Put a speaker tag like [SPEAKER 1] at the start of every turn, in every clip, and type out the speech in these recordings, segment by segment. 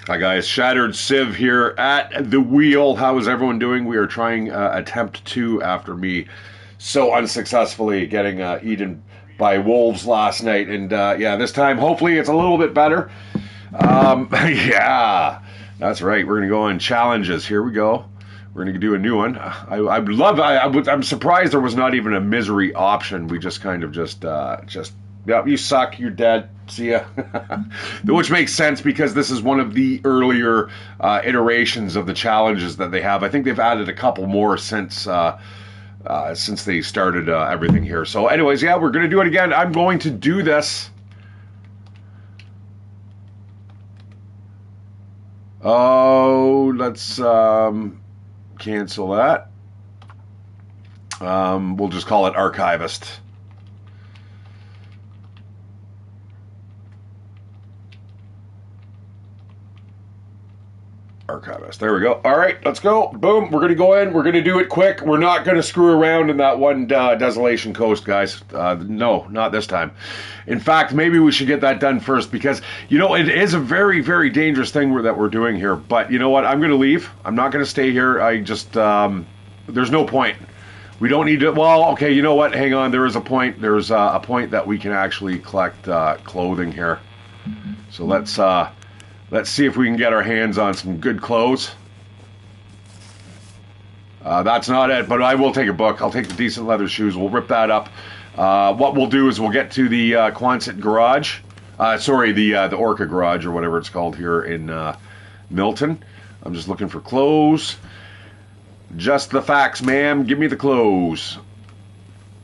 [SPEAKER 1] Hi guys, Shatteredciv here at the wheel. How is everyone doing? We are trying attempt 2 after me so unsuccessfully getting eaten by wolves last night. And yeah, this time hopefully it's a little bit better. Yeah, that's right. We're going to go on challenges. Here we go. We're going to do a new one. I'm surprised there was not even a misery option. We just kind of yeah, you suck, you're dead, see ya. Which makes sense because this is one of the earlier iterations of the challenges that they have. I think they've added a couple more since they started everything here. So anyways, yeah, we're going to do it again. I'm going to do this. Oh, let's cancel that. We'll just call it Archivist. Archivist. There we go. All right, let's go. Boom. We're going to go in. We're going to do it quick. We're not going to screw around in that one Desolation Coast, guys. No, not this time. In fact, maybe we should get that done first because, you know, it is a very, very dangerous thing that we're doing here. But you know what? I'm going to leave. I'm not going to stay here. There's no point. We don't need to. Well, okay, you know what? Hang on. There is a point. There's a point that we can actually collect clothing here. So let's see if we can get our hands on some good clothes. That's not it, but I will take a book. I'll take the decent leather shoes. We'll rip that up. What we'll do is we'll get to the Quonset garage. The Orca garage or whatever it's called here in Milton. I'm just looking for clothes. Just the facts, ma'am. Give me the clothes.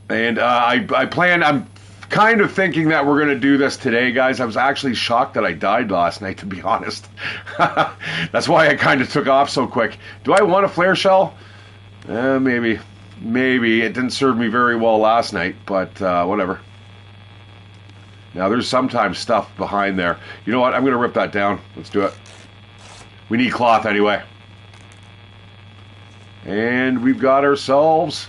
[SPEAKER 1] And I'm kind of thinking that we're going to do this today, guys. I was actually shocked that I died last night, to be honest. That's why I kind of took off so quick. Do I want a flare shell? Maybe. Maybe. It didn't serve me very well last night, but whatever. Now, there's sometimes stuff behind there. You know what? I'm going to rip that down. Let's do it. We need cloth anyway. And we've got ourselves...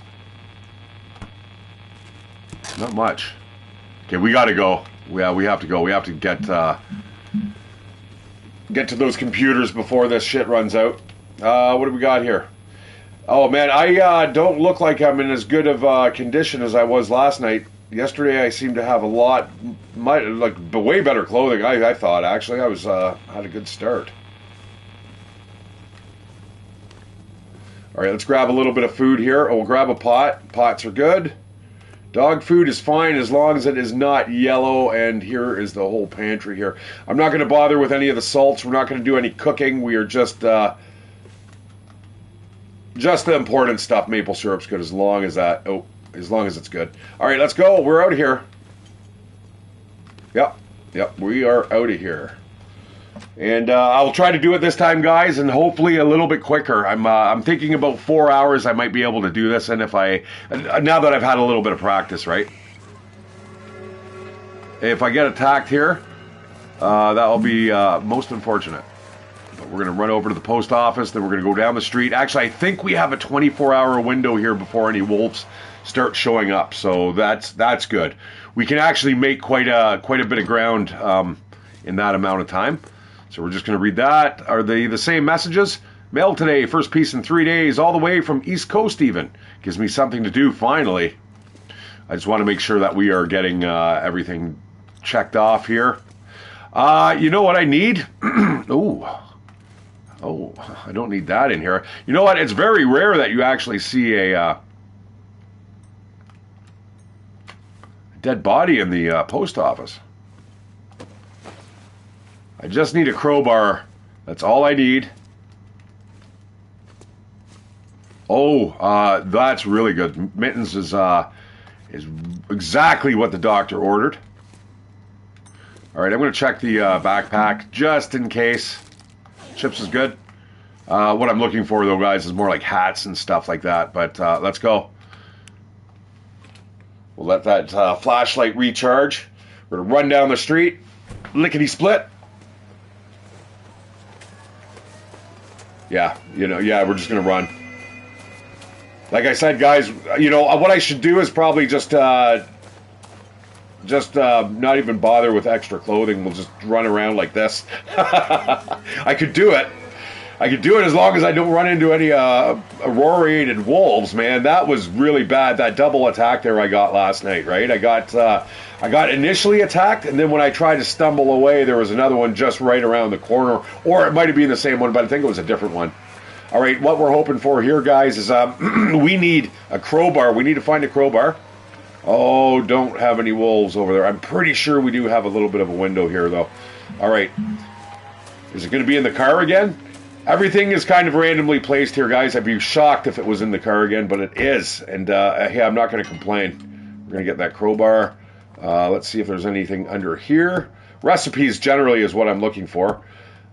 [SPEAKER 1] not much. Okay, we gotta go. Yeah, we have to go. We have to get to those computers before this shit runs out. What do we got here? Oh man, I don't look like I'm in as good of condition as I was last night. Yesterday I seemed to have way better clothing. I thought actually I was had a good start. All right, let's grab a little bit of food here. Oh, we'll grab a pot. Pots are good. Dog food is fine as long as it is not yellow, and here is the whole pantry here. I'm not going to bother with any of the salts. We're not going to do any cooking. We are just the important stuff. Maple syrup's good as long as that. Oh, as long as it's good. All right, let's go. We're out of here. Yep, we are out of here. And I'll try to do it this time, guys, and hopefully a little bit quicker. I'm thinking about 4 hours I might be able to do this, and now that I've had a little bit of practice, right? If I get attacked here, that will be most unfortunate. But we're going to run over to the post office, then we're going to go down the street. Actually, I think we have a 24-hour window here before any wolves start showing up, so that's good. We can actually make quite a bit of ground in that amount of time. So we're just going to read that. Are they the same messages? Mail today, first piece in 3 days, all the way from East Coast even. Gives me something to do, finally. I just want to make sure that we are getting everything checked off here. You know what I need? Oh, I don't need that in here. You know what? It's very rare that you actually see a dead body in the post office. I just need a crowbar. That's all I need. Oh, that's really good. Mittens is exactly what the doctor ordered. All right, I'm going to check the backpack just in case. Chips is good. What I'm looking for, though, guys, is more like hats and stuff like that. But let's go. We'll let that flashlight recharge. We're going to run down the street. Lickety-split. Yeah, we're just going to run. Like I said, guys, what I should do is probably just Just not even bother with extra clothing. We'll just run around like this. I could do it. I could do it as long as I don't run into any auroriated wolves, man. That was really bad. That double attack there I got last night, right? I got initially attacked, and then when I tried to stumble away, there was another one just right around the corner. Or it might have been the same one, but I think it was a different one. All right, what we're hoping for here, guys, is we need a crowbar. We need to find a crowbar. Oh, don't have any wolves over there. I'm pretty sure we do have a little bit of a window here, though. All right. Is it going to be in the car again? Everything is kind of randomly placed here, guys. I'd be shocked if it was in the car again, but it is. And, hey, I'm not going to complain. We're going to get that crowbar. Let's see if there's anything under here. Recipes generally is what I'm looking for.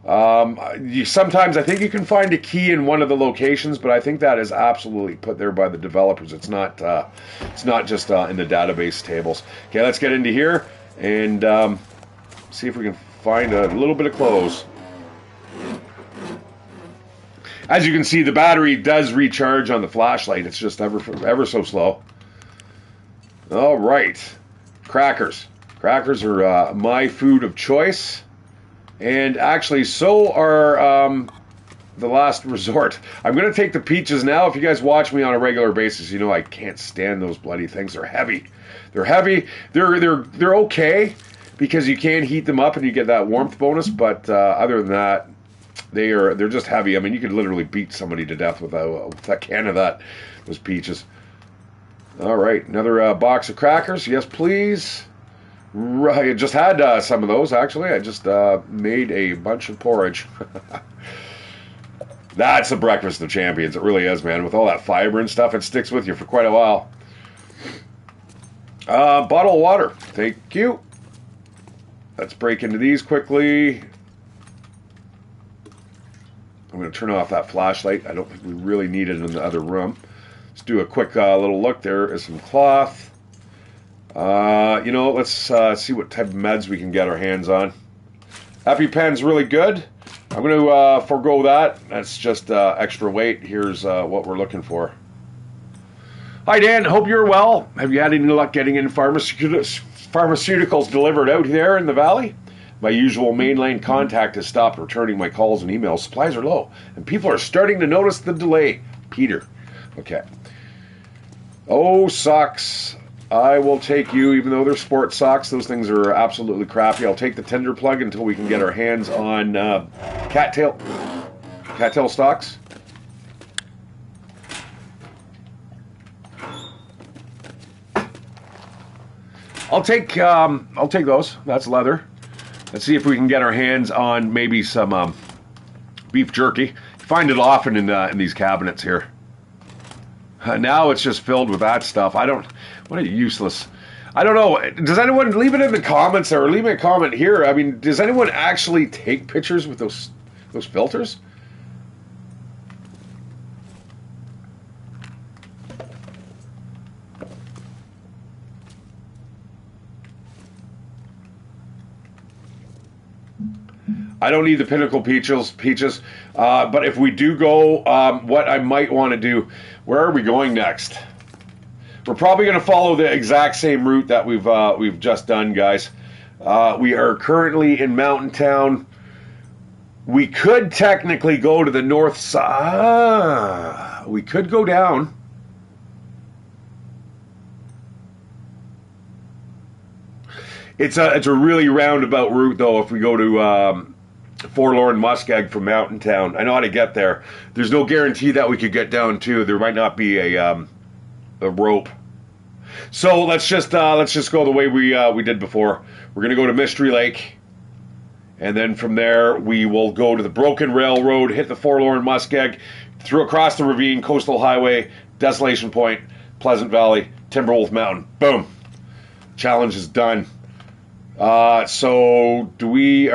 [SPEAKER 1] Sometimes I think you can find a key in one of the locations, but I think that is absolutely put there by the developers. It's not just in the database tables. Okay, let's get into here and see if we can find a little bit of clothes. As you can see, the battery does recharge on the flashlight. It's just ever so slow. All right. Crackers. Crackers are my food of choice. And actually, so are the last resort. I'm going to take the peaches now. If you guys watch me on a regular basis, you know I can't stand those bloody things. They're heavy. They're heavy. They're okay because you can heat them up and you get that warmth bonus. But other than that, they're just heavy. I mean, you could literally beat somebody to death with a can of those peaches. All right, another box of crackers. Yes, please. Right, I just had some of those, actually. I just made a bunch of porridge. That's a breakfast of champions. It really is, man. With all that fiber and stuff, it sticks with you for quite a while. Bottle of water. Thank you. Let's break into these quickly. I'm going to turn off that flashlight. I don't think we really need it in the other room. Let's do a quick little look. There is some cloth. Let's see what type of meds we can get our hands on. EpiPen's really good. I'm going to forego that. That's just extra weight. Here's what we're looking for. Hi, Dan. Hope you're well. Have you had any luck getting in pharmaceuticals delivered out there in the valley? My usual mainline contact has stopped returning my calls and emails. Supplies are low, and people are starting to notice the delay. Peter. Okay. Oh, socks. I will take you, even though they're sports socks. Those things are absolutely crappy. I'll take the tender plug until we can get our hands on cattail stocks. I'll take those. That's leather. Let's see if we can get our hands on maybe some beef jerky. You find it often in these cabinets here. Now it's just filled with that stuff. What a useless. I don't know. Does anyone leave it in the comments or leave me a comment here? I mean, does anyone actually take pictures with those filters? I don't need the Pinnacle peaches. But if we do go, what I might want to do, where are we going next? We're probably going to follow the exact same route that we've just done, guys. We are currently in Mountain Town. We could technically go to the north side. We could go down. It's a really roundabout route, though, if we go to Forlorn Muskeg from Mountain Town. I know how to get there. There's no guarantee that we could get down, too. There might not be a rope. So let's just go the way we did before. We're going to go to Mystery Lake. And then from there, we will go to the Broken Railroad, hit the Forlorn Muskeg, through across the ravine, Coastal Highway, Desolation Point, Pleasant Valley, Timberwolf Mountain. Boom. Challenge is done. So we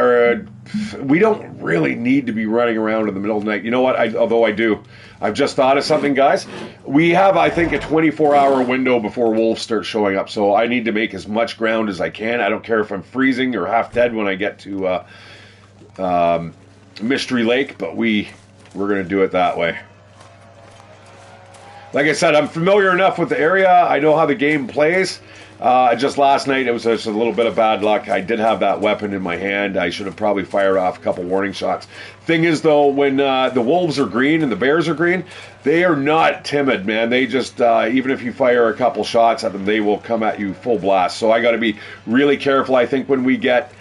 [SPEAKER 1] don't really need to be running around in the middle of the night. You know what? Although I do. I've just thought of something, guys. We have, I think, a 24-hour window before wolves start showing up. So I need to make as much ground as I can. I don't care if I'm freezing or half dead when I get to Mystery Lake, but we're going to do it that way. Like I said, I'm familiar enough with the area. I know how the game plays. Just last night, it was just a little bit of bad luck. I did have that weapon in my hand. I should have probably fired off a couple warning shots. Thing is, though, when the wolves are green and the bears are green, they are not timid, man. They just, even if you fire a couple shots at them, they will come at you full blast. So I got to be really careful, I think, when we get...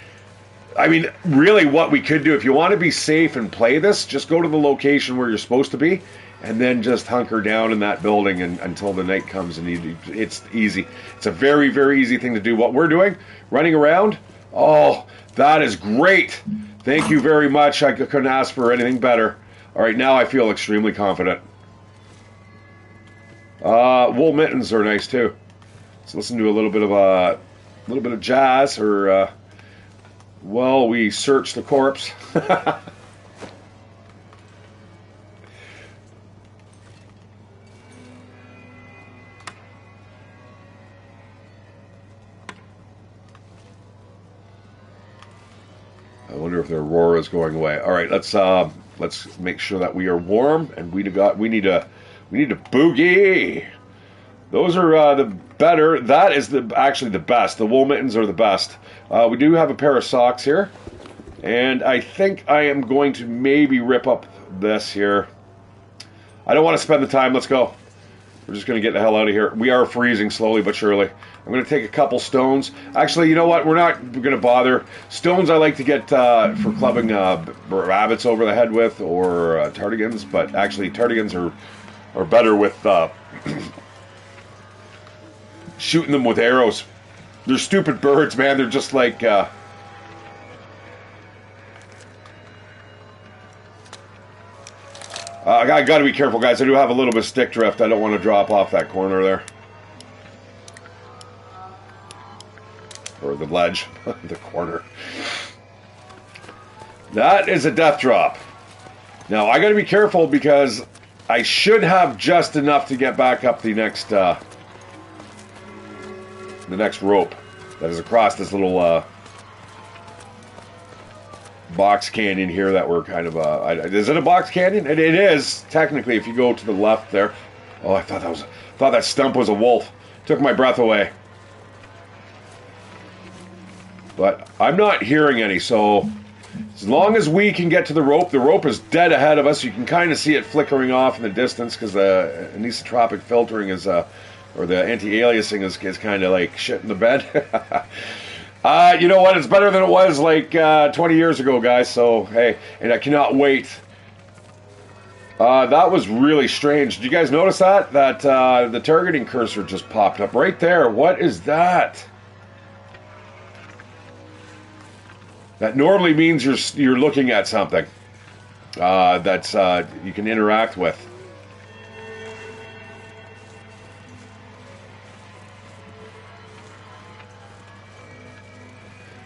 [SPEAKER 1] I mean, really what we could do, if you want to be safe and play this, just go to the location where you're supposed to be, and then just hunker down in that building until the night comes, and it's easy. It's a very, very easy thing to do. What we're doing, running around, oh, that is great. Thank you very much. I couldn't ask for anything better. All right, now I feel extremely confident. Wool mittens are nice too. Let's listen to a little bit of jazz, or while we search the corpse. I wonder if their roar is going away. All right, let's make sure that we are warm, and we need a boogie. Those are the better. That is actually the best. The wool mittens are the best. We do have a pair of socks here, and I think I am going to maybe rip up this here. I don't want to spend the time. Let's go. We're just going to get the hell out of here. We are freezing slowly but surely. I'm going to take a couple stones. Actually, you know what? We're not going to bother. Stones I like to get for clubbing rabbits over the head with, or tardigans, but actually tardigans are better with shooting them with arrows. They're stupid birds, man. They're just like... I got to be careful, guys. I do have a little bit of stick drift. I don't want to drop off that corner there. Or the ledge. The corner. That is a death drop. Now, I got to be careful because I should have just enough to get back up the next rope that is across this little box canyon here that we're kind of is it a box canyon? It is technically if you go to the left there. Oh, I thought that stump was a wolf. Took my breath away. But I'm not hearing any, so as long as we can get to the rope is dead ahead of us. You can kind of see it flickering off in the distance because the anisotropic filtering is or the anti-aliasing is kind of like shit in the bed. You know what? It's better than it was like 20 years ago, guys. So, hey, and I cannot wait. That was really strange. Did you guys notice that? That the targeting cursor just popped up right there. What is that? That normally means you're looking at something that's you can interact with.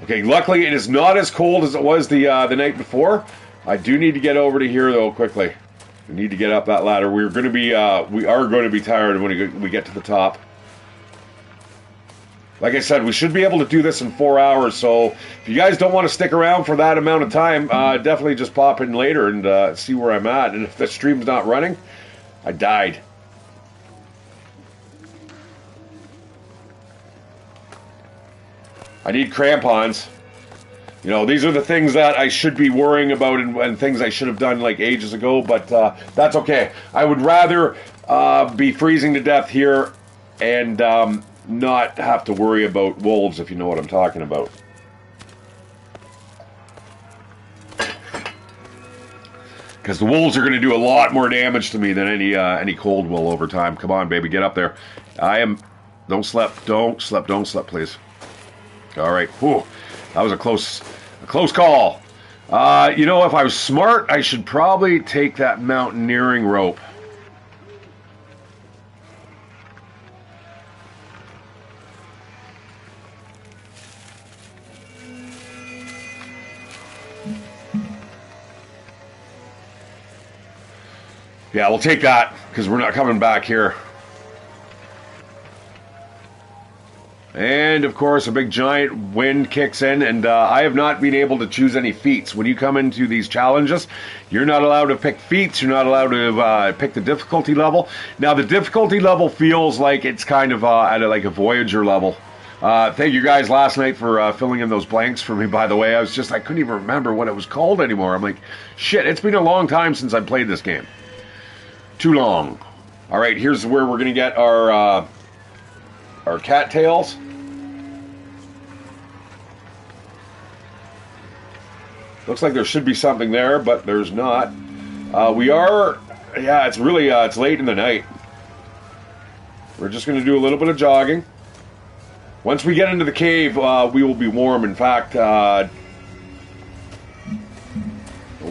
[SPEAKER 1] Okay, luckily it is not as cold as it was the night before. I do need to get over to here though quickly. We need to get up that ladder. We are going to be tired when we get to the top. Like I said, we should be able to do this in 4 hours. So if you guys don't want to stick around for that amount of time, definitely just pop in later and see where I'm at. And if the stream's not running, I died. I need crampons. You know, these are the things that I should be worrying about and things I should have done like ages ago, but that's okay. I would rather be freezing to death here and not have to worry about wolves, if you know what I'm talking about. Because the wolves are going to do a lot more damage to me than any cold will over time. Come on, baby, get up there. Don't slip, please. All right, whew, that was a close call. You know, if I was smart, I should probably take that mountaineering rope. Yeah, we'll take that because we're not coming back here. And, of course, a big giant wind kicks in, and I have not been able to choose any feats. When you come into these challenges, you're not allowed to pick feats. You're not allowed to pick the difficulty level. Now, the difficulty level feels like it's kind of at a Voyager level. Thank you guys last night for filling in those blanks for me, by the way. I couldn't even remember what it was called anymore. I'm like, shit, it's been a long time since I played this game. Too long. All right, here's where we're going to get our cattails. Looks like there should be something there, but there's not. It's really, it's late in the night. We're just going to do a little bit of jogging. Once we get into the cave, we will be warm. In fact, we're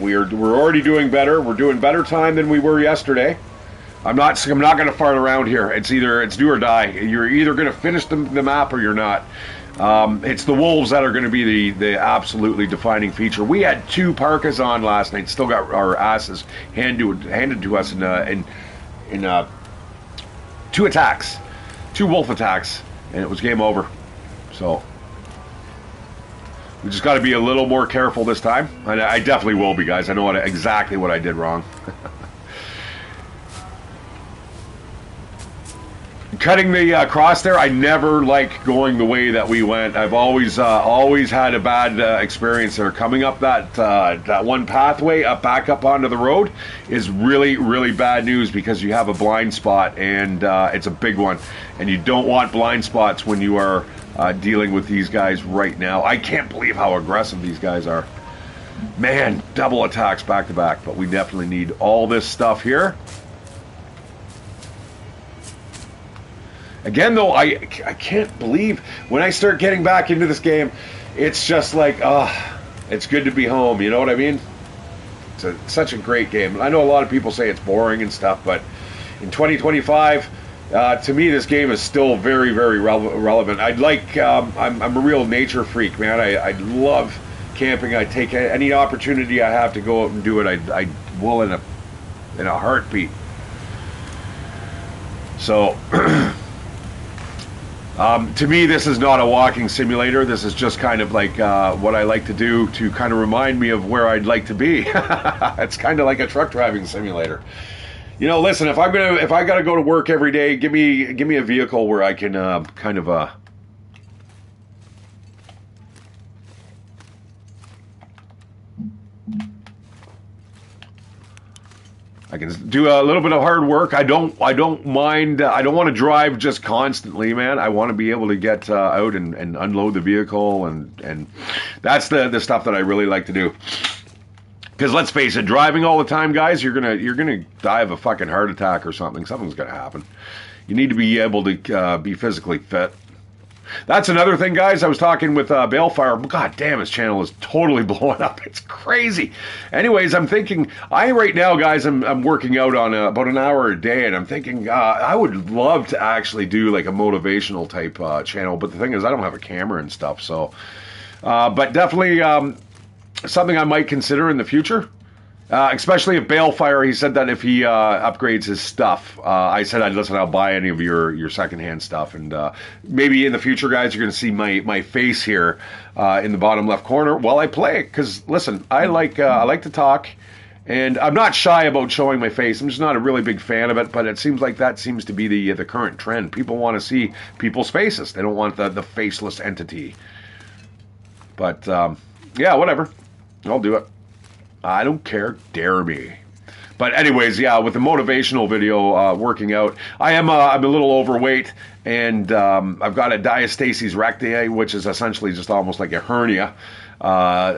[SPEAKER 1] already doing better. We're doing better time than we were yesterday. I'm not going to fart around here. It's do or die. You're either going to finish the map or you're not. It's the wolves that are going to be the absolutely defining feature. We had 2 parkas on last night. Still got our asses handed to us in 2 attacks, 2 wolf attacks, and it was game over. So we just got to be a little more careful this time. And I definitely will be, guys. I know exactly what I did wrong. Cutting the cross there, I never like going the way that we went. I've always had a bad experience there. Coming up that one pathway back up onto the road is really, really bad news because you have a blind spot, and it's a big one. And you don't want blind spots when you are dealing with these guys right now. I can't believe how aggressive these guys are. Man, double attacks back to back, but we definitely need all this stuff here. Again, though, I can't believe when I start getting back into this game, it's just like, it's good to be home. You know what I mean? It's such a great game. I know a lot of people say it's boring and stuff, but in 2025, to me, this game is still very, very relevant. I'm a real nature freak, man. I love camping. I take any opportunity I have to go out and do it. I will in a heartbeat. So. To me, this is not a walking simulator. This is just kind of like what I like to do to kind of remind me of where I'd like to be. It's kind of like a truck driving simulator. You know, listen, if I got to go to work every day, give me a vehicle where I can kind of I can do a little bit of hard work. I don't mind. I don't want to drive just constantly, man. I want to be able to get out and unload the vehicle, and that's the stuff that I really like to do. Because let's face it, driving all the time, guys, you're gonna die of a fucking heart attack or something. Something's gonna happen. You need to be able to be physically fit. That's another thing, guys. I was talking with Balefire. God damn, his channel is totally blowing up. It's crazy. Anyways, I'm thinking, right now, guys, I'm working out on about an hour a day, and I'm thinking I would love to actually do like a motivational type channel. But the thing is, I don't have a camera and stuff. So, but definitely something I might consider in the future. Especially if Balefire, he said that if he upgrades his stuff, I said, listen, I'll buy any of your secondhand stuff, and maybe in the future, guys, you're going to see my face here in the bottom left corner while I play. Because listen, I like to talk, and I'm not shy about showing my face. I'm just not a really big fan of it, but it seems like that seems to be the current trend. People want to see people's faces. They don't want the faceless entity. But yeah, whatever. I'll do it. I don't care, dare me. But anyways, yeah, with the motivational video, working out, I'm a little overweight, and I've got a diastasis recti, which is essentially just almost like a hernia,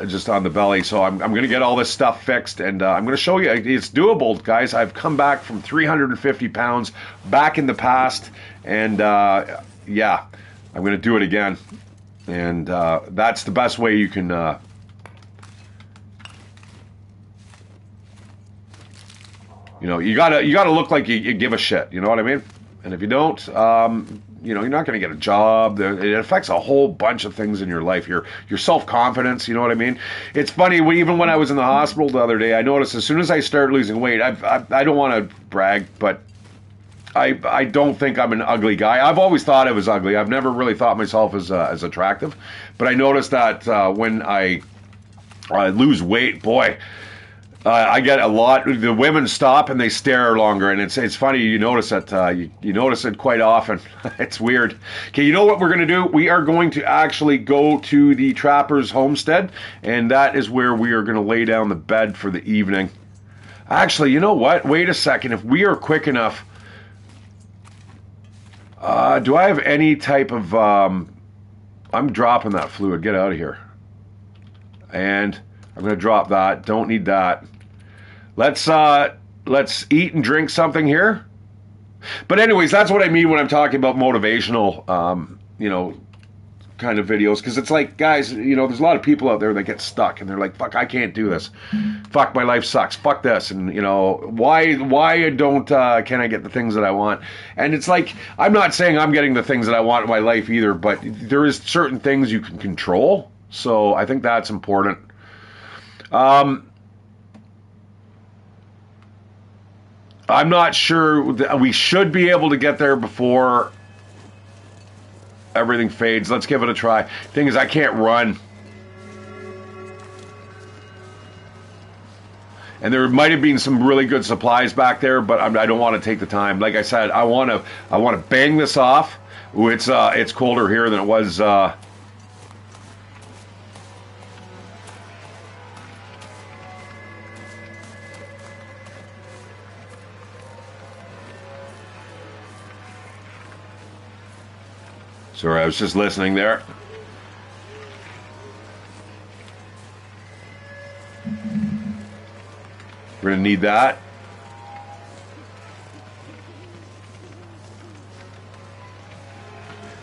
[SPEAKER 1] just on the belly. So I'm going to get all this stuff fixed, and I'm going to show you it's doable, guys. I've come back from 350 pounds back in the past, and yeah, I'm going to do it again. And that's the best way you can... You know, you gotta look like you give a shit. You know what I mean? And if you don't, you know, you're not gonna get a job. It affects a whole bunch of things in your life. Your self-confidence. You know what I mean? It's funny. Even when I was in the hospital the other day, I noticed as soon as I started losing weight, I don't want to brag, but I don't think I'm an ugly guy. I've always thought I was ugly. I've never really thought myself as attractive. But I noticed that when I lose weight, boy, I get a lot. The women stop and they stare longer, and it's funny. You notice it. You notice it quite often. It's weird. Okay, you know what we're going to do? We are going to actually go to the Trapper's homestead, and that is where we are going to lay down the bed for the evening. Actually, you know what? Wait a second. If we are quick enough, do I have any type of? I'm dropping that fluid. Get out of here. And I'm going to drop that. Don't need that. Let's eat and drink something here. But anyways, that's what I mean when I'm talking about motivational, kind of videos. Because it's like, guys, there's a lot of people out there that get stuck. And they're like, fuck, I can't do this. Fuck, my life sucks. Fuck this. And, why don't can I get the things that I want? And it's like, I'm not saying I'm getting the things that I want in my life either. But there is certain things you can control. So I think that's important. I'm not sure. We should be able to get there before everything fades. Let's give it a try. Thing is, I can't run. And there might have been some really good supplies back there, but I don't want to take the time. Like I said, I want to bang this off. Ooh, it's colder here than it was. Sorry, I was just listening there. We're going to need that.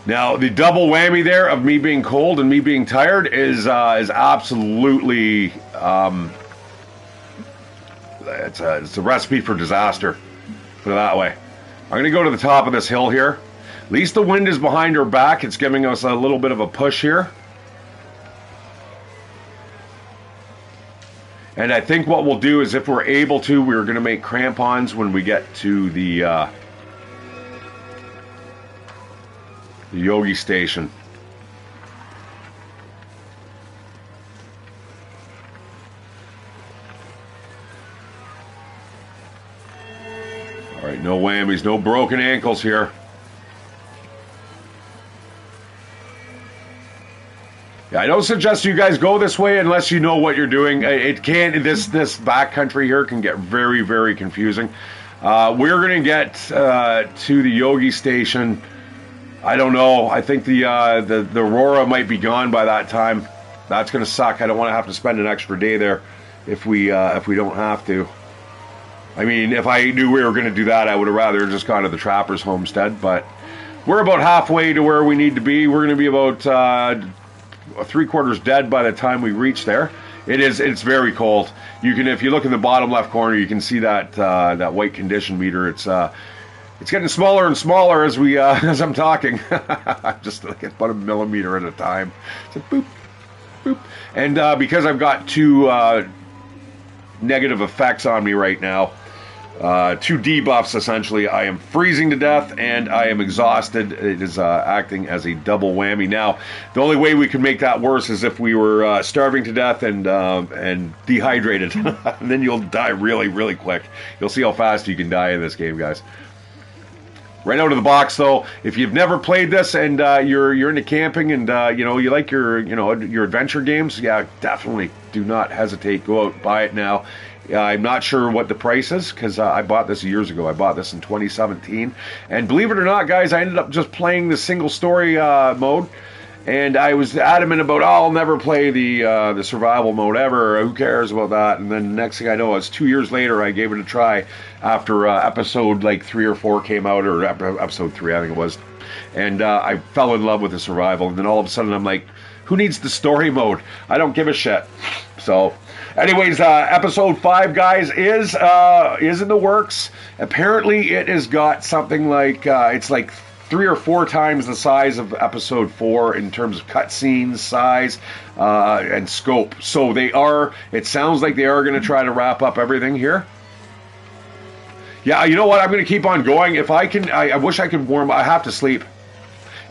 [SPEAKER 1] Now, the double whammy there of me being cold and me being tired is absolutely it's a recipe for disaster. Put it that way. I'm going to go to the top of this hill here. At least the wind is behind our back. It's giving us a little bit of a push here. And I think what we'll do is, if we're able to, we're going to make crampons when we get to the yogi station. All right, no whammies, no broken ankles here. I don't suggest you guys go this way unless you know what you're doing. It can this backcountry here can get very, very confusing. We're gonna get to the yogi station. I don't know. I think the Aurora might be gone by that time. That's gonna suck. I don't want to have to spend an extra day there if we don't have to. I mean, if I knew we were gonna do that, I would have rather just gone to the Trapper's homestead. But we're about halfway to where we need to be. We're gonna be about 3/4 dead by the time we reach there. It's very cold. You can, if you look in the bottom left corner, you can see that white condition meter. It's getting smaller and smaller as we as I'm talking. I'm just like about a millimeter at a time. It's a boop, boop. And because I've got two negative effects on me right now, two debuffs essentially, I am freezing to death and I am exhausted. It is acting as a double whammy. Now, the only way we could make that worse is if we were starving to death and dehydrated. And then you'll die really, really quick. You'll see how fast you can die in this game, guys. Right out of the box, though, if you've never played this and you're into camping and you like your adventure games, yeah, definitely do not hesitate. Go out, buy it now. I'm not sure what the price is because I bought this years ago. I bought this in 2017, and believe it or not, guys, I ended up just playing the single story mode. And I was adamant about, I'll never play the survival mode ever. Who cares about that? And then the next thing I know, it's 2 years later, I gave it a try after episode like 3 or 4 came out, or episode 3, I think it was. And I fell in love with the survival. And then all of a sudden, I'm like, who needs the story mode? I don't give a shit. So, anyways, episode 5, guys, is in the works. Apparently, it has got something like it's like 3 or 4 times the size of episode 4 in terms of cutscenes, size, and scope. So it sounds like they are going to try to wrap up everything here. Yeah, you know what? I'm going to keep on going. If I can, I wish I could warm. I have to sleep.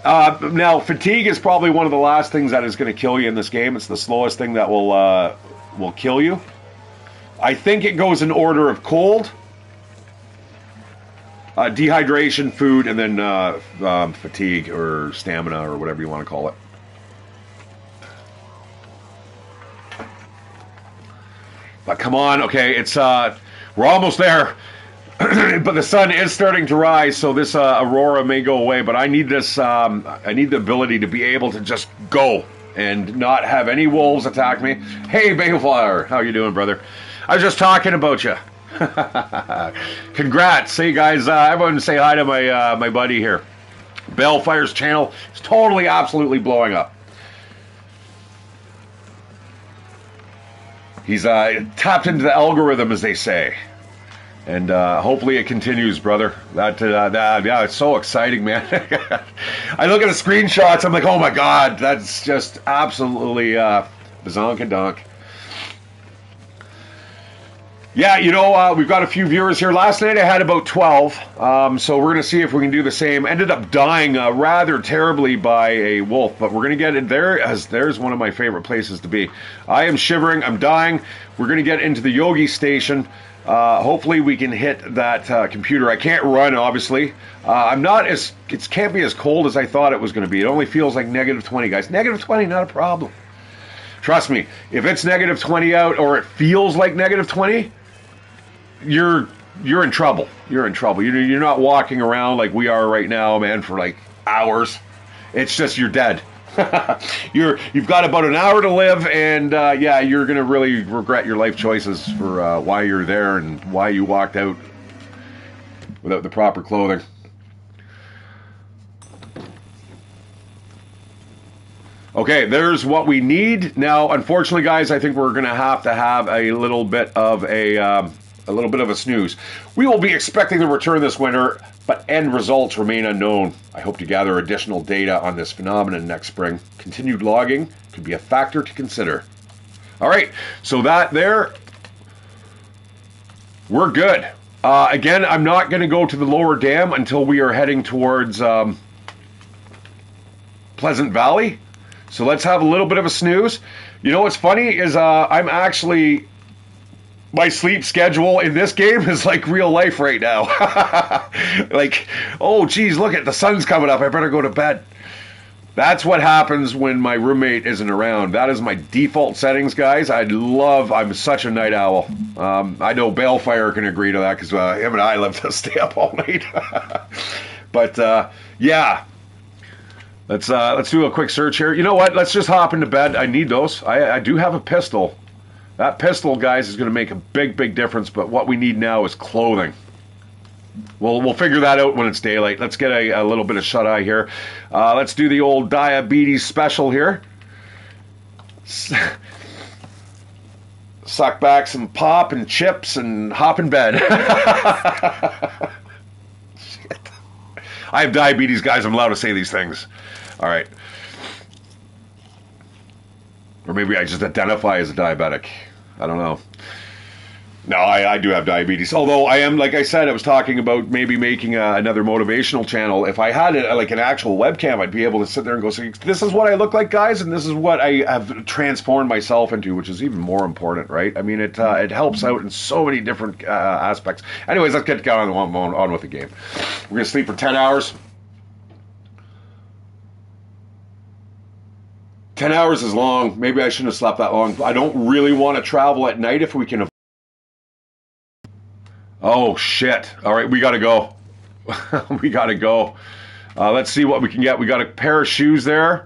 [SPEAKER 1] Now, fatigue is probably one of the last things that is going to kill you in this game. It's the slowest thing that will kill you. I think it goes in order of cold, dehydration, food, and then fatigue or stamina or whatever you want to call it. But come on, okay, it's we're almost there. But the sun is starting to rise, so this aurora may go away. But I need this. I need the ability to be able to just go and not have any wolves attack me. Hey, Bayflower, how you doing, brother? I was just talking about you. Congrats, hey guys. Everyone, say hi to my buddy here. Bellfire's channel is totally, absolutely blowing up. He's tapped into the algorithm, as they say. And hopefully it continues, brother. Yeah, it's so exciting, man. I look at the screenshots, I'm like, oh my god, that's just absolutely bazonkadonk. Yeah, you know, we've got a few viewers here. Last night I had about 12, so we're going to see if we can do the same. Ended up dying rather terribly by a wolf, but we're going to get in there, as there's one of my favorite places to be. I am shivering, I'm dying. We're going to get into the Yogi Station. Hopefully we can hit that computer. I can't run, obviously. I'm not as... It can't be as cold as I thought it was going to be. It only feels like negative 20, guys. Negative 20, not a problem. Trust me, if it's negative 20 out, or it feels like negative 20... You're in trouble. You're in trouble. You're not walking around like we are right now, man, for like hours. It's just you're dead. You've got about an hour to live, and yeah, you're gonna really regret your life choices for why you're there and why you walked out without the proper clothing. Okay, there's what we need. Now, unfortunately, guys, I think we're gonna have a little bit of a snooze. We will be expecting the return this winter, but end results remain unknown. I hope to gather additional data on this phenomenon next spring. Continued logging could be a factor to consider. All right, so that there, we're good. Again, I'm not going to go to the lower dam until we are heading towards Pleasant Valley. So let's have a little bit of a snooze. You know what's funny is I'm actually... My sleep schedule in this game is like real life right now. Like, oh, geez, look at the sun's coming up. I better go to bed. That's what happens when my roommate isn't around. That is my default settings, guys. I'm such a night owl. I know Balefire can agree to that because him and I love to stay up all night. But, yeah. Let's do a quick search here. You know what? Let's just hop into bed. I need those. I do have a pistol. That pistol, guys, is going to make a big, big difference, but what we need now is clothing. We'll figure that out when it's daylight. Let's get a little bit of shut-eye here. Let's do the old diabetes special here. Suck back some pop and chips and hop in bed. Shit. I have diabetes, guys. I'm allowed to say these things. All right. Or maybe I just identify as a diabetic. I don't know. No, I do have diabetes. Although I am, like I said, I was talking about maybe making another motivational channel. If I had like an actual webcam, I'd be able to sit there and go, this is what I look like, guys, and this is what I have transformed myself into, which is even more important, right? I mean, it helps out in so many different aspects. Anyways, let's get on with the game. We're going to sleep for 10 hours. 10 hours is long. Maybe I shouldn't have slept that long. I don't really want to travel at night if we can. Oh, shit. All right, we got to go. We got to go. Let's see what we can get. We got a pair of shoes there.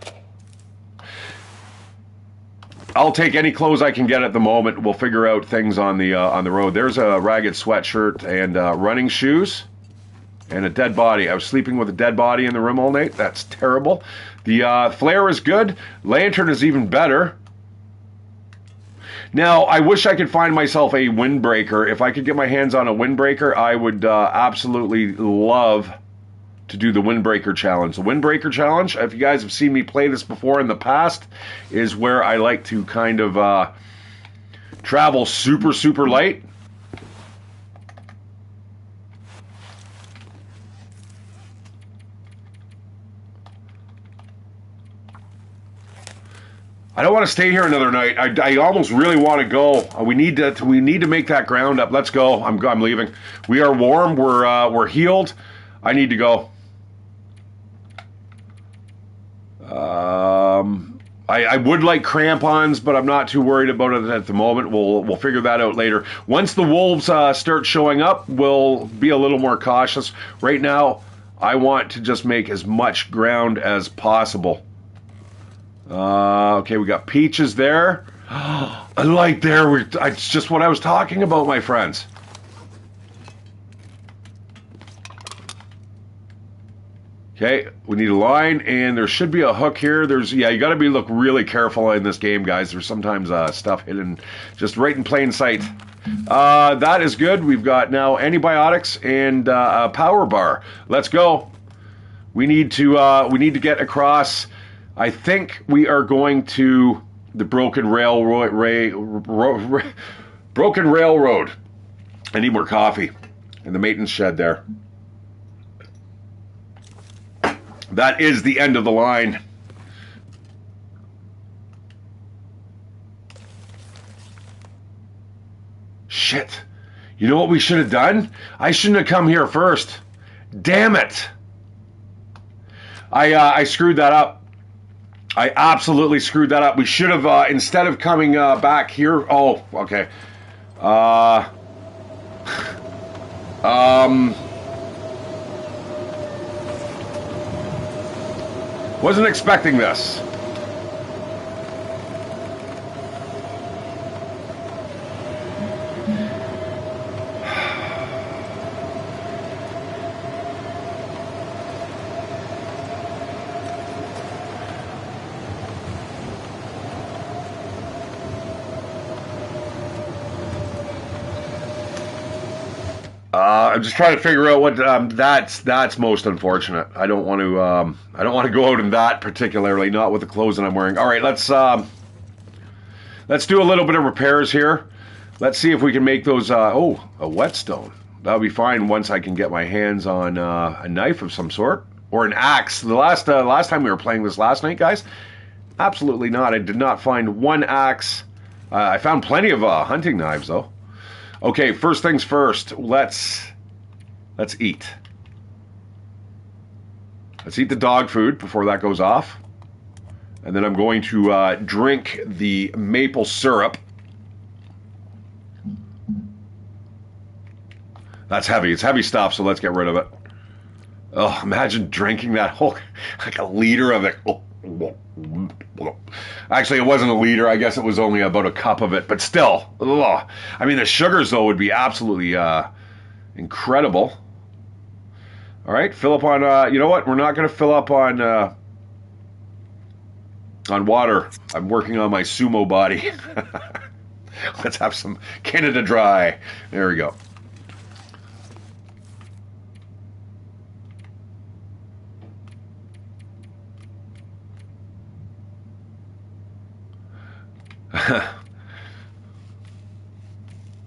[SPEAKER 1] I'll take any clothes I can get at the moment. We'll figure out things on the road. There's a ragged sweatshirt and running shoes and a dead body. I was sleeping with a dead body in the room all night. That's terrible. The flare is good. Lantern is even better. Now, I wish I could find myself a windbreaker. If I could get my hands on a windbreaker, I would absolutely love to do the windbreaker challenge. The windbreaker challenge, if you guys have seen me play this before in the past, is where I like to kind of travel super, super light. I don't want to stay here another night. I almost really want to go. We need to make that ground up. Let's go. I'm leaving. We are warm. We're healed. I need to go. I would like crampons, but I'm not too worried about it at the moment. We'll figure that out later. Once the wolves start showing up, we'll be a little more cautious. Right now, I want to just make as much ground as possible. Okay, we got peaches there. A light there. It's just what I was talking about, my friends. Okay, we need a line, and there should be a hook here. You got to look really careful in this game, guys. There's sometimes stuff hidden just right in plain sight. That is good. We've got now antibiotics and a power bar. Let's go. We need to get across. I think we are going to the broken railroad. Broken railroad. I need more coffee in the maintenance shed there. That is the end of the line. Shit. You know what we should have done? I shouldn't have come here first. Damn it. I screwed that up. I absolutely screwed that up. We should have, instead of coming back here... Oh, okay. Wasn't expecting this. I'm just trying to figure out what that's most unfortunate. I don't want to go out in that particularly, not with the clothes that I'm wearing. All right, let's do a little bit of repairs here. Let's see if we can make those. A whetstone. That'll be fine once I can get my hands on a knife of some sort or an axe. The last time we were playing this last night, guys, absolutely not. I did not find one axe. I found plenty of hunting knives though. Okay, first things first. Let's eat. Let's eat the dog food before that goes off. And then I'm going to drink the maple syrup. That's heavy. It's heavy stuff, so let's get rid of it. Oh, imagine drinking that whole, like a liter of it. Oh. Actually, it wasn't a liter. I guess it was only about a cup of it, but still. Ugh. I mean, the sugars, though, would be absolutely incredible. All right, fill up on, you know what? We're not going to fill up on water. I'm working on my sumo body. Let's have some Canada Dry. There we go.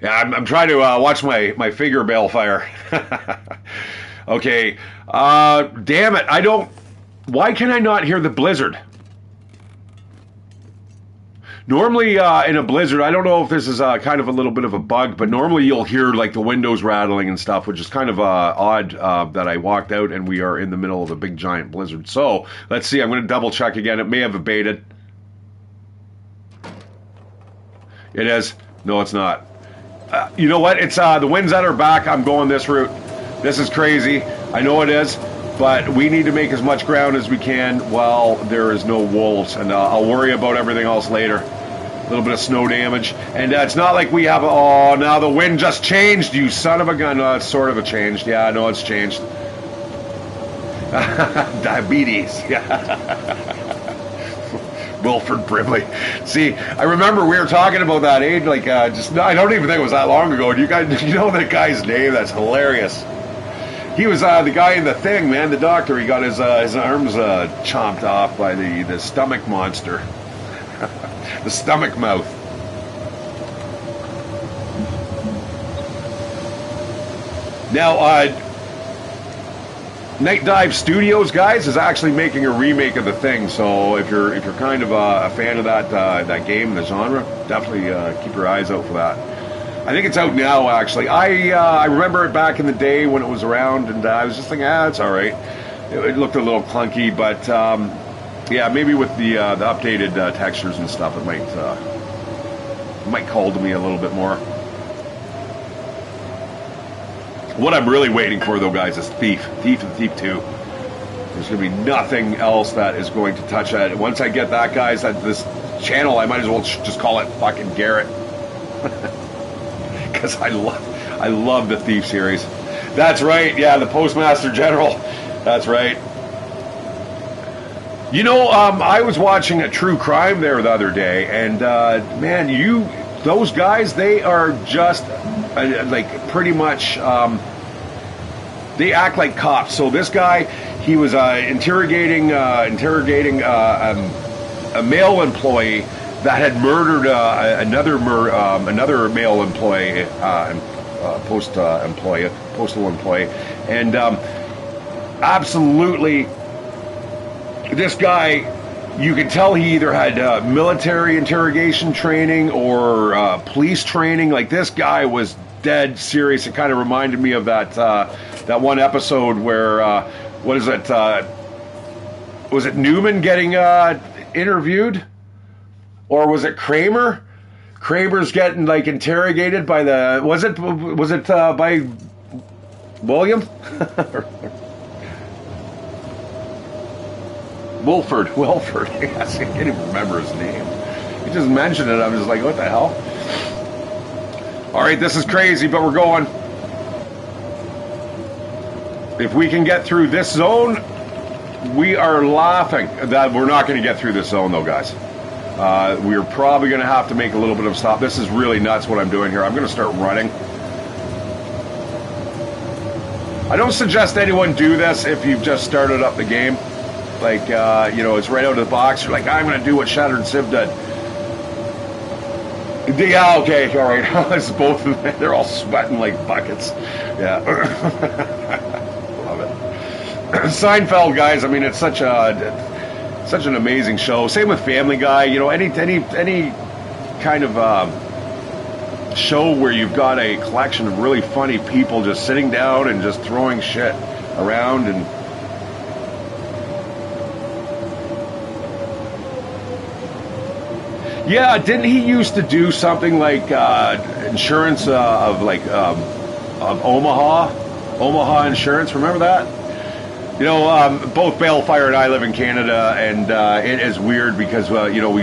[SPEAKER 1] Yeah, I'm trying to watch my figure bale fire. Okay. Damn it. Why can I not hear the blizzard? Normally, in a blizzard, I don't know if this is kind of a little bit of a bug, but normally you'll hear like the windows rattling and stuff, which is kind of odd that I walked out and we are in the middle of a big giant blizzard. So, let's see. I'm going to double check again. It may have abated. It is. No, it's not. You know what? It's the winds at our back. I'm going this route. This is crazy. I know it is, but we need to make as much ground as we can while there is no wolves, and I'll worry about everything else later. A little bit of snow damage, and it's not like we have. Oh, now the wind just changed. You son of a gun. No, it's sort of a changed. Yeah, no, it's changed. Diabetes. Yeah. Wilford Brimley. See, I remember we were talking about that age, like I don't even think it was that long ago. Do you guys, you know that guy's name? That's hilarious. He was the guy in The Thing, man, the doctor. He got his arms chomped off by the stomach monster, the stomach mouth. Now, Night Dive Studios, guys, is actually making a remake of The Thing. So if you're kind of a fan of that game, the genre, definitely keep your eyes out for that. I think it's out now, actually. I remember it back in the day when it was around, and I was just thinking, it's all right. It looked a little clunky, but yeah, maybe with the updated textures and stuff, it might call to me a little bit more. What I'm really waiting for, though, guys, is Thief and Thief 2. There's going to be nothing else that is going to touch that. Once I get that, guys, this channel, I might as well just call it fucking Garrett. Because I love the Thief series. That's right, yeah, the Postmaster General. That's right. You know, I was watching a true crime there the other day, and man, those guys, they are just like pretty much, they act like cops. So this guy, he was interrogating a male employee that had murdered another male employee, postal employee, and absolutely, this guy, you could tell he either had military interrogation training or police training. Like, this guy was dead serious. It kind of reminded me of that one episode where what is it? Was it Newman getting interviewed, or was it Kramer? Kramer's getting like interrogated by the was it by William? Wilford. Yes, I can't even remember his name. He just mentioned it. I'm just like, what the hell? All right, this is crazy, but we're going. If we can get through this zone, we are laughing that we're not going to get through this zone, though, guys. We're probably going to have to make a little bit of a stop. This is really nuts what I'm doing here. I'm going to start running. I don't suggest anyone do this if you've just started up the game. Like, you know, it's right out of the box. You're like, I'm going to do what Shatteredciv did. Yeah, okay, all right. It's both of them. They're all sweating like buckets. Yeah. Love it. Seinfeld, guys, I mean, it's such an amazing show. Same with Family Guy. You know, any kind of show where you've got a collection of really funny people just sitting down and just throwing shit around. And yeah, didn't he used to do something like insurance of Omaha Insurance? Remember that? You know, both Balefire and I live in Canada, and it is weird because you know,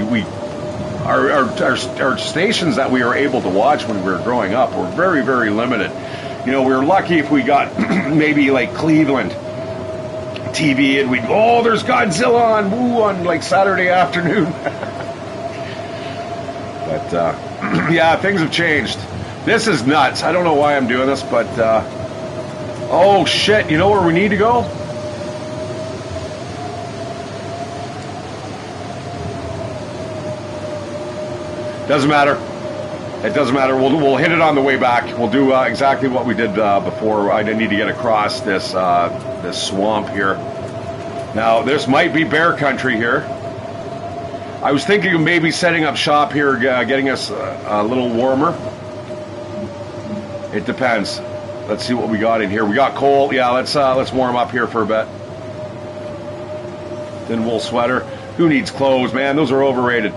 [SPEAKER 1] our stations that we were able to watch when we were growing up were very, very limited. You know, we were lucky if we got maybe like Cleveland TV, and we'd go, there's Godzilla on like Saturday afternoon. But yeah, things have changed. This is nuts. I don't know why I'm doing this, but oh shit! You know where we need to go? Doesn't matter. It doesn't matter. We'll hit it on the way back. We'll do exactly what we did before. I didn't need to get across this swamp here. Now, this might be bear country here. I was thinking of maybe setting up shop here, getting us a little warmer. It depends. Let's see what we got in here. We got coal. Yeah, let's warm up here for a bit. Thin wool sweater. Who needs clothes, man? Those are overrated.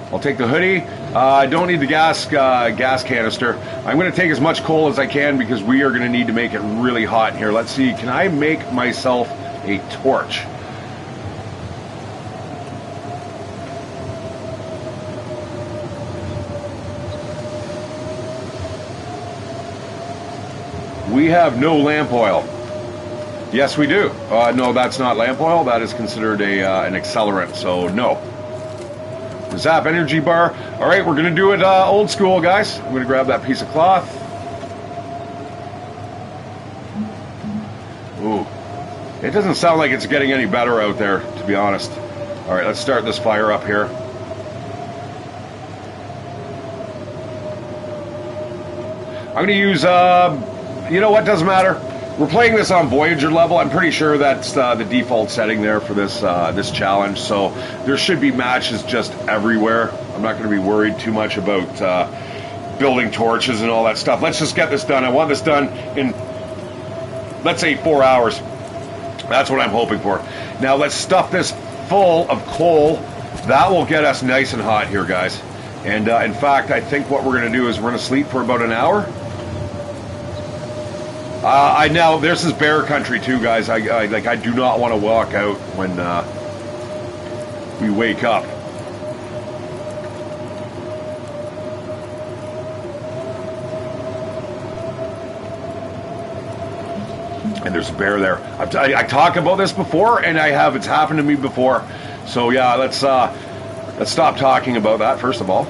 [SPEAKER 1] I'll take the hoodie. I don't need the gas canister. I'm going to take as much coal as I can because we are going to need to make it really hot here. Let's see. Can I make myself a torch? We have no lamp oil. Yes, we do. No, that's not lamp oil. That is considered an accelerant, so no. Zap energy bar. All right, we're going to do it old school, guys. I'm going to grab that piece of cloth. Ooh. It doesn't sound like it's getting any better out there, to be honest. All right, let's start this fire up here. I'm going to use, you know what, doesn't matter. We're playing this on Voyager level. I'm pretty sure that's the default setting there for this this challenge. So there should be matches just everywhere. I'm not going to be worried too much about building torches and all that stuff. Let's just get this done. I want this done in, let's say, 4 hours. That's what I'm hoping for. Now let's stuff this full of coal. That will get us nice and hot here, guys. And in fact, I think what we're going to do is we're going to sleep for about an hour. I know this is bear country too, guys. I do not want to walk out when we wake up. And there's a bear there. I talked about this before, and it's happened to me before. So yeah, let's stop talking about that first of all.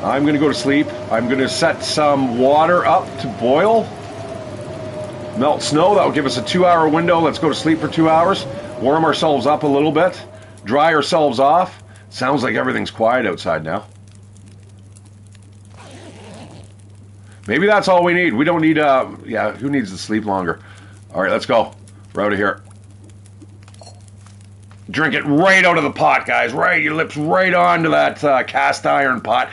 [SPEAKER 1] I'm gonna go to sleep. I'm gonna set some water up to boil. Melt snow, that will give us a 2-hour window. Let's go to sleep for 2 hours. Warm ourselves up a little bit. Dry ourselves off. Sounds like everything's quiet outside now. Maybe that's all we need. We don't need, yeah, who needs to sleep longer? All right, let's go. We're out of here. Drink it right out of the pot, guys. Right, your lips right onto that cast iron pot.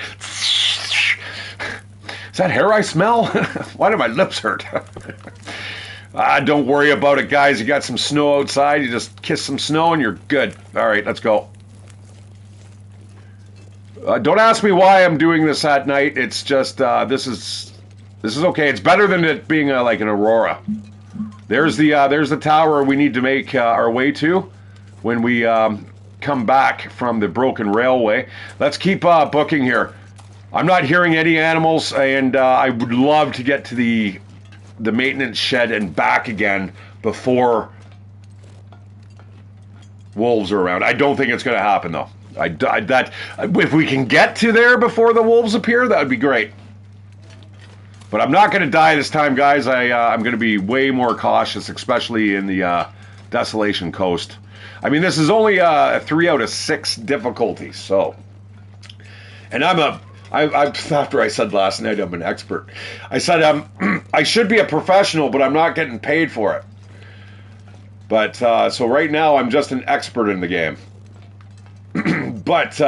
[SPEAKER 1] Is that hair I smell? Why do my lips hurt? Don't worry about it, guys. You got some snow outside. You just kiss some snow and you're good. All right, let's go. Don't ask me why I'm doing this at night. It's just this is okay. It's better than it being like an aurora. There's the tower we need to make our way to when we come back from the broken railway. Let's keep booking here. I'm not hearing any animals, and I would love to get to the maintenance shed and back again before wolves are around. I don't think it's going to happen, though. If we can get to there before the wolves appear, that would be great. But I'm not going to die this time, guys. I'm going to be way more cautious, especially in the Desolation Coast. I mean, this is only a 3 out of 6 difficulty, so... And after I said last night I'm an expert, I said I should be a professional, but I'm not getting paid for it. But so right now I'm just an expert in the game. But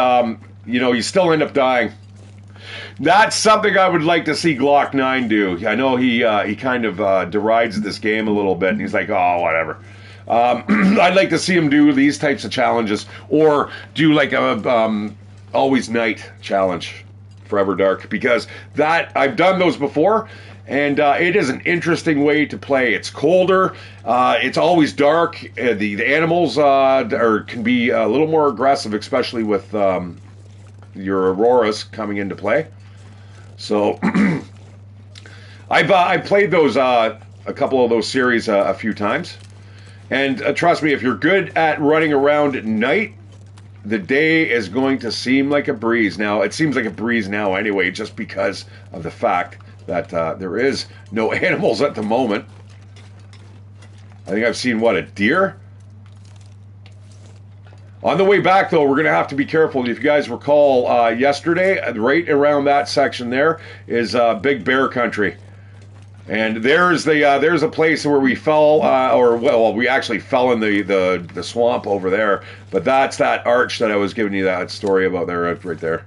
[SPEAKER 1] you know, you still end up dying. That's something I would like to see Glock 9 do. I know he kind of derides this game a little bit, and he's like, oh, whatever. I'd like to see him do these types of challenges, or do like a Always Night challenge. Forever Dark, because that I've done those before, and it is an interesting way to play. It's colder, it's always dark. The animals can be a little more aggressive, especially with your auroras coming into play. So I played those a couple of those series a few times, and trust me, if you're good at running around at night, the day is going to seem like a breeze. Now, it seems like a breeze now anyway, just because of the fact that there is no animals at the moment. I think I've seen, what, a deer? On the way back, though, we're going to have to be careful. If you guys recall, yesterday, right around that section there is big bear country. And there's a place where we fell, we actually fell in the swamp over there. But that's that arch that I was giving you that story about there, right there.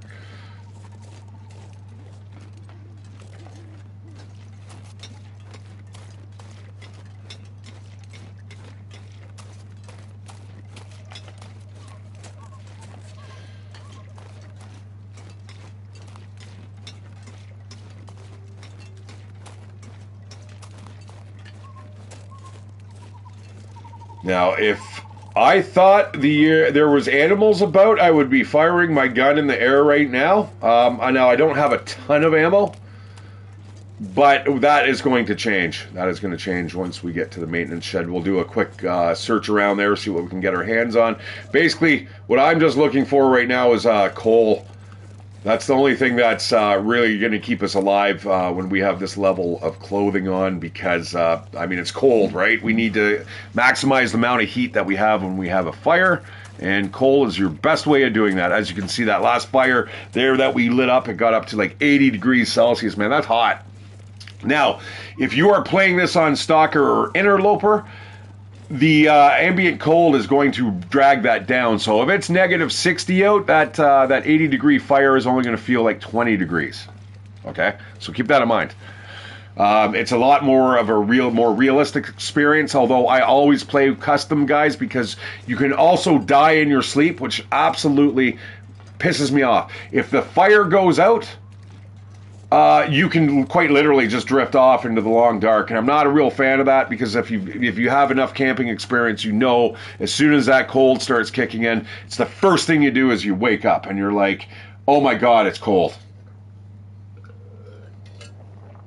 [SPEAKER 1] Now, if I thought there was animals about, I would be firing my gun in the air right now. Now, I don't have a ton of ammo, but that is going to change. That is going to change once we get to the maintenance shed. We'll do a quick search around there, see what we can get our hands on. Basically, what I'm just looking for right now is coal. That's the only thing that's really going to keep us alive when we have this level of clothing on, because, I mean, it's cold, right? We need to maximize the amount of heat that we have when we have a fire, And coal is your best way of doing that. As you can see, that last fire there that we lit up, it got up to like 80 degrees Celsius, man. That's hot. Now, if you are playing this on Stalker or Interloper, the ambient cold is going to drag that down. So if it's negative 60 out, that 80 degree fire is only going to feel like 20 degrees. Okay, so keep that in mind. It's a lot more of a more realistic experience, although I always play custom, guys, because you can also die in your sleep, which absolutely pisses me off. If the fire goes out, you can quite literally just drift off into the long dark, and I'm not a real fan of that, because if you have enough camping experience, you know as soon as that cold starts kicking in, it's the first thing you do is you wake up and you're like, oh my god, it's cold.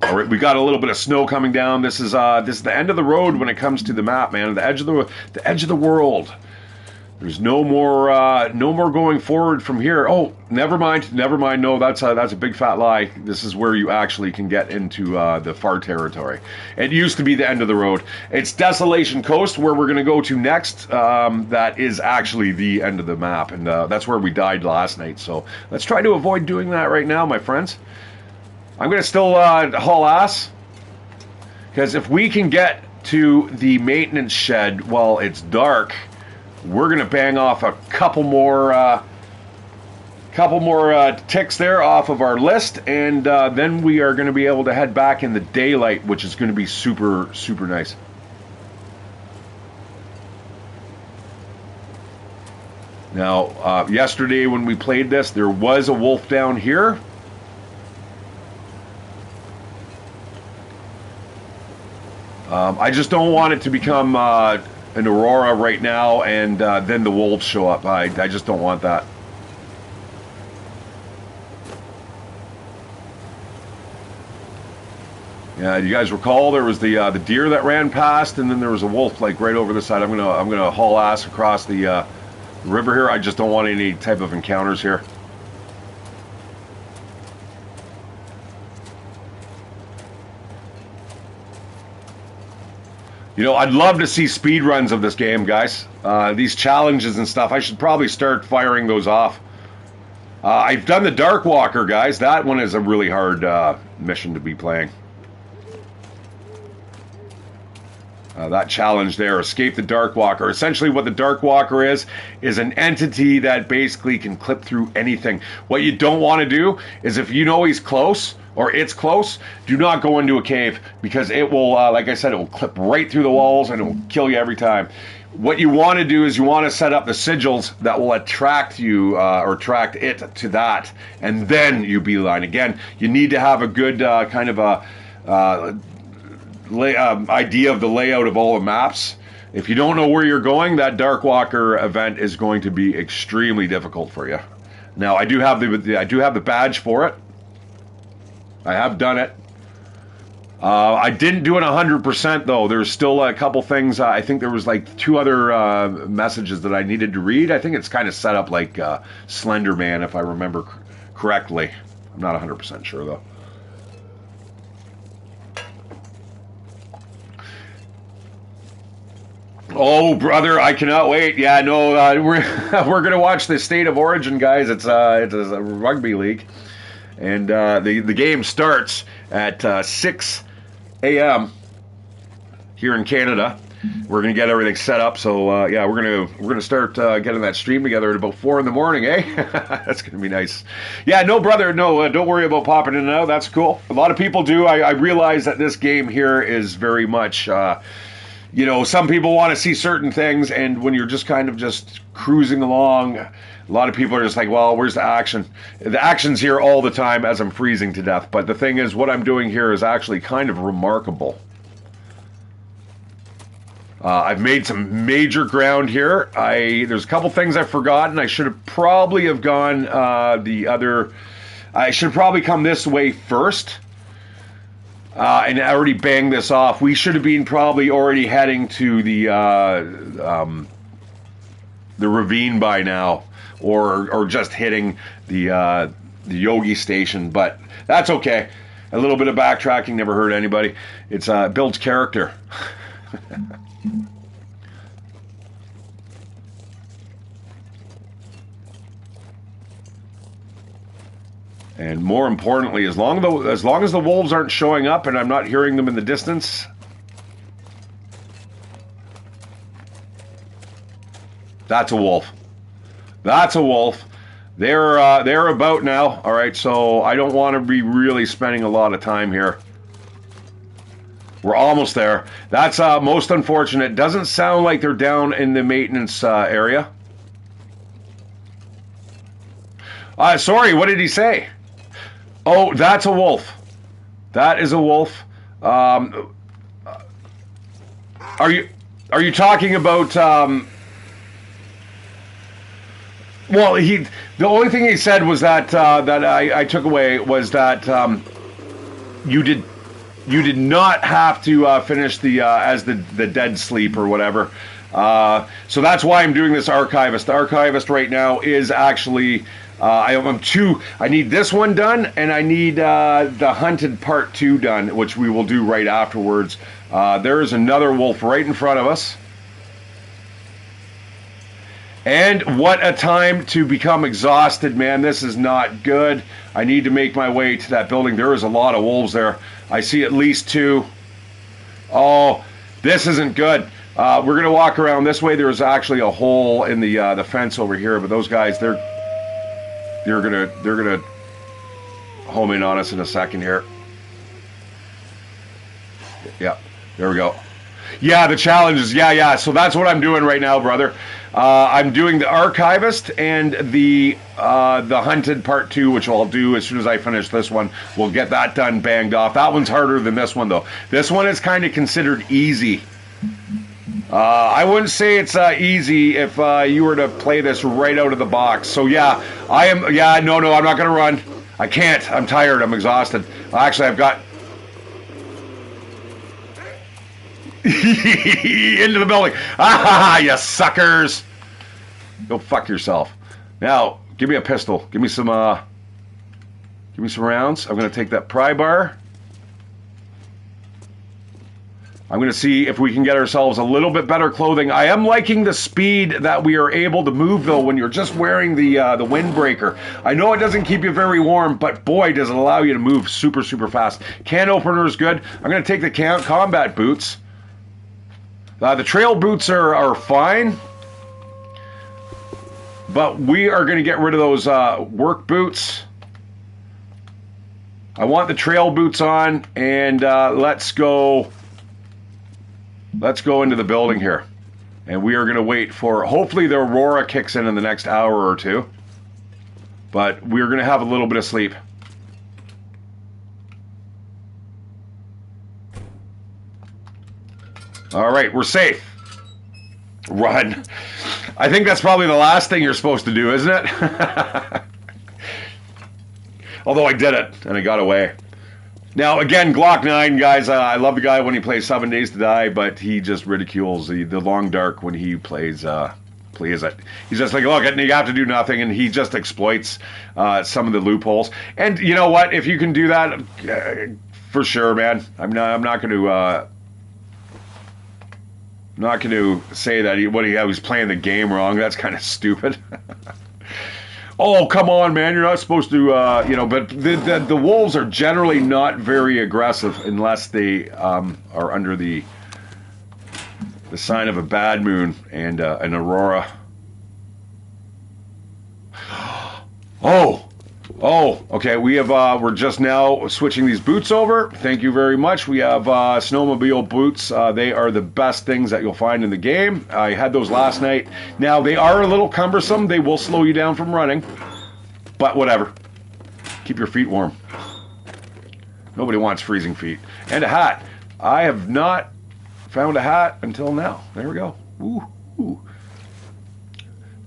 [SPEAKER 1] All right, we got a little bit of snow coming down. This is the end of the road when it comes to the map, man. The edge of the world. There's no more going forward from here. Oh, never mind. No, that's a big fat lie. This is where you actually can get into the far territory. It used to be the end of the road. It's Desolation Coast, where we're going to go to next. That is actually the end of the map, and that's where we died last night. So let's try to avoid doing that right now, my friends. I'm going to still haul ass, because if we can get to the maintenance shed while it's dark, we're going to bang off a couple more ticks there off of our list, and then we are going to be able to head back in the daylight, which is going to be super, super nice. Now, yesterday when we played this, there was a wolf down here. I just don't want it to become an aurora right now, and then the wolves show up. I just don't want that. Yeah, you guys recall there was the deer that ran past, and then there was a wolf like right over the side. I'm gonna haul ass across the river here. I just don't want any type of encounters here. You know, I'd love to see speed runs of this game, guys. These challenges and stuff. I should probably start firing those off. I've done the Dark Walker, guys. That one is a really hard mission to be playing. That challenge there, escape the Dark Walker. Essentially what the Dark Walker is an entity that basically can clip through anything. What you don't want to do is, if you know he's close, or it's close, do not go into a cave, because it will, like I said, it will clip right through the walls and it will kill you every time. What you want to do is you want to set up the sigils that will attract you, or attract it to that, and then you beeline. Again, you need to have a good kind of a idea of the layout of all the maps. If you don't know where you're going, that Dark Walker event is going to be extremely difficult for you. Now, I do have the badge for it. I have done it. I didn't do it 100% though. There's still a couple things. I think there was like 2 other messages that I needed to read. I think it's kind of set up like Slender Man, if I remember correctly. I'm not 100% sure though. Oh, brother, I cannot wait. Yeah, no, we're gonna watch the State of Origin, guys. It's a rugby league. And the game starts at 6 a.m. here in Canada. We're gonna get everything set up. So yeah, we're gonna start getting that stream together at about 4 in the morning, eh? That's gonna be nice. Yeah, no, brother, no, don't worry about popping in and out. That's cool. A lot of people do. I realize that this game here is very much. You know, some people want to see certain things, and when you're just kind of just cruising along, a lot of people are just like, well, where's the action? The action's here all the time as I'm freezing to death. But the thing is, what I'm doing here is actually kind of remarkable. I've made some major ground here. There's a couple things I've forgotten. I should have probably have gone the other... I should probably come this way first. And I already banged this off. We should have been probably already heading to the ravine by now, or just hitting the Yogi station. But that's okay. A little bit of backtracking never hurt anybody. It builds character. And more importantly, as long as the wolves aren't showing up and I'm not hearing them in the distance. That's a wolf. That's a wolf. They're about now. All right, so I don't want to be really spending a lot of time here. We're almost there. That's most unfortunate. Doesn't sound like they're down in the maintenance area. Sorry, what did he say? Oh, that's a wolf. That is a wolf. Are you talking about? Well, the only thing he said was that that I took away was that you did not have to finish the as the dead sleep or whatever. So that's why I'm doing this archivist. The archivist right now is actually I need this one done, and I need the hunted part 2 done, which we will do right afterwards. There is another wolf right in front of us. And what a time to become exhausted, man. This is not good. I need to make my way to that building. There is a lot of wolves there. I see at least 2. Oh, this isn't good. We're going to walk around this way. There's actually a hole in the fence over here, but those guys, they're gonna home in on us in a second here. Yeah, there we go. Yeah, the challenges. Yeah. So that's what I'm doing right now, brother. I'm doing the archivist and the hunted part 2, which I'll do as soon as I finish this one. We'll get that done, banged off. That one's harder than this one, though. This one is kind of considered easy. I wouldn't say it's easy if you were to play this right out of the box. So yeah, I am. Yeah, no, I'm not gonna run. I can't. I'm tired. I'm exhausted. Actually, I've got into the building. Ah, you suckers! Go fuck yourself. Now, give me a pistol. Give me some rounds. I'm gonna take that pry bar. I'm going to see if we can get ourselves a little bit better clothing. I am liking the speed that we are able to move, though, when you're just wearing the windbreaker. I know it doesn't keep you very warm, but boy, does it allow you to move super, super fast. Can opener is good. I'm going to take the combat boots. The trail boots are fine, but we are going to get rid of those work boots. I want the trail boots on, and let's go into the building here. And we are going to wait for, hopefully the Aurora kicks in the next hour or 2. But we're going to have a little bit of sleep. All right, we're safe. Run. I think that's probably the last thing you're supposed to do, isn't it? Although I did it, and I got away. Now, again, Glock 9, guys, I love the guy when he plays 7 Days to Die, but he just ridicules the Long Dark when he plays it. He's just like, look, you have to do nothing, and he just exploits some of the loopholes. And you know what? If you can do that, for sure, man. I'm not going to say that he was playing the game wrong. That's kind of stupid. Oh, come on, man. You're not supposed to, but the wolves are generally not very aggressive unless they are under the sign of a bad moon and an aurora. Oh, okay. We're just now switching these boots over. Thank you very much. We have snowmobile boots. They are the best things that you'll find in the game. I had those last night. Now, they are a little cumbersome. They will slow you down from running. But whatever. Keep your feet warm. Nobody wants freezing feet. And a hat. I have not found a hat until now. There we go. Ooh.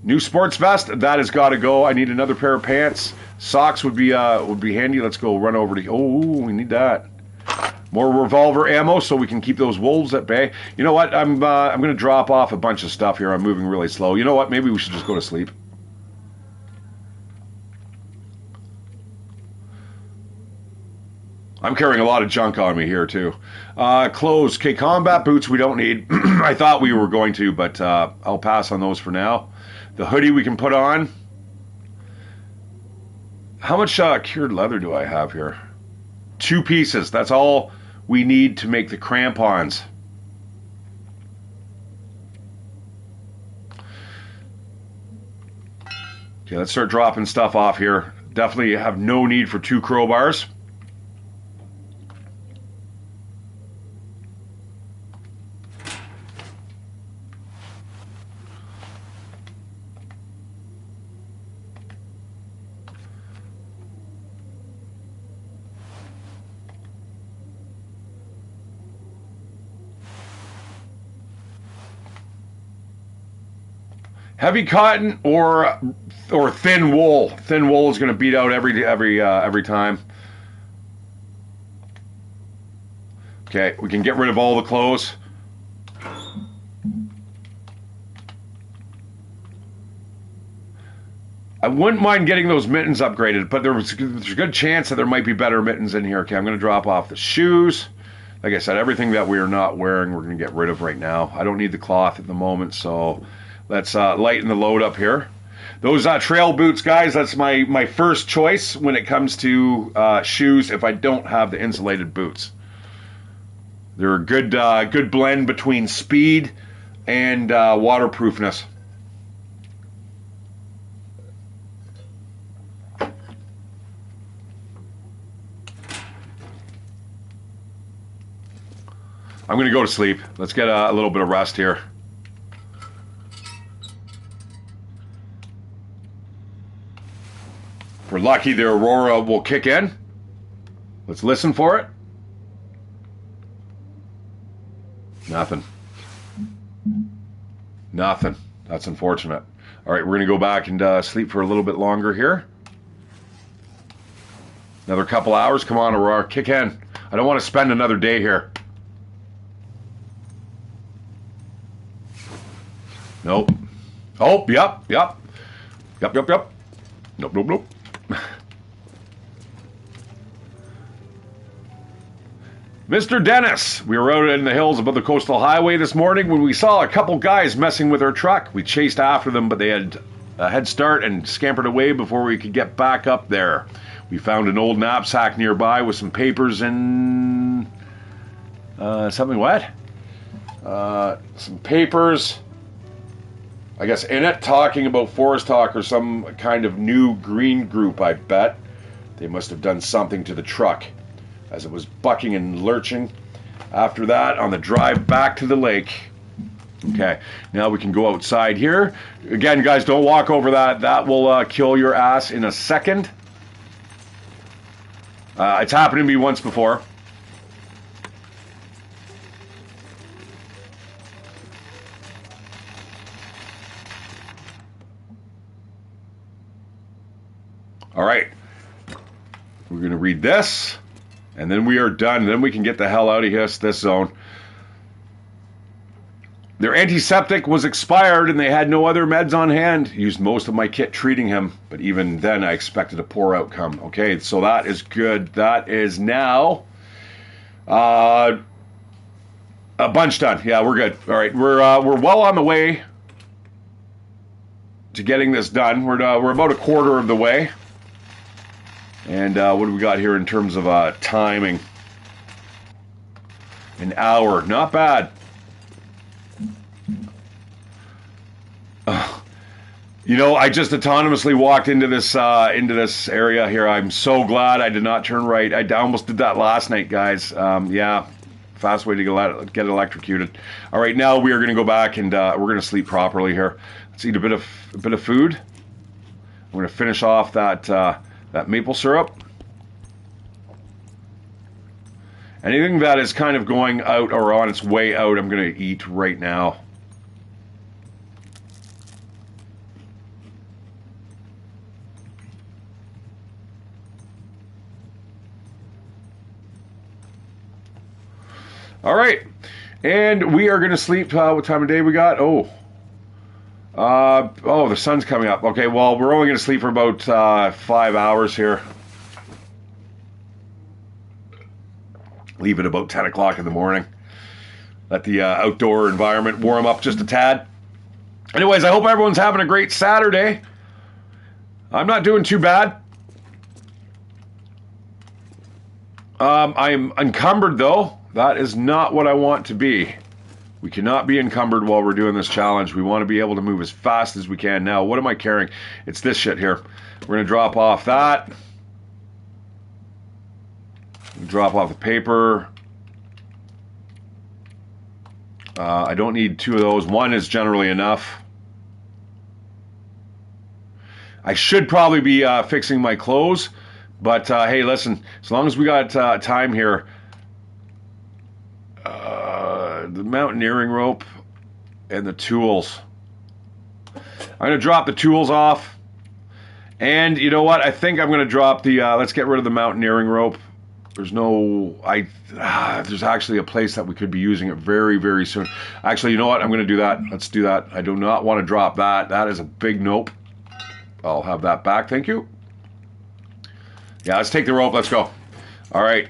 [SPEAKER 1] New sports vest. That has got to go. I need another pair of pants. Socks would be handy. Let's go run over to. Oh, we need that. More revolver ammo so we can keep those wolves at bay. You know what? I'm going to drop off a bunch of stuff here. I'm moving really slow. You know what? Maybe we should just go to sleep. I'm carrying a lot of junk on me here too. Clothes. Okay, combat boots we don't need. I thought we were going to, but I'll pass on those for now. The hoodie we can put on. How much cured leather do I have here? 2 pieces. That's all we need to make the crampons. Okay, let's start dropping stuff off here. Definitely have no need for 2 crowbars. Heavy cotton or thin wool. Thin wool is going to beat out every time. Okay, we can get rid of all the clothes. I wouldn't mind getting those mittens upgraded, but there's a good chance that there might be better mittens in here. Okay, I'm going to drop off the shoes. Like I said, everything that we are not wearing, we're going to get rid of right now. I don't need the cloth at the moment, so let's lighten the load up here. Those trail boots, guys, that's my first choice when it comes to shoes if I don't have the insulated boots. They're a good blend between speed and waterproofness. I'm going to go to sleep. Let's get a little bit of rest here. If we're lucky, the aurora will kick in. Let's listen for it. Nothing. Nothing. That's unfortunate. All right, we're going to go back and sleep for a little bit longer here. Another couple hours. Come on, aurora, kick in. I don't want to spend another day here. Nope. Oh, yep. Nope. Mr. Dennis, we were out in the hills above the coastal highway this morning when we saw a couple guys messing with our truck. We chased after them, but they had a head start and scampered away before we could get back up there. We found an old knapsack nearby with some papers and something what? Some papers, I guess, in it, talking about Forest Talk or some kind of new green group, I bet. They must have done something to the truck as it was bucking and lurching. After that, on the drive back to the lake. Okay, now we can go outside here. Again, guys, don't walk over that. That will kill your ass in a second. It's happened to me once before. All right, we're going to read this, and then we are done. Then we can get the hell out of here, this zone. Their antiseptic was expired, and they had no other meds on hand. Used most of my kit treating him, but even then I expected a poor outcome. Okay, so that is good. That is now a bunch done. Yeah, we're good. All right, we're well on the way to getting this done. We're about a quarter of the way. And what do we got here in terms of timing? An hour, not bad. You know, I just autonomously walked into this area here. I'm so glad I did not turn right. I almost did that last night, guys. Yeah, fast way to get electrocuted. All right, now we are going to go back and we're going to sleep properly here. Let's eat a bit of food. We're going to finish off that maple syrup. Anything that is kind of going out or on its way out, I'm going to eat right now. All right, and we are going to sleep. What time of day we got? The sun's coming up. Okay, well, we're only going to sleep for about 5 hours here. Leave it about 10 o'clock in the morning. Let the outdoor environment warm up just a tad. Anyways, I hope everyone's having a great Saturday. I'm not doing too bad. I'm encumbered, though. That is not what I want to be. We cannot be encumbered while we're doing this challenge. We want to be able to move as fast as we can. Now, what am I carrying? It's this shit here. We're going to drop off that. Drop off the paper. I don't need two of those. One is generally enough. I should probably be fixing my clothes, but hey, listen, as long as we got time here, the mountaineering rope and the tools. I'm going to drop the tools off, and you know what? I think I'm going to drop the, let's get rid of the mountaineering rope. There's no, there's actually a place that we could be using it very, very soon. Actually, you know what? I'm going to do that. Let's do that. I do not want to drop that. That is a big nope. I'll have that back. Thank you. Yeah, let's take the rope. Let's go. All right.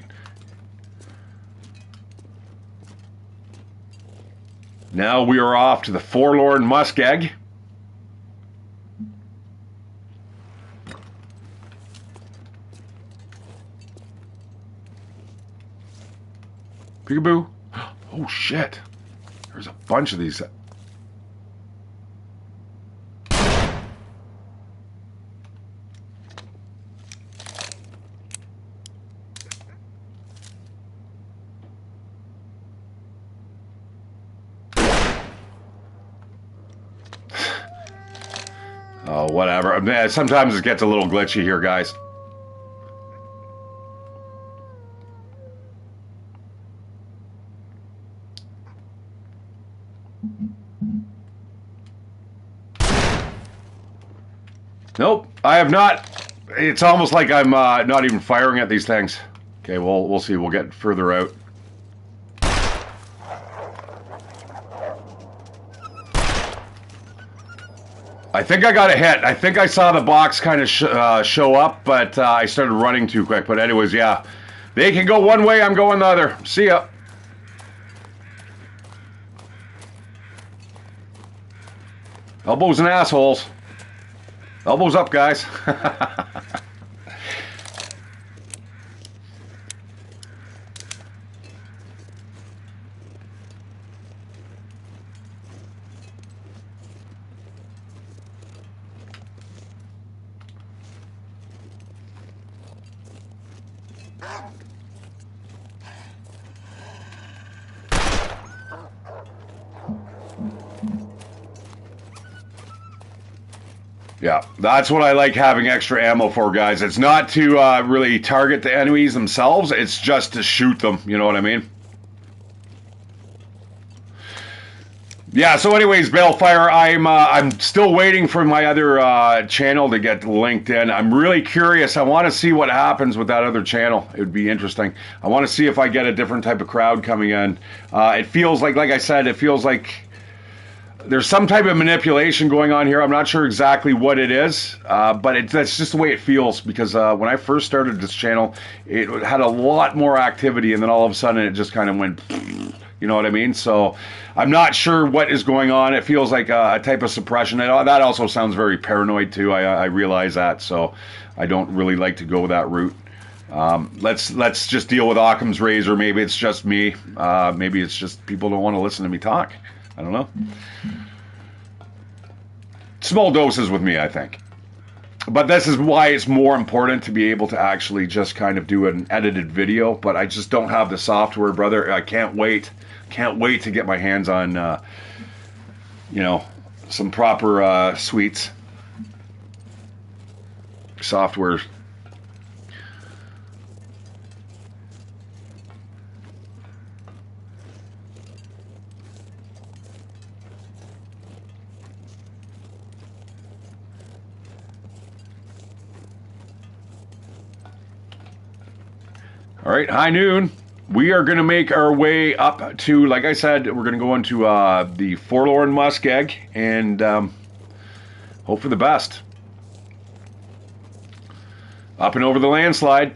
[SPEAKER 1] Now we are off to the Forlorn Muskeg. Peekaboo. Oh, shit. There's a bunch of these. Oh, whatever. Sometimes it gets a little glitchy here, guys. Nope, I have not. It's almost like I'm not even firing at these things. Okay, we'll see. We'll get further out. I think I got a hit. I think I saw the box kind of show up, but I started running too quick. But anyways, yeah. They can go one way, I'm going the other. See ya. Elbows and assholes. Elbows up, guys. Yeah, that's what I like having extra ammo for, guys. It's not to really target the enemies themselves. It's just to shoot them. You know what I mean? Yeah, so anyways, Balefire, I'm still waiting for my other channel to get linked in. I'm really curious. I want to see what happens with that other channel. It would be interesting. I want to see if I get a different type of crowd coming in. It feels like I said, it feels like there's some type of manipulation going on here. I'm not sure exactly what it is, but that's just the way it feels, because when I first started this channel, it had a lot more activity, and then all of a sudden it just kind of went, you know what I mean? So I'm not sure what is going on. It feels like a type of suppression. And that also sounds very paranoid too. I realize that, so I don't really like to go that route. Let's just deal with Occam's razor. Maybe it's just me. Maybe it's just people don't want to listen to me talk. I don't know. Small doses with me, I think. But this is why it's more important to be able to actually just kind of do an edited video. But I just don't have the software, brother. I can't wait. Can't wait to get my hands on, you know, some proper suites. Software. All right, high noon. We are going to make our way up to, like I said, we're going to go into the Forlorn Muskeg and hope for the best. Up and over the landslide.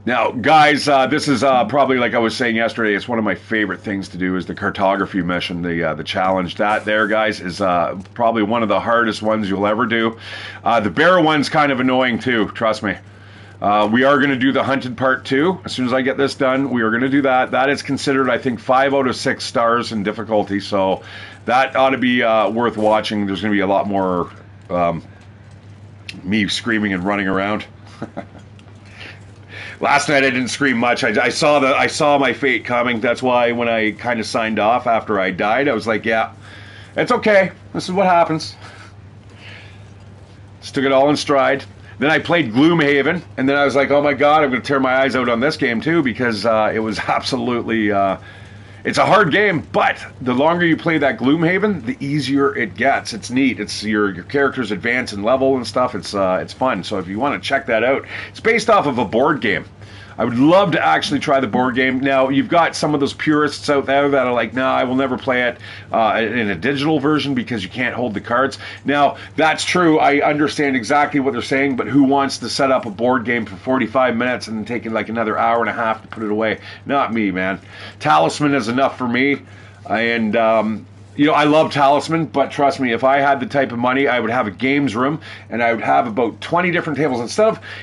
[SPEAKER 1] Now, guys, this is probably, like I was saying yesterday, it's one of my favorite things to do is the cartography mission, the challenge. That there, guys, is probably one of the hardest ones you'll ever do. The bear one's kind of annoying too, trust me. We are going to do the hunted part too. As soon as I get this done, we are going to do that. That is considered, I think, 5 out of 6 stars in difficulty, so that ought to be worth watching. There's going to be a lot more me screaming and running around. Last night I didn't scream much. I saw my fate coming. That's why when I kind of signed off after I died, I was like, yeah, it's okay. This is what happens. Just took it all in stride. Then I played Gloomhaven, and then I was like, oh my god, I'm going to tear my eyes out on this game too, because it was absolutely... it's a hard game, but the longer you play that Gloomhaven, the easier it gets. It's neat. It's your characters advance in level and stuff. It's fun. So if you want to check that out, it's based off of a board game. I would love to actually try the board game. Now, you've got some of those purists out there that are like, nah, I will never play it in a digital version because you can't hold the cards. Now, that's true. I understand exactly what they're saying, but who wants to set up a board game for 45 minutes and then take like another hour and a half to put it away? Not me, man. Talisman is enough for me. And, you know, I love Talisman, but trust me, if I had the type of money, I would have a games room, and I would have about 20 different tables.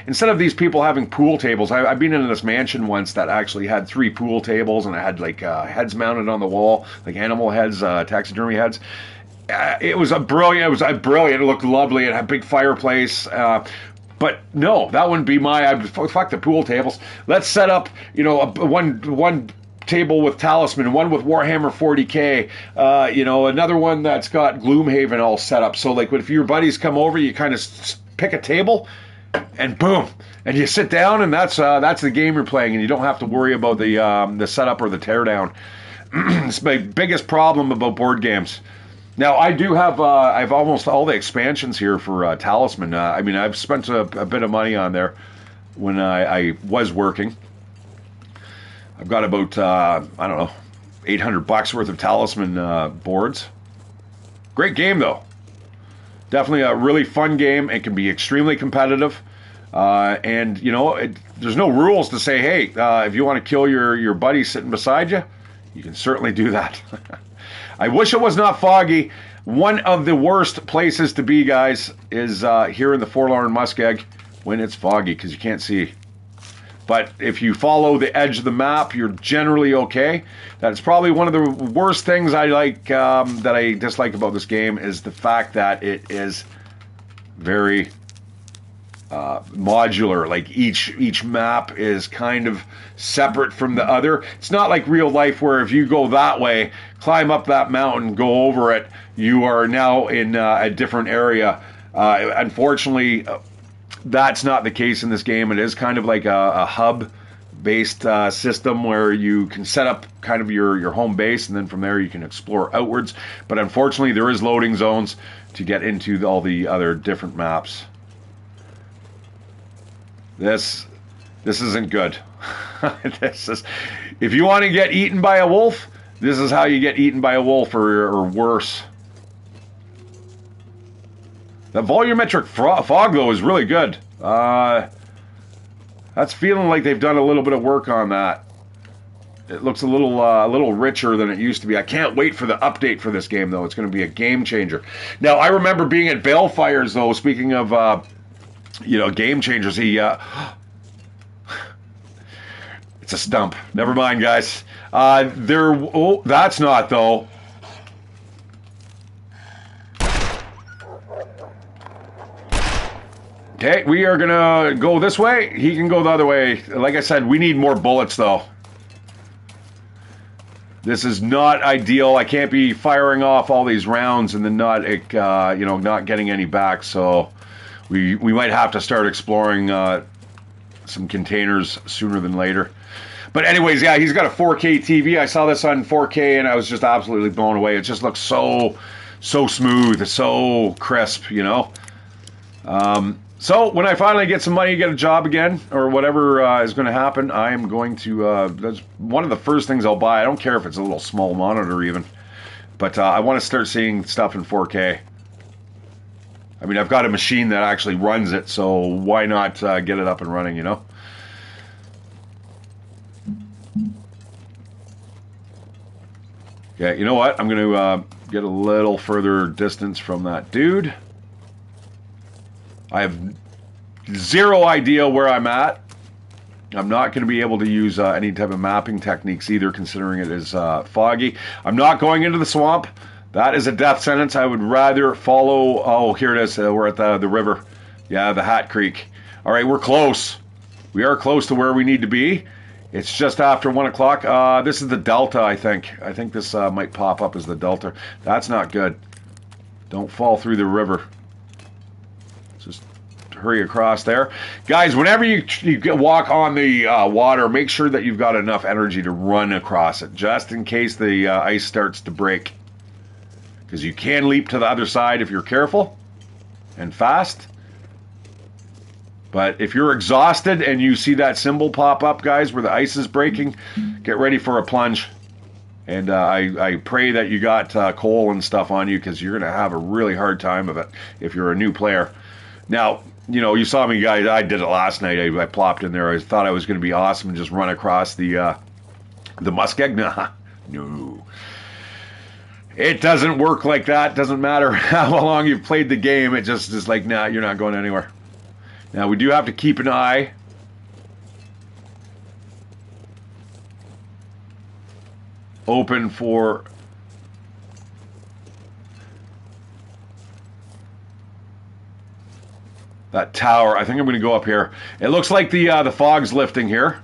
[SPEAKER 1] Instead of these people having pool tables, I've been in this mansion once that actually had 3 pool tables, and it had like heads mounted on the wall, like animal heads, taxidermy heads. It was brilliant. It looked lovely. It had a big fireplace. But no, that wouldn't be fuck the pool tables. Let's set up, you know, one table with Talisman, one with Warhammer 40k, you know, another one that's got Gloomhaven all set up. So like if your buddies come over, you kind of pick a table and boom, and you sit down, and that's the game you're playing, and you don't have to worry about the setup or the teardown. It's my biggest problem about board games. Now, I do have I've almost all the expansions here for Talisman. I mean, I've spent a bit of money on there when I was working. I've got about, I don't know, $800 worth of Talisman boards. Great game, though. Definitely a really fun game. It can be extremely competitive. And, you know, there's no rules to say, hey, if you want to kill your buddy sitting beside you, you can certainly do that. I wish it was not foggy. One of the worst places to be, guys, is here in the Forlorn Muskeg when it's foggy because you can't see. But if you follow the edge of the map, you're generally okay. That's probably one of the worst things I like, that I dislike about this game, is the fact that it is very modular. Like each map is kind of separate from the other. It's not like real life where if you go that way, climb up that mountain, go over it, you are now in a different area. Unfortunately, that's not the case in this game. It is kind of like a hub-based system where you can set up kind of your home base, and then from there you can explore outwards. But unfortunately, there is loading zones to get into all the other different maps. This isn't good. If you want to get eaten by a wolf, this is how you get eaten by a wolf, or worse. The volumetric fog, though, is really good. That's feeling like they've done a little bit of work on that. It looks a little richer than it used to be. I can't wait for the update for this game, though. It's going to be a game changer. Now, I remember being at Balefires, though, speaking of, you know, game changers. It's a stump. Never mind, guys. That's not, though. Okay, we are gonna go this way. He can go the other way. Like I said, we need more bullets, though. This is not ideal. I can't be firing off all these rounds and then not, you know, not getting any back. So we might have to start exploring some containers sooner than later. But anyways, yeah, he's got a 4K TV. I saw this on 4K, and I was just absolutely blown away. It just looks so smooth, so crisp, you know. So when I finally get some money, get a job again, or whatever is going to happen, I am going to, that's one of the first things I'll buy. I don't care if it's a little small monitor even, but I want to start seeing stuff in 4K. I mean, I've got a machine that actually runs it, so why not get it up and running, you know? Okay, you know what? I'm going to get a little further distance from that dude. I have zero idea where I'm at. I'm not going to be able to use any type of mapping techniques either, considering it is foggy. I'm not going into the swamp. That is a death sentence. I would rather follow... Oh, here it is. We're at the river. Yeah, the Hat Creek. All right, we're close. We are close to where we need to be. It's just after 1 o'clock. This is the Delta, I think. I think this might pop up as the Delta. That's not good. Don't fall through the river. Just hurry across there. Guys, whenever you walk on the water, make sure that you've got enough energy to run across it, just in case the ice starts to break. Because you can leap to the other side if you're careful and fast. But if you're exhausted and you see that symbol pop up, guys, where the ice is breaking, get ready for a plunge. And I pray that you got coal and stuff on you, because you're going to have a really hard time of it if you're a new player. Now, you know, you saw me, guys. I did it last night. I plopped in there. I thought I was going to be awesome and just run across the muskeg. Nah, no. It doesn't work like that. Doesn't matter how long you've played the game. It just is like, nah, you're not going anywhere. Now, we do have to keep an eye. Open for that tower. I think I'm going to go up here. It looks like the fog's lifting here,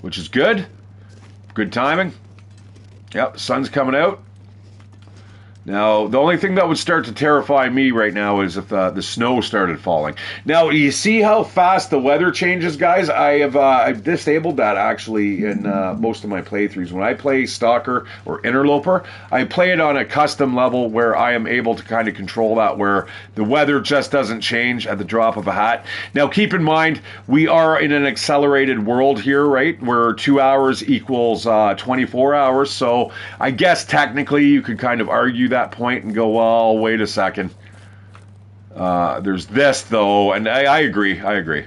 [SPEAKER 1] which is good. Good timing. Yep, sun's coming out. Now, the only thing that would start to terrify me right now is if the snow started falling. Now, you see how fast the weather changes, guys? I've disabled that, actually, in most of my playthroughs. When I play Stalker or Interloper, I play it on a custom level where I am able to kind of control that, where the weather just doesn't change at the drop of a hat. Now, keep in mind, we are in an accelerated world here, right? Where 2 hours equals 24 hours. So I guess technically you could kind of argue that point and go, well, wait a second. There's this, though, and I agree. I agree.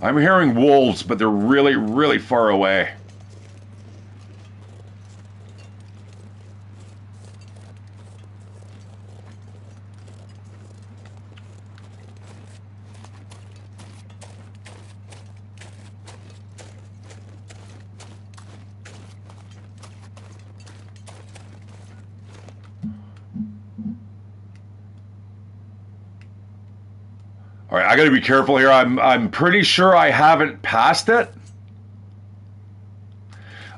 [SPEAKER 1] I'm hearing wolves, but they're really, really far away. All right, I got to be careful here. I'm pretty sure I haven't passed it.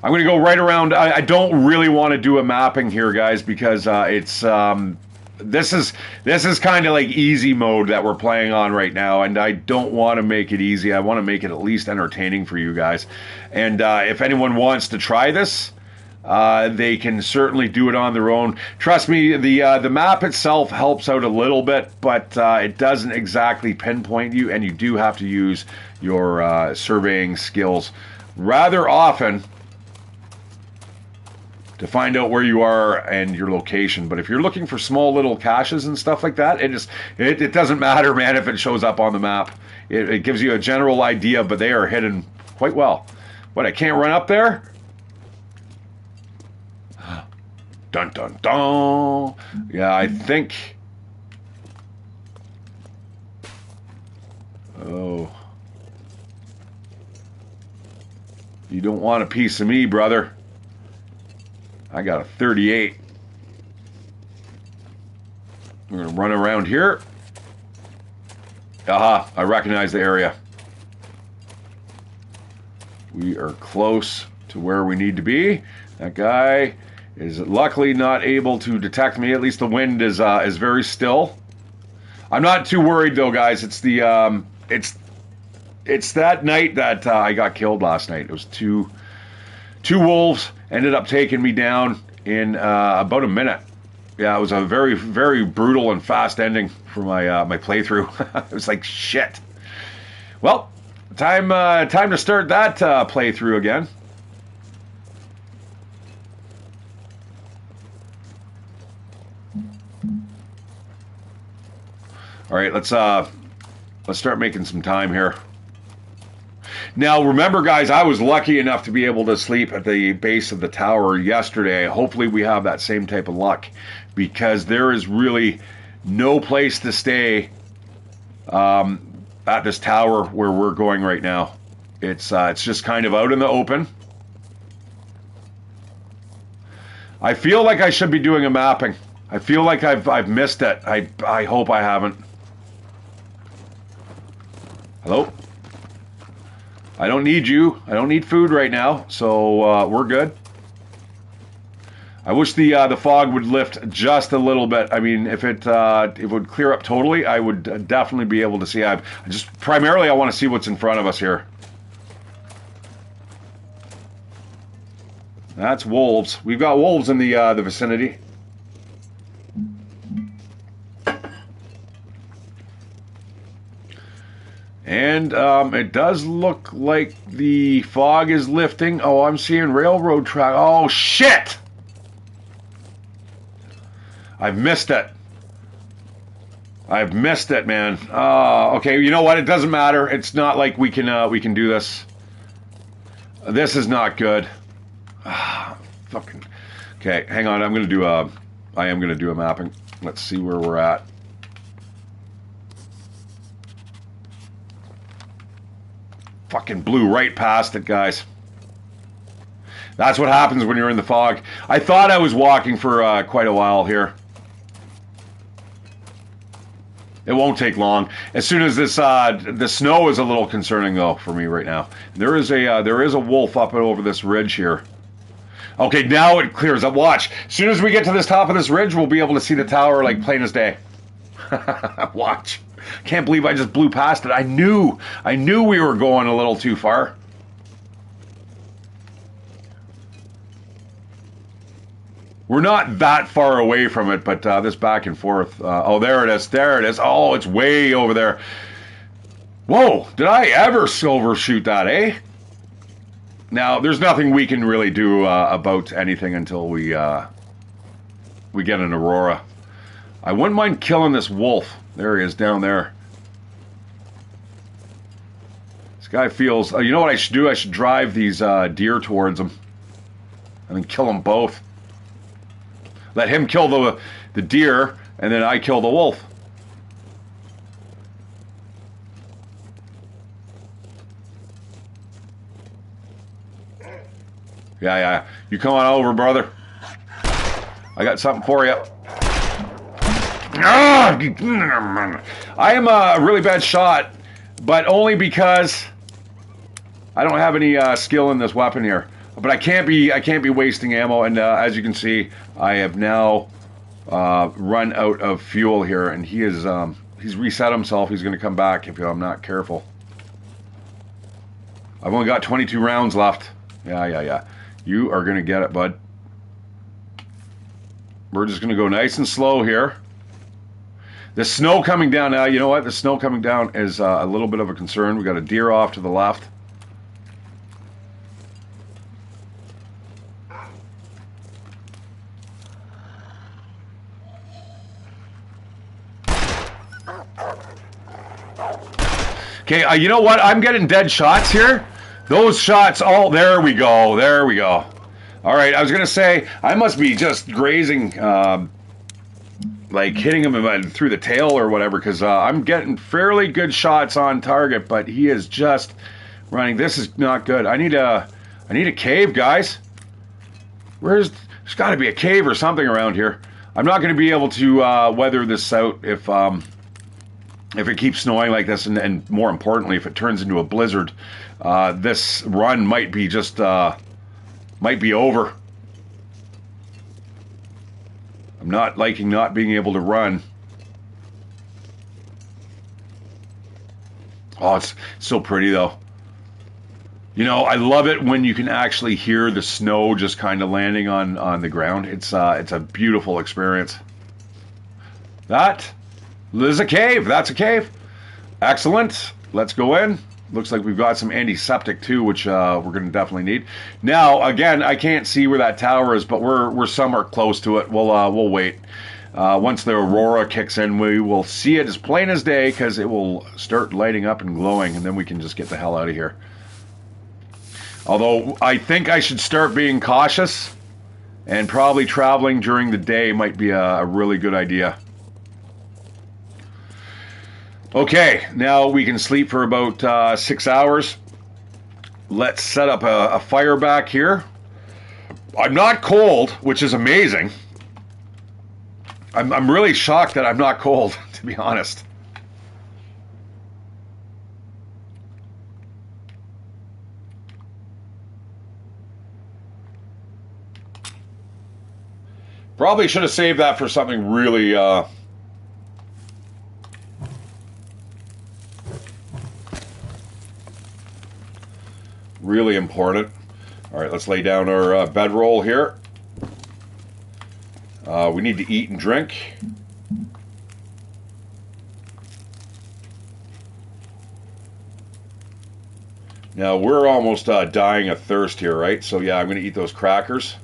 [SPEAKER 1] I'm going to go right around. I don't really want to do a mapping here, guys, because it's this is kind of like easy mode that we're playing on right now, and I don't want to make it easy. I want to make it at least entertaining for you guys. And if anyone wants to try this, they can certainly do it on their own. Trust me, the map itself helps out a little bit, but it doesn't exactly pinpoint you, and you do have to use your surveying skills rather often to find out where you are and your location. But if you're looking for small little caches and stuff like that, it doesn't matter, man, if it shows up on the map. It gives you a general idea, but they are hidden quite well. What, I can't run up there? Dun, dun, dun. Yeah, I think... Oh. You don't want a piece of me, brother. I got a 38. We're going to run around here. Aha, I recognize the area. We are close to where we need to be. That guy is luckily not able to detect me. At least the wind is very still. I'm not too worried though, guys. It's the it's that night that I got killed last night. It was two wolves ended up taking me down in about a minute. Yeah, it was a very, very brutal and fast ending for my playthrough. It was like shit. Well, time to start that playthrough again. All right, let's start making some time here. Now, remember, guys, I was lucky enough to be able to sleep at the base of the tower yesterday. Hopefully, we have that same type of luck, because there is really no place to stay at this tower where we're going right now. It's just kind of out in the open. I feel like I should be doing a mapping. I feel like I've missed it. I hope I haven't. Hello? I don't need you. I don't need food right now, so we're good. I wish the fog would lift just a little bit. I mean, if it would clear up totally, I would definitely be able to see. I want to see what's in front of us here. That's wolves. We've got wolves in the vicinity. And it does look like the fog is lifting. Oh, I'm seeing railroad track. Oh, shit! I've missed it. I've missed it, man. Okay, you know what? It doesn't matter. It's not like we can do this. This is not good. Fucking. Okay, hang on. I am gonna do a mapping. Let's see where we're at. Fucking blew right past it, guys. That's what happens when you're in the fog. I thought I was walking for quite a while here. It won't take long. As soon as this, the snow is a little concerning though for me right now. There is a wolf up over this ridge here. Okay, now it clears up. Watch. As soon as we get to this top of this ridge, we'll be able to see the tower like plain as day. Watch. Can't believe I just blew past it. I knew we were going a little too far. We're not that far away from it, but this back and forth. Oh, there it is. There it is. Oh, it's way over there. Whoa, did I ever overshoot that, eh? Now, there's nothing we can really do about anything until we get an aurora. I wouldn't mind killing this wolf. There he is down there. This guy feels... you know what I should do? I should drive these deer towards him. And then kill them both. Let him kill the deer, and then I kill the wolf. Yeah. You come on over, brother. I got something for you. I am a really bad shot, but only because I don't have any skill in this weapon here. But I can't be wasting ammo, and as you can see, I have now run out of fuel here, and he's reset himself. He's going to come back if I'm not careful. I've only got 22 rounds left. Yeah. You are going to get it, bud. We're just going to go nice and slow here. The snow coming down now, you know what? The snow coming down is a little bit of a concern. We got a deer off to the left. Okay, you know what? I'm getting dead shots here. Those shots, oh, there we go. There we go. All right, I was going to say, I must be just grazing, like hitting him through the tail or whatever, because I'm getting fairly good shots on target, but he is just running. This is not good. I need a cave, guys. There's got to be a cave or something around here. I'm not going to be able to weather this out if it keeps snowing like this, and more importantly, if it turns into a blizzard. This run might be just might be over. I'm not liking not being able to run. Oh, it's so pretty though. You know, I love it when you can actually hear the snow just kind of landing on the ground. It's a beautiful experience. That is a cave. That's a cave. Excellent. Let's go in. Looks like we've got some antiseptic too, which we're going to definitely need. Now, again, I can't see where that tower is, but we're somewhere close to it. We'll wait. Once the aurora kicks in, we will see it as plain as day because it will start lighting up and glowing, and then we can just get the hell out of here. Although I think I should start being cautious, and probably traveling during the day might be a really good idea. Okay, now we can sleep for about 6 hours. Let's set up a fire back here. I'm not cold, which is amazing. I'm really shocked that I'm not cold, to be honest. Probably should have saved that for something really really important. All right, let's lay down our bedroll here. We need to eat and drink. Now, we're almost dying of thirst here, right? So, yeah, I'm going to eat those crackers.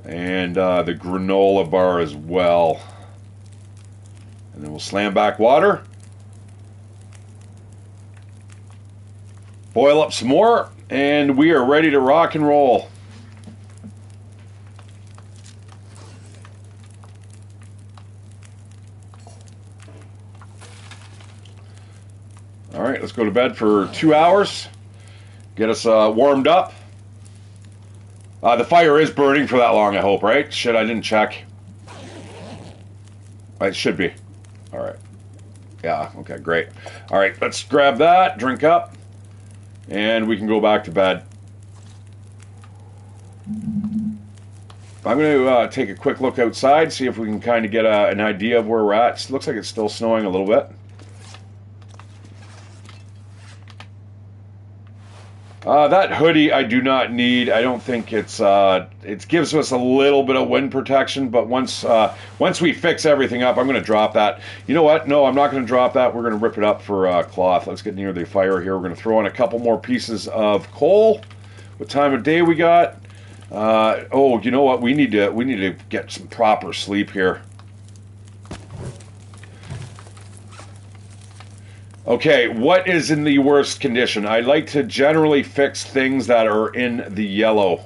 [SPEAKER 1] And the granola bar as well. And then we'll slam back water. Boil up some more. And we are ready to rock and roll. All right, let's go to bed for 2 hours. Get us warmed up. The fire is burning for that long, I hope, right? Shit, I didn't check. It should be. All right. Yeah, okay, great. All right, let's grab that, drink up. And we can go back to bed. I'm going to take a quick look outside, see if we can kind of get an idea of where we're at. It looks like it's still snowing a little bit. That hoodie I do not need. I don't think it gives us a little bit of wind protection, but once we fix everything up, I'm going to drop that. You know what? No, I'm not going to drop that. We're going to rip it up for cloth. Let's get near the fire here. We're going to throw in a couple more pieces of coal. What time of day we got? Oh, you know what? We need to get some proper sleep here. Okay, what is in the worst condition? I like to generally fix things that are in the yellow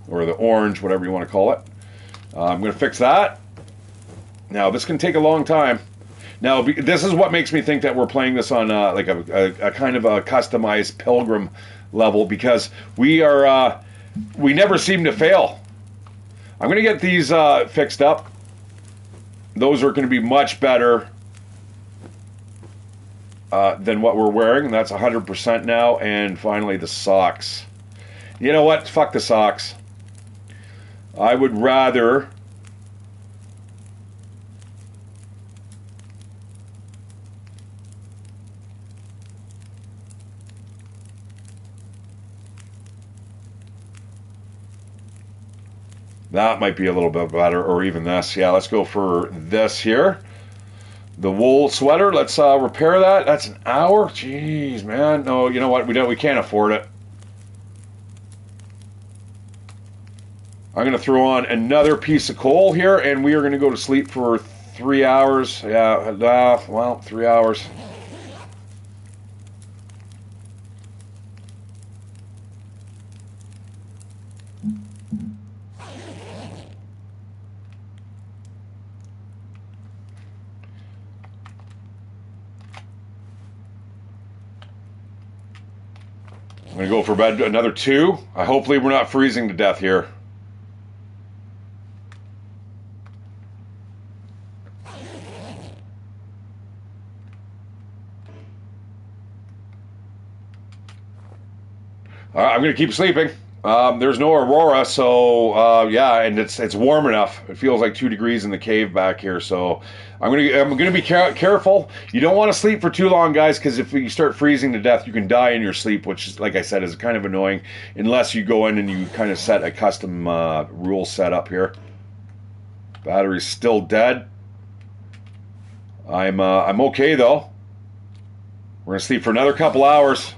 [SPEAKER 1] or the orange, whatever you want to call it. I'm going to fix that. Now, this can take a long time. Now, this is what makes me think that we're playing this on like a kind of a customized pilgrim level, because we never seem to fail. I'm going to get these fixed up. Those are going to be much better than what we're wearing, and that's 100% now. And finally, the socks. You know what? Fuck the socks. I would rather that might be a little bit better, or even this. Yeah, let's go for this here. The wool sweater, let's repair that. That's an hour. Jeez, man. No, you know what? We can't afford it. I'm going to throw on another piece of coal here, and we are going to go to sleep for 3 hours. Yeah, well, 3 hours. I'm going to go for bed another 2. Hopefully we're not freezing to death here. I'm going to keep sleeping. There's no aurora, so yeah, and it's warm enough. It feels like 2 degrees in the cave back here, so I'm gonna be careful. You don't want to sleep for too long, guys, because if you start freezing to death, you can die in your sleep, which is, like I said, is kind of annoying unless you go in and you kind of set a custom rule set up here. Battery's still dead. I'm okay though. We're gonna sleep for another couple hours.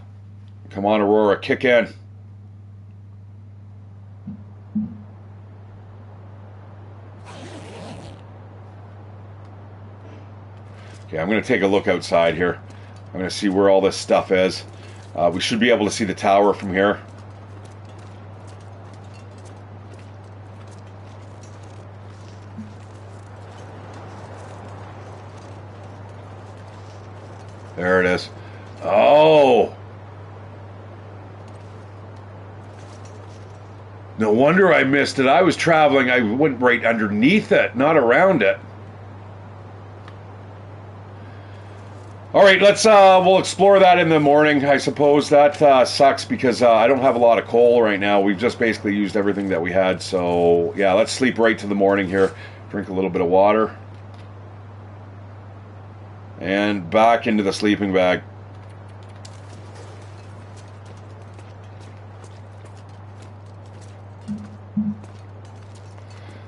[SPEAKER 1] Come on, Aurora, kick in. Okay, I'm going to take a look outside here. I'm going to see where all this stuff is. We should be able to see the tower from here. There it is. Oh! No wonder I missed it. I was traveling. I went right underneath it, not around it. All right, we'll explore that in the morning. I suppose that sucks because I don't have a lot of coal right now. We've just basically used everything that we had. So yeah, let's sleep right to the morning here. Drink a little bit of water. And back into the sleeping bag.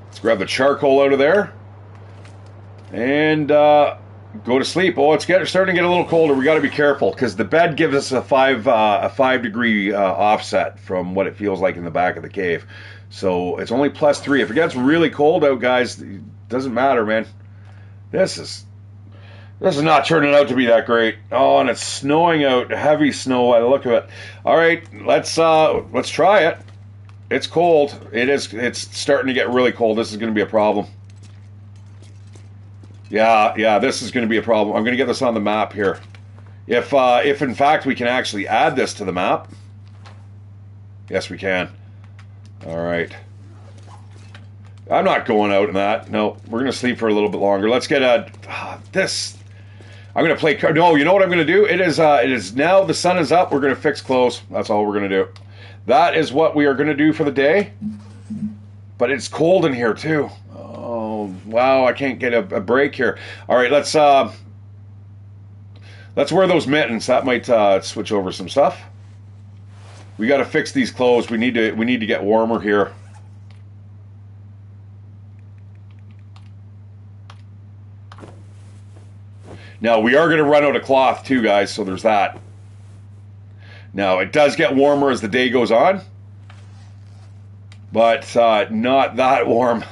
[SPEAKER 1] Let's grab the charcoal out of there. And go to sleep. Oh, it's starting to get a little colder. We got to be careful because the bed gives us a 5 degree offset from what it feels like in the back of the cave. So it's only +3. If it gets really cold out, guys, it doesn't matter, man. This is not turning out to be that great. Oh, and it's snowing out, heavy snow by the look of it. All right, let's try it. It's cold. It's starting to get really cold. This is going to be a problem. Yeah, this is going to be a problem. I'm going to get this on the map here. If in fact we can actually add this to the map. Yes, we can. All right. I'm not going out in that. No, we're going to sleep for a little bit longer. Let's get this. I'm going to play. No, you know what I'm going to do? It is now the sun is up. We're going to fix clothes. That's all we're going to do. That is what we are going to do for the day. But it's cold in here too. Oh, wow, I can't get a break here. All right, let's wear those mittens. That might switch over some stuff. We got to fix these clothes. We need to get warmer here. Now, we are going to run out of cloth too, guys, so there's that. Now, it does get warmer as the day goes on, but not that warm.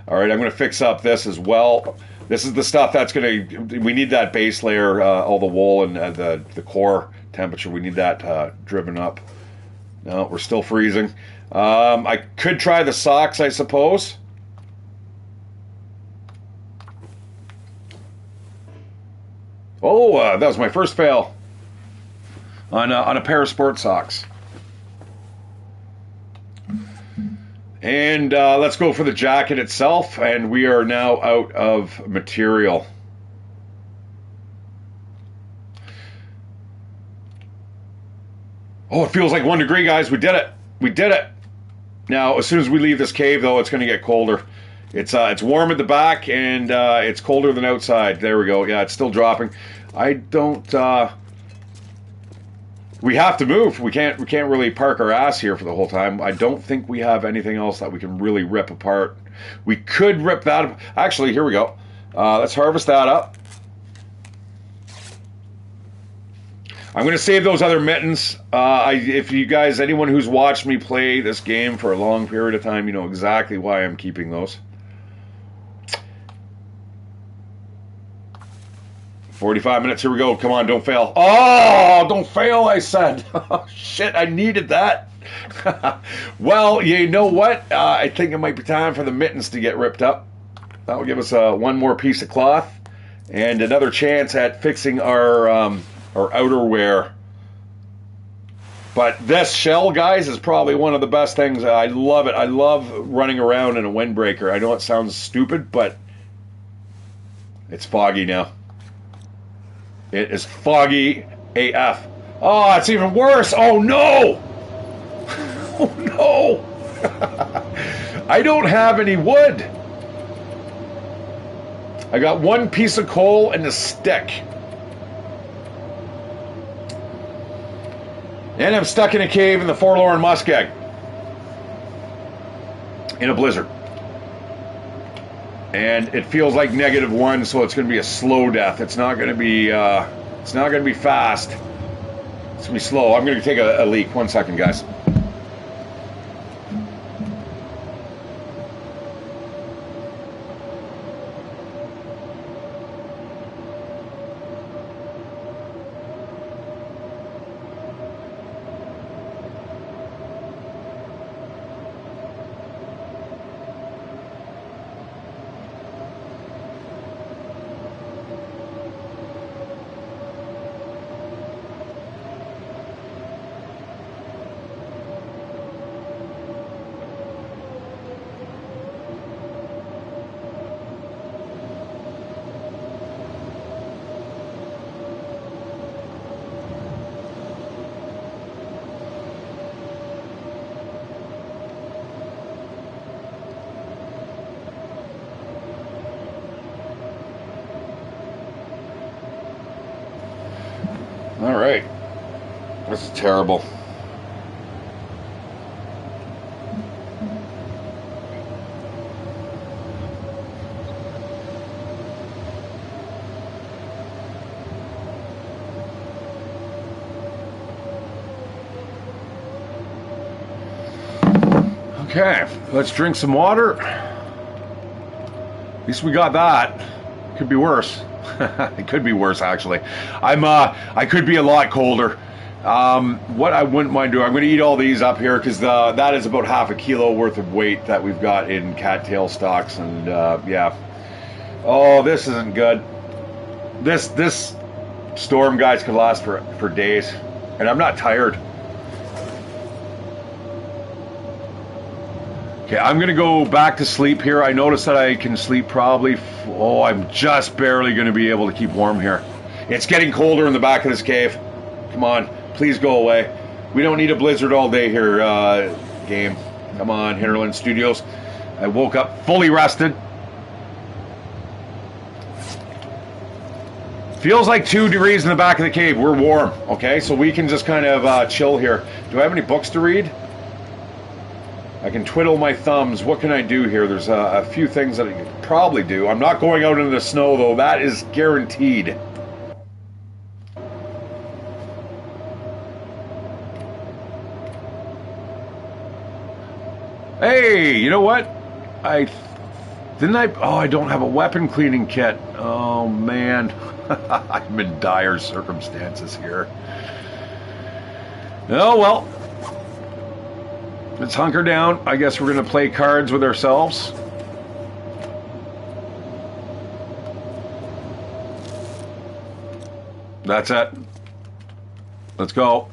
[SPEAKER 1] All right, I'm going to fix up this as well. This is the stuff that's going to... We need that base layer, all the wool and the core temperature. We need that driven up. No, we're still freezing. I could try the socks, I suppose. Oh, that was my first fail on a pair of sport socks. And let's go for the jacket itself, and we are now out of material. Oh, it feels like 1 degree, guys. We did it. We did it. Now, as soon as we leave this cave, though, it's going to get colder. It's warm at the back, and it's colder than outside. There we go. Yeah, it's still dropping. I don't... we have to move. We can't really park our ass here for the whole time. I don't think we have anything else that we can really rip apart. We could rip that up. Actually, here we go. Let's harvest that up. I'm going to save those other mittens. If you guys, anyone who's watched me play this game for a long period of time, you know exactly why I'm keeping those. 45 minutes, here we go. Come on, don't fail. Oh, don't fail, I said. Oh, shit, I needed that. Well, you know what? I think it might be time for the mittens to get ripped up. That'll give us one more piece of cloth and another chance at fixing our outerwear. But this shell, guys, is probably one of the best things. I love it. I love running around in a windbreaker. I know it sounds stupid, but it's foggy now. It is foggy AF. Oh, it's even worse. Oh, no. Oh, no. I don't have any wood. I got one piece of coal and a stick. And I'm stuck in a cave in the Forlorn Muskeg. In a blizzard. And it feels like -1, so it's going to be a slow death. It's not going to be fast. It's going to be slow. I'm going to take a leak. 1 second, guys. All right. This is terrible. Okay, let's drink some water. At least we got that. Could be worse. It could be worse, actually. I could be a lot colder. What I wouldn't mind doing, I'm going to eat all these up here because that is about half a kilo worth of weight that we've got in cattail stocks, and yeah. Oh, this isn't good. This storm, guys, could last for days, and I'm not tired. Okay, I'm going to go back to sleep here. I noticed that I can sleep probably... I'm just barely going to be able to keep warm here. It's getting colder in the back of this cave. Come on, please go away. We don't need a blizzard all day here, game. Come on, Hinterland Studios. I woke up fully rested. Feels like 2 degrees in the back of the cave. We're warm, okay? So we can just kind of chill here. Do I have any books to read? I can twiddle my thumbs. What can I do here? There's a few things that I could probably do. I'm not going out into the snow, though. That is guaranteed. Hey, you know what? I don't have a weapon cleaning kit. Oh, man. I'm in dire circumstances here. Oh, well. Let's hunker down. I guess we're going to play cards with ourselves. That's it. Let's go.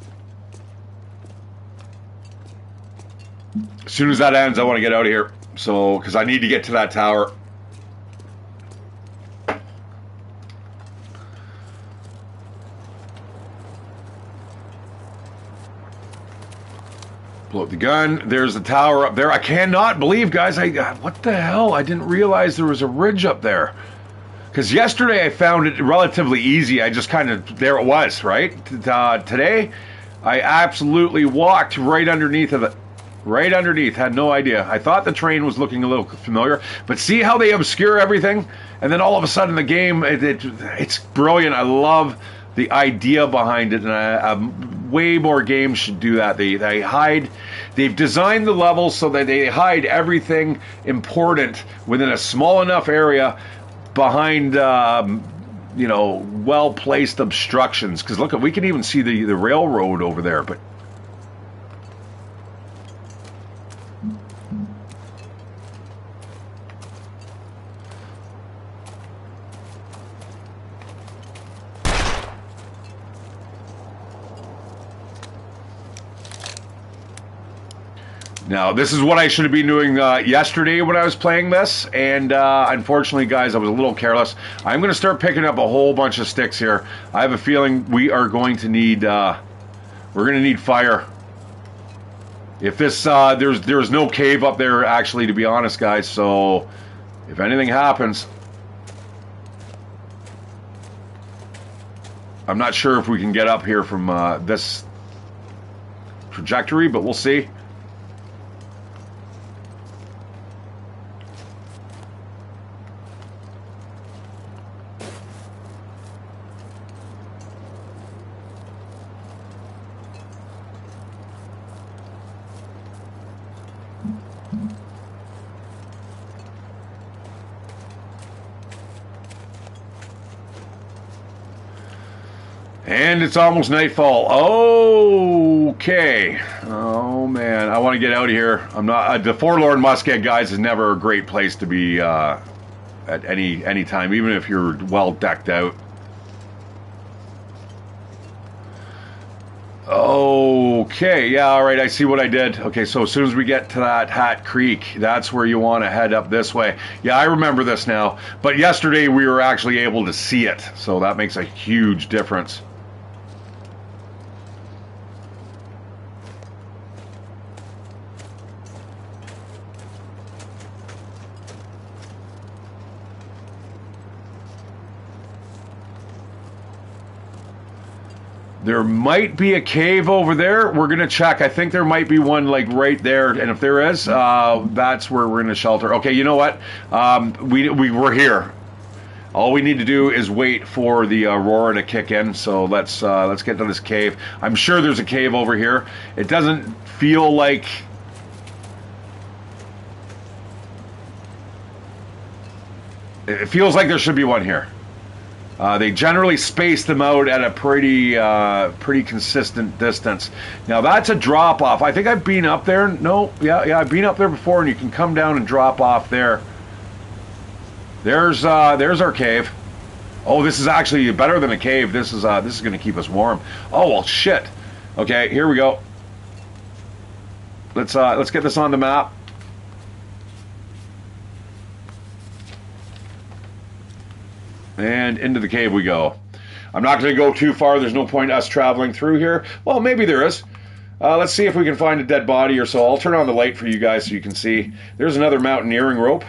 [SPEAKER 1] As soon as that ends, I want to get out of here. So, because I need to get to that tower. Blow up the gun. There's the tower up there. I cannot believe, guys, what the hell? I didn't realize there was a ridge up there. Because yesterday I found it relatively easy. I just kind of, there it was, right? Today, I absolutely walked right underneath of it. Right underneath. Had no idea. I thought the terrain was looking a little familiar. But see how they obscure everything? And then all of a sudden the game, it's brilliant. I love the idea behind it, and way more games should do that. They hide, they've designed the levels so that they hide everything important within a small enough area behind, well-placed obstructions. Because look, we can even see the railroad over there, but now, this is what I should have been doing yesterday when I was playing this, and unfortunately, guys, I was a little careless. I'm going to start picking up a whole bunch of sticks here. I have a feeling we are going to need, we're going to need fire. If this, there's no cave up there, actually, to be honest, guys, so if anything happens, I'm not sure if we can get up here from this trajectory, but we'll see. And it's almost nightfall. Okay. Oh, man. I want to get out of here. I'm not... the Forlorn Musket, guys, is never a great place to be at any time, even if you're well decked out. Okay. Yeah, all right. I see what I did. Okay, so as soon as we get to that Hat Creek, that's where you want to head up this way. Yeah, I remember this now. But yesterday we were actually able to see it, so that makes a huge difference. There might be a cave over there. We're gonna check. I think there might be one like right there, and if there is, that's where we're gonna shelter. Okay, you know what? We're here. All we need to do is wait for the aurora to kick in. So let's get to this cave. I'm sure there's a cave over here. It doesn't feel like. It feels like there should be one here. They generally space them out at a pretty consistent distance. Now that's a drop off. I think I've been up there. No, yeah, I've been up there before, and you can come down and drop off there. There's our cave. Oh, this is actually better than a cave. This is going to keep us warm. Oh well, shit. Okay, here we go. Let's get this on the map. And into the cave we go. I'm not going to go too far. There's no point us traveling through here. Well, maybe there is. Let's see if we can find a dead body or so. I'll turn on the light for you guys so you can see. There's another mountaineering rope.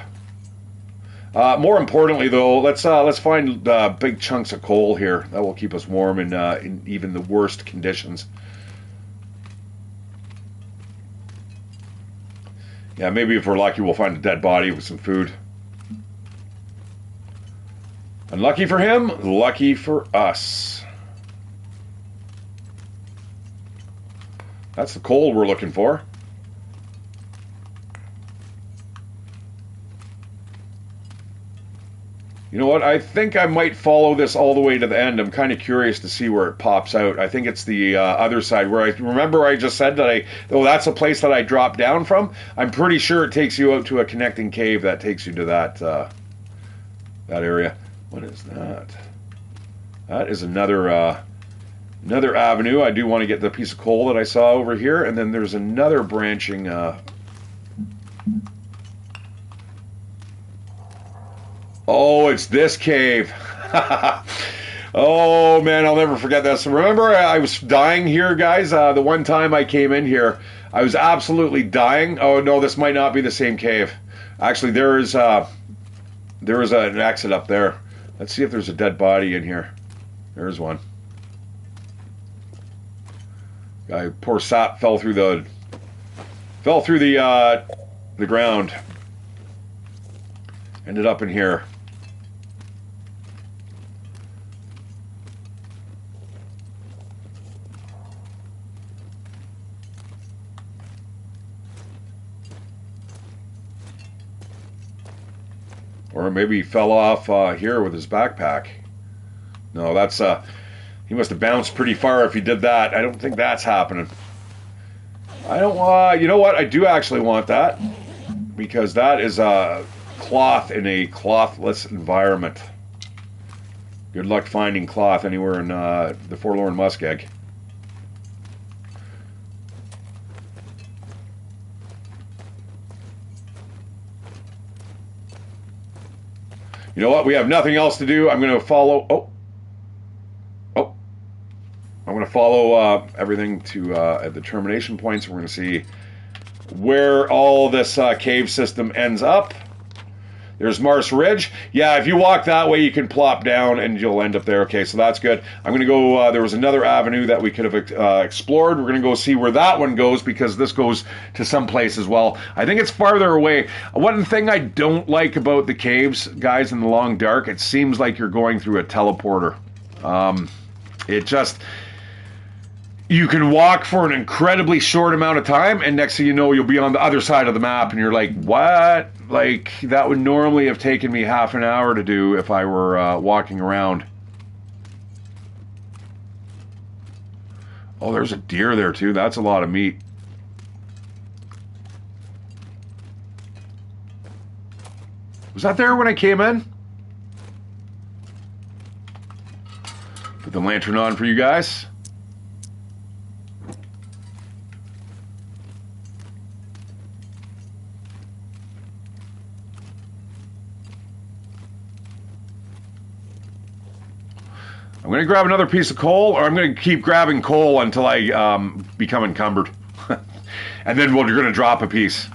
[SPEAKER 1] More importantly, though, let's find big chunks of coal here. That will keep us warm in even the worst conditions. Yeah, maybe if we're lucky, we'll find a dead body with some food. Unlucky for him, lucky for us. That's the coal we're looking for. You know what? I think I might follow this all the way to the end. I'm kind of curious to see where it pops out. I think it's the other side where I just said that that's a place that I dropped down from. I'm pretty sure it takes you out to a connecting cave that takes you to that area. What is that? That is another avenue. I do want to get the piece of coal that I saw over here, and then there's another branching. Oh, it's this cave. Oh man, I'll never forget this. Remember, I was dying here, guys. The one time I came in here, I was absolutely dying. Oh no, this might not be the same cave. Actually, there is an exit up there. Let's see if there's a dead body in here. There's one. Guy, poor sap fell through the ground. Ended up in here. Or maybe he fell off here with his backpack. No, that's he must have bounced pretty far if he did that. I don't think that's happening. I don't. You know what? I do actually want that because that is cloth in a clothless environment. Good luck finding cloth anywhere in the Forlorn Muskeg. You know what? We have nothing else to do. I'm going to follow. I'm going to follow everything to at the termination points. We're going to see where all this cave system ends up. There's Mars Ridge. Yeah, if you walk that way, you can plop down and you'll end up there. Okay, so that's good. I'm going to go, there was another avenue that we could have explored. We're going to go see where that one goes because this goes to some place as well. I think it's farther away. One thing I don't like about the caves, guys, in the Long Dark, it seems like you're going through a teleporter. It just... You can walk for an incredibly short amount of time, and next thing you know, you'll be on the other side of the map, and you're like, what? Like, that would normally have taken me half an hour to do if I were walking around. Oh, there's a deer there, too. That's a lot of meat. Was that there when I came in? Put the lantern on for you guys. I'm going to grab another piece of coal, or I'm going to keep grabbing coal until I become encumbered. And then we're going to drop a piece.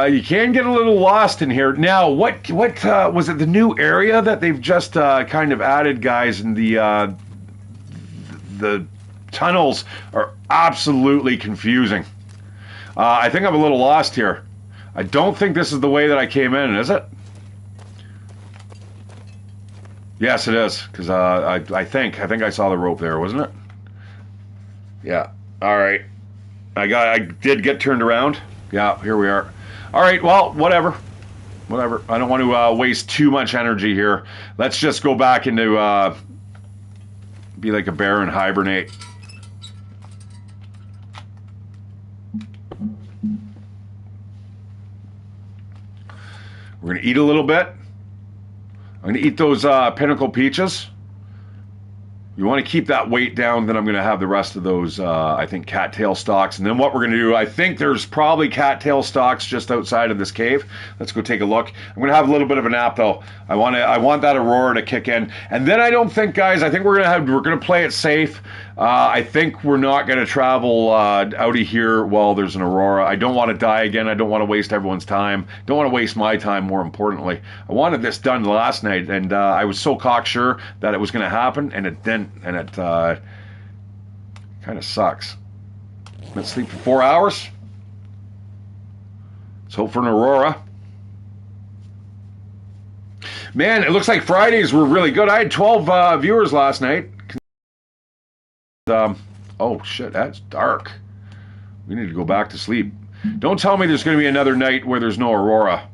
[SPEAKER 1] You can get a little lost in here. Now, what was it? The new area that they've just kind of added, guys, and the tunnels are absolutely confusing. I think I'm a little lost here. I don't think this is the way that I came in, is it? Yes, it is, because I think I saw the rope there, wasn't it? Yeah. All right. I did get turned around. Yeah, here we are. All right, well, whatever. I don't want to waste too much energy here. Let's just go back into be like a bear and hibernate. We're going to eat a little bit. I'm going to eat those pinnacle peaches. You want to keep that weight down, then I'm going to have the rest of those, I think, cattail stalks. And then what we're going to do, I think there's probably cattail stalks just outside of this cave. Let's go take a look. I'm going to have a little bit of a nap, though. I want that aurora to kick in. And then I don't think, guys, I think we're going to play it safe. I think we're not going to travel out of here while there's an aurora. I don't want to die again. I don't want to waste everyone's time. Don't want to waste my time, more importantly. I wanted this done last night, and I was so cocksure that it was going to happen, and it didn't. And it kind of sucks. Let's sleep for 4 hours. Let's hope for an aurora. Man, it looks like Fridays were really good. I had 12 viewers last night. Oh shit, that's dark. We need to go back to sleep. Don't tell me there's going to be another night where there's no aurora.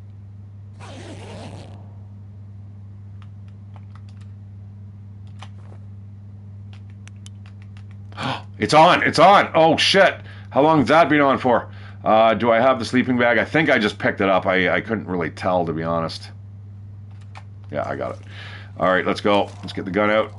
[SPEAKER 1] It's on. It's on. Oh, shit. How long has that been on for? Do I have the sleeping bag? I think I just picked it up. I couldn't really tell, to be honest. Yeah, I got it. All right, let's go. Let's get the gun out.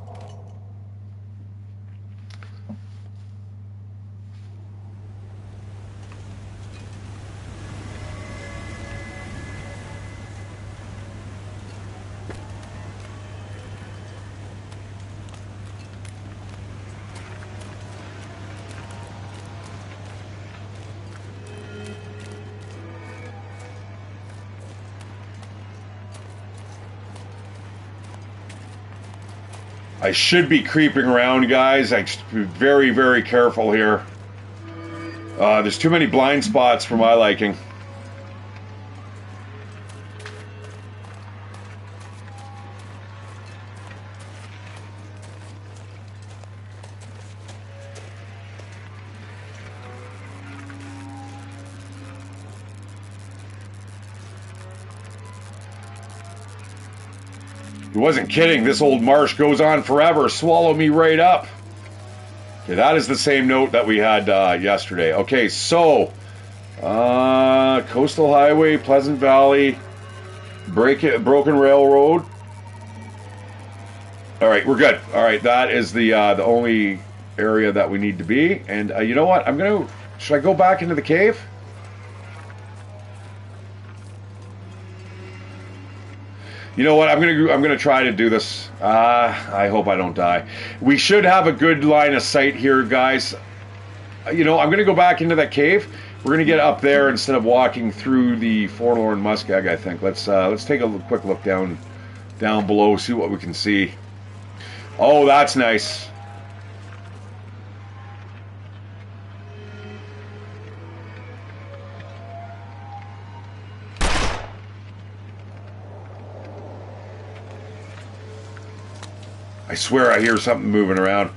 [SPEAKER 1] I should be creeping around, guys. I should be very, very careful here. There's too many blind spots for my liking. He wasn't kidding. This old marsh goes on forever. Swallow me right up. Okay, that is the same note that we had yesterday. Okay, so Coastal Highway, Pleasant Valley, Broken Railroad. All right, we're good. All right, that is the only area that we need to be. And you know what? Should I go back into the cave? You know what? I'm gonna try to do this. I hope I don't die. We should have a good line of sight here, guys. You know, I'm gonna go back into that cave. We're gonna get up there instead of walking through the forlorn muskeg. I think. Let's take a quick look down below, see what we can see. Oh, that's nice. I swear I hear something moving around.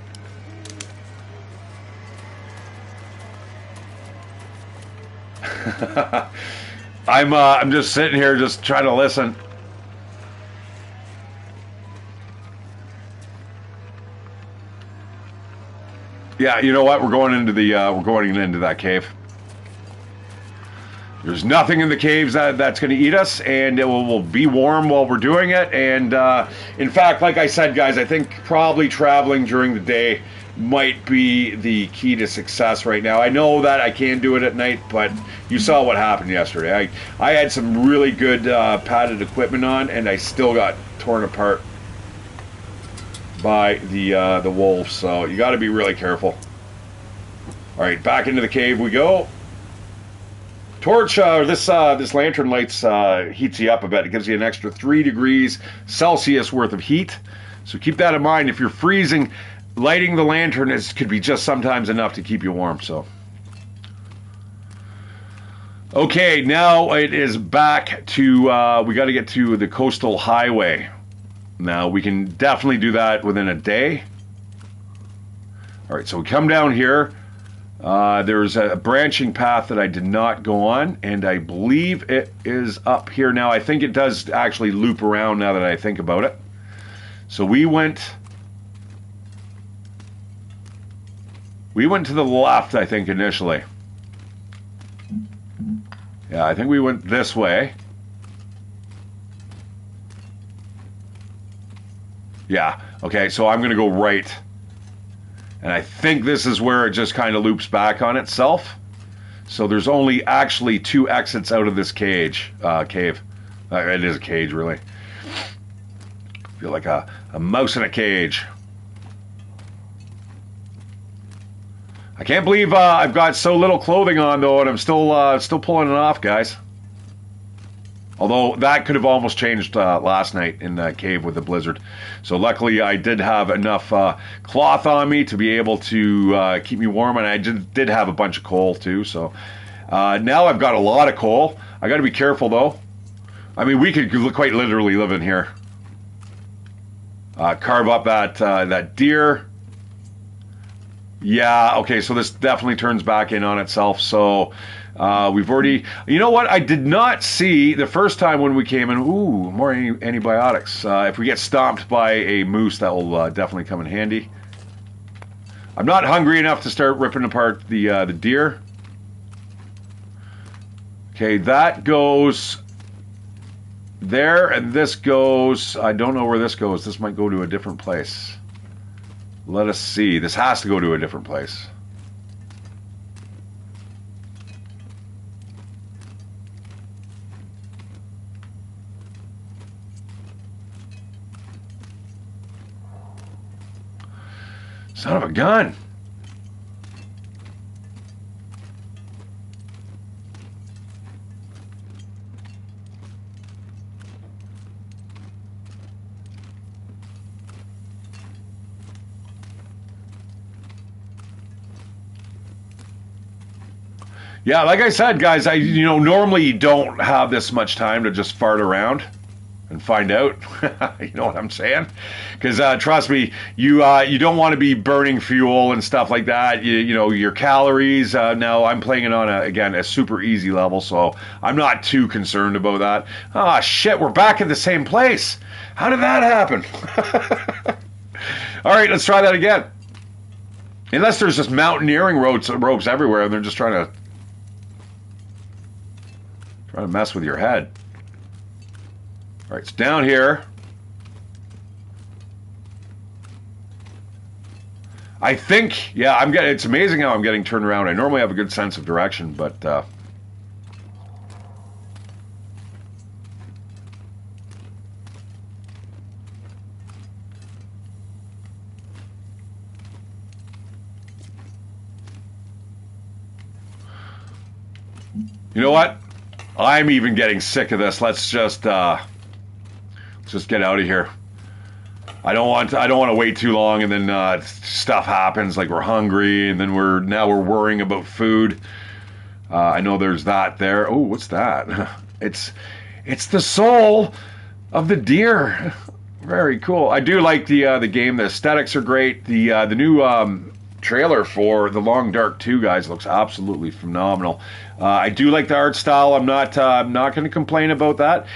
[SPEAKER 1] I'm just sitting here just trying to listen. Yeah, you know what? We're going into that cave. There's nothing in the caves that's going to eat us, and it will be warm while we're doing it. And in fact, like I said, guys, I think probably traveling during the day might be the key to success right now. I know that I can do it at night, but you saw what happened yesterday. I had some really good padded equipment on, and I still got torn apart by the wolves. So you got to be really careful. All right, back into the cave we go. Torch, this lantern lights heats you up a bit. It gives you an extra 3 degrees Celsius worth of heat. So keep that in mind. If you're freezing, lighting the lantern could be just sometimes enough to keep you warm. So, okay, now it is back to, we got to get to the coastal highway. Now, we can definitely do that within a day. All right, so we come down here. There's a branching path that I did not go on, and I believe it is up here now. I think it does actually loop around now that I think about it. So we went to the left, I think, initially. Yeah, I think we went this way. Yeah, okay, so I'm going to go right. And I think this is where it just kind of loops back on itself. So there's only actually 2 exits out of this cave. It is a cage, really. I feel like a mouse in a cage. I can't believe I've got so little clothing on, though, and I'm still pulling it off, guys. Although that could have almost changed last night in the cave with the blizzard. So luckily I did have enough cloth on me to be able to keep me warm, and I did have a bunch of coal too. So now I've got a lot of coal. I got to be careful though. I mean, we could quite literally live in here. Carve up that deer. Yeah, okay, so this definitely turns back in on itself. So we've already, you know what, I did not see the first time when we came in, ooh, more antibiotics. If we get stomped by a moose, that will definitely come in handy. I'm not hungry enough to start ripping apart the deer. Okay, that goes there, and this goes, I don't know where this goes. This might go to a different place. Let us see. This has to go to a different place. Son of a gun. Yeah, like I said, guys, normally you don't have this much time to just fart around and find out. You know what I'm saying? Because trust me, you don't want to be burning fuel and stuff like that. You know your calories. Now I'm playing it on a super easy level, so I'm not too concerned about that. Ah, shit, we're back at the same place. How did that happen? All right, let's try that again. Unless there's just mountaineering ropes everywhere, and they're just trying to mess with your head. All right, it's down here. I think, yeah, it's amazing how I'm getting turned around. I normally have a good sense of direction, but you know what? I'm even getting sick of this. Let's just get out of here. I don't want to wait too long, and then stuff happens, like we're hungry, and then we're worrying about food. I know there's that there. Oh, what's that? It's the soul of the deer. Very cool. I do like the game. The aesthetics are great. The new trailer for the Long Dark 2, guys, looks absolutely phenomenal. I do like the art style. I'm not going to complain about that.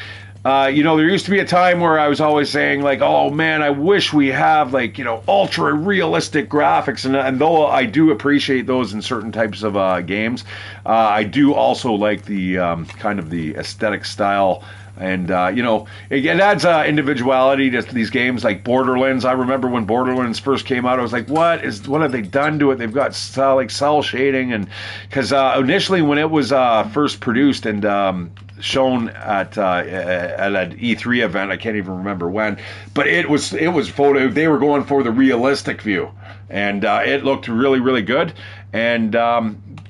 [SPEAKER 1] There used to be a time where I was always saying, like, oh man, I wish we have, like, ultra realistic graphics, and though I do appreciate those in certain types of games, I do also like the kind of the aesthetic style And, you know, it adds individuality to these games like Borderlands. I remember when Borderlands first came out, I was like, what have they done to it? They've got like cell shading. And because initially when it was first produced and shown at an E3 event, I can't even remember when, but it was photo. They were going for the realistic view, and it looked really, really good. And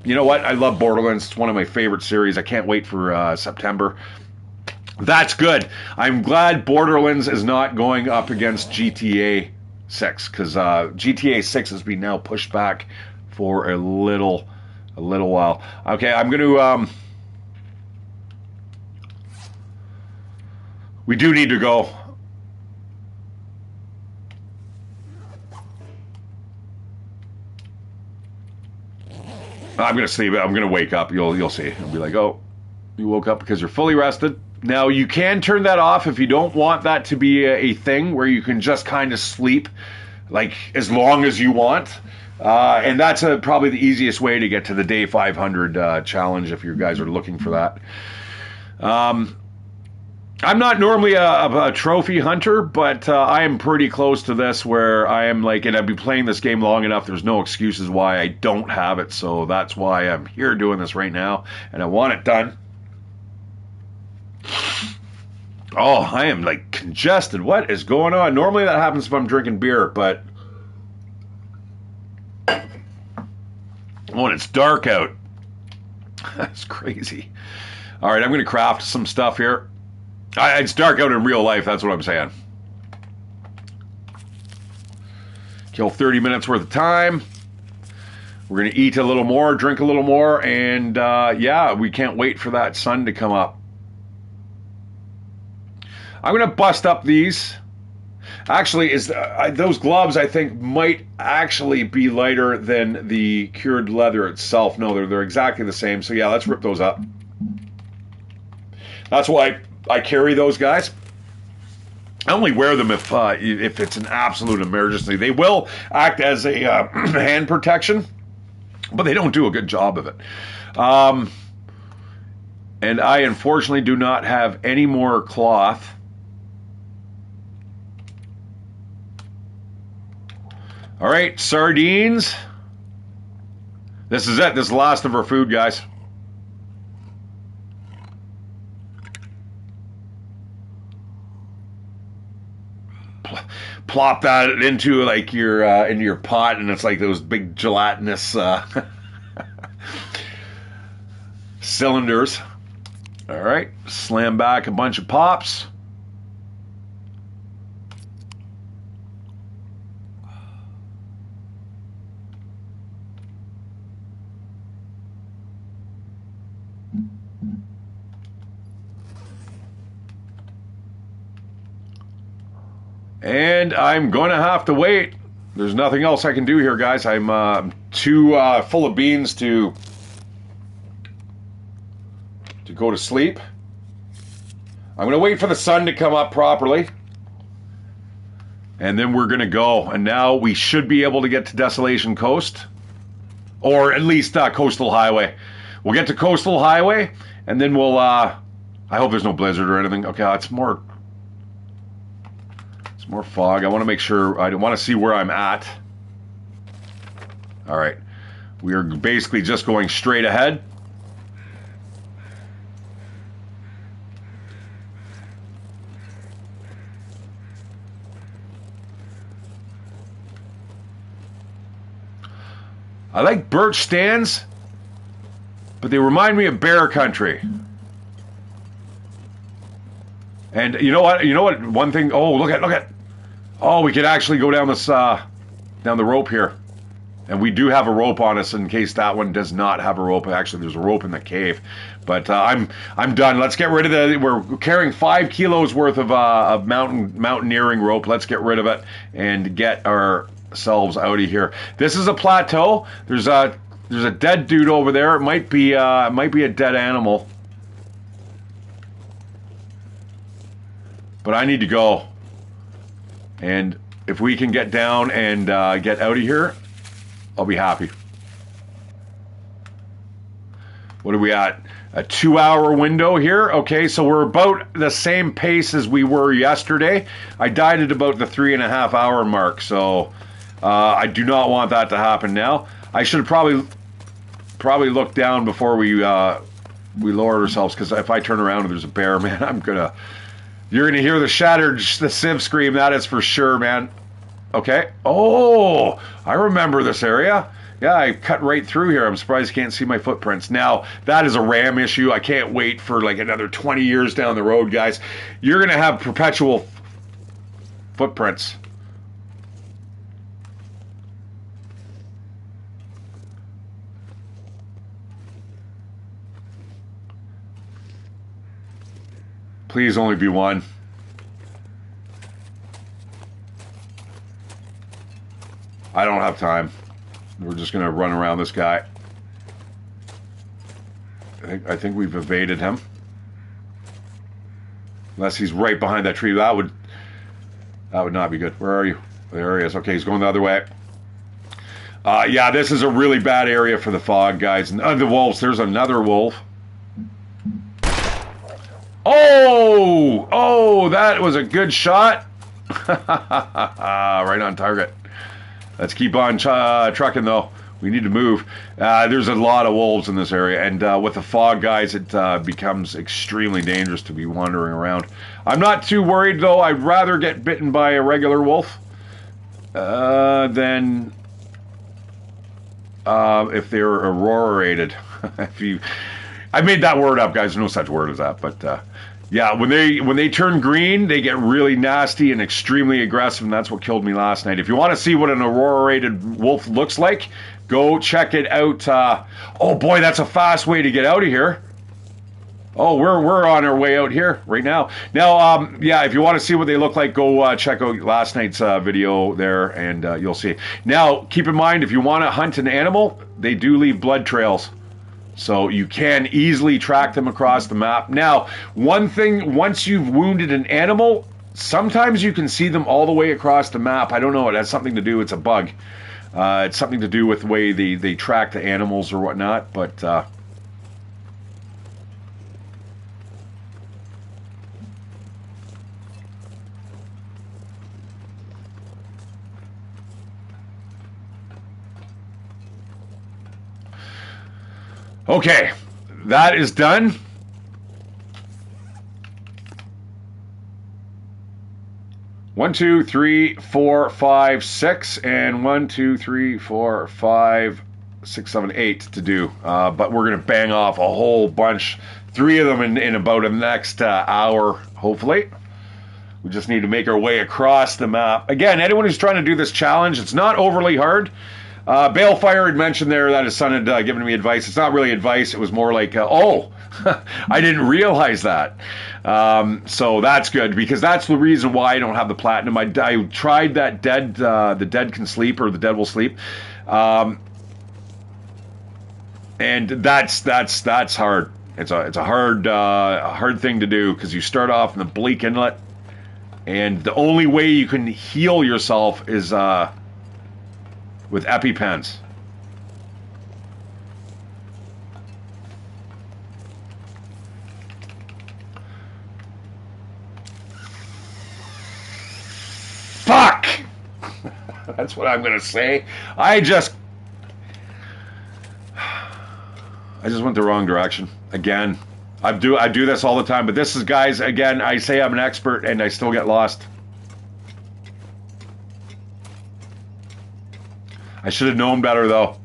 [SPEAKER 1] you know what? I love Borderlands. It's one of my favorite series. I can't wait for September. That's good. I'm glad Borderlands is not going up against GTA 6, because GTA 6 has been now pushed back for a little while. Okay, I'm going to... we do need to go. I'm going to sleep. I'm going to wake up. You'll see. I'll be like, oh, you woke up because you're fully rested. Now, you can turn that off if you don't want that to be a thing where you can just kind of sleep like as long as you want. And that's probably the easiest way to get to the day 500 challenge if you guys are looking for that. I'm not normally a trophy hunter, but I am pretty close to this where I am like, and I've been playing this game long enough, there's no excuses why I don't have it, so that's why I'm here doing this right now, and I want it done. Oh, I am like congested. What is going on? Normally that happens if I'm drinking beer, but when it's dark out, that's crazy. All right, I'm going to craft some stuff here. It's dark out in real life, that's what I'm saying. Kill 30 minutes worth of time. We're going to eat a little more, drink a little more, and yeah, we can't wait for that sun to come up. I'm going to bust up these. Actually, those gloves, I think, might actually be lighter than the cured leather itself. No, they're exactly the same. So yeah, let's rip those up. That's why I carry those guys. I only wear them if it's an absolute emergency. They will act as a hand protection, but they don't do a good job of it. And I unfortunately do not have any more cloth. All right, sardines. This is it. This is the last of our food, guys. Plop that into like your pot, and it's like those big gelatinous cylinders. All right, slam back a bunch of pops. And I'm going to have to wait. There's nothing else I can do here, guys. I'm too full of beans to go to sleep. I'm going to wait for the sun to come up properly. And then we're going to go. And now we should be able to get to Desolation Coast. Or at least Coastal Highway. We'll get to Coastal Highway. And then we'll... I hope there's no blizzard or anything. Okay, it's more fog. I want to make sure, I want to see where I'm at. All right. We are basically just going straight ahead. I like birch stands, but they remind me of bear country. And you know what? You know what? One thing. Oh, look at. Oh, we could actually go down this down the rope here, and we do have a rope on us in case that one does not have a rope. Actually, there's a rope in the cave, but I'm done. Let's get rid of the. We're carrying 5 kilos worth of mountaineering rope. Let's get rid of it and get ourselves out of here. This is a plateau. There's a dead dude over there. It might be a dead animal. But I need to go. And if we can get down and get out of here, I'll be happy. What are we at? A 2-hour window here. Okay, so we're about the same pace as we were yesterday. I died at about the 3.5 hour mark, so I do not want that to happen now. I should have probably looked down before we lowered ourselves, because if I turn around and there's a bear, man, you're gonna hear the Shatteredciv scream. That is for sure, man. Okay. Oh, I remember this area. Yeah, I cut right through here. I'm surprised you can't see my footprints. Now, that is a RAM issue. I can't wait for like another 20 years down the road, guys. You're going to have perpetual footprints. Please only be one. I don't have time. We're just going to run around this guy. I think we've evaded him. Unless he's right behind that tree. That would not be good. Where are you? There he is. Okay, he's going the other way. Yeah, this is a really bad area for the fog, guys. And the wolves. There's another wolf. Oh, that was a good shot. Right on target. Let's keep on trucking, though. We need to move. There's a lot of wolves in this area, and with the fog, guys, it becomes extremely dangerous to be wandering around. I'm not too worried, though. I'd rather get bitten by a regular wolf than if they're aurora-rated. I made that word up, guys. There's no such word as that, but yeah, when they turn green, they get really nasty and extremely aggressive, and that's what killed me last night. If you want to see what an aurora-rated wolf looks like, go check it out. Oh boy, that's a fast way to get out of here. Oh, we're on our way out here right now. Now, yeah, if you want to see what they look like, go check out last night's video there, and you'll see. Now, keep in mind, if you want to hunt an animal, they do leave blood trails. So you can easily track them across the map. Now, one thing, once you've wounded an animal, sometimes you can see them all the way across the map. I don't know, it has something to do, it's a bug. It's something to do with the way they track the animals or whatnot, but okay, that is done. One, two, three, four, five, six, and 1, 2, 3, 4, 5, 6, 7, 8 to do. But we're gonna bang off a whole bunch, 3 of them in about the next hour, hopefully. We just need to make our way across the map. Again, anyone who's trying to do this challenge, it's not overly hard. Balefire had mentioned there that his son had given me advice. It's not really advice. It was more like, oh, I didn't realize that. So that's good, because that's the reason why I don't have the platinum. I tried that the dead can sleep, or the dead will sleep. And that's hard. It's a hard thing to do, because you start off in the bleak inlet, and the only way you can heal yourself is with EpiPens. Fuck! That's what I'm gonna say. I just went the wrong direction again. I do this all the time, but this is, guys, again, I say I'm an expert and I still get lost. I should have known better, though.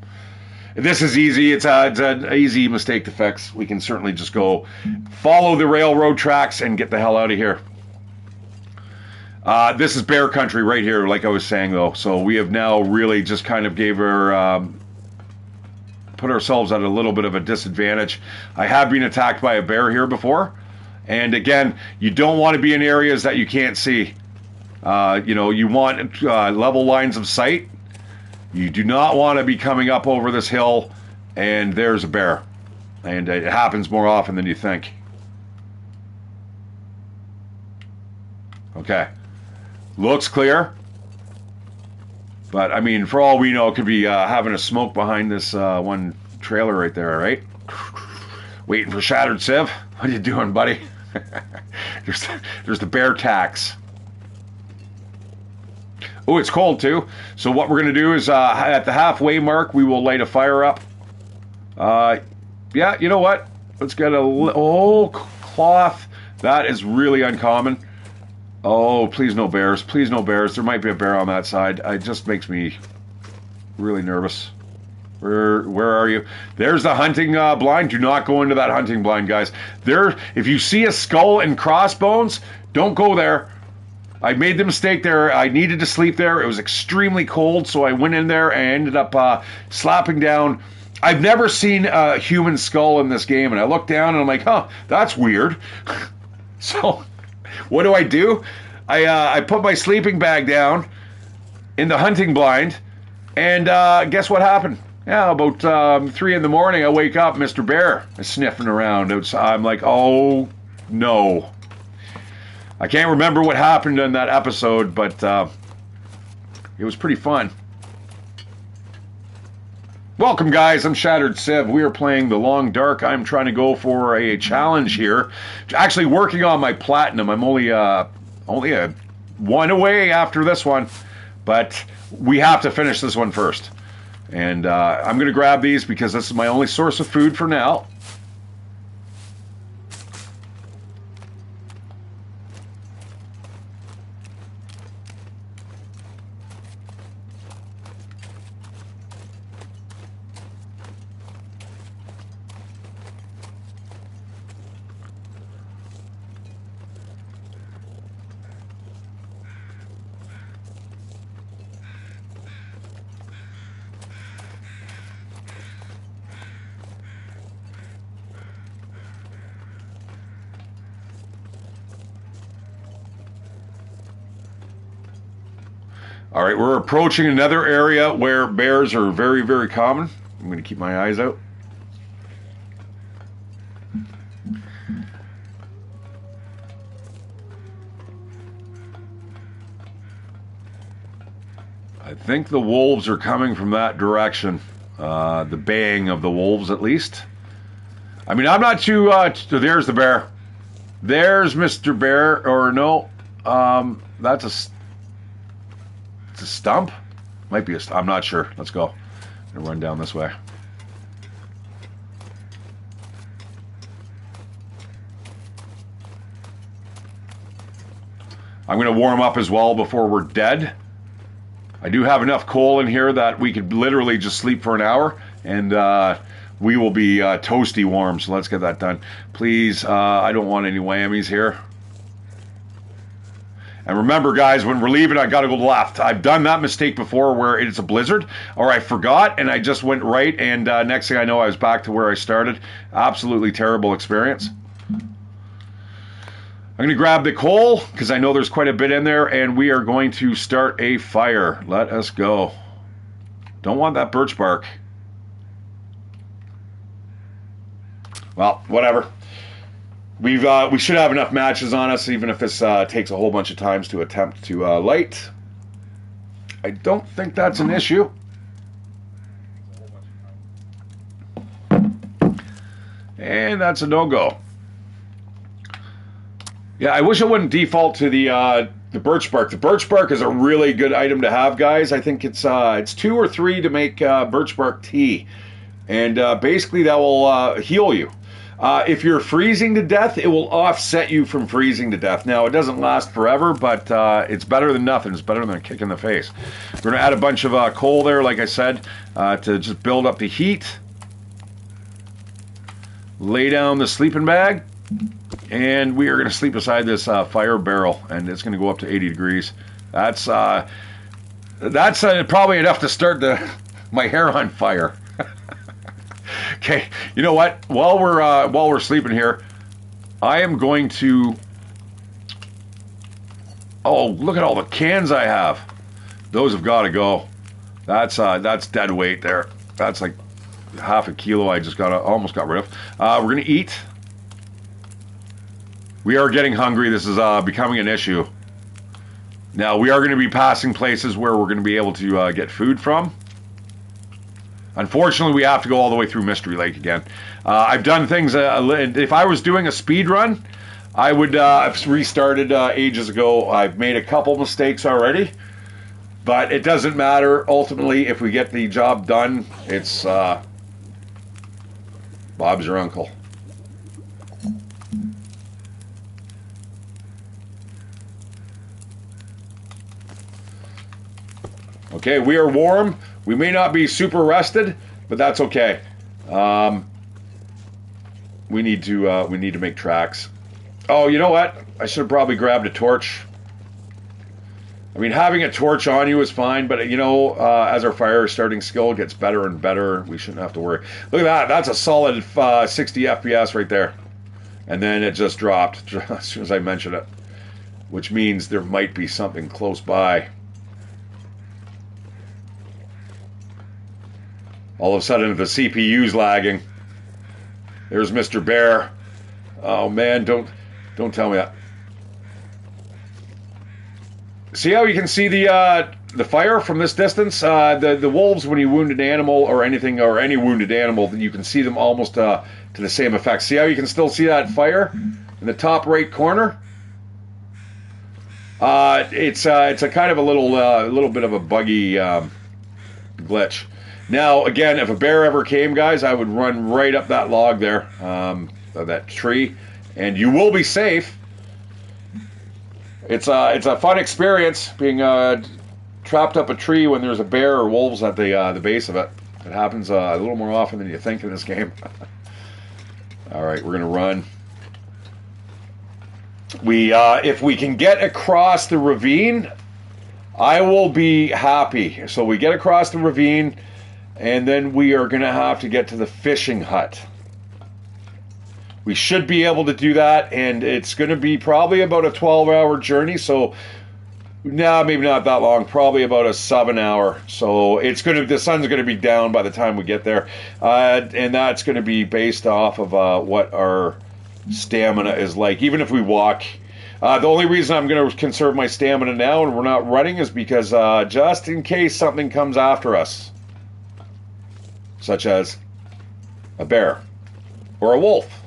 [SPEAKER 1] This is easy. It's an easy mistake to fix. We can certainly just go follow the railroad tracks and get the hell out of here. This is bear country right here, like I was saying, though. So we have now really just kind of put ourselves at a little bit of a disadvantage. I have been attacked by a bear here before. And again, you don't want to be in areas that you can't see. You want level lines of sight. You do not want to be coming up over this hill and there's a bear. And it happens more often than you think. Okay. Looks clear. But, I mean, for all we know, it could be having a smoke behind this one trailer right there, right? Waiting for Shatteredciv. What are you doing, buddy? there's the bear tax. Oh, it's cold too. So what we're going to do is at the halfway mark, we will light a fire up. Yeah, you know what? Let's get a cloth. That is really uncommon. Oh, please no bears. Please no bears. There might be a bear on that side. It just makes me really nervous. Where are you? There's the hunting blind. Do not go into that hunting blind, guys. If you see a skull and crossbones, don't go there. I made the mistake there. I needed to sleep there. It was extremely cold, so I went in there and ended up slapping down. I've never seen a human skull in this game, and I looked down and I'm like, huh, that's weird. So what do? I put my sleeping bag down in the hunting blind, and guess what happened? Yeah, about 3 in the morning, I wake up, Mr. Bear is sniffing around. I'm like, oh, no. I can't remember what happened in that episode, but it was pretty fun. Welcome, guys. I'm Shatteredciv. We are playing the Long Dark. I'm trying to go for a challenge here. Actually, working on my platinum. I'm only a one away after this one, but we have to finish this one first. And I'm going to grab these because this is my only source of food for now. All right, we're approaching another area where bears are very, very common. I'm going to keep my eyes out. I think the wolves are coming from that direction. The baying of the wolves, at least. I mean, I'm not too... there's the bear. There's Mr. Bear, or no. That's a stump? Might be a stump. I'm not sure. Let's go. I'm going to run down this way. I'm going to warm up as well before we're dead. I do have enough coal in here that we could literally just sleep for an hour, and we will be toasty warm, so let's get that done. Please, I don't want any whammies here. And remember, guys, when we're leaving, I got to go left. I've done that mistake before where it's a blizzard, or I forgot, and I just went right, and next thing I know, I was back to where I started. Absolutely terrible experience. I'm going to grab the coal, because I know there's quite a bit in there, and we are going to start a fire. Let us go. Don't want that birch bark. Well, whatever. We should have enough matches on us, even if this takes a whole bunch of times to attempt to light. I don't think that's an issue. And that's a no-go. Yeah, I wish it wouldn't default to the birch bark. The birch bark is a really good item to have, guys. I think it's 2 or 3 to make birch bark tea. And basically that will heal you. If you're freezing to death, it will offset you from freezing to death. Now, it doesn't last forever, but it's better than nothing. It's better than a kick in the face. We're going to add a bunch of coal there, like I said, to just build up the heat. Lay down the sleeping bag, and we are going to sleep beside this fire barrel, and it's going to go up to 80 degrees. That's probably enough to start my hair on fire. Okay, you know what? While we're sleeping here, I am going to... Oh, look at all the cans I have. Those have got to go. That's dead weight there. That's like half a kilo I just almost got rid of. We're going to eat. We are getting hungry. This is becoming an issue. Now, we are going to be passing places where we're going to be able to get food from. Unfortunately, we have to go all the way through Mystery Lake again. I've done things, if I was doing a speed run, I would have restarted ages ago. I've made a couple mistakes already, but it doesn't matter. Ultimately, if we get the job done, it's Bob's your uncle. Okay, we are warm. We may not be super rested, but that's okay. We need to make tracks. Oh, you know what? I should have probably grabbed a torch. I mean, having a torch on you is fine, but you know, as our fire starting skill gets better and better, we shouldn't have to worry. Look at that. That's a solid 60 FPS right there. And then it just dropped as soon as I mentioned it, which means there might be something close by. All of a sudden, the CPU's lagging. There's Mr. Bear. Oh man, don't tell me that. See how you can see the fire from this distance? The wolves, when you wound an animal or anything, or any wounded animal, you can see them almost to the same effect. See how you can still see that fire in the top right corner? It's a kind of a little bit of a buggy glitch. Now, again, if a bear ever came, guys, I would run right up that log there, that tree, and you will be safe. It's a fun experience being trapped up a tree when there's a bear or wolves at the base of it. It happens a little more often than you think in this game. All right, we're gonna run. If we can get across the ravine, I will be happy. So we get across the ravine. And then we are going to have to get to the fishing hut. We should be able to do that, and it's going to be probably about a 12-hour journey. So, no, maybe not that long. Probably about a 7-hour. So the sun's going to be down by the time we get there, and that's going to be based off of what our stamina is like. Even if we walk, the only reason I'm going to conserve my stamina now and we're not running is because just in case something comes after us. Such as a bear or a wolf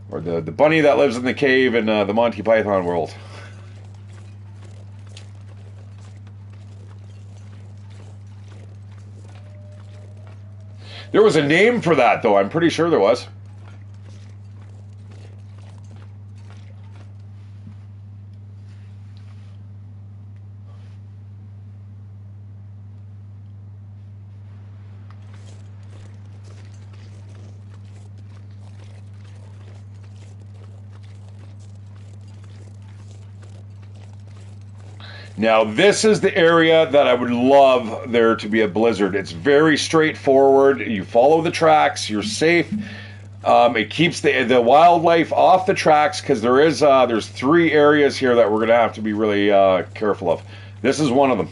[SPEAKER 1] or the bunny that lives in the cave in the Monty Python world. There was a name for that, though. I'm pretty sure there was. Now, this is the area that I would love there to be a blizzard. It's very straightforward. You follow the tracks. You're safe. It keeps the wildlife off the tracks because there's 3 areas here that we're going to have to be really careful of. This is one of them.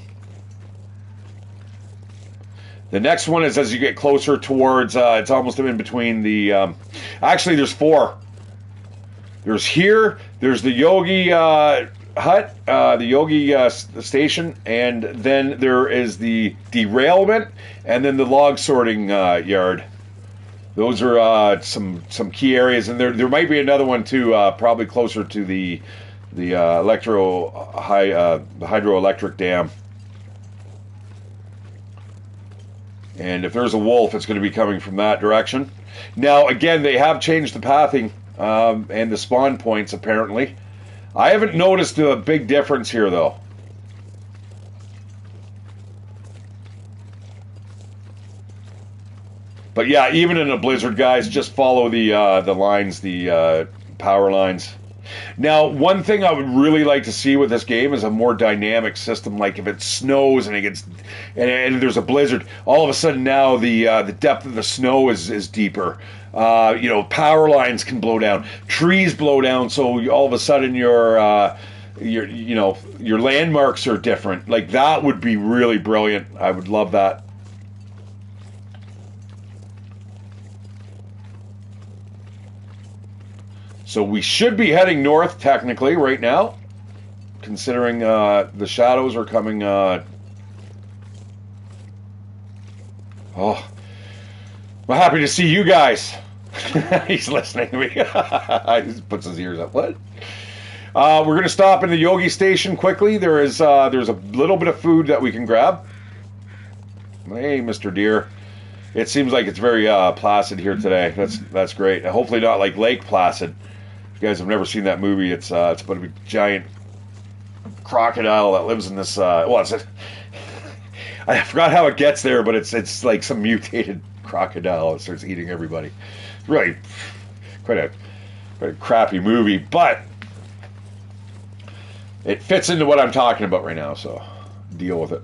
[SPEAKER 1] The next one is as you get closer towards, it's almost in between the, actually there's 4. There's here, there's the Yogi hut, the Yogi station, and then there is the derailment, and then the log sorting yard. Those are some key areas, and there might be another one too, probably closer to the hydroelectric dam. And if there's a wolf, it's going to be coming from that direction. Now, again, they have changed the pathing and the spawn points, apparently. I haven't noticed a big difference here, though. But yeah, even in a blizzard, guys, just follow the lines, the power lines. Now, one thing I would really like to see with this game is a more dynamic system. Like if it snows and it gets and there's a blizzard, all of a sudden now the depth of the snow is deeper. Power lines can blow down, trees blow down, so all of a sudden your landmarks are different. Like that would be really brilliant. I would love that. So we should be heading north, technically, right now, considering the shadows are coming Oh, I'm happy to see you guys. He's listening to me. He just puts his ears up. What? We're going to stop in the Yogi Station quickly. There's a little bit of food that we can grab. Hey, Mr. Deer. It seems like it's very placid here today. That's great. Hopefully not like Lake Placid. If you guys have never seen that movie, it's about a giant crocodile that lives in this. I forgot how it gets there, but it's like some mutated crocodile that starts eating everybody. Really, quite a crappy movie, but it fits into what I'm talking about right now. So deal with it.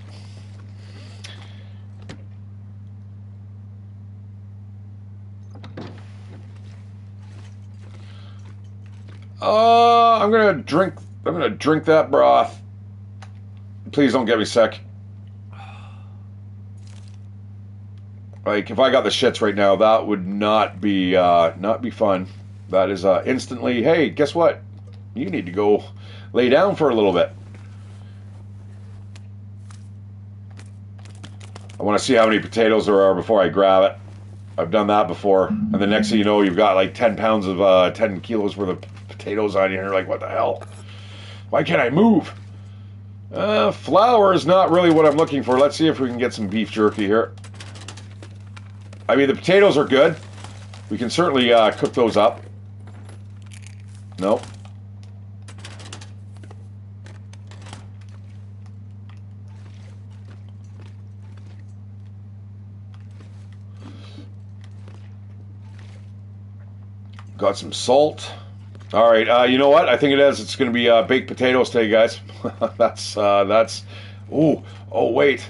[SPEAKER 1] I'm gonna drink that broth. Please don't get me sick. Like if I got the shits right now, that would not be fun. That is instantly. Hey, guess what? You need to go lay down for a little bit. I want to see how many potatoes there are before I grab it. I've done that before, and the next thing you know, you've got like 10 pounds of 10 kilos worth of potatoes on you, and you're like, what the hell? Why can't I move? Flour is not really what I'm looking for. Let's see if we can get some beef jerky here. I mean, the potatoes are good. We can certainly cook those up. Nope. Got some salt. All right, you know what? I think it is. It's going to be baked potatoes today, guys. that's. Oh, wait.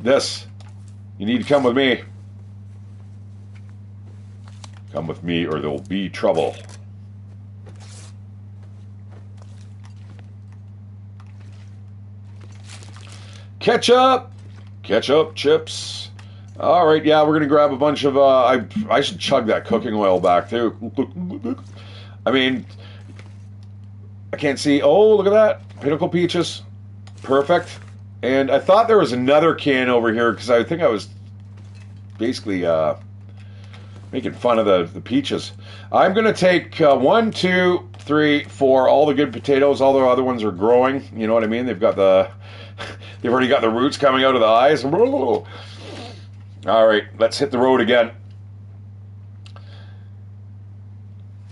[SPEAKER 1] This. You need to come with me. Come with me, or there'll be trouble. Ketchup, chips. All right, yeah, we're gonna grab a bunch of. I should chug that cooking oil back too. I mean, I can't see. Oh, look at that, Pinnacle Peaches, perfect. And I thought there was another can over here because I think I was basically making fun of the peaches. I'm gonna take 1, 2, 3, 4. All the good potatoes. All the other ones are growing. You know what I mean? They've already got the roots coming out of the eyes. All right, let's hit the road again.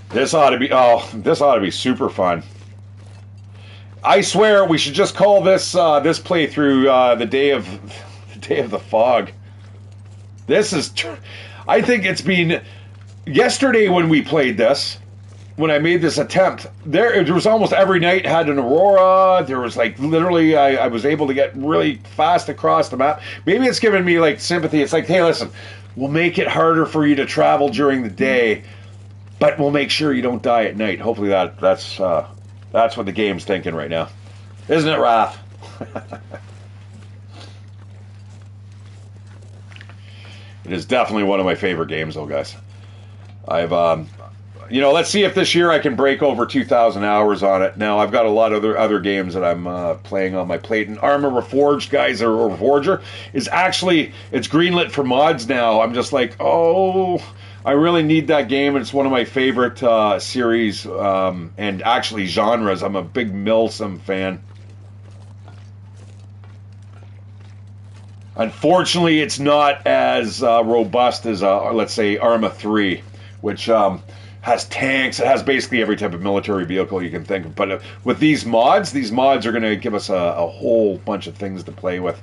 [SPEAKER 1] This ought to be super fun. I swear we should just call this playthrough the day of the fog. This is, I think it's been yesterday when we played this. When I made this attempt, there was almost every night had an aurora. There was like literally, I was able to get really fast across the map. Maybe it's giving me like sympathy. It's like, hey, listen, we'll make it harder for you to travel during the day, but we'll make sure you don't die at night. Hopefully that's what the game's thinking right now, isn't it, Raph? It is definitely one of my favorite games, though, guys. I've let's see if this year I can break over 2,000 hours on it. Now, I've got a lot of other games that I'm playing on my plate. And Arma Reforged, guys, or Reforger, is actually, it's greenlit for mods now. I'm just like, oh, I really need that game. And it's one of my favorite series and actually genres. I'm a big Milsim fan. Unfortunately, it's not as robust as, let's say, Arma 3, which has tanks. It has basically every type of military vehicle you can think of. But with these mods are going to give us a whole bunch of things to play with.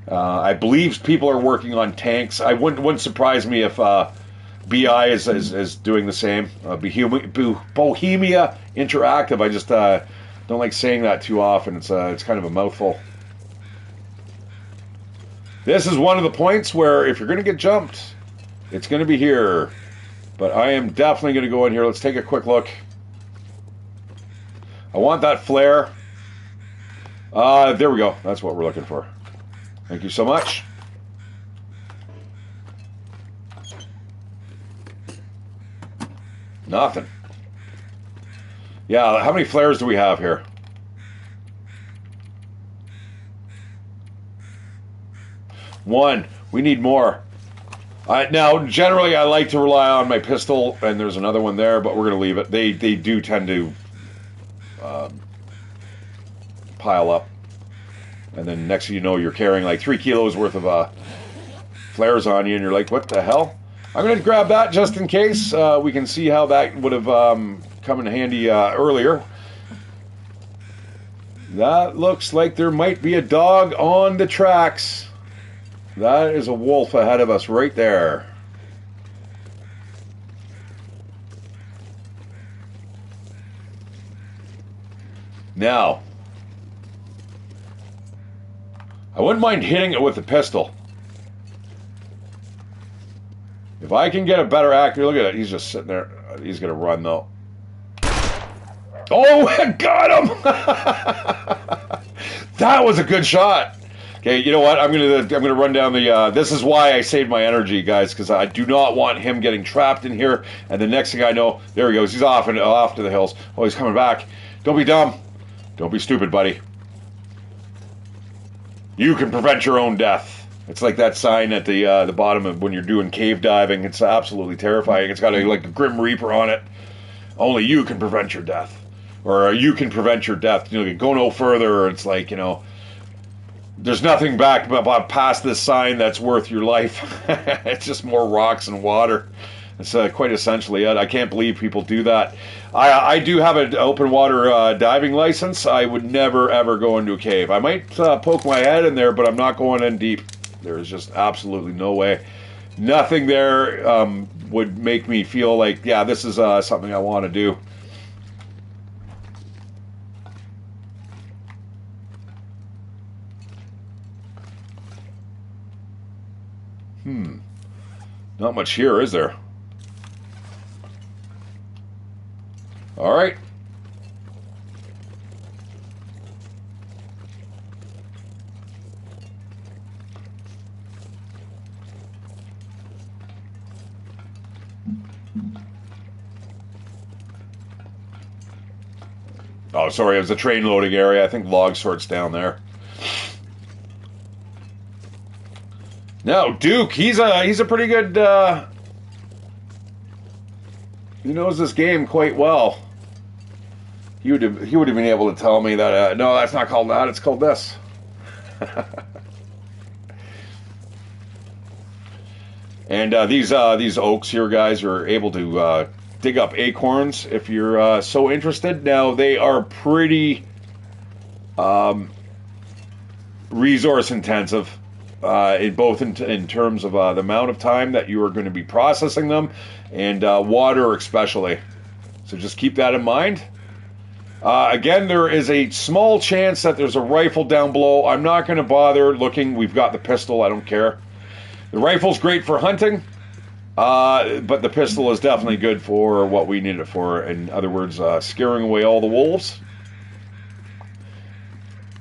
[SPEAKER 1] I believe people are working on tanks. Wouldn't surprise me if BI is doing the same. Bohemia Interactive. I just don't like saying that too often. It's kind of a mouthful. This is one of the points where if you're going to get jumped, it's going to be here. But I am definitely going to go in here. Let's take a quick look. I want that flare. There we go. That's what we're looking for. Thank you so much. Nothing. Yeah, how many flares do we have here? One. We need more. Now, generally, I like to rely on my pistol, and there's another one there, but we're going to leave it. They do tend to pile up. And then next thing you know, you're carrying like 3 kilos worth of flares on you, and you're like, what the hell? I'm going to grab that just in case. We can see how that would have come in handy earlier. That looks like there might be a dog on the tracks. That is a wolf ahead of us right there. Now, I wouldn't mind hitting it with the pistol. If I can get a better accuracy, look at it. He's just sitting there. He's going to run, though. Oh, I got him! That was a good shot. Okay, you know what? I'm gonna run down the. This is why I saved my energy, guys, because I do not want him getting trapped in here. And the next thing I know, there he goes. He's off to the hills. Oh, he's coming back. Don't be dumb. Don't be stupid, buddy. You can prevent your own death. It's like that sign at the bottom of when you're doing cave diving. It's absolutely terrifying. It's got like a Grim Reaper on it. Only you can prevent your death, or you can prevent your death. You know, go no further. It's like, you know, there's nothing back past this sign that's worth your life. It's just more rocks and water. It's quite essentially it. I can't believe people do that. I do have an open water diving license. I would never, ever go into a cave. I might poke my head in there, but I'm not going in deep. There's just absolutely no way. Nothing there would make me feel like, yeah, this is something I want to do. Not much here, is there? All right. Oh, sorry, it was a train loading area. I think log sort's down there. No, Duke, he's a pretty good. He knows this game quite well. He would have been able to tell me that no, that's not called that. It's called this. And these oaks here, guys, are able to dig up acorns if you're so interested. Now they are pretty resource intensive. In terms of the amount of time that you are going to be processing them, and water especially. So just keep that in mind. Again, there is a small chance that there's a rifle down below. I'm not going to bother looking. We've got the pistol. I don't care. The rifle's great for hunting, but the pistol is definitely good for what we need it for. In other words, scaring away all the wolves.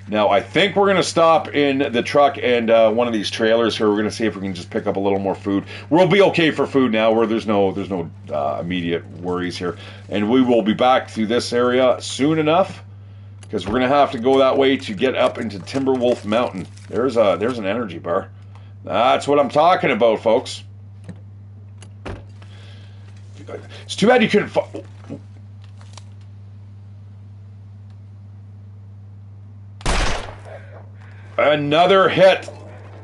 [SPEAKER 1] Now, I think we're going to stop in the truck and one of these trailers here. We're going to see if we can just pick up a little more food. We'll be okay for food now, where there's no immediate worries here. And we will be back through this area soon enough, because we're going to have to go that way to get up into Timberwolf Mountain. There's an energy bar. That's what I'm talking about, folks. It's too bad you couldn't... Another hit,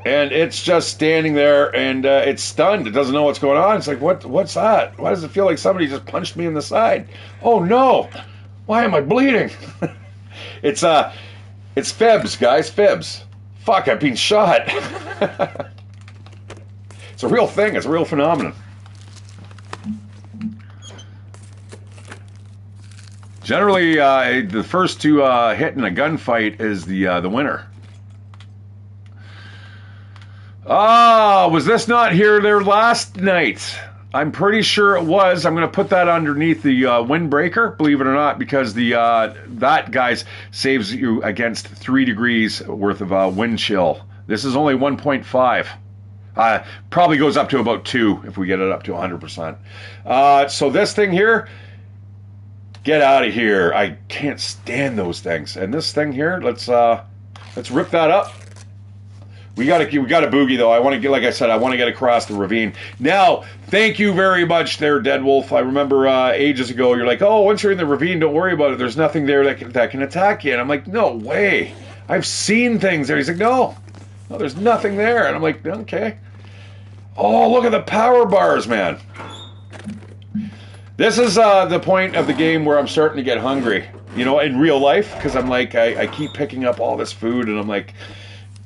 [SPEAKER 1] and it's just standing there, and it's stunned. It doesn't know what's going on. It's like, what's that? Why does it feel like somebody just punched me in the side? Oh no! Why am I bleeding? It's fibs, guys, fibs. Fuck, I've been shot. It's a real thing. It's a real phenomenon. Generally, the first to hit in a gunfight is the winner. Was this not here there last night? I'm pretty sure it was. I'm going to put that underneath the windbreaker, believe it or not, because that, guys, saves you against 3 degrees worth of wind chill. This is only 1.5. Probably goes up to about 2 if we get it up to 100%. So this thing here, get out of here. I can't stand those things. And this thing here, let's rip that up. We got to boogie though. I want to get, like I said, I want to get across the ravine. Now, thank you very much there, Dead Wolf. I remember ages ago, you're like, oh, once you're in the ravine, don't worry about it. There's nothing there that can attack you. And I'm like, no way. I've seen things there. He's like, no, there's nothing there. And I'm like, okay. Oh, look at the power bars, man. This is the point of the game where I'm starting to get hungry. You know, in real life, because I'm like, I keep picking up all this food, and I'm like,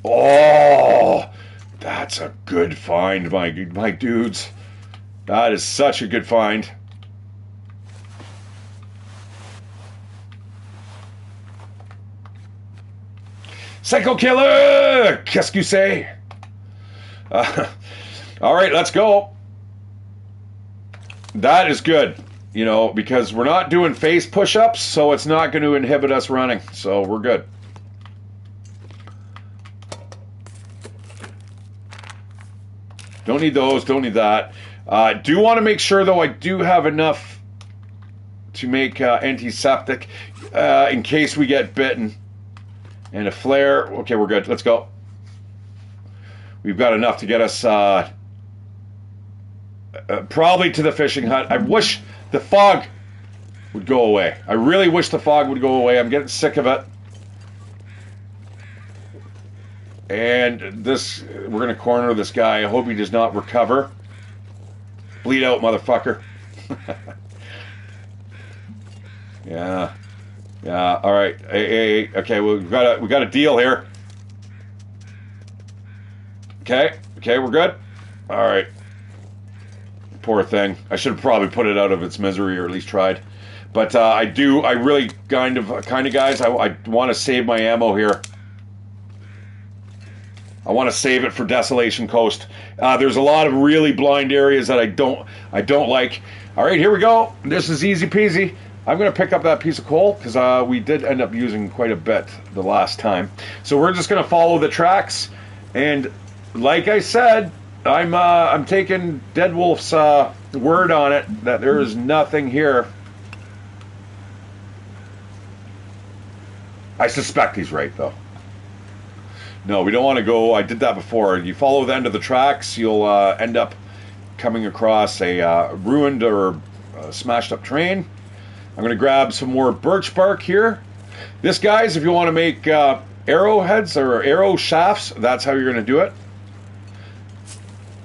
[SPEAKER 1] oh, that's a good find, my dudes. That is such a good find. Psycho Killer! Qu'est-ce que c'est? All right, let's go. That is good, you know, because we're not doing face push-ups, so it's not going to inhibit us running. So we're good. Don't need those, don't need that. Do want to make sure, though, I do have enough to make antiseptic in case we get bitten. And a flare. Okay, we're good. Let's go. We've got enough to get us probably to the fishing hut. I wish the fog would go away. I really wish the fog would go away. I'm getting sick of it. And this, we're going to corner this guy. I hope he does not recover. Bleed out, motherfucker. Yeah. Yeah, all right. Hey, okay, well, we got a deal here. Okay, we're good. All right. Poor thing. I should have probably put it out of its misery, or at least tried. But I really kind of guys, I want to save my ammo here. I want to save it for Desolation Coast. There's a lot of really blind areas that I don't like. All right, here we go. This is easy peasy. I'm going to pick up that piece of coal because we did end up using quite a bit the last time. So we're just going to follow the tracks. And like I said, I'm taking Dead Wolf's word on it that there is nothing here. I suspect he's right, though. No, we don't want to go. I did that before. You follow the end of the tracks, you'll end up coming across a ruined or smashed up train. I'm going to grab some more birch bark here. This, guys, if you want to make arrowheads or arrow shafts, that's how you're going to do it.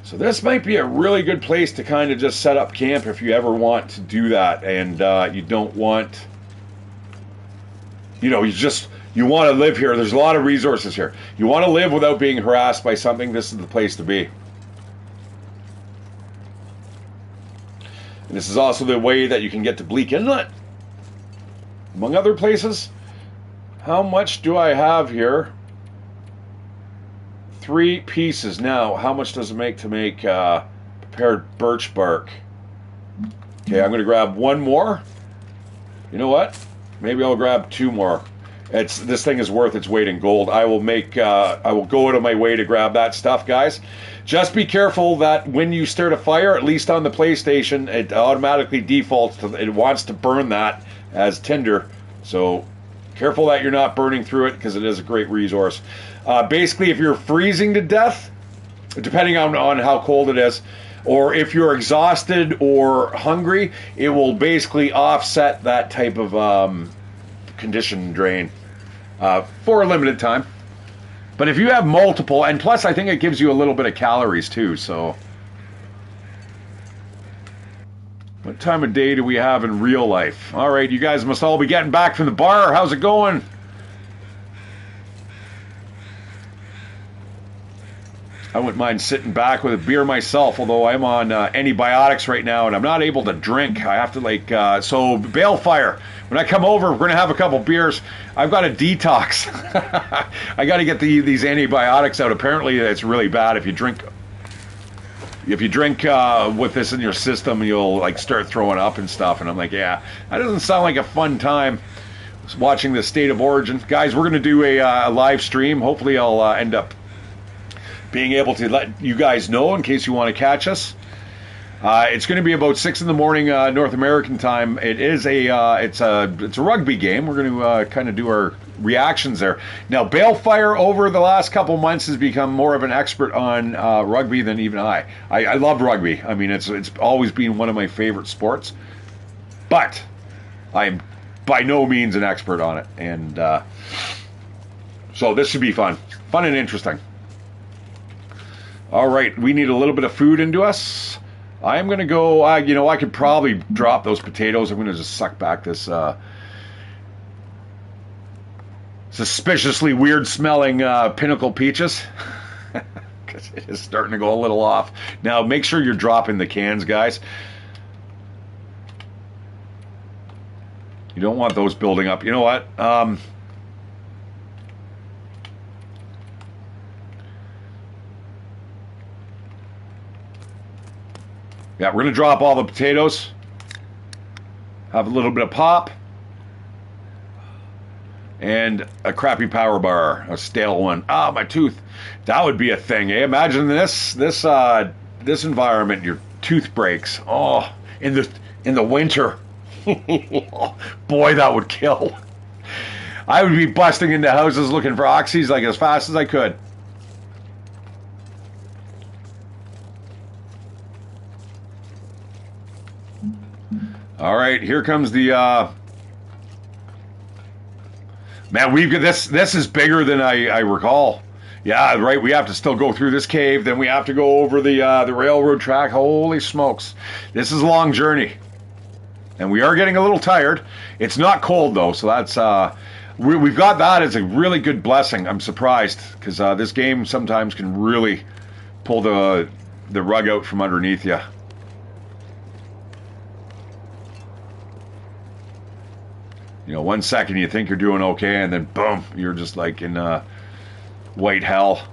[SPEAKER 1] So this might be a really good place to kind of just set up camp if you ever want to do that, and you don't want, you know, you want to live here. There's a lot of resources here. You want to live without being harassed by something. This is the place to be. And this is also the way that you can get to Bleak Inlet, among other places. How much do I have here? 3 pieces. Now, how much does it make to make prepared birch bark? Okay, I'm going to grab 1 more. You know what? Maybe I'll grab 2 more. This thing is worth its weight in gold. I will go out of my way to grab that stuff, guys. Just be careful that when you start a fire, at least on the PlayStation, it automatically defaults to, it wants to burn that as tinder. So careful that you're not burning through it, because it is a great resource. Basically, if you're freezing to death, depending on how cold it is, or if you're exhausted or hungry, it will basically offset that type of condition drain for a limited time. But if you have multiple, and plus I think it gives you a little bit of calories too, so. What time of day do we have in real life? All right, you guys must all be getting back from the bar. How's it going? I wouldn't mind sitting back with a beer myself, although I'm on antibiotics right now and I'm not able to drink. I have to so Balefire, when I come over, we're going to have a couple beers. I've got a detox. I got to get these antibiotics out. Apparently it's really bad if you drink. If you drink with this in your system, you'll start throwing up and stuff. And I'm like, yeah, that doesn't sound like a fun time watching the State of Origin. Guys, we're going to do a live stream. Hopefully I'll end up being able to let you guys know in case you want to catch us. It's going to be about 6 in the morning North American time. It is it's a rugby game. We're going to kind of do our reactions there. Now, Balefire over the last couple months has become more of an expert on rugby than even I. I love rugby. I mean, it's always been one of my favorite sports, but I'm by no means an expert on it. And so this should be fun and interesting. All right, we need a little bit of food into us. I am going to go, you know, I could probably drop those potatoes. I'm going to just suck back this suspiciously weird smelling Pinnacle Peaches. Because it is starting to go a little off. Now, make sure you're dropping the cans, guys. You don't want those building up. You know what? Yeah, we're going to drop all the potatoes. Have a little bit of pop. And a crappy power bar. A stale one. Ah, my tooth. That would be a thing, eh? Imagine this environment, your tooth breaks. Oh, in the winter. Boy, that would kill. I would be busting into houses looking for oxys like as fast as I could. All right, here comes the man. We've got this. This is bigger than I recall. Yeah, right. We have to still go through this cave. Then we have to go over the railroad track. Holy smokes, this is a long journey, and we are getting a little tired. It's not cold though, so that's we've got that as a really good blessing. I'm surprised because this game sometimes can really pull the rug out from underneath you. You know, 1 second you think you're doing okay, and then boom, you're just like in white hell.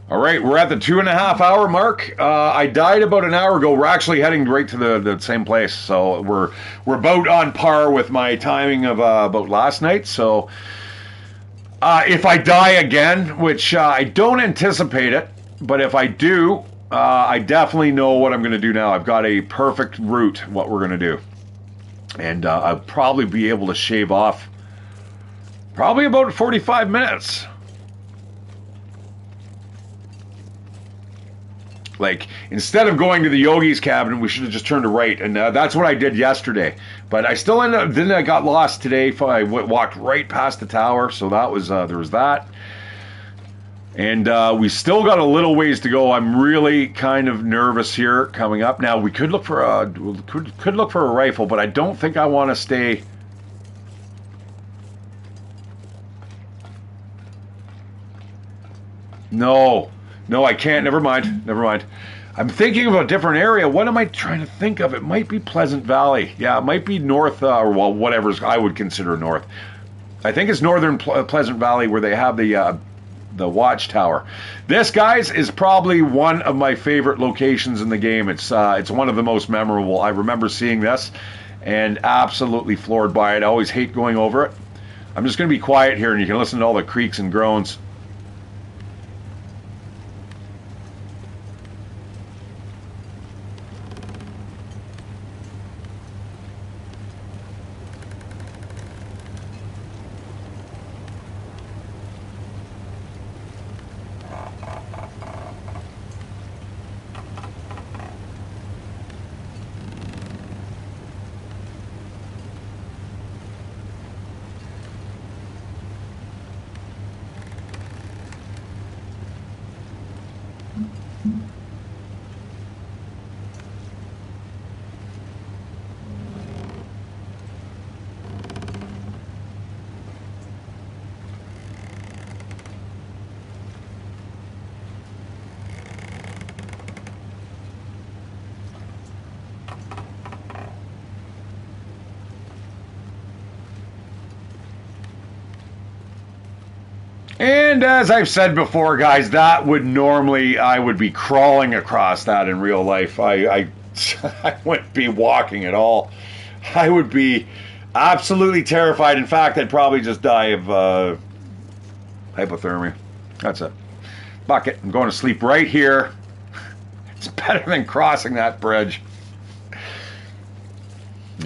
[SPEAKER 1] All right, we're at the 2.5 hour mark. I died about an hour ago. We're actually heading right to the same place, so we're about on par with my timing of about last night. So if I die again, which I don't anticipate it, but if I do, I definitely know what I'm going to do now. I've got a perfect route what we're going to do, and I'll probably be able to shave off probably about 45 minutes. Like, instead of going to the yogi's cabin, we should have just turned to right, and that's what I did yesterday. But I still ended up, then I got lost today. I walked right past the tower, so that was there was that. And we still got a little ways to go. I'm really kind of nervous here coming up. Now we could look for a rifle, but I don't think I want to stay. No, I can't. Never mind. I'm thinking of a different area. What am I trying to think of? It might be Pleasant Valley. Yeah, it might be north, or well, whatever I would consider north. I think it's northern Pleasant Valley where they have the watchtower. This, guys, is probably one of my favorite locations in the game. It's one of the most memorable. I remember seeing this and absolutely floored by it. I always hate going over it. I'm just going to be quiet here, and you can listen to all the creaks and groans. And as I've said before, guys, that would normally, I would be crawling across that in real life. I I wouldn't be walking at all. I would be absolutely terrified. In fact, I'd probably just die of hypothermia. That's it. Bucket. I'm going to sleep right here. It's better than crossing that bridge.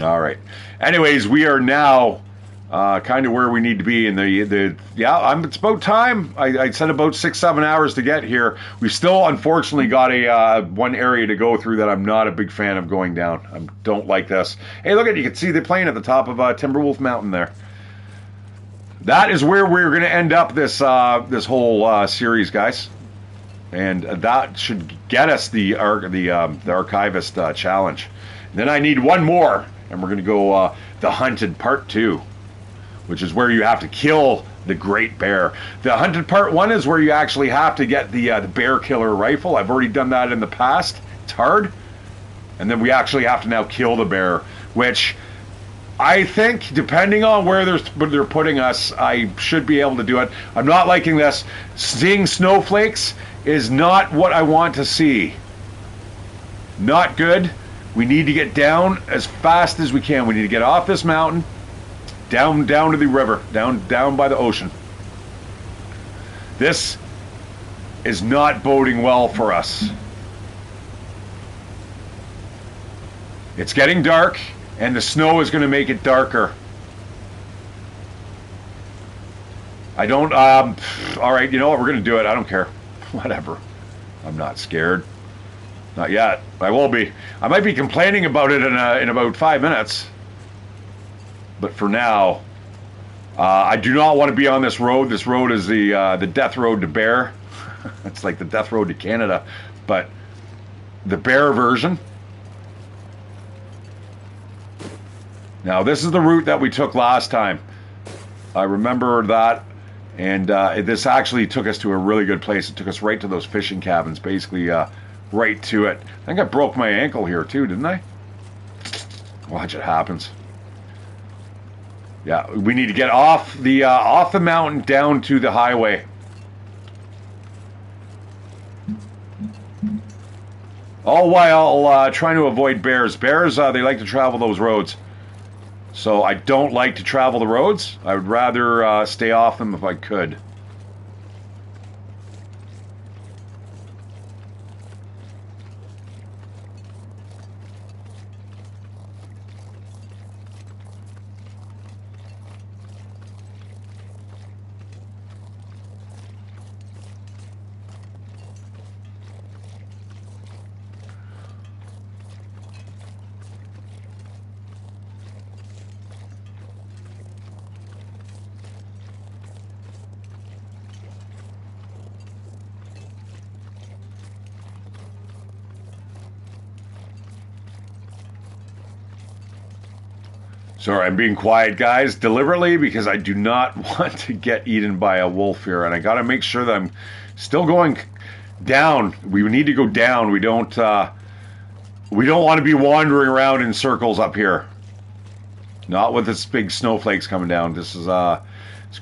[SPEAKER 1] All right. Anyways, we are now kind of where we need to be in it's about time. I said about 6-7 hours to get here. We've still unfortunately got a one area to go through that I'm not a big fan of going down. I don't like this. Hey, look at, you can see the plane at the top of Timberwolf Mountain there. That is where we're going to end up this this whole series, guys, and that should get us the Archivist challenge. And then I need one more, and we're going to go the Hunted Part 2, which is where you have to kill the Great Bear. The Hunted Part 1 is where you actually have to get the Bear Killer rifle. I've already done that in the past. It's hard, and then we actually have to now kill the bear, which I think, depending on where they're putting us, I should be able to do it. I'm not liking this. Seeing snowflakes is not what I want to see. Not good. We need to get down as fast as we can. We need to get off this mountain, down to the river, down by the ocean. This is not boding well for us. It's getting dark, and the snow is going to make it darker. I don't, all right, you know what, we're going to do it. I don't care. Whatever. I'm not scared. Not yet. I will be. I might be complaining about it in about 5 minutes. But for now, I do not want to be on this road. This road is the death road to Bear. It's like the death road to Canada, but the Bear version. Now, this is the route that we took last time. I remember that, and this actually took us to a really good place. It took us right to those fishing cabins, basically right to it. I think I broke my ankle here too, didn't I? Watch it happens. Yeah, we need to get off the mountain down to the highway. All while trying to avoid bears. Bears, they like to travel those roads. So I don't like to travel the roads. I would rather stay off them if I could. Sorry, I'm being quiet, guys, deliberately, because I do not want to get eaten by a wolf here, and I got to make sure that I'm still going down. We need to go down. We don't want to be wandering around in circles up here. Not with this big snowflakes coming down. This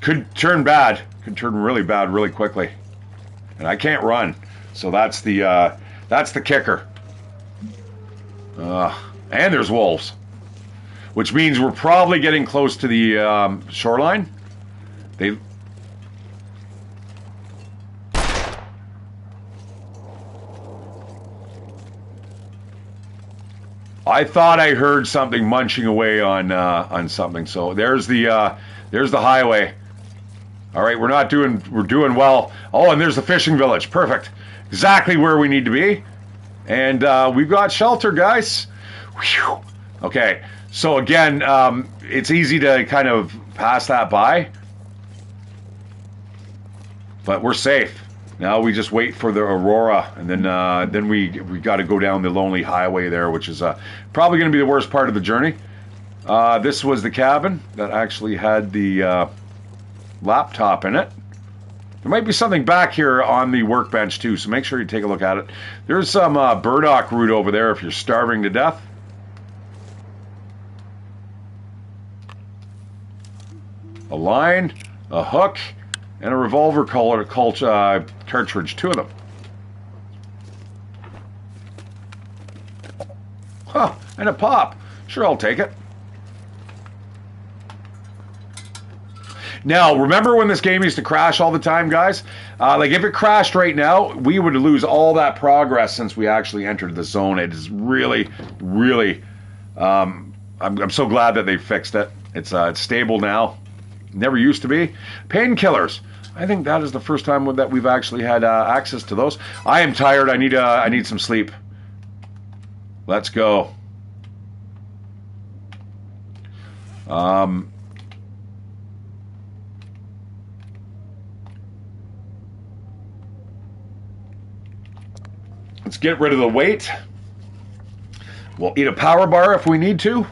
[SPEAKER 1] could turn bad. Could turn really bad really quickly, and I can't run. So that's the kicker. And there's wolves. Which means we're probably getting close to the shoreline. I thought I heard something munching away on something. So there's the highway. All right, we're doing well. Oh, and there's the fishing village. Perfect. Exactly where we need to be. And we've got shelter, guys. Whew. Okay. So again, it's easy to kind of pass that by, but we're safe. Now we just wait for the aurora, and then we got to go down the lonely highway there, which is probably going to be the worst part of the journey. This was the cabin that actually had the laptop in it. There might be something back here on the workbench too, so make sure you take a look at it. There's some burdock root over there if you're starving to death. A line, a hook, and a revolver cartridge, 2 of them. and a pop. Sure, I'll take it. Now, remember when this game used to crash all the time, guys? Like, if it crashed right now, we would lose all that progress since we actually entered the zone. It is really, really... I'm so glad that they fixed it. It's stable now. Never used to be. Painkillers. I think that is the first time that we've actually had access to those. I am tired. I need some sleep. Let's go. Let's get rid of the weight. We'll eat a power bar if we need to.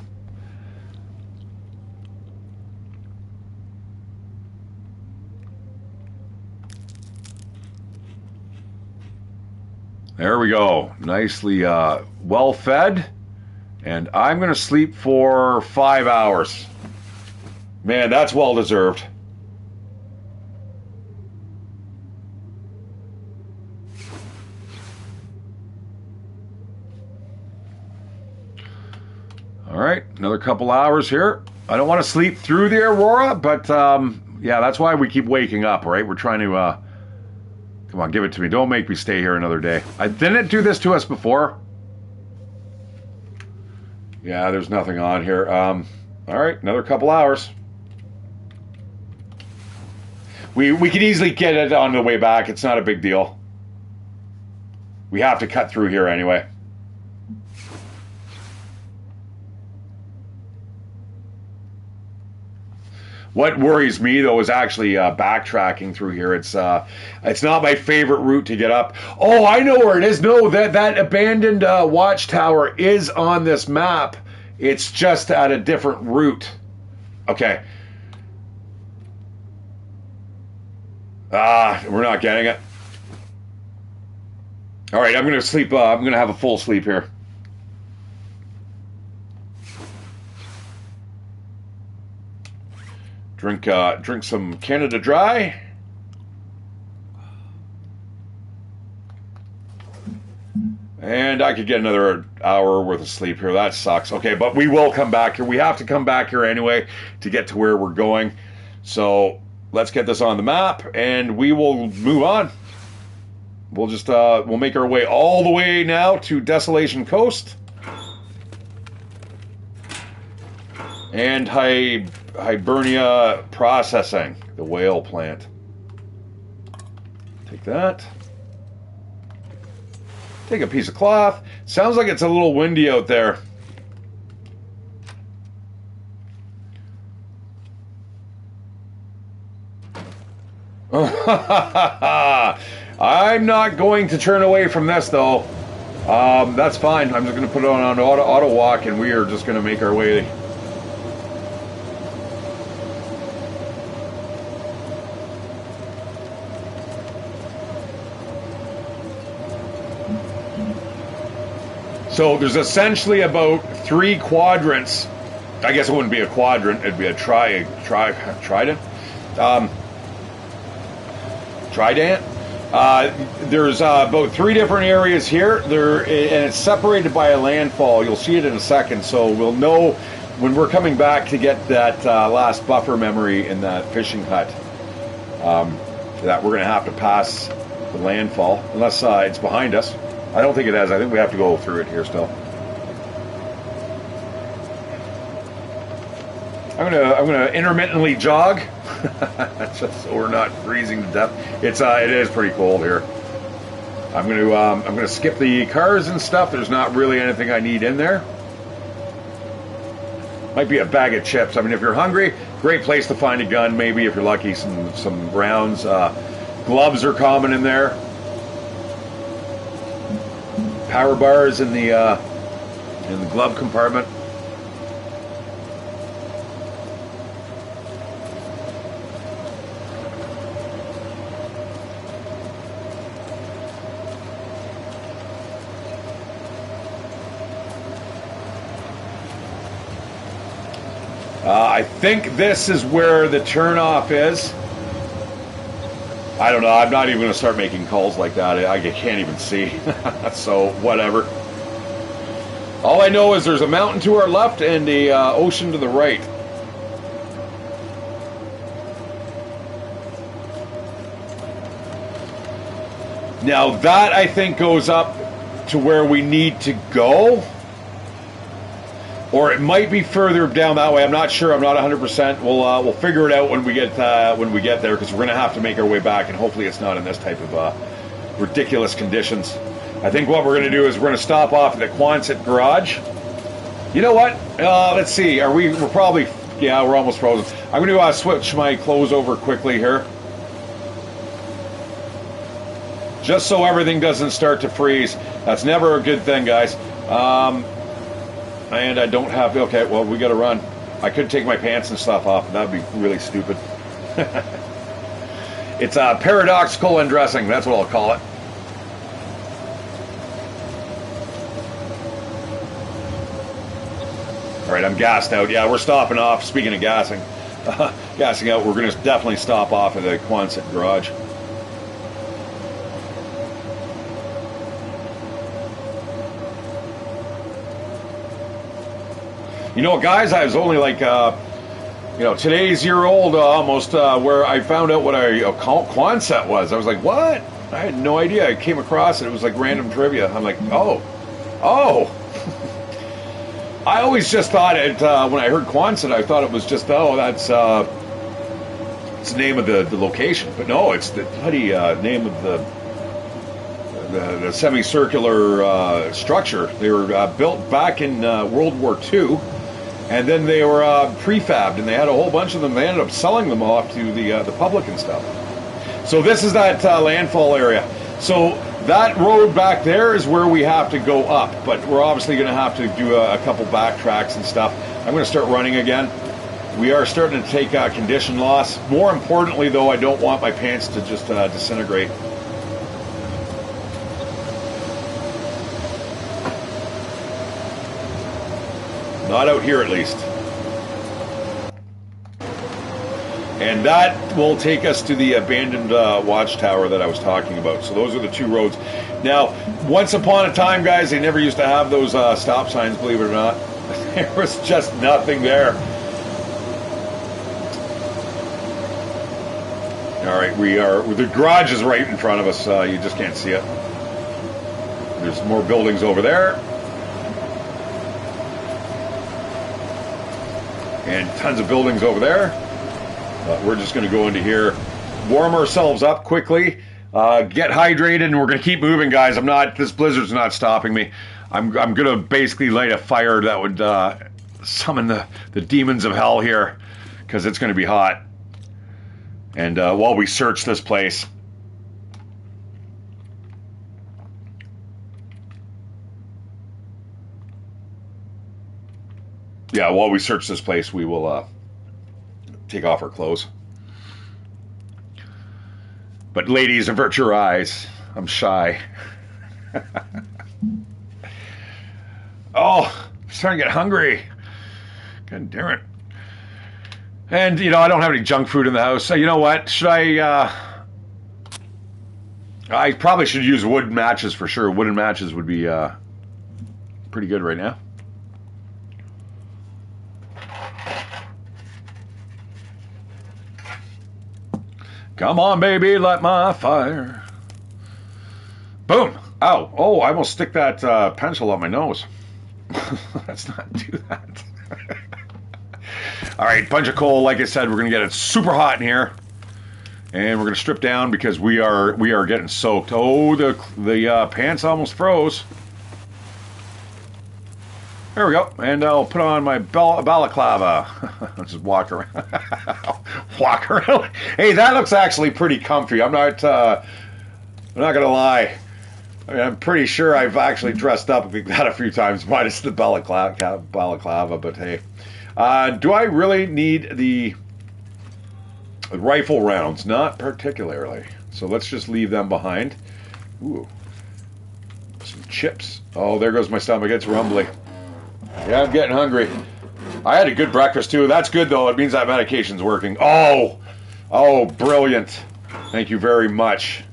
[SPEAKER 1] There we go. Nicely well fed. And I'm going to sleep for 5 hours. Man, that's well deserved. All right, another couple hours here. I don't want to sleep through the Aurora, but yeah, that's why we keep waking up, right? We're trying to... come on, give it to me. Don't make me stay here another day. I didn't do this to us before. Yeah, there's nothing on here. All right, another couple hours. We could easily get it on the way back. It's not a big deal. We have to cut through here anyway. What worries me, though, is actually backtracking through here. It's not my favorite route to get up. Oh, I know where it is. No, that abandoned watchtower is on this map. It's just at a different route. Okay. We're not getting it. All right, I'm going to sleep. I'm going to have a full sleep here. Drink some Canada Dry. And I could get another hour worth of sleep here. That sucks. Okay, but we will come back here. We have to come back here anyway to get to where we're going. So let's get this on the map, and we will move on. We'll just we'll make our way all the way now to Desolation Coast. And Hibernia Processing, the whale plant. Take that. Take a piece of cloth. Sounds like it's a little windy out there. I'm not going to turn away from this, though. That's fine. I'm just going to put it on auto walk, and we are just going to make our way. So there's essentially about 3 quadrants. I guess it wouldn't be a quadrant; it'd be a trident. Trident. There's about 3 different areas here. And it's separated by a landfall. You'll see it in a second, so we'll know when we're coming back to get that last buffer memory in that fishing hut. That we're going to have to pass the landfall, unless it's behind us. I don't think it has. I think we have to go through it here still. I'm gonna intermittently jog, just so we're not freezing to death. It is pretty cold here. I'm gonna skip the cars and stuff. There's not really anything I need in there. Might be a bag of chips. I mean, if you're hungry, great place to find a gun. Maybe if you're lucky, some rounds. Gloves are common in there. Power bars in the glove compartment. I think this is where the turnoff is. I don't know. I'm not even going to start making calls like that. I can't even see. So, whatever. All I know is there's a mountain to our left and a ocean to the right. Now that, I think, goes up to where we need to go. Or it might be further down that way. I'm not sure. I'm not 100%. We'll figure it out when we get there, because we're going to have to make our way back, and hopefully it's not in this type of ridiculous conditions. I think what we're going to do is we're going to stop off at the Quonset garage. You know what? Let's see. We're probably, yeah, we're almost frozen. I'm going to switch my clothes over quickly here, just so everything doesn't start to freeze. That's never a good thing, guys. And I don't have... Okay, well, we got to run. I could take my pants and stuff off, but that would be really stupid. It's paradoxical undressing. That's what I'll call it. All right, I'm gassed out. Yeah, we're stopping off. Speaking of gassing, gassing out, we're going to definitely stop off at the Quonset garage. You know, guys, I was only like, today's year old almost, where I found out what a Quonset was. I was like, what? I had no idea. I came across it. It was like random trivia. I'm like, oh. I always just thought it, when I heard Quonset, I thought it was just, that's it's the name of the location. But no, it's the bloody name of the semicircular structure. They were built back in World War II. And then they were prefabbed, and they had a whole bunch of them. They ended up selling them off to the public and stuff. So this is that landfall area. So that road back there is where we have to go up, but we're obviously going to have to do a couple backtracks and stuff. I'm going to start running again. We are starting to take condition loss. More importantly, though, I don't want my pants to just disintegrate. Not out here, at least. And that will take us to the abandoned watchtower that I was talking about. So those are the two roads. Now, once upon a time, guys, they never used to have those stop signs, believe it or not. There was just nothing there. All right, the garage is right in front of us. You just can't see it. There's more buildings over there. And tons of buildings over there. We're just going to go into here, warm ourselves up quickly, get hydrated, and we're going to keep moving, guys. This blizzard's not stopping me. I'm going to basically light a fire that would summon the demons of hell here, because it's going to be hot. And while we search this place. Yeah, while we search this place, we will take off our clothes. But ladies, avert your eyes. I'm shy. Oh, I'm starting to get hungry. God damn it. And, I don't have any junk food in the house. So, you know what? Should I probably should use wood matches for sure. Wooden matches would be pretty good right now. Come on, baby, light my fire. Boom. Ow. Oh, I almost stick that pencil on my nose. Let's not do that. All right, bunch of coal. Like I said, we're going to get it super hot in here. And we're going to strip down because we are getting soaked. Oh, the pants almost froze. There we go. And I'll put on my balaclava. I'll just walk around. Walk around. Hey, that looks actually pretty comfy. I'm not gonna lie. I mean, I'm pretty sure I've actually dressed up like that a few times, minus the balaclava. But hey, do I really need the rifle rounds? Not particularly. So let's just leave them behind. Ooh, some chips. Oh, there goes my stomach. It's rumbly. Yeah, I'm getting hungry. I had a good breakfast, too. That's good, though. It means that medication's working. Oh, brilliant. Thank you very much.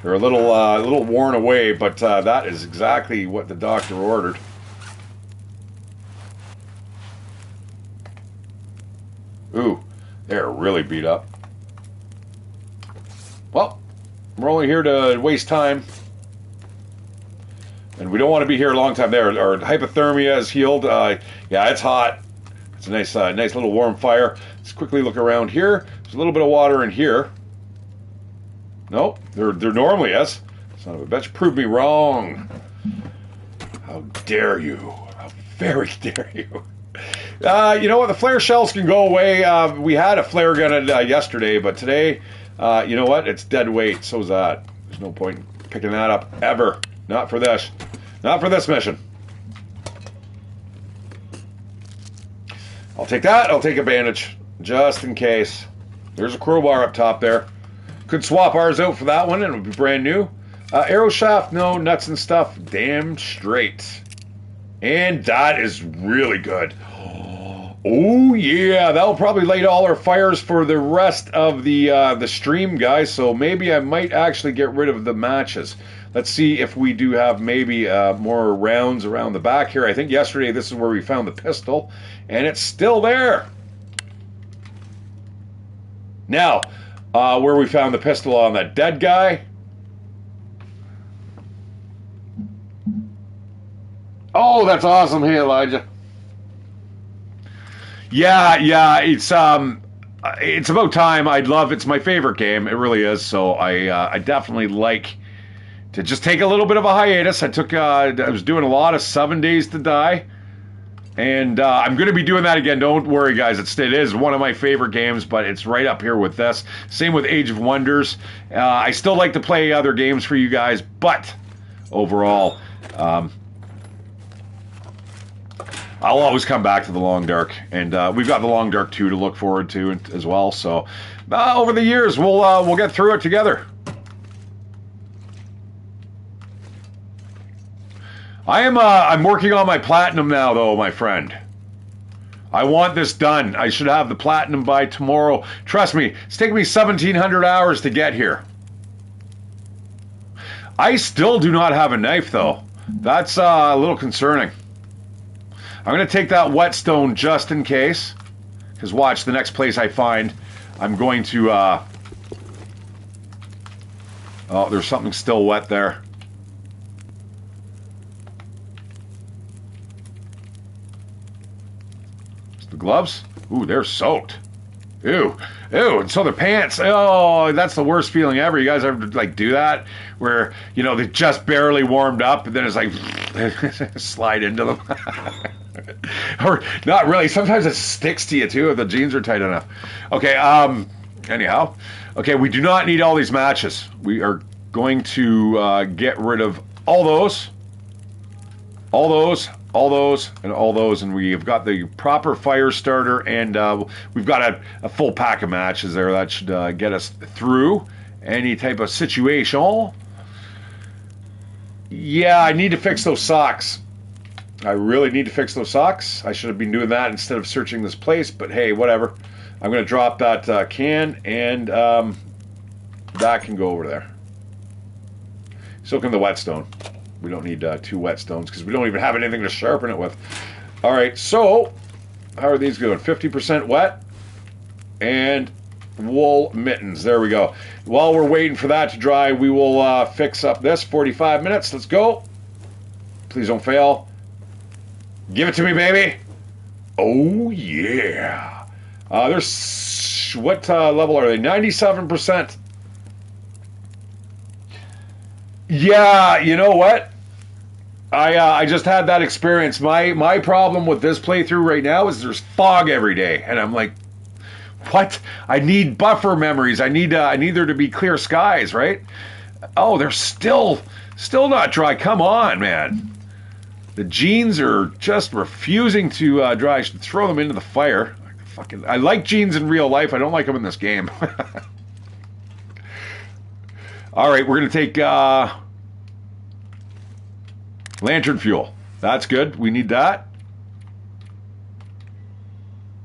[SPEAKER 1] They're a little worn away, but that is exactly what the doctor ordered. Ooh, they're really beat up. Well, we're only here to waste time. And we don't want to be here a long time. There, our hypothermia is healed. Yeah, it's hot. It's a nice little warm fire. Let's quickly look around here. There's a little bit of water in here. Nope, there normally is. Son of a bitch, prove me wrong. How dare you? How very dare you? You know what? The flare shells can go away. We had a flare gun yesterday, but today, you know what? It's dead weight. So's that. There's no point in picking that up ever. Not for this. Not for this mission. I'll take that. I'll take a bandage. Just in case. There's a crowbar up top there. Could swap ours out for that one and it would be brand new. Arrow shaft, no. Nuts and stuff, damn straight. And that is really good. Oh yeah, that'll probably light all our fires for the rest of the stream, guys. So maybe I might actually get rid of the matches. Let's see if we do have maybe more rounds around the back here. I think yesterday this is where we found the pistol, and it's still there. Now, where we found the pistol on that dead guy. Oh, that's awesome. Hey, Elijah. Yeah, it's about time. It's my favorite game. It really is. So I definitely like to just take a little bit of a hiatus. I was doing a lot of 7 Days to Die, and I'm going to be doing that again. Don't worry, guys. It is one of my favorite games, but it's right up here with this. Same with Age of Wonders. I still like to play other games for you guys, but overall, I'll always come back to the Long Dark, and we've got the Long Dark 2 to look forward to as well. So over the years, we'll get through it together. I'm working on my platinum now, though, my friend. I want this done. I should have the platinum by tomorrow. Trust me, it's taken me 1,700 hours to get here. I still do not have a knife, though. That's a little concerning. I'm going to take that whetstone just in case. Because watch, the next place I find, I'm going to... Oh, there's something still wet there. The gloves? Ooh, they're soaked. Ew. And so the pants. Oh, that's the worst feeling ever. You guys ever do that? Where, they just barely warmed up, and then it's like slide into them. Or not really. Sometimes it sticks to you too if the jeans are tight enough. Okay, anyhow. Okay, we do not need all these matches. We are going to get rid of all those, and all those, and we've got the proper fire starter, and we've got a full pack of matches there. That should get us through any type of situation. Yeah, I need to fix those socks. I really need to fix those socks. I should have been doing that instead of searching this place, but hey, whatever. I'm going to drop that can, and that can go over there. So can the whetstone. We don't need 2 whetstones because we don't even have anything to sharpen it with. All right, so how are these going? 50% wet and wool mittens. There we go. While we're waiting for that to dry, we will fix up this. 45 minutes. Let's go. Please don't fail. Give it to me, baby. Oh, yeah. There's... What level are they? 97%. Yeah, you know what? I just had that experience. My problem with this playthrough right now is there's fog every day, and I'm like, what? I need buffer memories. I need there to be clear skies, right? Oh, they're still not dry. Come on, man. The jeans are just refusing to dry. I should throw them into the fire. I like jeans in real life. I don't like them in this game. All right, we're going to take lantern fuel. That's good. We need that.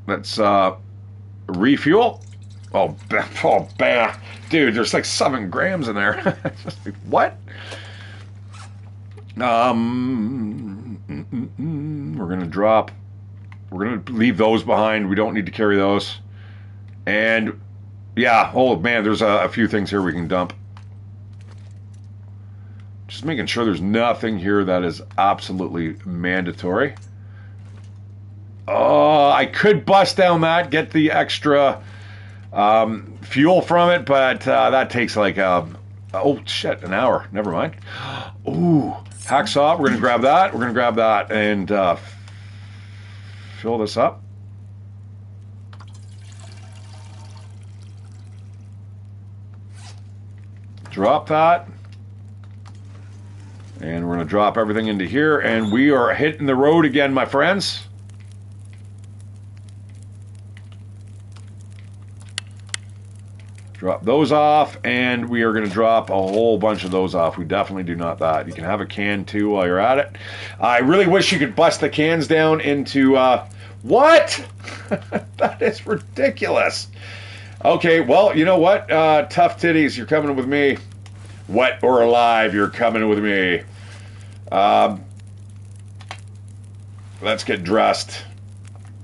[SPEAKER 1] Let's refuel. Oh, bam. Dude, there's like 7 grams in there. What? We're going to drop. We're going to leave those behind. We don't need to carry those. And yeah, oh man, there's a few things here we can dump. Just making sure there's nothing here that is absolutely mandatory. Oh, I could bust down that, get the extra fuel from it, but that takes like oh shit, an hour. Never mind. Ooh, hacksaw. We're gonna grab that. We're gonna grab that and fill this up. Drop that. And we're going to drop everything into here, and we are hitting the road again, my friends. Drop those off, and we are going to drop a whole bunch of those off. We definitely do not that. You can have a can, too, while you're at it. I really wish you could bust the cans down into... what? That is ridiculous. Okay, well, you know what? Tough titties, you're coming with me. Wet or alive, you're coming with me. Let's get dressed.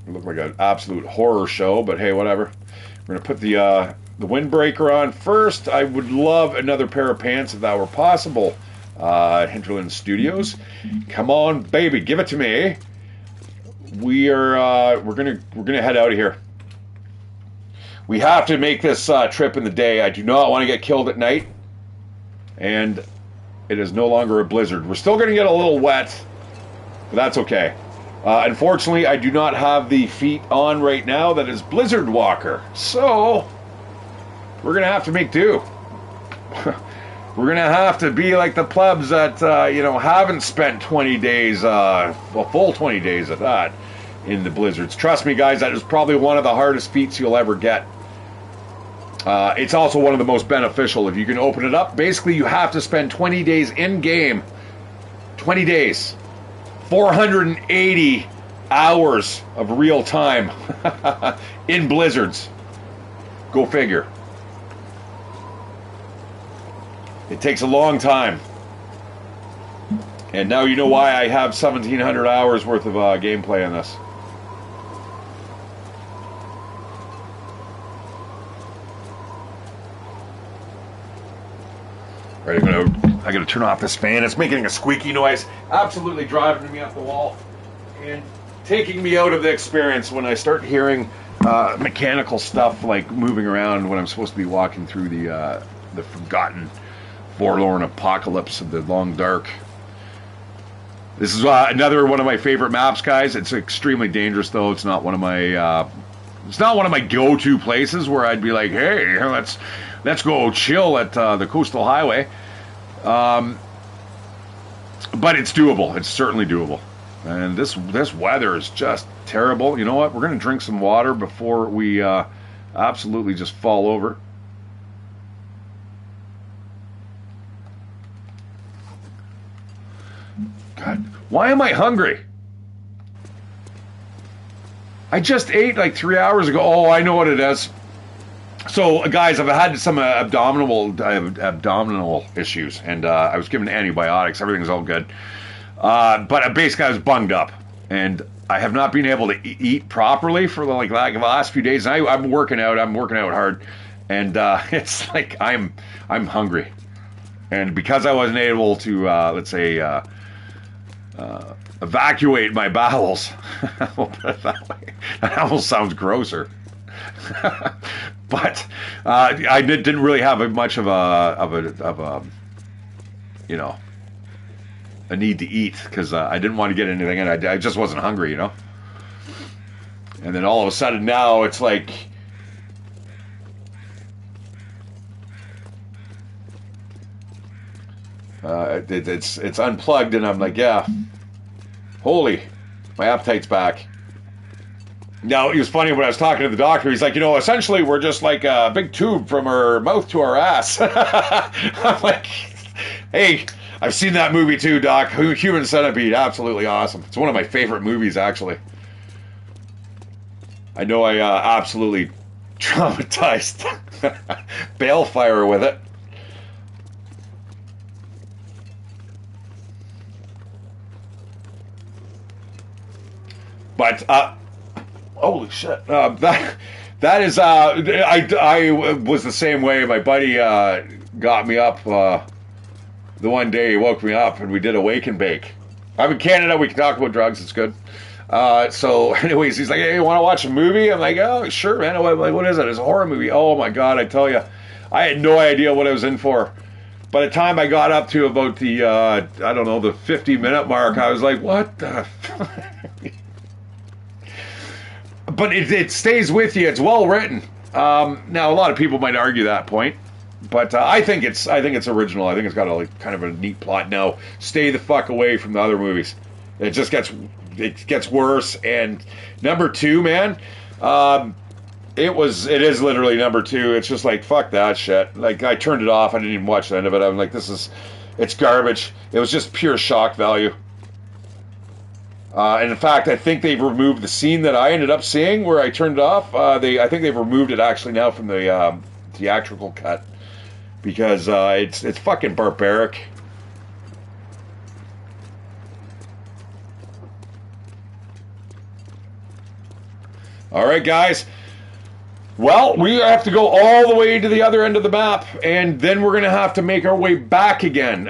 [SPEAKER 1] We look like an absolute horror show, but hey, whatever. We're going to put the windbreaker on first. I would love another pair of pants if that were possible. Hinterland Studios. Come on, baby, give it to me. We're gonna head out of here. We have to make this trip in the day. I do not want to get killed at night. And it is no longer a blizzard. We're still going to get a little wet, but that's okay. Unfortunately, I do not have the feat on right now that is Blizzard Walker. So, we're going to have to make do. We're going to have to be like the plebs that, haven't spent 20 days, a full 20 days at that, in the blizzards. Trust me, guys, that is probably one of the hardest feats you'll ever get. It's also one of the most beneficial. If you can open it up, basically you have to spend 20 days in-game. 20 days. 480 hours of real time in blizzards. Go figure. It takes a long time. And now you know why I have 1,700 hours worth of gameplay on this. Right, I gotta turn off this fan. It's making a squeaky noise. Absolutely driving me up the wall and taking me out of the experience when I start hearing mechanical stuff like moving around when I'm supposed to be walking through the forgotten, forlorn apocalypse of the Long Dark. This is another one of my favorite maps, guys. It's extremely dangerous, though. It's not one of my go-to places where I'd be like, hey, let's go chill at the coastal highway. But it's doable. It's certainly doable. And this weather is just terrible. You know what? We're going to drink some water before we absolutely just fall over. God, why am I hungry? I just ate like 3 hours ago. Oh, I know what it is. So, guys, I've had some abdominal issues, and I was given antibiotics. Everything's all good. But basically, I was bunged up, and I have not been able to eat properly for the last few days. And I'm working out. I'm working out hard, and it's like I'm hungry. And because I wasn't able to, evacuate my bowels, we'll put it that way. That almost sounds grosser. But I didn't really have much of a need to eat because I didn't want to get anything in. I just wasn't hungry, And then all of a sudden now it's like it's unplugged, and I'm like, yeah, holy, my appetite's back. Now, it was funny when I was talking to the doctor. He's like, essentially we're just like a big tube from our mouth to our ass. I'm like, hey, I've seen that movie too, Doc. Human Centipede, absolutely awesome. It's one of my favorite movies, actually. I know I absolutely traumatized Balefire with it. But, holy shit. That is, I was the same way. My buddy got me up the one day. He woke me up and we did a wake and bake. I'm in Canada. We can talk about drugs. It's good. So, anyways, he's like, "Hey, you want to watch a movie?" I'm like, "Oh, sure, man." What is it? It's a horror movie. Oh my god, I tell you, I had no idea what I was in for. By the time I got up to about the, I don't know, the 50-minute mark, I was like, "What the?" But it stays with you. It's well written. Now, a lot of people might argue that point, but I think it's original. I think it's got a kind of a neat plot. Now, stay the fuck away from the other movies. It gets worse. And number two, man, it is literally number two. It's just like, fuck that shit. Like, I turned it off. I didn't even watch the end of it. I'm like, it's garbage. It was just pure shock value. And in fact, I think they've removed the scene that I ended up seeing where I turned it off. I think they've removed it actually now from the theatrical cut because it's fucking barbaric. All right, guys. Well, we have to go all the way to the other end of the map, and then we're going to have to make our way back again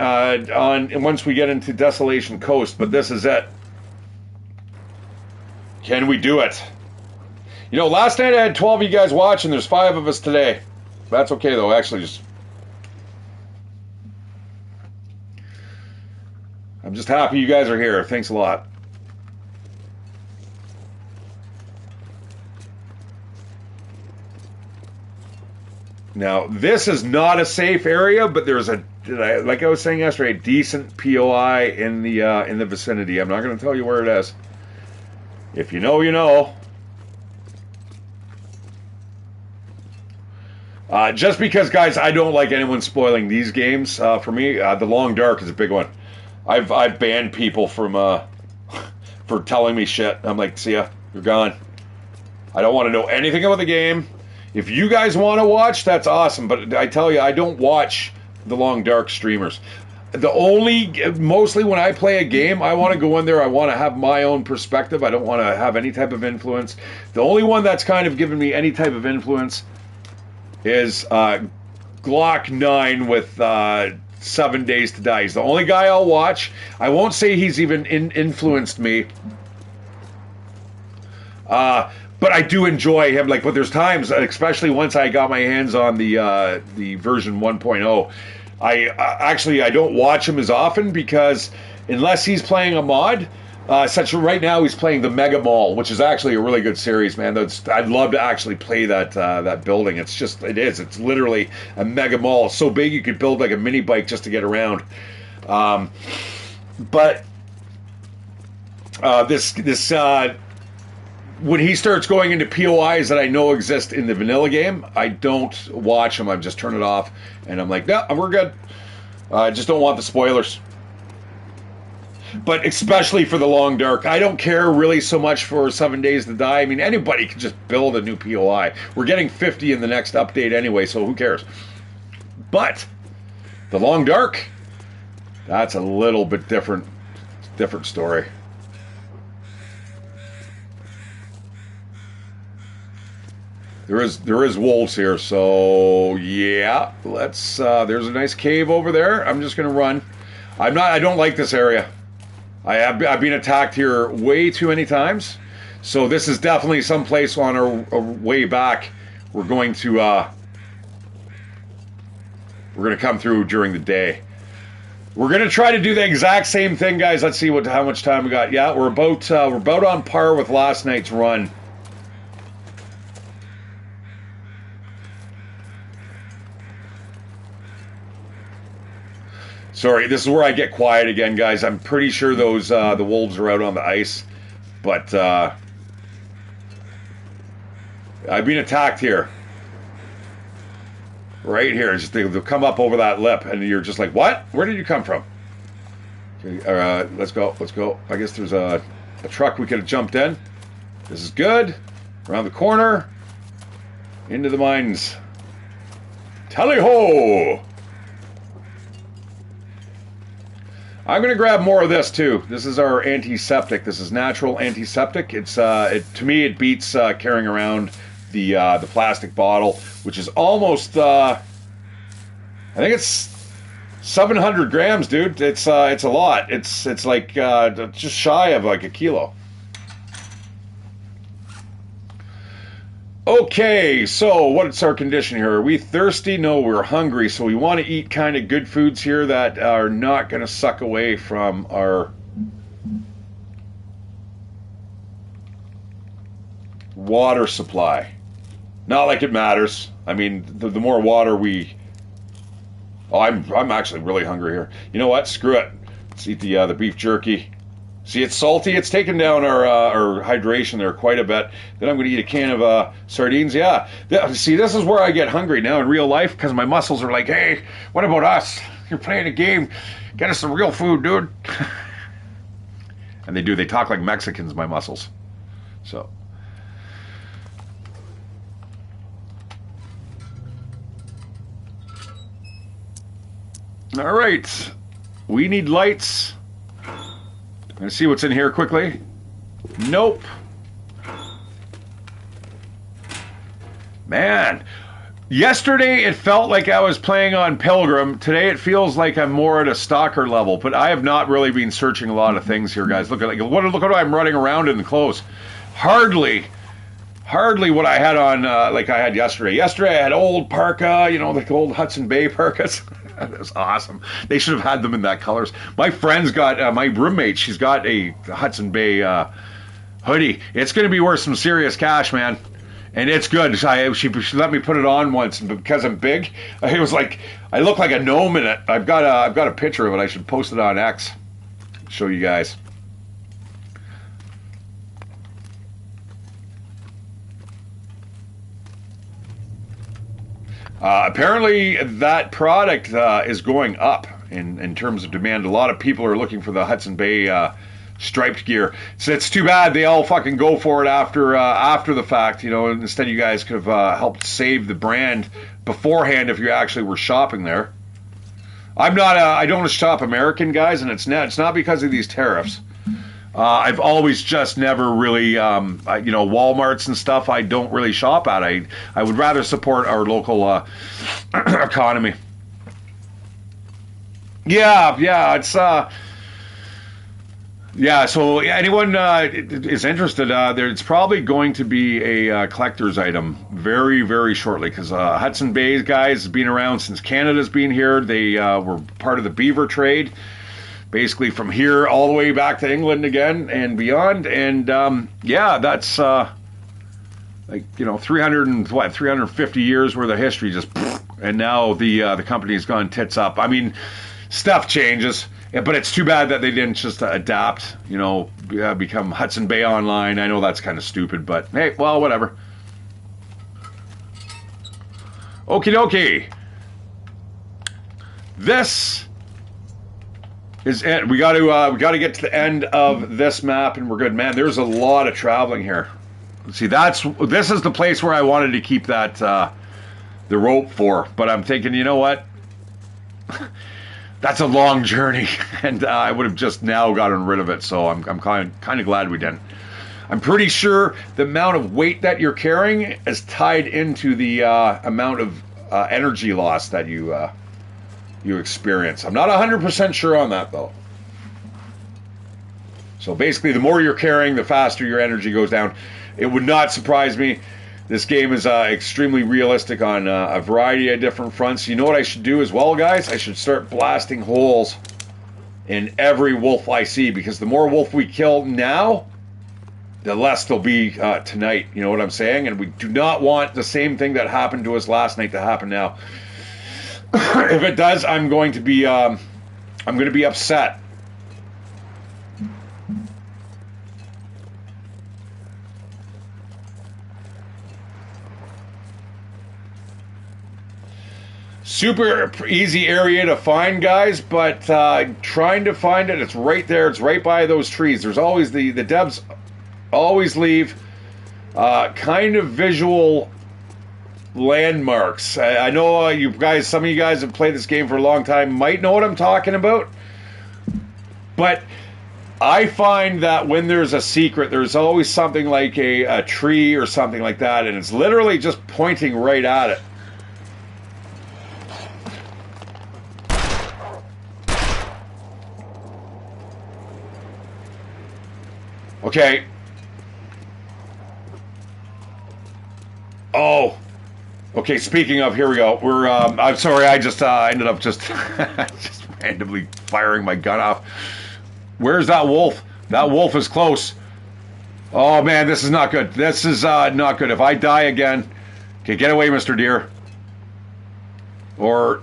[SPEAKER 1] once we get into Desolation Coast. But this is it. Can we do it? You know, last night I had 12 of you guys watching. There's 5 of us today. That's okay, though. Actually, I'm just happy you guys are here. Thanks a lot. Now, this is not a safe area, but there's like I was saying yesterday, a decent POI in the vicinity. I'm not going to tell you where it is. If you know, you know. Just because, guys, I don't like anyone spoiling these games. For me, the Long Dark is a big one. I've banned people from for telling me shit. I'm like, see ya, you're gone. I don't want to know anything about the game. If you guys want to watch, that's awesome. But I tell you, I don't watch the Long Dark streamers. Mostly when I play a game, I want to go in there, I want to have my own perspective. I don't want to have any type of influence. The only one that's kind of given me any type of influence is Glock 9 with 7 Days to Die. He's the only guy I'll watch. I won't say he's even influenced me. But I do enjoy him. But there's times, especially once I got my hands on the version 1.0, I don't watch him as often because unless he's playing a mod, such right now he's playing the Mega Mall, which is actually a really good series, man. I'd love to actually play that building. It's literally a Mega Mall. It's so big you could build like a mini bike just to get around. But this when he starts going into POIs that I know exist in the vanilla game, I don't watch him. I just turn it off, and I'm like, no, we're good. I just don't want the spoilers. But especially for the Long Dark, I don't care really so much for 7 Days to Die. I mean, anybody can just build a new POI. We're getting 50 in the next update anyway, so who cares? But the Long Dark, that's a little bit different story. There is wolves here, so yeah. Let's. There's a nice cave over there. I'm just gonna run. I don't like this area. I've been attacked here way too many times, so this is definitely some place on our way back. We're going to come through during the day. We're gonna try to do the exact same thing, guys. Let's see how much time we got. Yeah, we're about on par with last night's run. Sorry, this is where I get quiet again, guys. I'm pretty sure those the wolves are out on the ice, but I've been attacked here. Right here, just they'll come up over that lip, and you're just like, "What? Where did you come from?" Okay, let's go. I guess there's a truck we could have jumped in. This is good. Around the corner, into the mines. Tally-ho! I'm going to grab more of this too. This is our antiseptic. This is natural antiseptic. To me, it beats carrying around the plastic bottle, which is almost I think it's 700 grams, dude. It's a lot. It's like just shy of like a kilo. Okay, so what's our condition here? Are we thirsty? No, we're hungry. So we want to eat kind of good foods here that are not going to suck away from our water supply. Not like it matters. I mean, the more water we... Oh, I'm actually really hungry here. You know what? Screw it. Let's eat the beef jerky. See, it's salty. It's taken down our hydration there quite a bit. Then I'm going to eat a can of sardines. Yeah. See, this is where I get hungry now in real life because my muscles are like, hey, what about us? You're playing a game. Get us some real food, dude. And they do. They talk like Mexicans, my muscles. So. All right. We need lights. I'm going to see what's in here quickly. Nope. Man, yesterday it felt like I was playing on Pilgrim. Today it feels like I'm more at a stalker level, but I have not really been searching a lot of things here, guys. Look at look at I'm running around in the clothes. Hardly what I had on like I had yesterday. Yesterday I had old parka, you know, the old Hudson Bay parkas. That was awesome. They should have had them in that colors. My friend's got, my roommate, she's got a Hudson Bay hoodie. It's going to be worth some serious cash, man. And it's good. She let me put it on once, and because I'm big, it was like, I look like a gnome in it. I've got a picture of it. I should post it on X. Show you guys. Apparently that product is going up in terms of demand. A lot of people are looking for the Hudson Bay striped gear. So it's too bad they all fucking go for it after the fact. You know, instead you guys could have helped save the brand beforehand if you actually were shopping there. I don't shop American, guys, and it's not because of these tariffs. I've always just never really, you know, Walmarts and stuff I don't really shop at. I would rather support our local economy. Yeah, it's, yeah, so anyone is interested, it's probably going to be a collector's item very, very shortly because Hudson Bay guys have been around since Canada's been here. They were part of the beaver trade. Basically from here all the way back to England again and beyond. And yeah, that's like, you know, 350 years worth of history just, and now the company's gone tits up. I mean, stuff changes, but it's too bad that they didn't just adapt, you know, become Hudson Bay Online. I know that's kind of stupid, but hey, well, whatever. Okie dokie. This is it. We got to get to the end of this map and we're good. Man, there's a lot of traveling here. See, this is the place where I wanted to keep that the rope for, but I'm thinking, you know what? That's a long journey, and I would have just now gotten rid of it. So I'm kind of glad we didn't. I'm pretty sure the amount of weight that you're carrying is tied into the amount of energy loss that you experience. I'm not 100% sure on that, though. So basically, the more you're carrying, the faster your energy goes down. It would not surprise me. This game is extremely realistic on a variety of different fronts. You know what I should do as well, guys? I should start blasting holes in every wolf I see, because the more wolf we kill now, the less there'll be tonight. You know what I'm saying? And we do not want the same thing that happened to us last night to happen now. If it does, I'm going to be upset. Super easy area to find, guys, but trying to find it, it's right there. It's right by those trees. There's always the devs always leave kind of visual landmarks. I know you guys, some of you guys have played this game for a long time, might know what I'm talking about, but I find that when there's a secret, there's always something like a tree or something like that, and it's literally just pointing right at it. Okay. Oh. Okay, speaking of, here we go. We're, I'm sorry, I just ended up just, just randomly firing my gun off. Where's that wolf? That wolf is close. Oh, man, this is not good. This is not good. If I die again... Okay, get away, Mr. Deer. Or...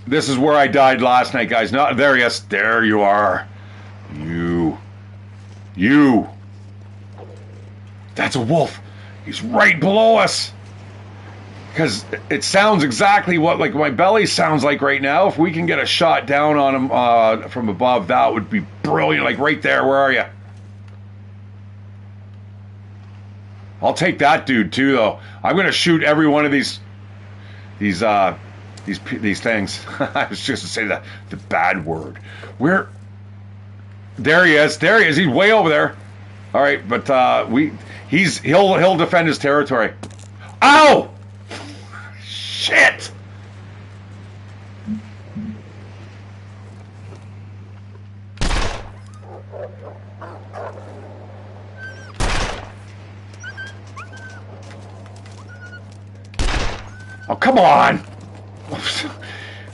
[SPEAKER 1] This is where I died last night, guys. No, there, yes, there you are. You. That's a wolf. He's right below us. Because it sounds exactly what like my belly sounds like right now. If we can get a shot down on him from above, that would be brilliant. Like right there. Where are you? I'll take that dude too, though. I'm gonna shoot every one of these things. I was just to say the bad word. Where? There he is. There he is. He's way over there. All right, but he'll defend his territory. Ow! Shit! Oh, come on!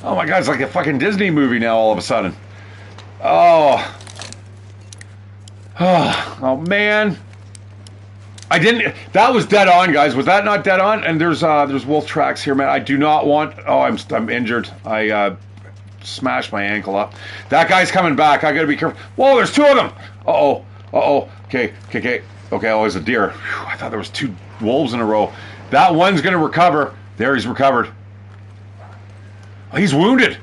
[SPEAKER 1] Oh my god, it's like a fucking Disney movie now all of a sudden. Oh. Oh man. I didn't. That was dead on, guys. Was that not dead on? And there's wolf tracks here, man. I do not want. Oh, I'm injured. I smashed my ankle up. That guy's coming back. I gotta be careful. Whoa, there's two of them. Uh oh. Okay. Oh, there's a deer. Whew, I thought there was two wolves in a row. That one's gonna recover. There, he's recovered. Oh, he's wounded.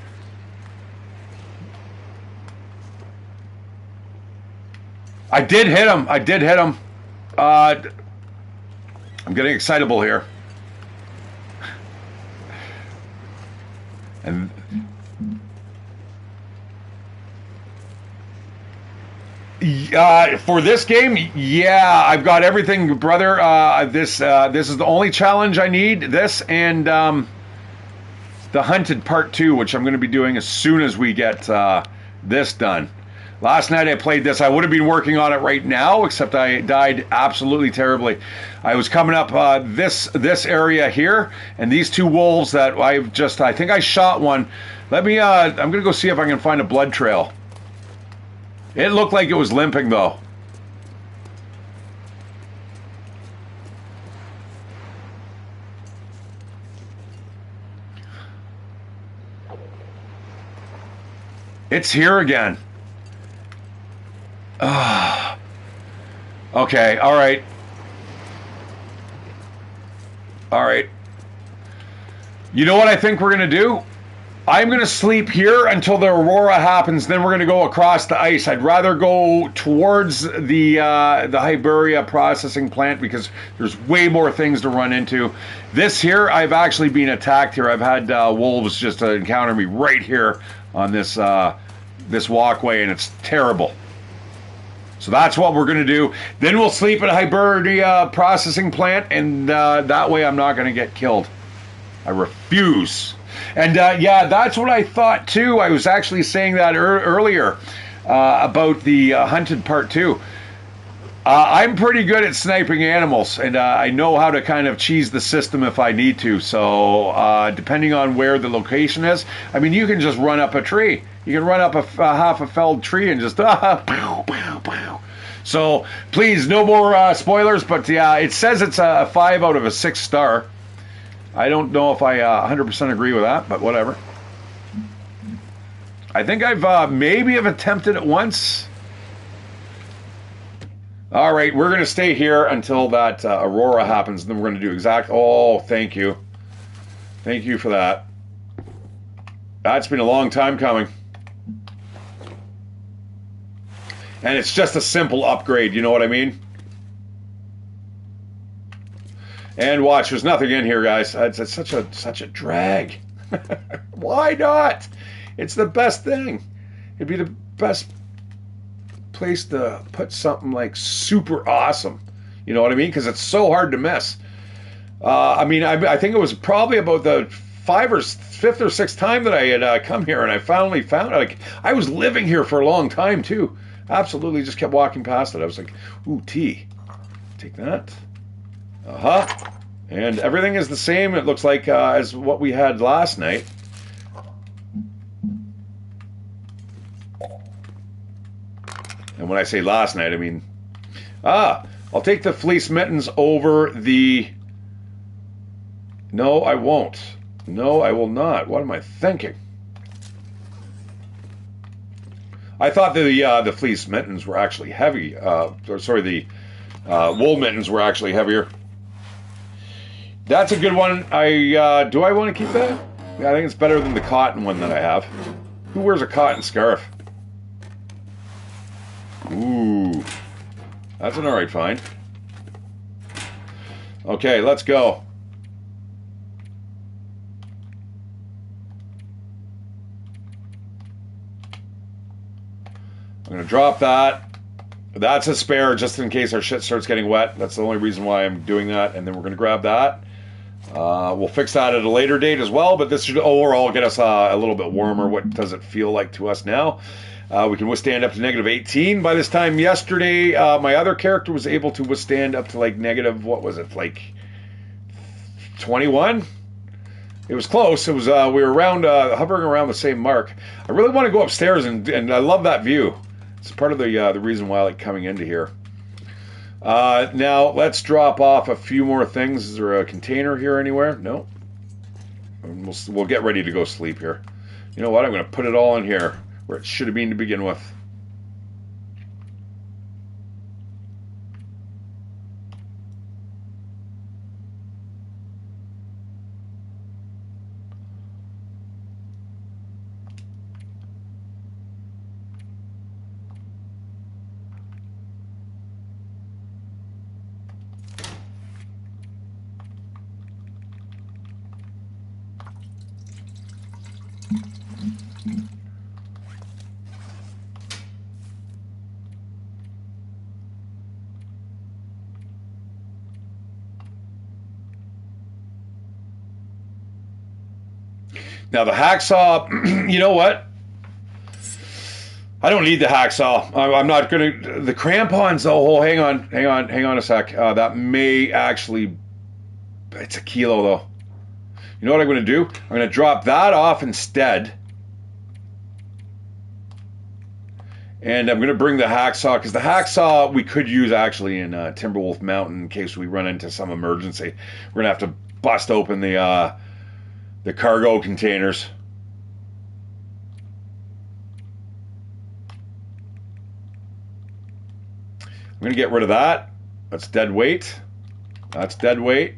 [SPEAKER 1] I did hit him. I'm getting excitable here. And for this game, yeah, I've got everything, brother. This is the only challenge I need. This and the Hunted Part 2, which I'm going to be doing as soon as we get this done. Last night I played this. I would have been working on it right now, except I died absolutely terribly. I was coming up this area here, and these two wolves that I think I shot one. I'm going to go see if I can find a blood trail. It looked like it was limping, though. It's here again. Okay, all right. You know what I think we're going to do? I'm going to sleep here until the aurora happens, then we're going to go across the ice. I'd rather go towards the Hiberia processing plant because there's way more things to run into. This here, I've actually been attacked here. I've had wolves just encounter me right here on this walkway, and it's terrible. So that's what we're going to do. Then we'll sleep at a Hiberia processing plant, and that way I'm not going to get killed. I refuse. And yeah, that's what I thought too. I was actually saying that earlier about the Hunted Part 2. I'm pretty good at sniping animals, and I know how to kind of cheese the system if I need to. So depending on where the location is, I mean, you can just run up a tree. You can run up a half a felled tree and just So please, no more spoilers. But yeah, it says it's a 5 out of a 6 star. I don't know if I 100% agree with that, but whatever. I think I've maybe have attempted it once. All right, we're going to stay here until that aurora happens, and then we're going to do exact... Oh, thank you. Thank you for that. That's been a long time coming. And it's just a simple upgrade, you know what I mean? And watch, there's nothing in here, guys. It's such a drag. Why not? It's the best thing. It'd be the best place to put something like super awesome. You know what I mean? Because it's so hard to miss. I mean, I think it was probably about the fifth or sixth time that I had come here, and I finally found it. Like, I was living here for a long time too. Absolutely, just kept walking past it. I was like, ooh, tea. Take that. And everything is the same, it looks like, as what we had last night. And when I say last night, I mean... I'll take the fleece mittens over the... No, I won't. No, I will not. What am I thinking? I thought the fleece mittens were actually heavy. The wool mittens were actually heavier. That's a good one. Do I want to keep that? Yeah, I think it's better than the cotton one that I have. Who wears a cotton scarf? Ooh. That's an alright find. Okay, let's go. I'm going to drop that. That's a spare just in case our shit starts getting wet. That's the only reason why I'm doing that. And then we're going to grab that. We'll fix that at a later date as well. But this should overall get us a little bit warmer. What does it feel like to us now? We can withstand up to negative 18. By this time yesterday, my other character was able to withstand up to like negative, what was it, like 21? It was close. It was we were around hovering around the same mark. I really want to go upstairs, and I love that view. It's part of the reason why I like coming into here. Now let's drop off a few more things. Is there a container here anywhere? No. We'll get ready to go sleep here. You know what? I'm going to put it all in here where it should have been to begin with. Now the hacksaw, you know what? I don't need the hacksaw. I'm not gonna. The crampons. Oh, hang on a sec. That may actually. It's a kilo though. You know what I'm gonna do? I'm gonna drop that off instead, and I'm gonna bring the hacksaw because the hacksaw we could use actually in Timberwolf Mountain in case we run into some emergency. We're gonna have to bust open the cargo containers. I'm going to get rid of that. That's dead weight. That's dead weight.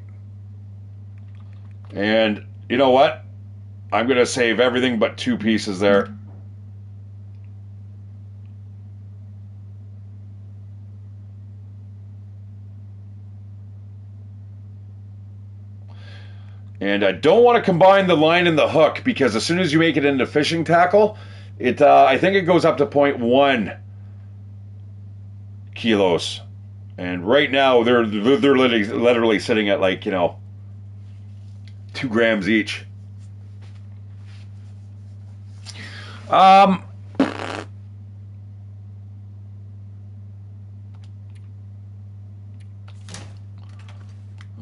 [SPEAKER 1] And you know what? I'm going to save everything but 2 pieces there. And I don't want to combine the line and the hook because as soon as you make it into fishing tackle, it I think it goes up to 0.1 kilos. And right now they're literally sitting at like, 2 grams each.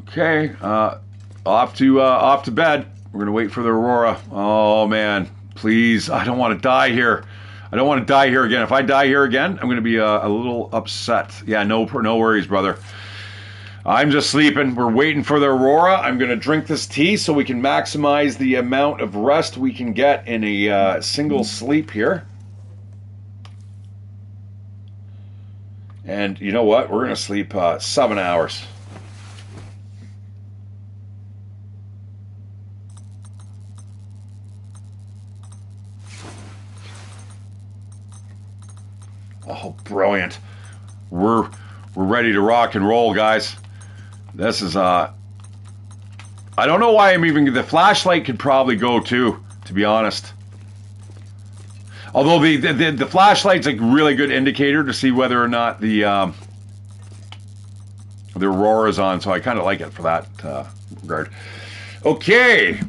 [SPEAKER 1] Okay. Off to bed. We're gonna wait for the aurora. Oh man, please! I don't want to die here. I don't want to die here again. If I die here again, I'm gonna be a little upset. Yeah, no worries, brother. I'm just sleeping. We're waiting for the aurora. I'm gonna drink this tea so we can maximize the amount of rest we can get in a single sleep here. And you know what? We're gonna sleep 7 hours. Oh, brilliant. We're ready to rock and roll, guys. This is I don't know why I'm even... The flashlight could probably go too, to be honest. Although the flashlight's a really good indicator to see whether or not the aurora's on, so I kind of like it for that regard. Okay.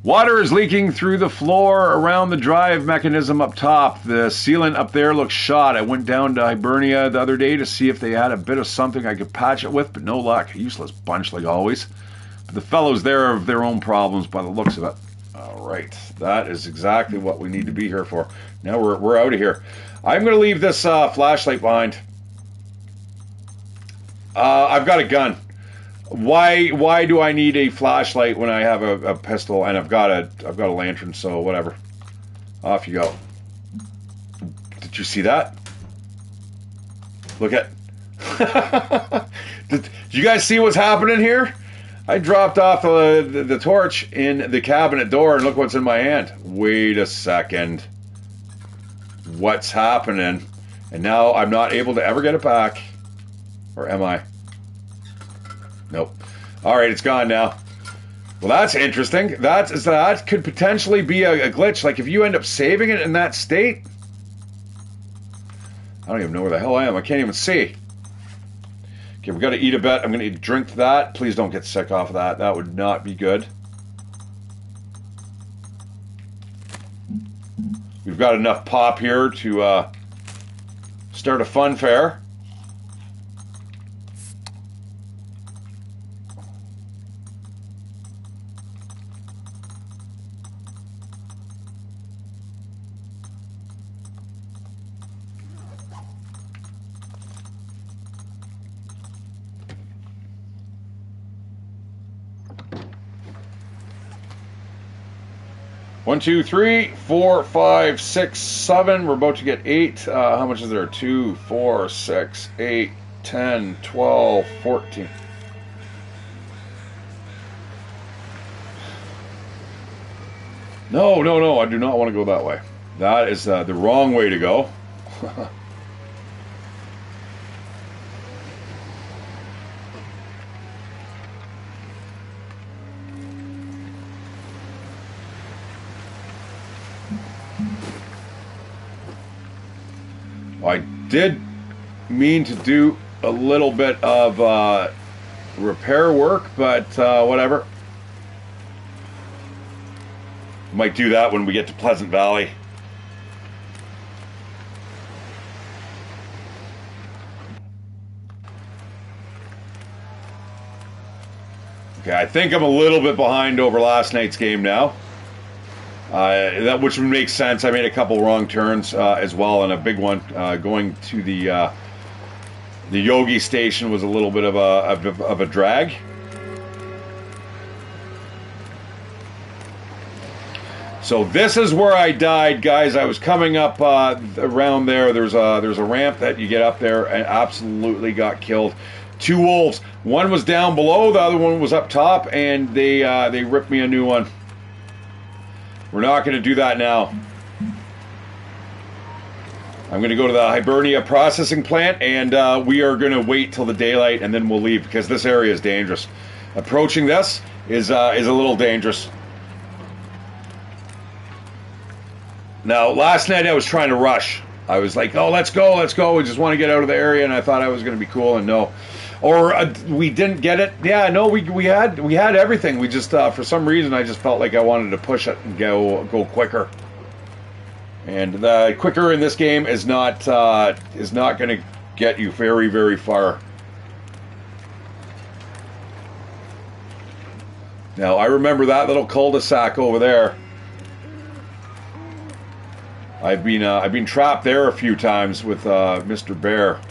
[SPEAKER 1] Water is leaking through the floor around the drive mechanism up top. The sealant up there looks shot. I went down to Hibernia the other day to see if they had a bit of something I could patch it with, but no luck. Useless bunch like always. But the fellows there have their own problems by the looks of it. All right. That is exactly what we need to be here for. Now we're out of here. I'm going to leave this flashlight behind. I've got a gun. Why do I need a flashlight when I have a pistol and I've got a lantern? So whatever. Off you go. Did you see that? Look at. Did you guys see what's happening here? I dropped off the torch in the cabinet door and look what's in my hand. Wait a second. What's happening? And now I'm not able to ever get it back. Or am I? Nope. All right, it's gone now. Well, that's interesting. That could potentially be a glitch. Like if you end up saving it in that state. I don't even know where the hell I am. I can't even see. Okay, we got to eat a bit. I'm going to drink that. Please don't get sick off of that. That would not be good. We've got enough pop here to start a fun fair. One, two, three, 4, 5, 6, 7. We're about to get 8. How much is there? 2, 4, 6, 8, 10, 12, 14. No. I do not want to go that way. That is the wrong way to go. I did mean to do a little bit of repair work, but whatever. Might do that when we get to Pleasant Valley. Okay, I think I'm a little bit behind over last night's game now. Which would make sense. I made a couple wrong turns as well, and a big one going to the Yogi station was a little bit of a drag. So this is where I died, guys. I was coming up around there. There's a ramp that you get up there, and absolutely got killed. 2 wolves. One was down below, the other one was up top, and they ripped me a new one. We're not going to do that now. I'm going to go to the Hibernia processing plant, and we are going to wait till the daylight, and then we'll leave, because this area is dangerous. Approaching this is a little dangerous. Now, last night I was trying to rush. I was like, oh, let's go. We just want to get out of the area, and I thought I was going to be cool, and no. Or we didn't get it. Yeah, no, we had everything. We just for some reason I just felt like I wanted to push it and go quicker. And the quicker in this game is not going to get you very, very far. Now I remember that little cul-de-sac over there. I've been trapped there a few times with Mr. Bear.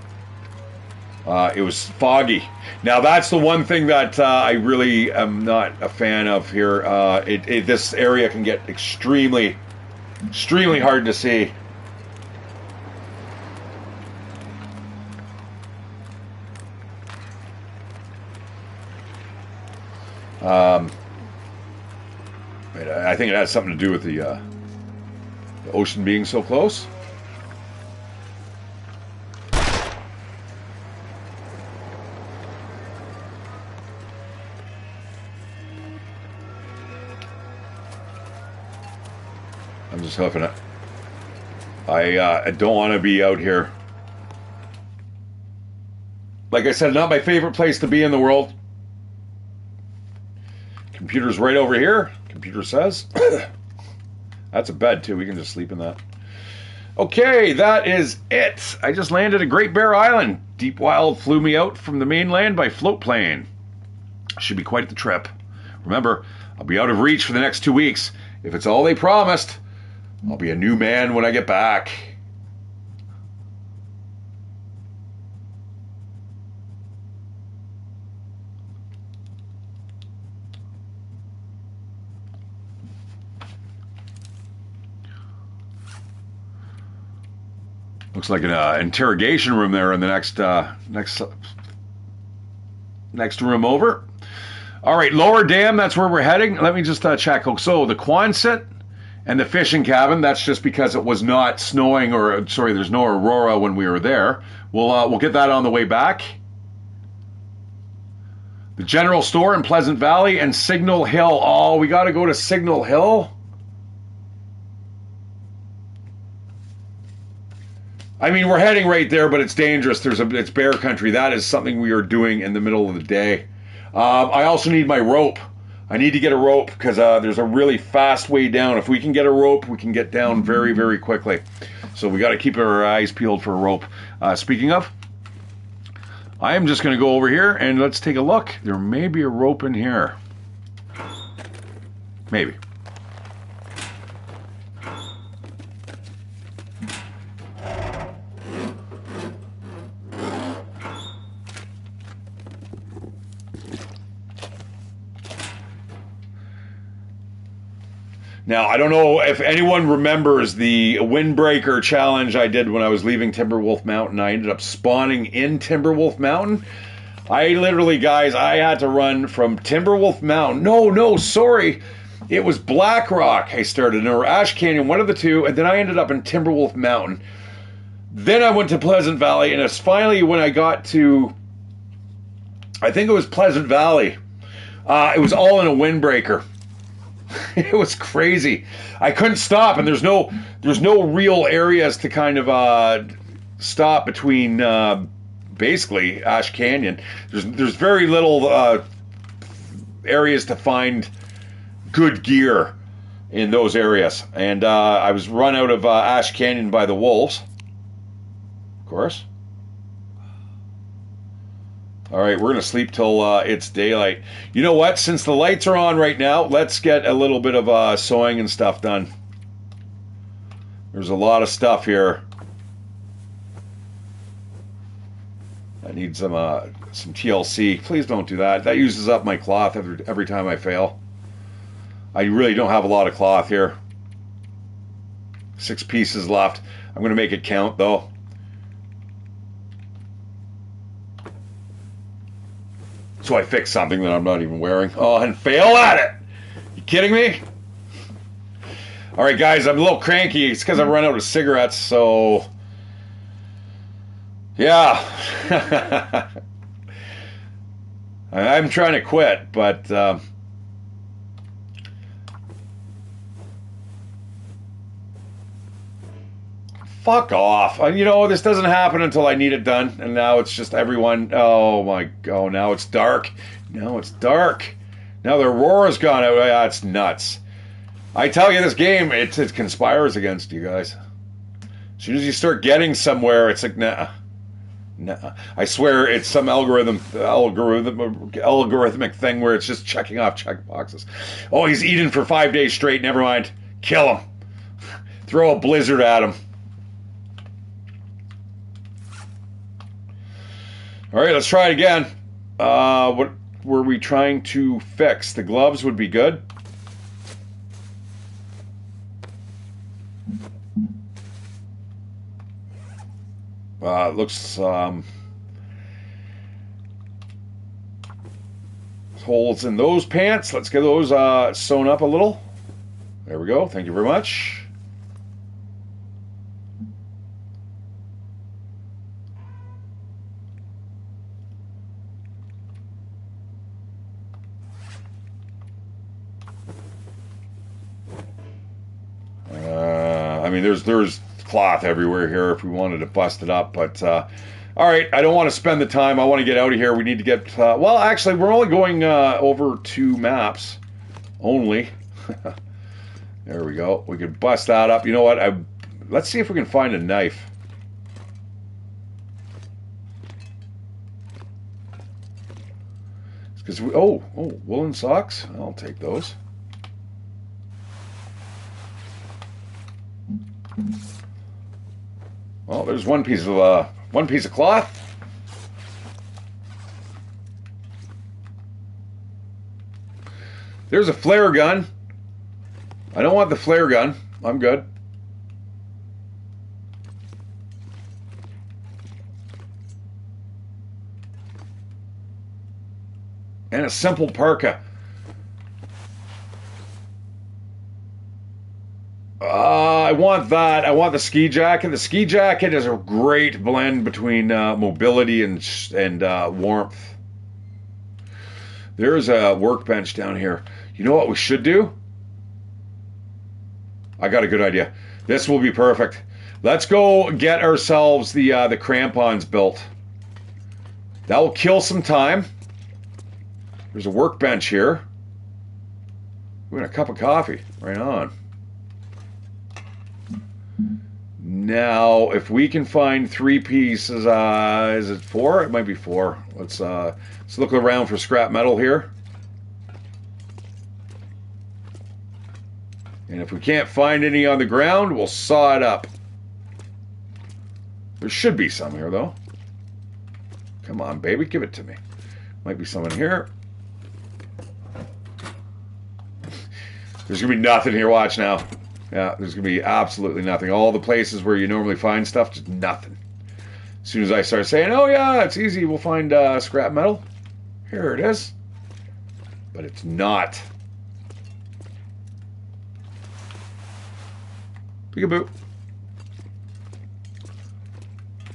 [SPEAKER 1] It was foggy. Now that's the one thing that I really am not a fan of here. This area can get extremely hard to see. I think it has something to do with the ocean being so close. I'm just huffing it. I don't want to be out here. Like I said, not my favorite place to be in the world. Computer's right over here. Computer says. That's a bed, too. We can just sleep in that. Okay, that is it. I just landed at Great Bear Island. Deep Wild flew me out from the mainland by float plane. Should be quite the trip. Remember, I'll be out of reach for the next 2 weeks. If it's all they promised, I'll be a new man when I get back. Looks like an interrogation room there in the next room over. All right, Lower Dam, that's where we're heading. Let me just check. So the Quonset and the fishing cabin, that's just because it was not snowing, or sorry, there's no aurora when we were there. We'll get that on the way back. The general store in Pleasant Valley and Signal Hill. Oh, we got to go to Signal Hill. I mean, we're heading right there, but it's dangerous. It's bear country. That is something we are doing in the middle of the day. I also need my rope. I need to get a rope because there's a really fast way down. If we can get a rope, we can get down very, very quickly. So we got to keep our eyes peeled for a rope. Speaking of, I am just going to go over here and let's take a look. There may be a rope in here. Maybe. Now, I don't know if anyone remembers the windbreaker challenge I did when I was leaving Timberwolf Mountain. I ended up spawning in Timberwolf Mountain. I literally, guys, I had to run from Timberwolf Mountain. No, sorry. It was Black Rock I started, or Ash Canyon, one of the two, and then I ended up in Timberwolf Mountain. Then I went to Pleasant Valley, and it's finally when I got to, I think it was Pleasant Valley. It was all in a windbreaker. It was crazy. I couldn't stop, and there's no real areas to kind of stop between basically Ash Canyon. There's very little areas to find good gear in those areas, and I was run out of Ash Canyon by the wolves, of course. All right, we're going to sleep till it's daylight. You know what? Since the lights are on right now, let's get a little bit of sewing and stuff done. There's a lot of stuff here. I need some TLC. Please don't do that. That uses up my cloth every time I fail. I really don't have a lot of cloth here. 6 pieces left. I'm going to make it count, though. So I fix something that I'm not even wearing. Oh, and fail at it. You kidding me? All right, guys, I'm a little cranky. It's because I run out of cigarettes, so... Yeah. I'm trying to quit, but... Fuck off. You know, this doesn't happen until I need it done. And now it's just everyone. Oh, my God. Now it's dark. Now it's dark. Now the aurora's gone out. That's nuts. I tell you, this game, it conspires against you guys. As soon as you start getting somewhere, it's like, nah. Nah. I swear it's some algorithmic thing where it's just checking off check boxes. Oh, he's eating for 5 days straight. Never mind. Kill him. Throw a blizzard at him. All right, let's try it again. What were we trying to fix? The gloves would be good. It looks holes in those pants. Let's get those sewn up a little. There we go. Thank you very much. mean, there's cloth everywhere here if we wanted to bust it up, but all right, I don't want to spend the time. I want to get out of here. We need to get well, actually, we're only going over 2 maps only. There we go. We could bust that up. You know what? Let's see if we can find a knife. Because woolen socks. I'll take those. Well, there's one piece of cloth. There's a flare gun. I don't want the flare gun. I'm good. And a simple parka. I want that. I want the ski jacket. The ski jacket is a great blend between mobility and warmth. There's a workbench down here. You know what we should do? I got a good idea. This will be perfect. Let's go get ourselves the crampons built. That will kill some time. There's a workbench here. We're in a cup of coffee. Right on. Now, if we can find 3 pieces, is it 4? It might be 4. Let's look around for scrap metal here. And if we can't find any on the ground, we'll saw it up. There should be some here, though. Come on, baby, give it to me. Might be some in here. There's going to be nothing here. Watch now. Yeah, there's going to be absolutely nothing. All the places where you normally find stuff, just nothing. As soon as I start saying, oh, yeah, it's easy, we'll find scrap metal. Here it is. But it's not. Peekaboo.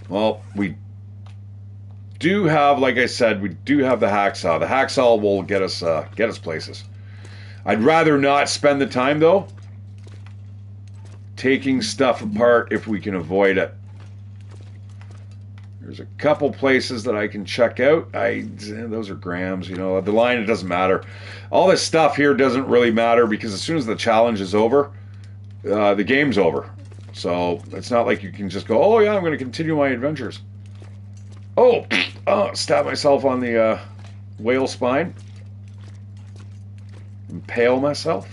[SPEAKER 1] Well, we do have, like I said, we do have the hacksaw. The hacksaw will get us places. I'd rather not spend the time, though, taking stuff apart if we can avoid it. There's a couple places that I can check out. Those are grams, you know. The line, it doesn't matter. All this stuff here doesn't really matter because as soon as the challenge is over, the game's over. So it's not like you can just go, oh yeah, I'm going to continue my adventures. Oh, stab myself on the whale spine. Impale myself.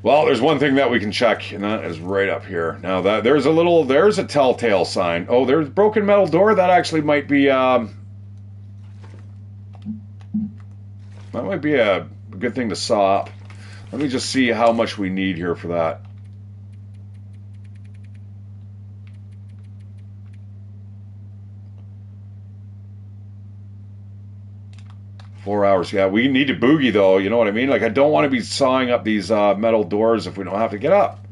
[SPEAKER 1] Well, there's one thing that we can check, and that is right up here. Now, there's a telltale sign. Oh, there's a broken metal door. That actually might be, that might be a good thing to saw up. Let me just see how much we need here for that. Four hours, yeah. We need to boogie, though. You know what I mean? Like, I don't want to be sawing up these metal doors if we don't have to get up.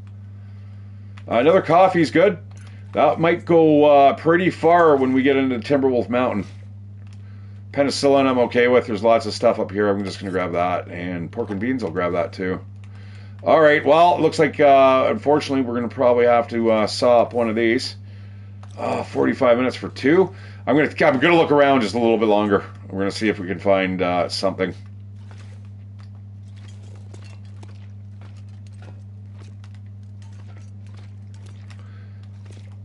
[SPEAKER 1] Another coffee's good. That might go pretty far when we get into Timberwolf Mountain. Penicillin I'm okay with. There's lots of stuff up here. I'm just going to grab that. And pork and beans, I'll grab that too. All right, well, it looks like, unfortunately, we're going to probably have to saw up one of these. 45 minutes for 2. I'm gonna look around just a little bit longer. We're gonna see if we can find something.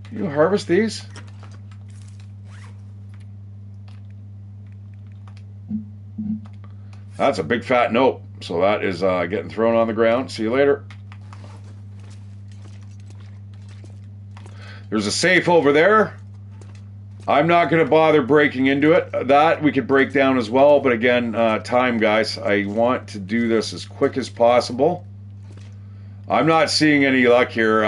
[SPEAKER 1] Can you harvest these? That's a big fat nope. So that is getting thrown on the ground. See you later. There's a safe over there. I'm not going to bother breaking into it. That we could break down as well, but again, time, guys. I want to do this as quick as possible. I'm not seeing any luck here.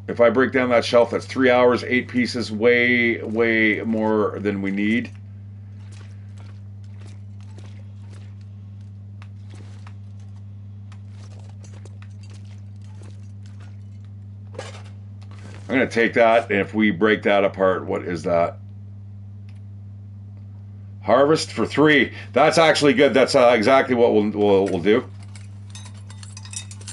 [SPEAKER 1] If I break down that shelf, that's 3 hours, 8 pieces, way more than we need. I'm going to take that, and if we break that apart, what is that? Harvest for 3. That's actually good. That's exactly what we'll do.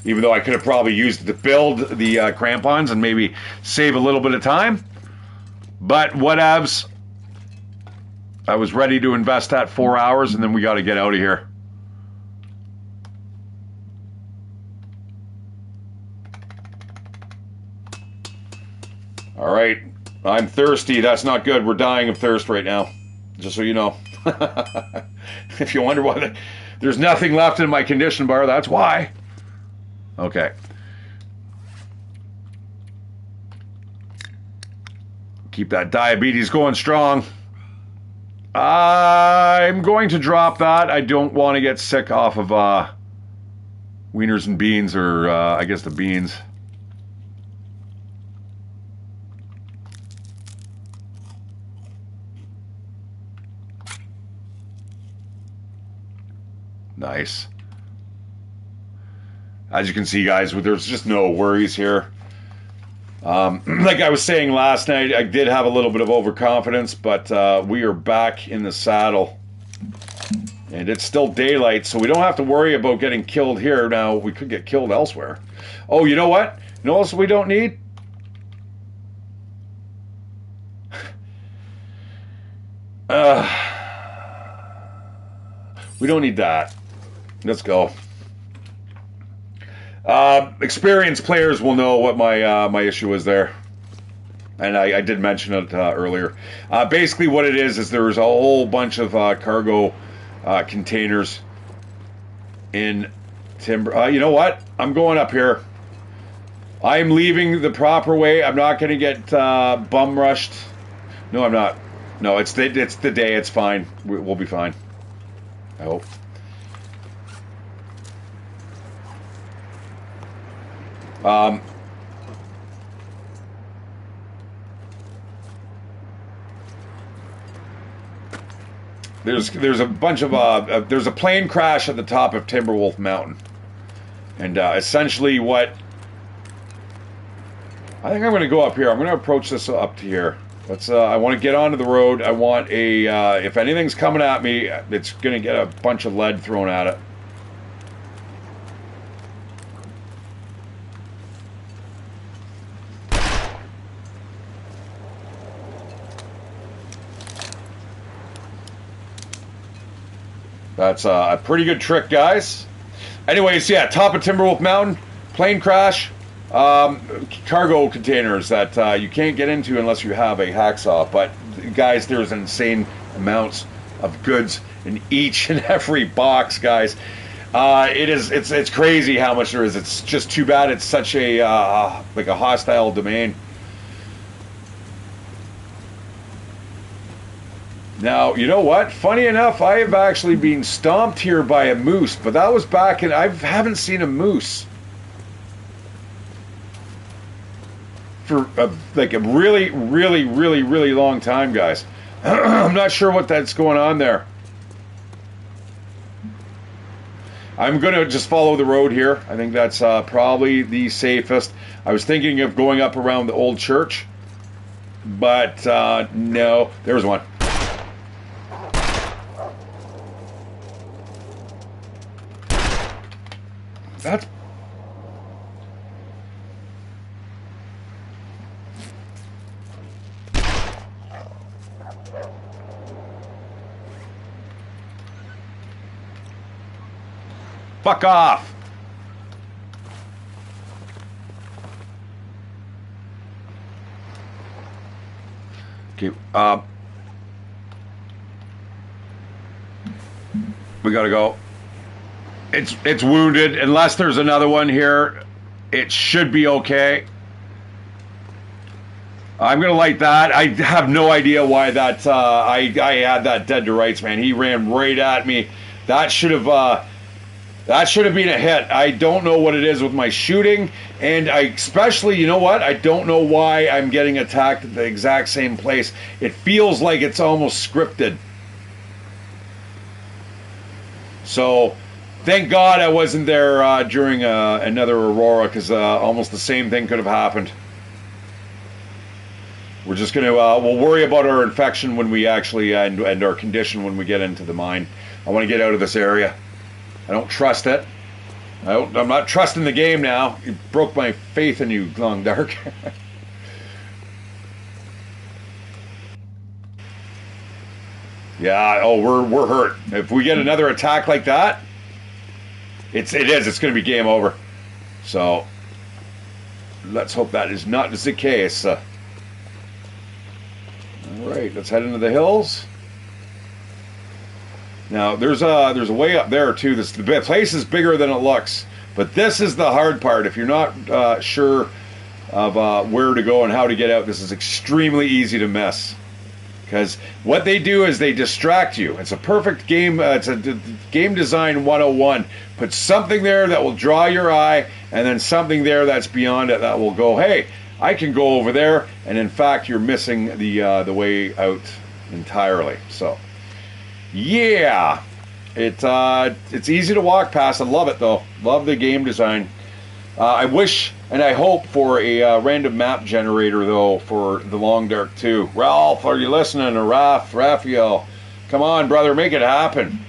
[SPEAKER 1] Even though I could have probably used it to build the crampons and maybe save a little bit of time. But whatevs. I was ready to invest that 4 hours, and then we got to get out of here. All right. I'm thirsty. That's not good. We're dying of thirst right now. Just so you know. If you wonder why there's nothing left in my condition bar, that's why. Okay. Keep that diabetes going strong. I'm going to drop that. I don't want to get sick off of wieners and beans, or I guess the beans. Nice. As you can see, guys, there's just no worries here. Like I was saying last night, I did have a little bit of overconfidence, but we are back in the saddle. And it's still daylight, so we don't have to worry about getting killed here. Now, we could get killed elsewhere. Oh, you know what? You know what else we don't need? We don't need that. Let's go. Experienced players will know what my issue is there, and I did mention it earlier. Basically, what it is there's a whole bunch of cargo containers in timber. You know what? I'm going up here. I'm leaving the proper way. I'm not going to get bum rushed. No, I'm not. No, it's the day. It's fine. We'll be fine. I hope. There's a bunch of there's a plane crash at the top of Timberwolf Mountain, and essentially what I think I'm going to go up here. I'm going to approach this up to here. Let's. I want to get onto the road. I want a. If anything's coming at me, it's going to get a bunch of lead thrown at it. That's a pretty good trick, guys. Anyways, yeah, top of Timberwolf Mountain, plane crash, cargo containers that you can't get into unless you have a hacksaw. But, guys, there's insane amounts of goods in each and every box, guys. It's crazy how much there is. It's just too bad it's such a like a hostile domain. Now, you know what? Funny enough, I have actually been stomped here by a moose, but that was back in... I haven't seen a moose for like a really, really, really, really long time, guys. I'm not sure what that's going on there. I'm going to just follow the road here. I think that's probably the safest. I was thinking of going up around the old church, but no. There's one. That's... Fuck off! Okay, we gotta go. It's wounded. Unless there's another one here, it should be okay. I'm gonna light that. I have no idea why that I had that dead to rights, man. He ran right at me. That should have been a hit. I don't know what it is with my shooting, and I especially, you know what? I don't know why I'm getting attacked at the exact same place. It feels like it's almost scripted. So, thank God I wasn't there during another Aurora, because almost the same thing could have happened. We're just going to, we'll worry about our infection when we actually, and our condition when we get into the mine. I want to get out of this area. I don't trust it. I'm not trusting the game now. You broke my faith in you, Long Dark. Yeah, oh, we're hurt. If we get another attack like that, it's going to be game over. So, let's hope that is not the case. Alright, let's head into the hills. Now, there's a way up there, too. The place is bigger than it looks. But this is the hard part. If you're not sure of where to go and how to get out, this is extremely easy to miss. Because what they do is they distract you. It's a perfect game. It's a game design 101. Put something there that will draw your eye, and then something there that's beyond it that will go, hey, I can go over there. And in fact, you're missing the way out entirely. So, yeah, it's easy to walk past. I love it though. Love the game design. I wish and I hope for a random map generator, though, for the Long Dark 2. Ralph, are you listening? Or Raphael? Come on, brother, make it happen.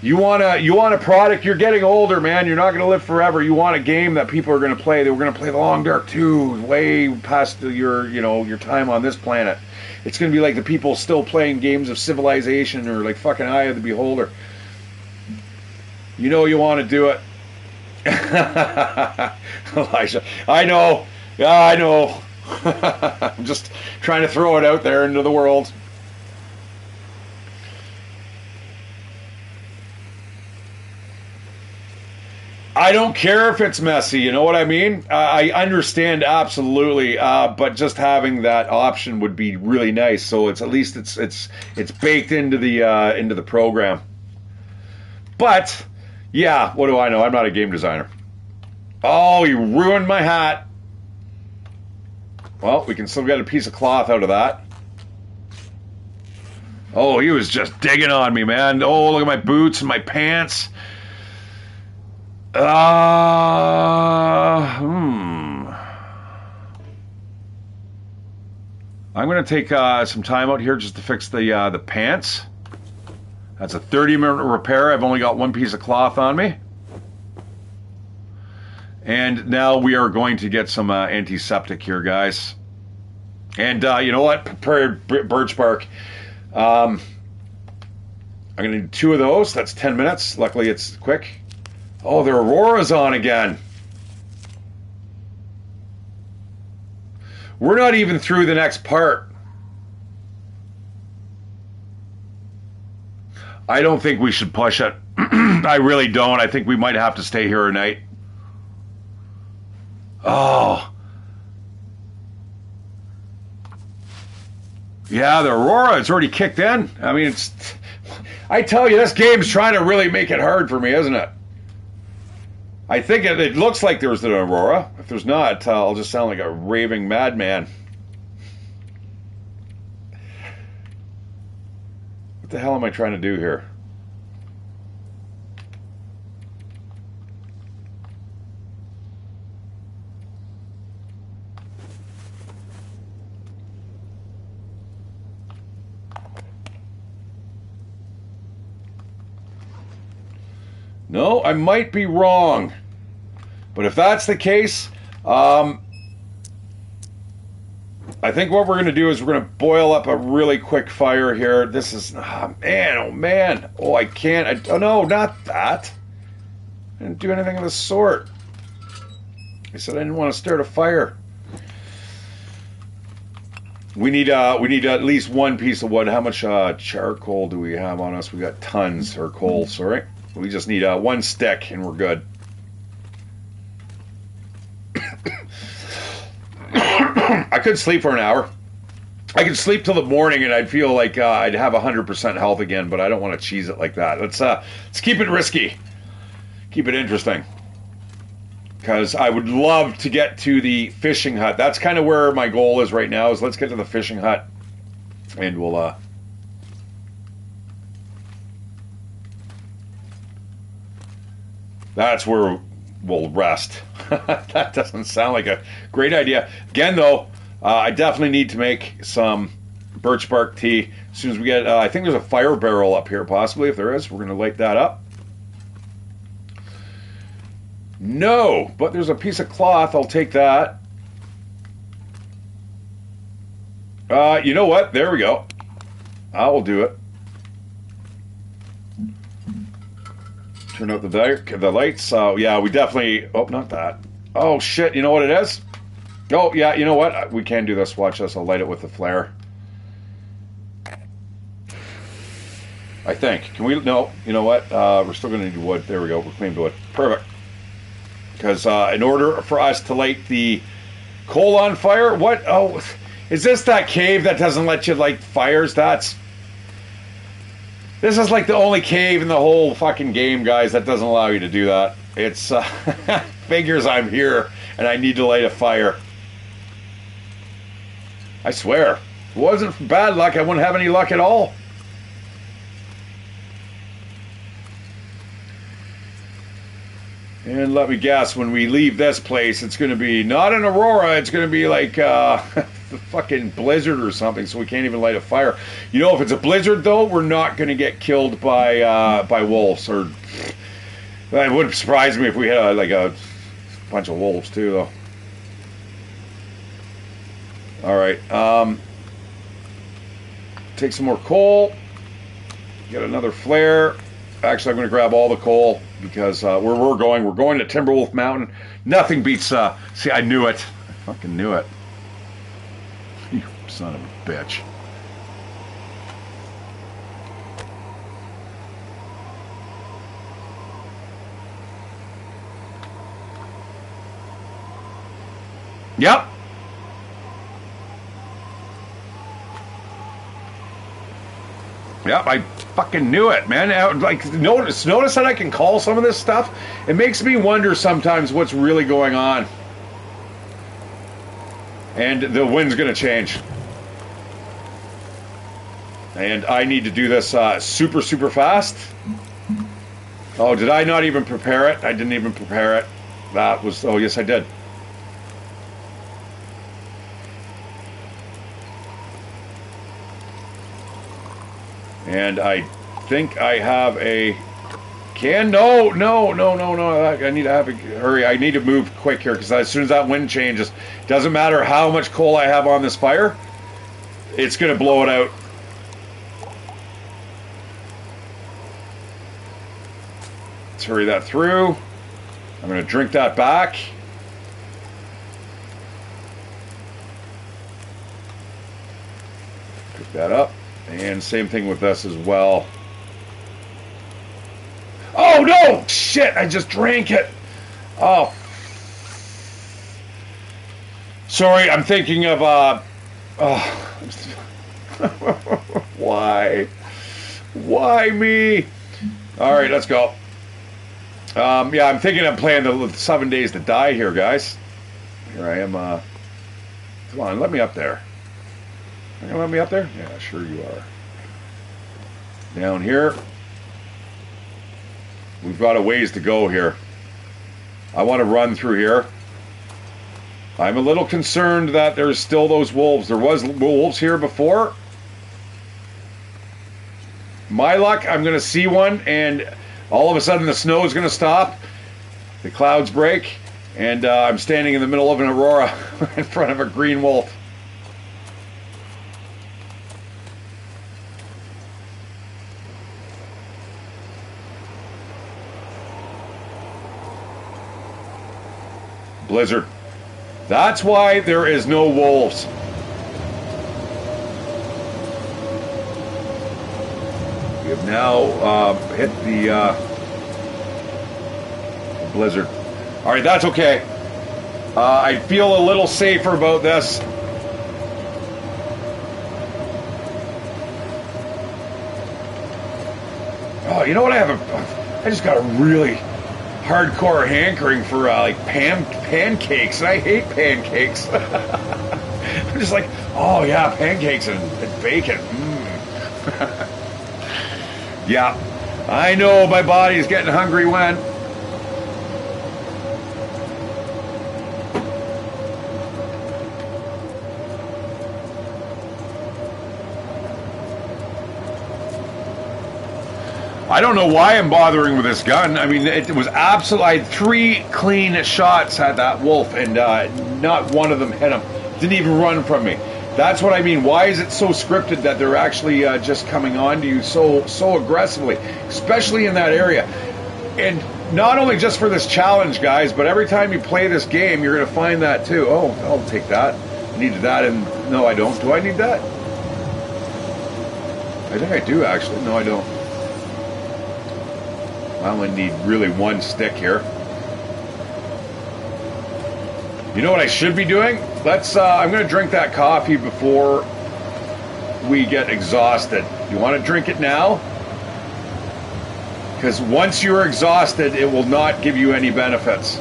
[SPEAKER 1] You want a product? You're getting older, man. You're not going to live forever. You want a game that people are going to play. They were going to play the Long Dark 2 way past your time on this planet. It's going to be like the people still playing games of Civilization or like fucking Eye of the Beholder. You know you want to do it. Elijah, I know. Yeah, I know. I'm just trying to throw it out there into the world. I don't care if it's messy, you know what I mean? I understand absolutely, but just having that option would be really nice. So it's at least it's baked into the program. But yeah, what do I know? I'm not a game designer. Oh, you ruined my hat. Well, we can still get a piece of cloth out of that. Oh, he was just digging on me, man. Oh, look at my boots and my pants. I'm going to take some time out here just to fix the pants. That's a 30-minute repair. I've only got one piece of cloth on me. And now we are going to get some antiseptic here, guys. And you know what? Prepared birch bark. I'm going to need 2 of those. That's 10 minutes. Luckily, it's quick. Oh, the Aurora's on again. We're not even through the next part. I don't think we should push it. I really don't. I think we might have to stay here a night. Oh. Yeah, the Aurora, it's already kicked in. I mean, I tell you, this game's trying to really make it hard for me, isn't it? I think it looks like there's an Aurora. If there's not, I'll just sound like a raving madman. What the hell am I trying to do here? No, I might be wrong. But if that's the case, I think what we're going to do is we're going to boil up a really quick fire here. This is, oh man. Oh, I can't. Oh, no, not that. I didn't do anything of the sort. I said I didn't want to start a fire. We need at least one piece of wood. How much charcoal do we have on us? We got tons, or coal, sorry. We just need one stick and we're good. I could sleep for an hour. I could sleep till the morning and I'd feel like I'd have 100% health again, but I don't want to cheese it like that. Let's keep it risky. Keep it interesting. Because I would love to get to the fishing hut. That's kind of where my goal is right now, is let's get to the fishing hut. And we'll... That's where we'll rest. That doesn't sound like a great idea. Again, though, I definitely need to make some birch bark tea as soon as we get. I think there's a fire barrel up here, possibly. If there is, we're going to light that up. No, but there's a piece of cloth. I'll take that. You know what? There we go. I will do it. Turn out the lights. Yeah, we definitely... Oh, not that. Oh, shit. You know what it is? Oh, yeah, you know what? We can do this. Watch this. I'll light it with the flare. I think. Can we... No. You know what? We're still going to need wood. There we go. Reclaimed wood. Perfect. Because in order for us to light the coal on fire... What? Oh, is this that cave that doesn't let you light fires? This is like the only cave in the whole fucking game, guys, that doesn't allow you to do that. It's figures I'm here and I need to light a fire. I swear, if it wasn't for bad luck, I wouldn't have any luck at all. And let me guess, when we leave this place, it's going to be not an aurora, it's going to be like the fucking blizzard or something, so we can't even light a fire. You know, if it's a blizzard, though, we're not going to get killed by wolves. Or it wouldn't surprise me if we had like a bunch of wolves, too, though. All right. Take some more coal. Get another flare. Actually, I'm going to grab all the coal because where we're going to Timberwolf Mountain. Nothing beats... see, I knew it. I fucking knew it. You son of a bitch. Yep. Yep, I fucking knew it, man. Like, notice that I can call some of this stuff? It makes me wonder sometimes what's really going on. And the wind's going to change. And I need to do this super, super fast. Oh, did I not even prepare it? I didn't even prepare it. That was... Oh, yes, I did. And I think I have a can. No. I need to have a hurry. I need to move quick here because as soon as that wind changes, doesn't matter how much coal I have on this fire, it's going to blow it out. Let's hurry that through. I'm going to drink that back. Pick that up. And same thing with this as well. Oh no! Shit! I just drank it. Oh. Sorry, I'm thinking of Why? Why me? Alright, let's go. Yeah, I'm thinking of playing the 7 Days to Die here, guys. Here I am, come on, let me up there. You gonna let me up there? Yeah, sure you are. Down here. We've got a ways to go here. I want to run through here. I'm a little concerned that there's still those wolves. There was wolves here before. My luck, I'm going to see one, and all of a sudden the snow is going to stop. The clouds break, and I'm standing in the middle of an aurora in front of a green wolf. Blizzard. That's why there is no wolves. We have now hit the blizzard. All right, that's okay. I feel a little safer about this. Oh, you know what? I just got a really hardcore hankering for like pancakes, and I hate pancakes. I'm just like, oh yeah, pancakes and bacon. Yeah, I know my body's getting hungry when. I don't know why I'm bothering with this gun. I mean, it was absolute. I had 3 clean shots at that wolf, and not one of them hit him. Didn't even run from me. That's what I mean. Why is it so scripted that they're actually just coming on to you so aggressively, especially in that area? And not only just for this challenge, guys, but every time you play this game, you're going to find that too. Oh, I'll take that. I needed that, and no, I don't. Do I need that? I think I do, actually. No, I don't. I only need really 1 stick here. You know what I should be doing? I'm going to drink that coffee before we get exhausted. You want to drink it now? Because once you're exhausted, it will not give you any benefits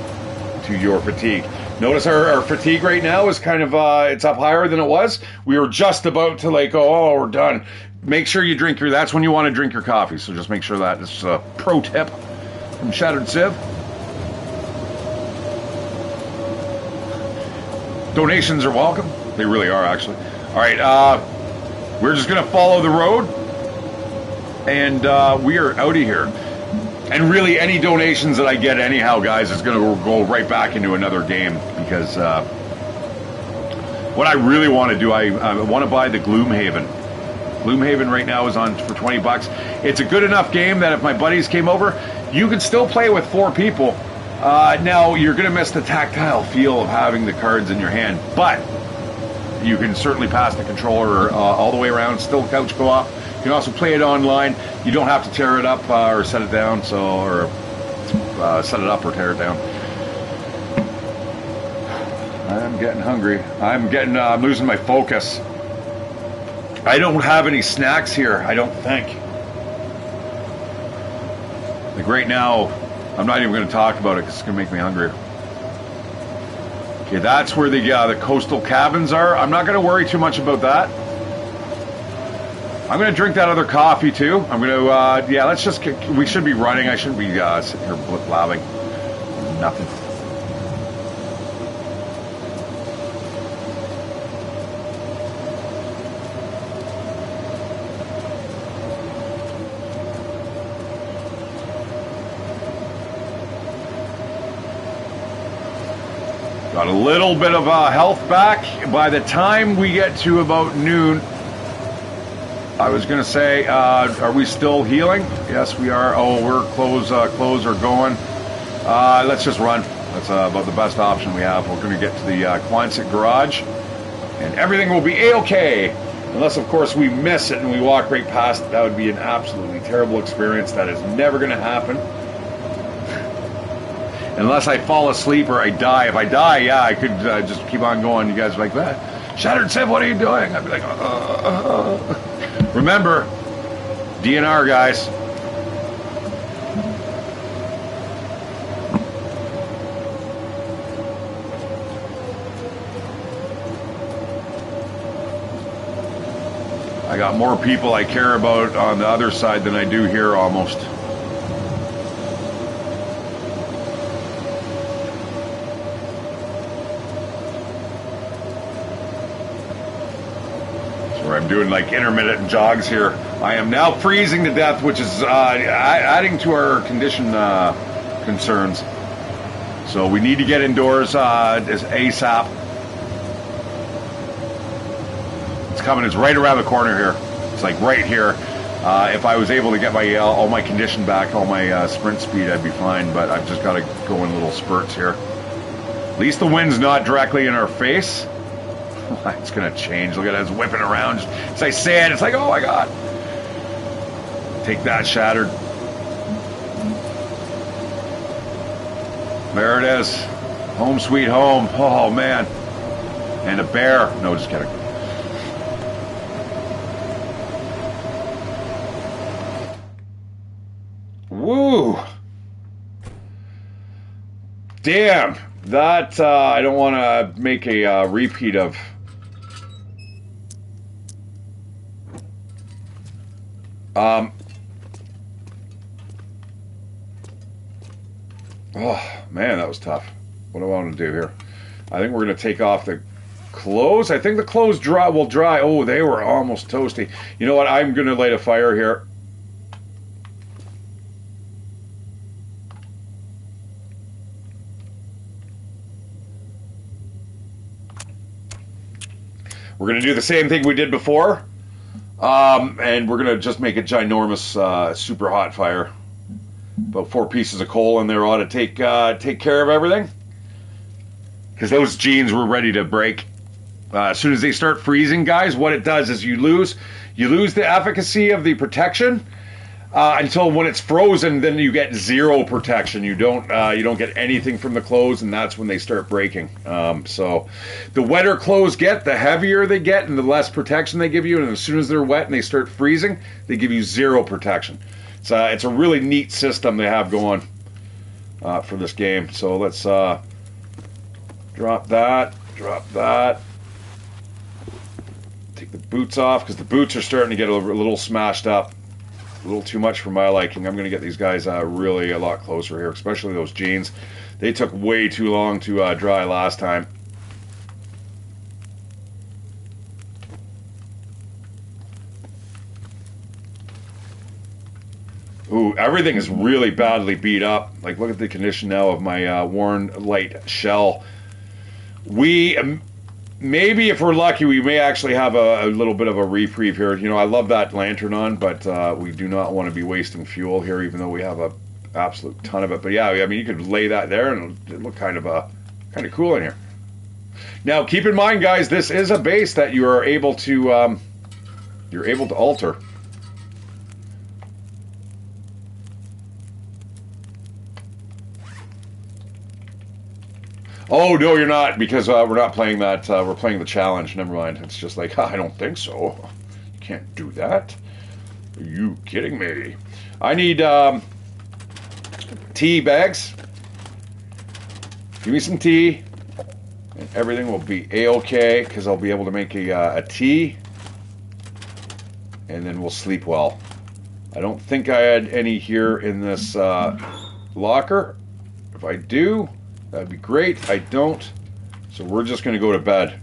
[SPEAKER 1] to your fatigue. Notice our fatigue right now is kind of, it's up higher than it was. We were just about to like, oh, we're done. Make sure you drink that's when you want to drink your coffee. So just make sure that this is a pro tip from Shatteredciv. Donations are welcome. They really are, actually. All right, we're just going to follow the road, and we are out of here. And really, any donations that I get anyhow, guys, is going to go right back into another game, because what I really want to do, I want to buy the Gloomhaven. Gloomhaven right now is on for 20 bucks. It's a good enough game that if my buddies came over, you could still play with 4 people. Now, you're going to miss the tactile feel of having the cards in your hand, but you can certainly pass the controller all the way around, still couch co-op. You can also play it online. You don't have to tear it up or set it down, or set it up or tear it down. I'm getting hungry. I'm losing my focus. I don't have any snacks here, I don't think. Like right now, I'm not even going to talk about it because it's going to make me hungry. Okay, that's where the coastal cabins are. I'm not going to worry too much about that. I'm going to drink that other coffee too. I'm going to, we should be running. I shouldn't be sitting here blabbing. Nothing. Got a little bit of health back. By the time we get to about noon, I was going to say, are we still healing? Yes, we are. Oh, we're clothes are going. Let's just run. That's about the best option we have. We're going to get to the Quonset garage, and everything will be A-okay. Unless, of course, we miss it and we walk right past it. That would be an absolutely terrible experience. That is never going to happen. Unless I fall asleep or I die. If I die, yeah, I could just keep on going. You guys are like, that. Shatteredciv, what are you doing? I'd be like, Remember, DNR, guys. I got more people I care about on the other side than I do here, almost. I'm doing like intermittent jogs here. I am now freezing to death, which is adding to our condition concerns. So we need to get indoors as ASAP. It's coming. It's right around the corner here. It's like right here. If I was able to get my all my condition back, all my sprint speed, I'd be fine. But I've just got to go in little spurts here. At least the wind's not directly in our face. It's going to change. Look at it, it's whipping around. As I say it, it's like, oh my God. Take that, Shattered. There it is. Home sweet home. Oh, man. And a bear. No, just kidding. Woo. Damn. That, I don't want to make a repeat of. Oh, man, that was tough. What do I want to do here? I think we're going to take off the clothes. I think the clothes will dry. Oh, they were almost toasty. You know what? I'm going to light a fire here. We're going to do the same thing we did before. And we're going to just make a ginormous, super hot fire. About 4 pieces of coal in there ought to take care of everything. Because those jeans were ready to break. As soon as they start freezing, guys, what it does is you lose the efficacy of the protection until when it's frozen. Then you get 0 protection. You don't get anything from the clothes, and that's when they start breaking. So the wetter clothes get, the heavier they get, and the less protection they give you. And as soon as they're wet and they start freezing, they give you 0 protection. It's a really neat system they have going for this game. So let's drop that. Take the boots off because the boots are starting to get a little smashed up. A little too much for my liking. I'm going to get these guys really a lot closer here, especially those jeans. They took way too long to dry last time. Ooh, everything is really badly beat up. Like, look at the condition now of my worn light shell. Maybe if we're lucky, we may actually have a little bit of a reprieve here. You know, I love that lantern on, but we do not want to be wasting fuel here, even though we have a absolute ton of it. But yeah, I mean, you could lay that there and it look kind of cool in here. Now, keep in mind, guys, this is a base that you are able to alter. Oh, no, you're not, because we're not playing that. We're playing the challenge. Never mind. It's just like, I don't think so. You can't do that. Are you kidding me? I need tea bags. Give me some tea, and everything will be A-okay, because I'll be able to make a tea, and then we'll sleep well. I don't think I had any here in this locker. If I do, that'd be great. I don't. So we're just going to go to bed.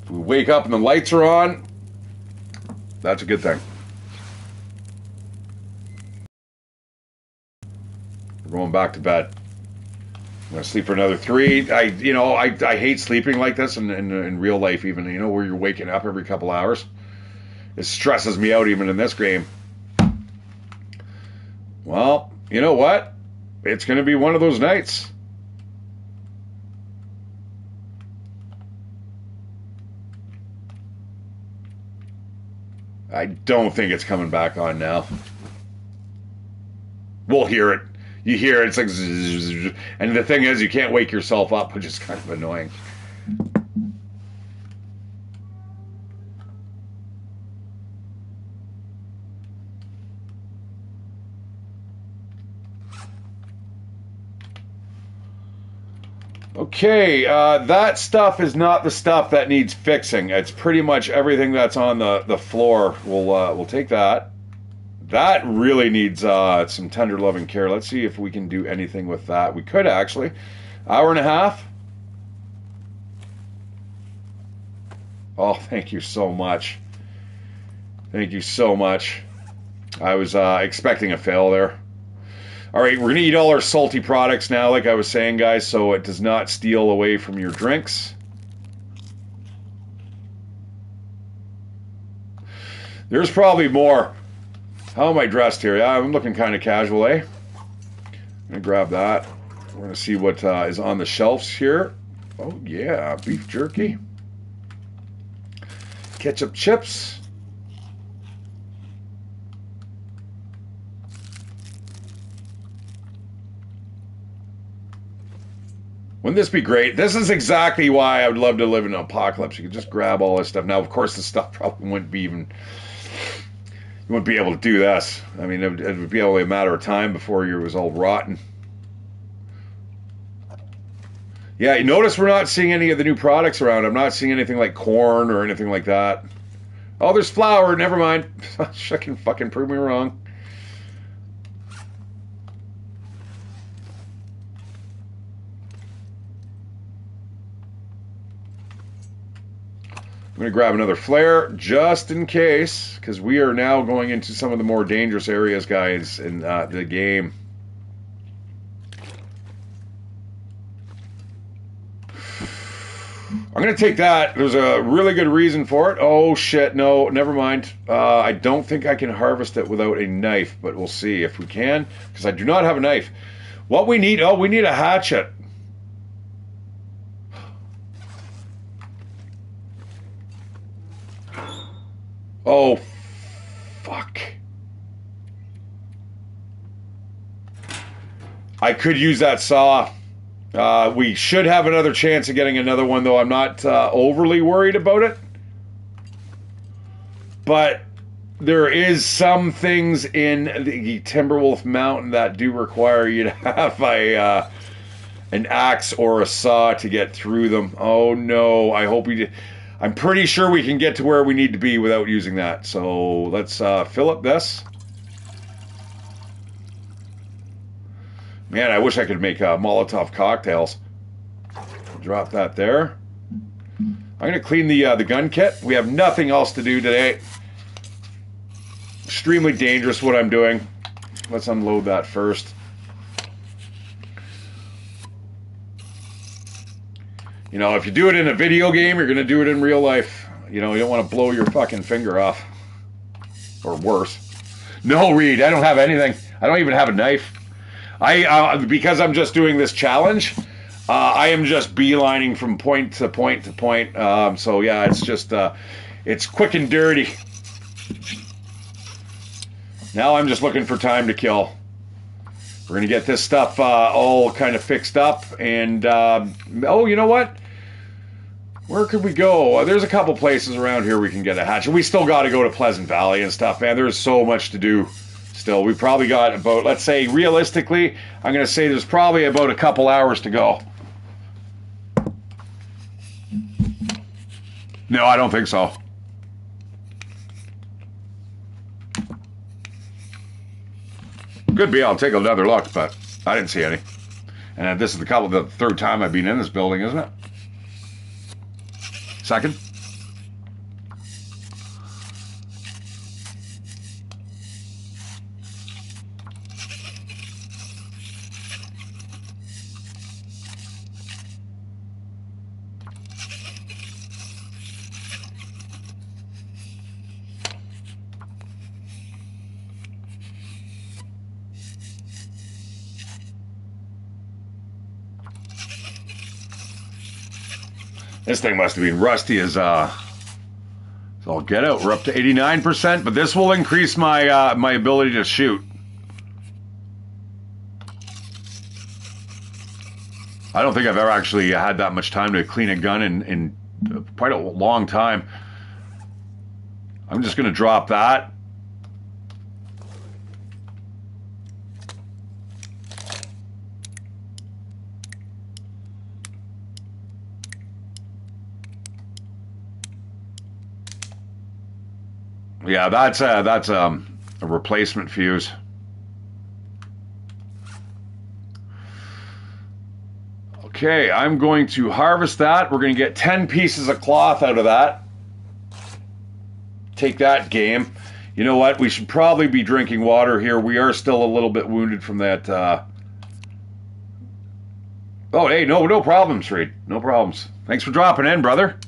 [SPEAKER 1] If we wake up and the lights are on, that's a good thing. We're going back to bed. I'm going to sleep for another 3. I hate sleeping like this in real life, even, where you're waking up every couple hours. It stresses me out even in this game. Well, you know what? It's going to be one of those nights. I don't think it's coming back on now. We'll hear it. You hear it, it's like zzz, and the thing is, you can't wake yourself up, which is kind of annoying. Okay, that stuff is not the stuff that needs fixing. It's pretty much everything that's on the floor. We'll take that. That really needs some tender loving care. Let's see if we can do anything with that. We could actually. Hour and a half. Oh, thank you so much. Thank you so much. I was expecting a fail there. All right, we're going to eat all our salty products now, like I was saying, guys, so it does not steal away from your drinks. There's probably more. How am I dressed here? Yeah, I'm looking kind of casual, eh? I'm going to grab that. We're going to see what is on the shelves here. Oh, yeah, beef jerky. Ketchup chips. Wouldn't this be great? This is exactly why I would love to live in an apocalypse. You could just grab all this stuff. Now, of course, this stuff probably wouldn't be even... You wouldn't be able to do this. I mean, it would be only a matter of time before it was all rotten. Yeah, you notice we're not seeing any of the new products around. I'm not seeing anything like corn or anything like that. Oh, there's flour. Never mind. I can fucking prove me wrong. I'm going to grab another flare just in case, because we are now going into some of the more dangerous areas, guys, in the game. I'm going to take that. There's a really good reason for it. Oh, shit. No, never mind. I don't think I can harvest it without a knife, but we'll see if we can, because I do not have a knife. What we need, we need a hatchet. Oh, fuck. I could use that saw. We should have another chance of getting another one, though. I'm not overly worried about it. But there is some things in the Timberwolf Mountain that do require you to have an axe or a saw to get through them. Oh, no. I hope we did. I'm pretty sure we can get to where we need to be without using that. So let's fill up this. Man, I wish I could make Molotov cocktails. Drop that there. I'm going to clean the gun kit. We have nothing else to do today. Extremely dangerous what I'm doing. Let's unload that first. You know, if you do it in a video game, you're going to do it in real life. You know, you don't want to blow your fucking finger off. Or worse. No, Reed, I don't have anything. I don't even have a knife. Because I'm just doing this challenge, I am just beelining from point to point to point. So, yeah, it's just, it's quick and dirty. Now I'm just looking for time to kill. We're going to get this stuff all kind of fixed up. And, oh, you know what? Where could we go? There's a couple places around here we can get a hatchet. We still got to go to Pleasant Valley and stuff, man. There's so much to do still. We probably got about, let's say, realistically, I'm going to say there's probably about a couple hours to go. No, I don't think so. Could be. I'll take another look, but I didn't see any. And this is the third time I've been in this building, isn't it? Second. This thing must have been rusty as so I'll get out. We're up to 89%, but this will increase my my ability to shoot. I don't think I've ever actually had that much time to clean a gun in quite a long time. I'm just going to drop that. Yeah, that's a replacement fuse. Okay, I'm going to harvest that. We're going to get 10 pieces of cloth out of that. Take that, game. You know what? We should probably be drinking water here. We are still a little bit wounded from that. Oh, hey, no problems, Reed. No problems. Thanks for dropping in, brother.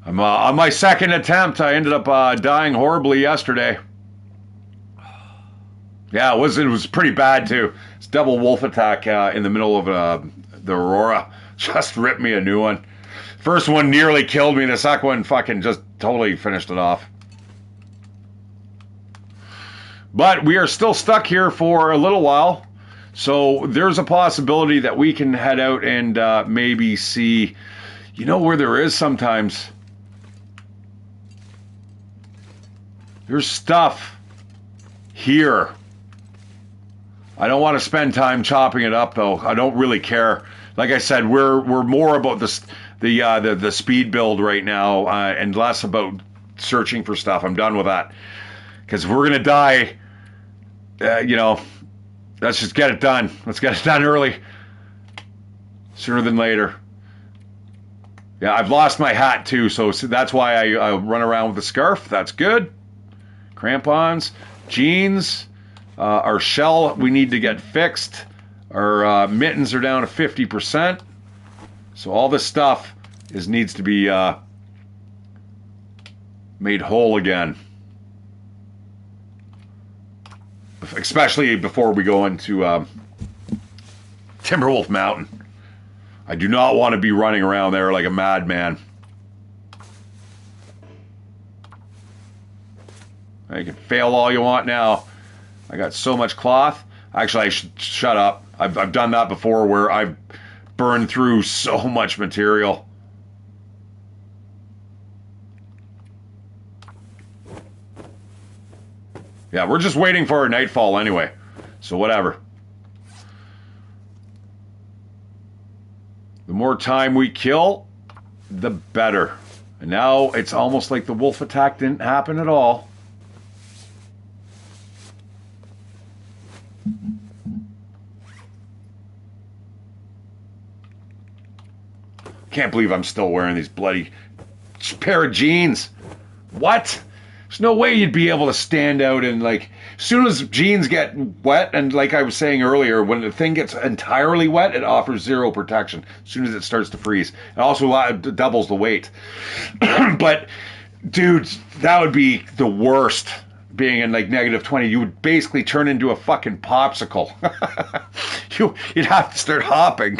[SPEAKER 1] I'm on my second attempt. I ended up dying horribly yesterday. Yeah, it was pretty bad too. It's double wolf attack in the middle of the Aurora. Just ripped me a new one. First one nearly killed me. The second one fucking just totally finished it off. But we are still stuck here for a little while. So there's a possibility that we can head out and maybe see, you know, where there is sometimes. There's stuff here. I don't want to spend time chopping it up, though. I don't really care. Like I said, we're more about the speed build right now, and less about searching for stuff. I'm done with that. Because if we're gonna die, you know, Let's just get it done. Let's get it done early. Sooner than later. Yeah, I've lost my hat too, so that's why I run around with a scarf. That's good. Crampons, jeans, our shell we need to get fixed. Our mittens are down to 50%. So all this stuff needs to be made whole again. Especially before we go into Timberwolf Mountain. I do not want to be running around there like a madman. You can fail all you want now. I got so much cloth. Actually, I should shut up. I've done that before where I've burned through so much material. Yeah, we're just waiting for our nightfall anyway. So whatever. The more time we kill, the better. And now it's almost like the wolf attack didn't happen at all. Can't believe I'm still wearing these bloody pair of jeans. What? There's no way you'd be able to stand out and, like, as soon as jeans get wet, and like I was saying earlier, when the thing gets entirely wet, it offers zero protection as soon as it starts to freeze. It also doubles the weight. But, dude, that would be the worst, being in, like, -20. You would basically turn into a fucking popsicle. You'd have to start hopping.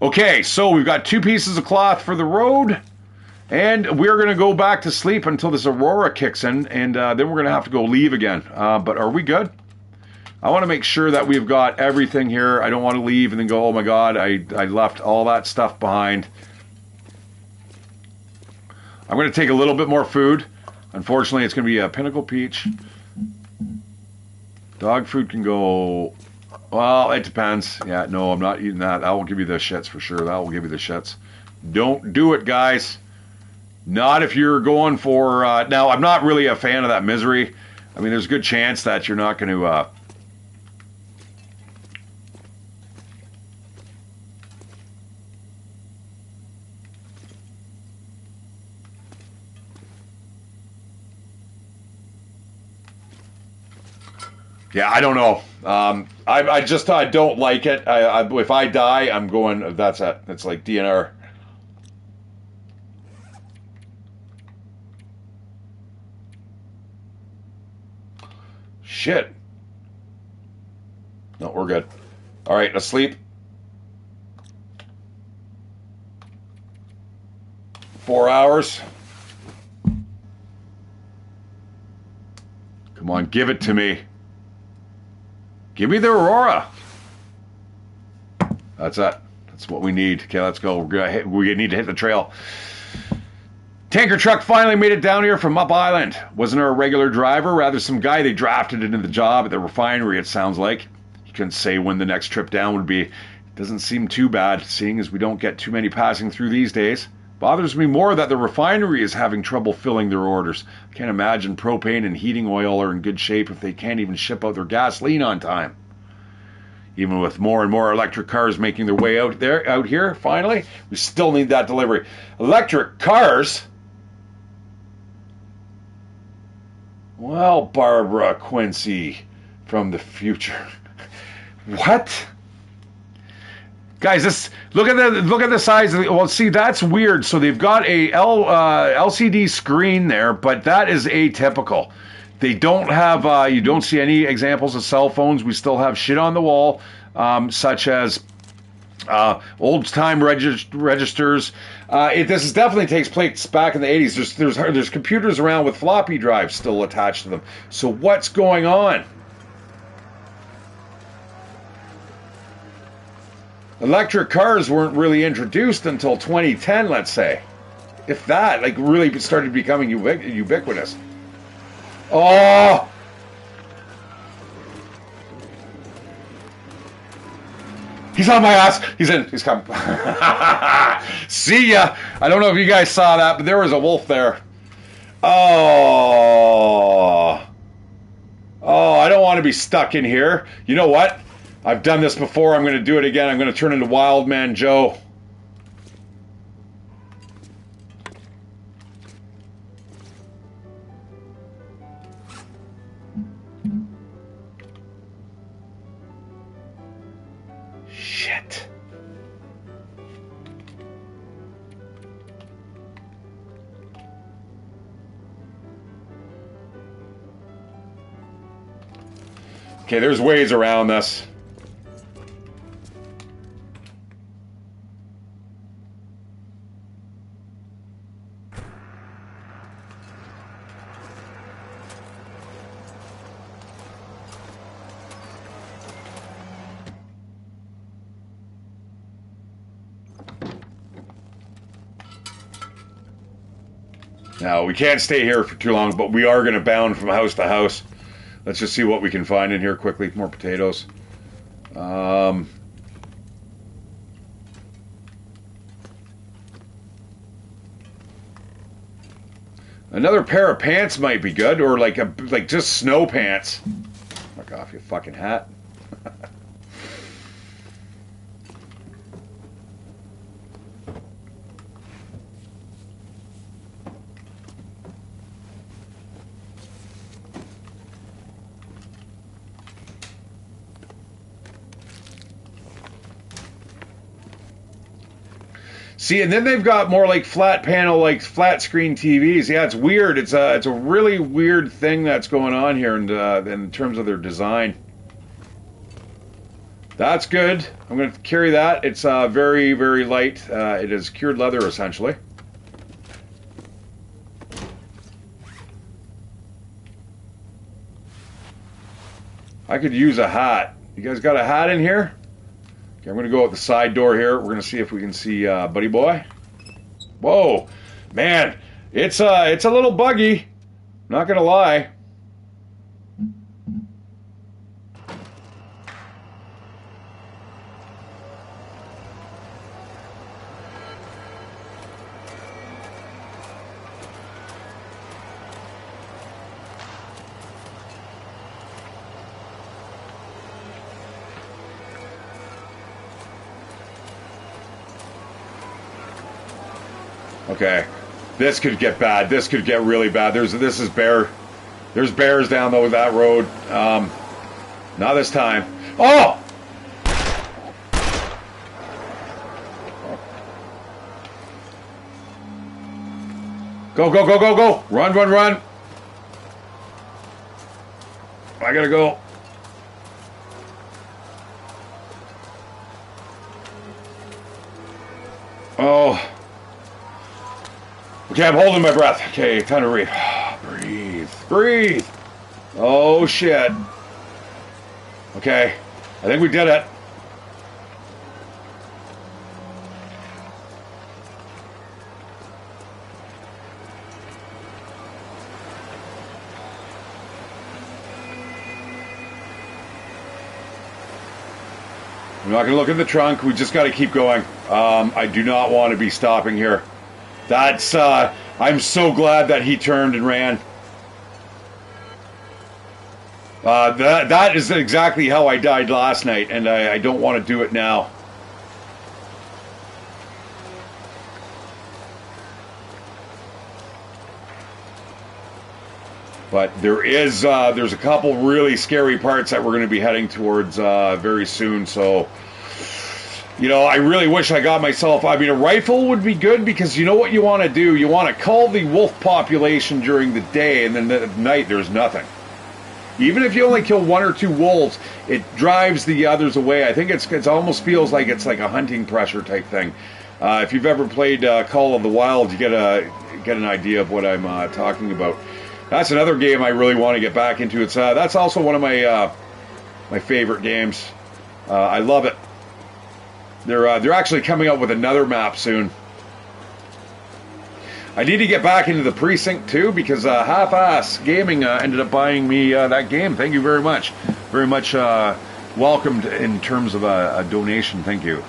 [SPEAKER 1] Okay, so we've got 2 pieces of cloth for the road. And we're going to go back to sleep until this aurora kicks in, and then we're going to have to go leave again. But are we good? I want to make sure that we've got everything here. I don't want to leave and then go, oh my god, I left all that stuff behind. I'm going to take a little bit more food. Unfortunately, it's going to be a Pinnacle Peach. Dog food can go... Well, it depends. Yeah, no, I'm not eating that. That will give you the shits for sure. That will give you the shits. Don't do it, guys. Not if you're going for... now, I'm not really a fan of that misery. I mean, there's a good chance that you're not going to... Yeah, I don't know. I just I don't like it. If I die, I'm going... That's it. It's like DNR. Shit. No, we're good. All right, let's sleep. 4 hours. Come on, give it to me. Give me the aurora. That's it. That's what we need. Okay, let's go. We need to hit the trail. Tanker truck finally made it down here from Up Island. Wasn't our regular driver, rather some guy they drafted into the job at the refinery, it sounds like. He couldn't say when the next trip down would be. Doesn't seem too bad, seeing as we don't get too many passing through these days. Bothers me more that the refinery is having trouble filling their orders. I can't imagine propane and heating oil are in good shape if they can't even ship out their gasoline on time. Even with more and more electric cars making their way out here, finally, we still need that delivery. Electric cars? Well, Barbara Quincy from the future. What? Guys, look at the size of the... Well, see, that's weird. So they've got a LCD screen there, but that is atypical. They don't have... you don't see any examples of cell phones. We still have shit on the wall, such as old-time registers. This definitely takes place back in the 80s. There's computers around with floppy drives still attached to them. So what's going on? Electric cars weren't really introduced until 2010, let's say. If that, like, really started becoming ubiquitous. Oh! He's on my ass. He's in. He's coming. See ya. I don't know if you guys saw that, but there was a wolf there. Oh. Oh, I don't want to be stuck in here. You know what? I've done this before. I'm going to do it again. I'm going to turn into Wild Man Joe. Shit. Okay, there's ways around this. Now, we can't stay here for too long, but we are going to bound from house to house. Let's just see what we can find in here quickly. More potatoes. Another pair of pants might be good, or like just snow pants. Fuck off, you fucking hat. See, and then they've got more like flat panel, like flat screen TVs. Yeah, it's weird. It's a really weird thing that's going on here in terms of their design. That's good. I'm going to carry that. It's very, very light. It is cured leather, essentially. I could use a hat. You guys got a hat in here? Okay, I'm going to go out the side door here. We're going to see if we can see Buddy Boy. Whoa, man, it's a little buggy. Not going to lie. Okay, this could get bad. This could get really bad. There's bears down that road. Not this time. Oh! Go, go, go, go, go! Run, run, run! I gotta go. Oh. Okay, I'm holding my breath. Okay, time to breathe. Breathe. Breathe. Oh, shit. Okay, I think we did it. I'm not going to look in the trunk. We just got to keep going. I do not want to be stopping here. That's, I'm so glad that he turned and ran. That is exactly how I died last night, and I don't want to do it now. But there's a couple really scary parts that we're going to be heading towards very soon, so... You know, I really wish I got myself... I mean, a rifle would be good because you know what you want to do? You want to cull the wolf population during the day, and then at night there's nothing. Even if you only kill 1 or 2 wolves, it drives the others away. I think it almost feels like it's like a hunting pressure type thing. If you've ever played Call of the Wild, you get an idea of what I'm talking about. That's another game I really want to get back into. That's also one of my favorite games. I love it. They're actually coming out with another map soon. I need to get back into the precinct too because Half-Ass Gaming ended up buying me that game. Thank you very much. Very much welcomed in terms of a donation. Thank you.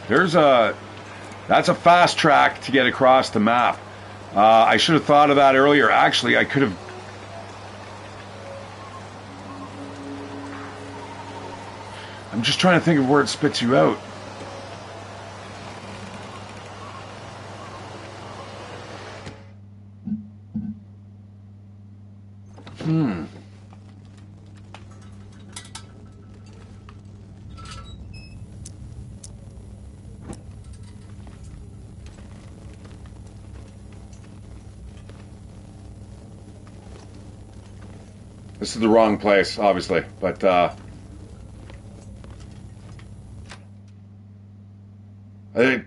[SPEAKER 1] That's a fast track to get across the map. I should have thought of that earlier. Actually, I could have... I'm just trying to think of where it spits you out. This is the wrong place, obviously, but I think...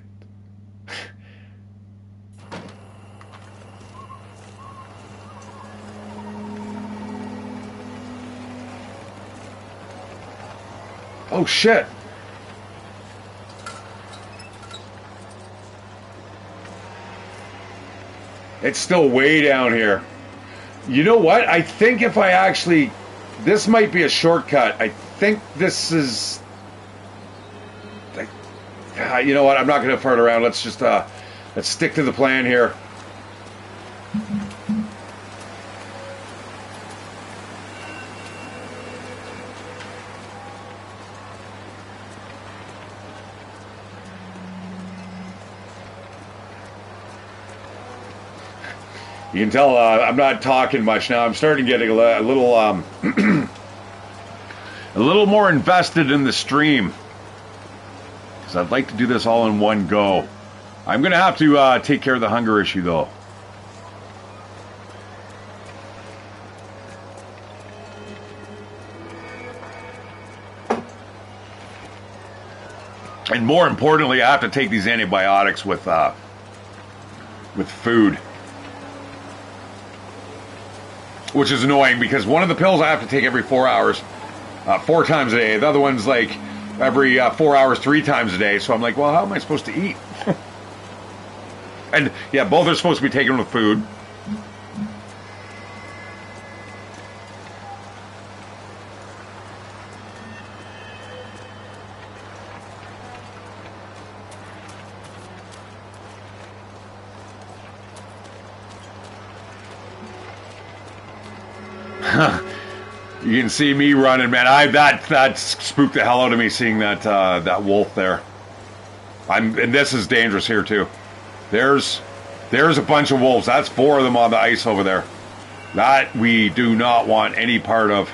[SPEAKER 1] Oh, shit. It's still way down here. You know what? I think if I actually... This might be a shortcut. I think this is... You know what? I'm not going to fart around. Let's just... let's stick to the plan here. You can tell I'm not talking much now. I'm starting to get a little a little more invested in the stream because I'd like to do this all in one go. I'm going to have to take care of the hunger issue, though. And more importantly, I have to take these antibiotics with food. Which is annoying because one of the pills I have to take every 4 hours, 4 times a day. The other one's like every 4 hours, 3 times a day. So I'm like, well, how am I supposed to eat? And yeah, both are supposed to be taken with food. You can see me running, man. That spooked the hell out of me seeing that that wolf there. And this is dangerous here too. There's a bunch of wolves. That's 4 of them on the ice over there. That we do not want any part of.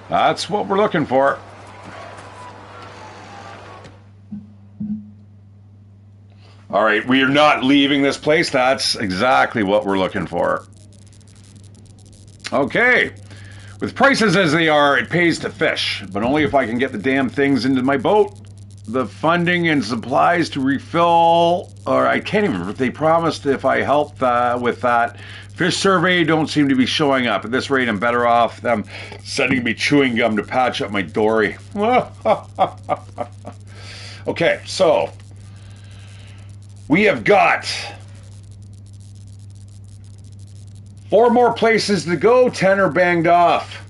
[SPEAKER 1] That's what we're looking for. All right, we are not leaving this place. That's exactly what we're looking for. Okay. With prices as they are, it pays to fish, but only if I can get the damn things into my boat. The funding and supplies to refill, or I can't even, they promised if I help with that. Fish survey don't seem to be showing up. At this rate, I'm better off them sending me chewing gum to patch up my dory. Okay, so we have got 4 more places to go. 10 are banged off.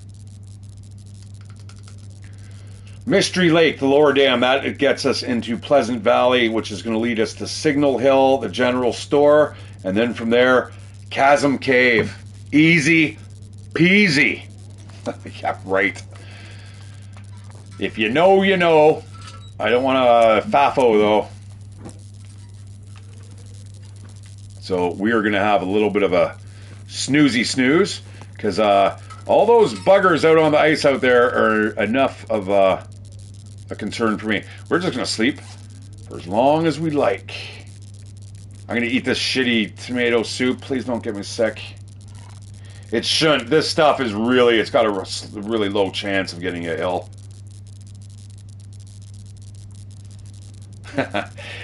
[SPEAKER 1] Mystery Lake, the lower dam, that it gets us into Pleasant Valley, which is going to lead us to Signal Hill, the general store, and then from there, Chasm Cave. Easy peasy. Yeah, right. If you know, you know. I don't want to faffo, though. So we are going to have a little bit of a snoozy snooze, because all those buggers out on the ice out there are enough of a concern for me. We're just going to sleep for as long as we like. I'm going to eat this shitty tomato soup. Please don't get me sick. It shouldn't. This stuff is really, it's got a really low chance of getting you ill.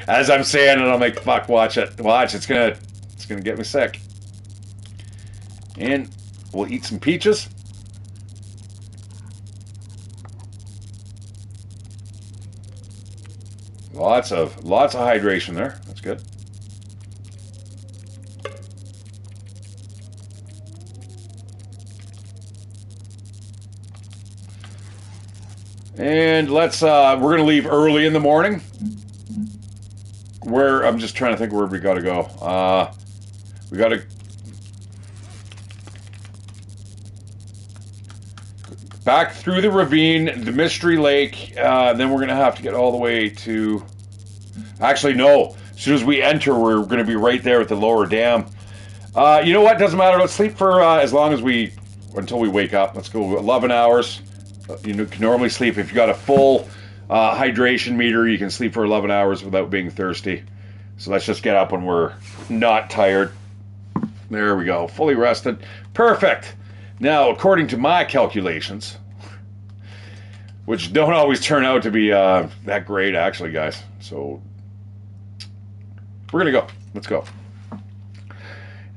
[SPEAKER 1] As I'm saying it, I'm like, fuck, watch it. Watch, it's gonna get me sick. And we'll eat some peaches. Lots of hydration there. That's good. And let's we're gonna leave early in the morning. Where I'm just trying to think where we gotta go. We gotta back through the ravine, the Mystery Lake, then we're gonna have to get all the way to. Actually, no. As soon as we enter, we're gonna be right there at the lower dam. You know what? Doesn't matter. Let's sleep for as long as until we wake up. Let's go 11 hours. You can normally sleep if you got a full hydration meter. You can sleep for 11 hours without being thirsty. So let's just get up when we're not tired. There we go. Fully rested. Perfect. Now, according to my calculations, which don't always turn out to be that great, actually, guys. So we're gonna go. Let's go.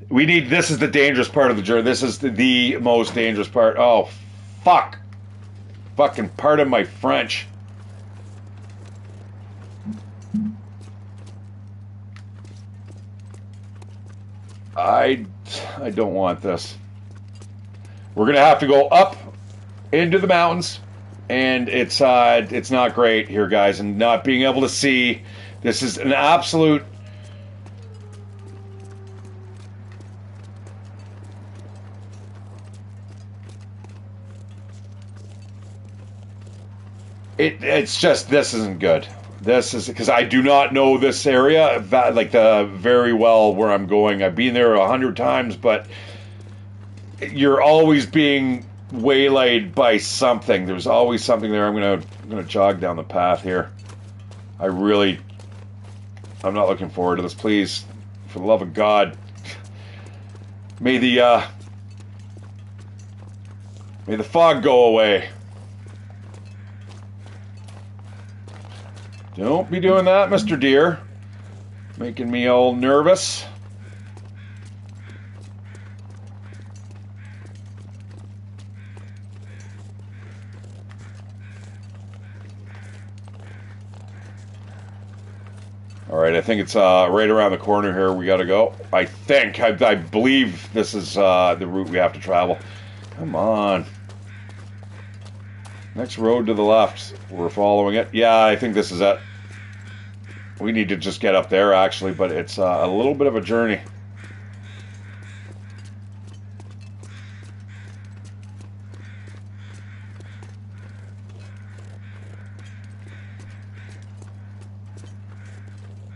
[SPEAKER 1] This is the dangerous part of the journey. This is the most dangerous part. Oh, fuck. Fucking pardon my French. I don't want this. We're gonna have to go up into the mountains, and it's not great here, guys, and not being able to see. This is an absolute. It's just, this isn't good. This is because I do not know this area very well where I'm going. I've been there 100 times, but you're always being waylaid by something. There's always something there. I'm gonna jog down the path here. I'm not looking forward to this. Please, for the love of God, may the fog go away. Don't be doing that, Mr. Deer. Making me all nervous. All right, I think it's right around the corner here we got to go. I believe this is the route we have to travel. Come on. Next road to the left. We're following it. Yeah, I think this is it. We need to just get up there, actually, but it's a little bit of a journey.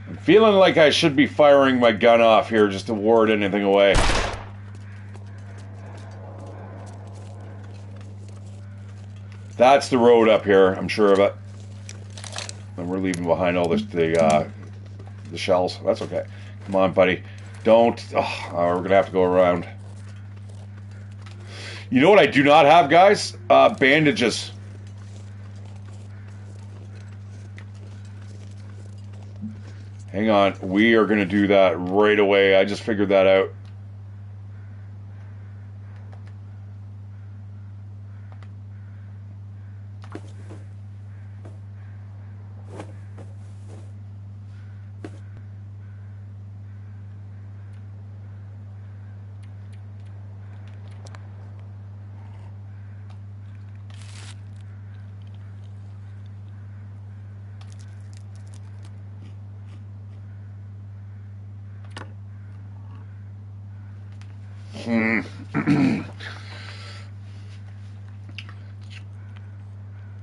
[SPEAKER 1] I'm feeling like I should be firing my gun off here just to ward anything away. That's the road up here, I'm sure of it. And we're leaving behind all the shells. That's okay. Come on, buddy. Don't. Oh, we're going to have to go around. You know what I do not have, guys? Bandages. Hang on. We are going to do that right away. I just figured that out.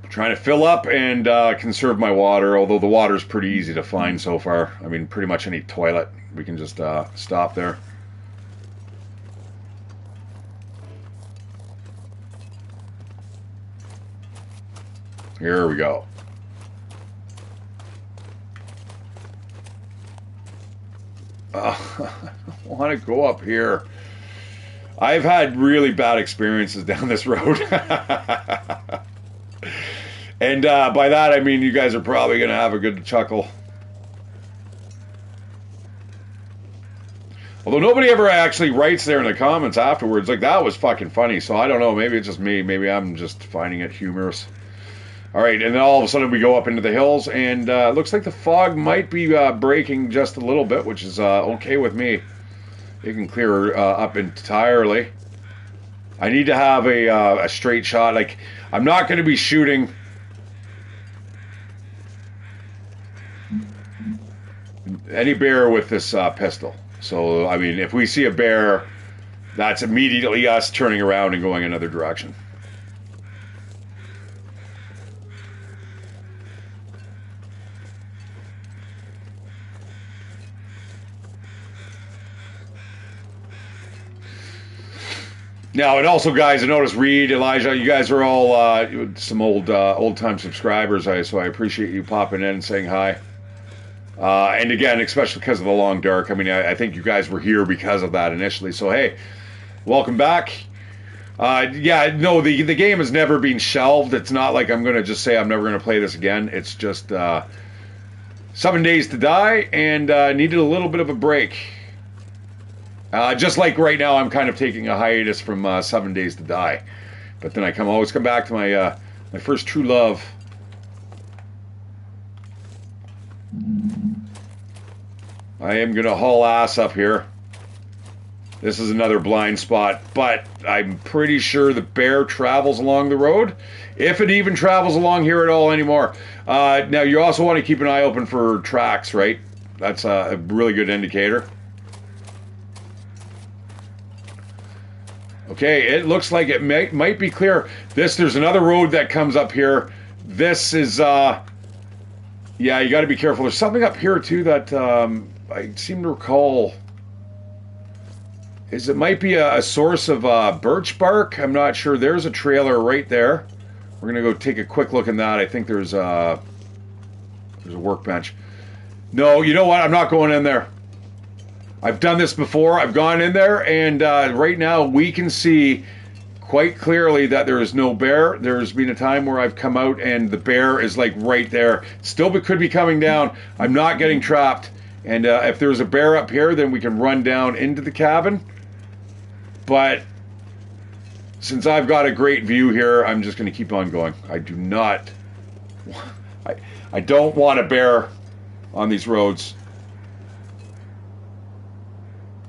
[SPEAKER 1] Trying to fill up and conserve my water, although the water's pretty easy to find so far. I mean, pretty much any toilet, we can just stop there. Here we go. I don't want to go up here. I've had really bad experiences down this road. And by that, I mean you guys are probably going to have a good chuckle. Although nobody ever actually writes there in the comments afterwards, like, that was fucking funny. So I don't know, maybe it's just me. Maybe I'm just finding it humorous. All right, and then all of a sudden we go up into the hills, and looks like the fog might be breaking just a little bit, which is okay with me. It can clear up entirely. I need to have a straight shot. Like, I'm not going to be shooting any bear with this pistol. So, I mean, if we see a bear, that's immediately us turning around and going another direction. Now, and also, guys, I noticed Reed, Elijah, you guys are all some old time subscribers, so I appreciate you popping in and saying hi. And again, especially because of the Long Dark. I mean, I think you guys were here because of that initially. So, hey, welcome back. Yeah, no, the game has never been shelved. It's not like I'm going to just say I'm never going to play this again. It's just 7 Days to Die, and needed a little bit of a break. Just like right now, I'm kind of taking a hiatus from 7 Days to Die. But then I always come back to my first true love. I am going to haul ass up here. This is another blind spot, but I'm pretty sure the bear travels along the road, if it even travels along here at all anymore. Now, you also want to keep an eye open for tracks, right? That's a really good indicator. Okay, it looks like it might be clear. There's another road that comes up here. This is, yeah, you got to be careful. There's something up here, too, that I seem to recall. It might be a source of birch bark. I'm not sure. There's a trailer right there. We're going to go take a quick look in that. I think there's a workbench. No, you know what? I'm not going in there. I've done this before. I've gone in there, and right now we can see quite clearly that there is no bear. There's been a time where I've come out, and the bear is like right there. Still could be coming down. I'm not getting trapped. And if there's a bear up here, then we can run down into the cabin. But since I've got a great view here, I'm just going to keep on going. I do not... I don't want a bear on these roads.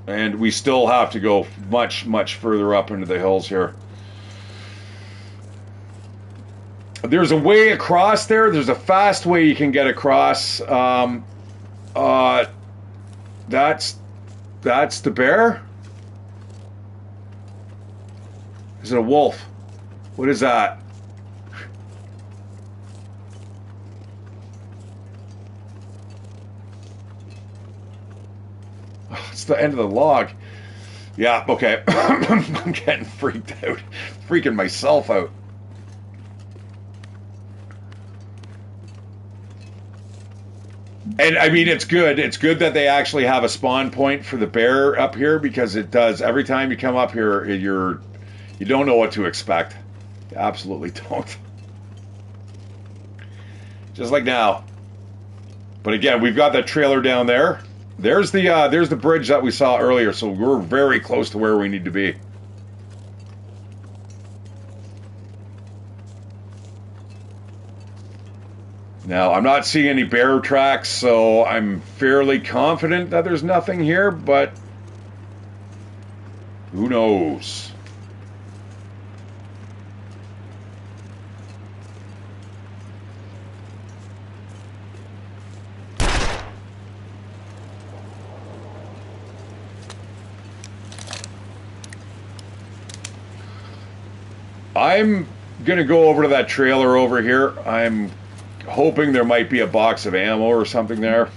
[SPEAKER 1] And we still have to go much, much further up into the hills here. There's a way across there. There's a fast way you can get across. That's the bear? Is it a wolf? What is that? Oh, it's the end of the log. Yeah, okay. I'm getting freaked out. Freaking myself out. And I mean, it's good. It's good that they actually have a spawn point for the bear up here, because it does. Every time you come up here, you don't know what to expect. You absolutely don't. Just like now. But again, we've got that trailer down there. There's the bridge that we saw earlier, so we're very close to where we need to be. Now, I'm not seeing any bear tracks, so I'm fairly confident that there's nothing here, but who knows? I'm going to go over to that trailer over here. I'm hoping there might be a box of ammo or something there.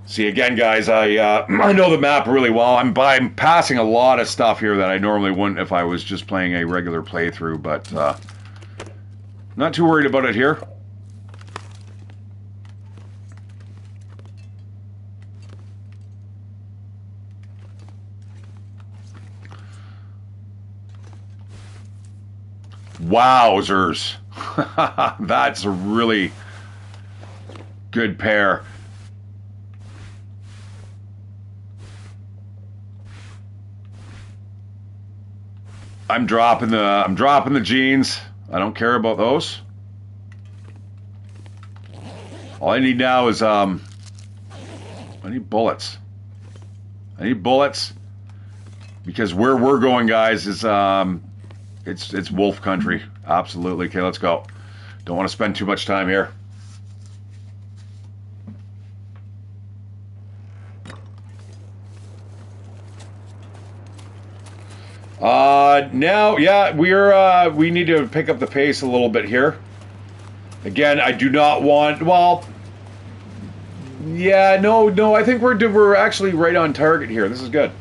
[SPEAKER 1] See, again, guys, I know the map really well. I'm passing a lot of stuff here that I normally wouldn't if I was just playing a regular playthrough, but not too worried about it here. Wowzers. That's a really good pair. I'm dropping the jeans. I don't care about those. All I need now is I need bullets. I need bullets because where we're going, guys, is it's wolf country. Absolutely. Okay, let's go. Don't want to spend too much time here. Now, yeah, we need to pick up the pace a little bit here. Again, I do not want. Well, yeah, no. I think we're actually right on target here. This is good.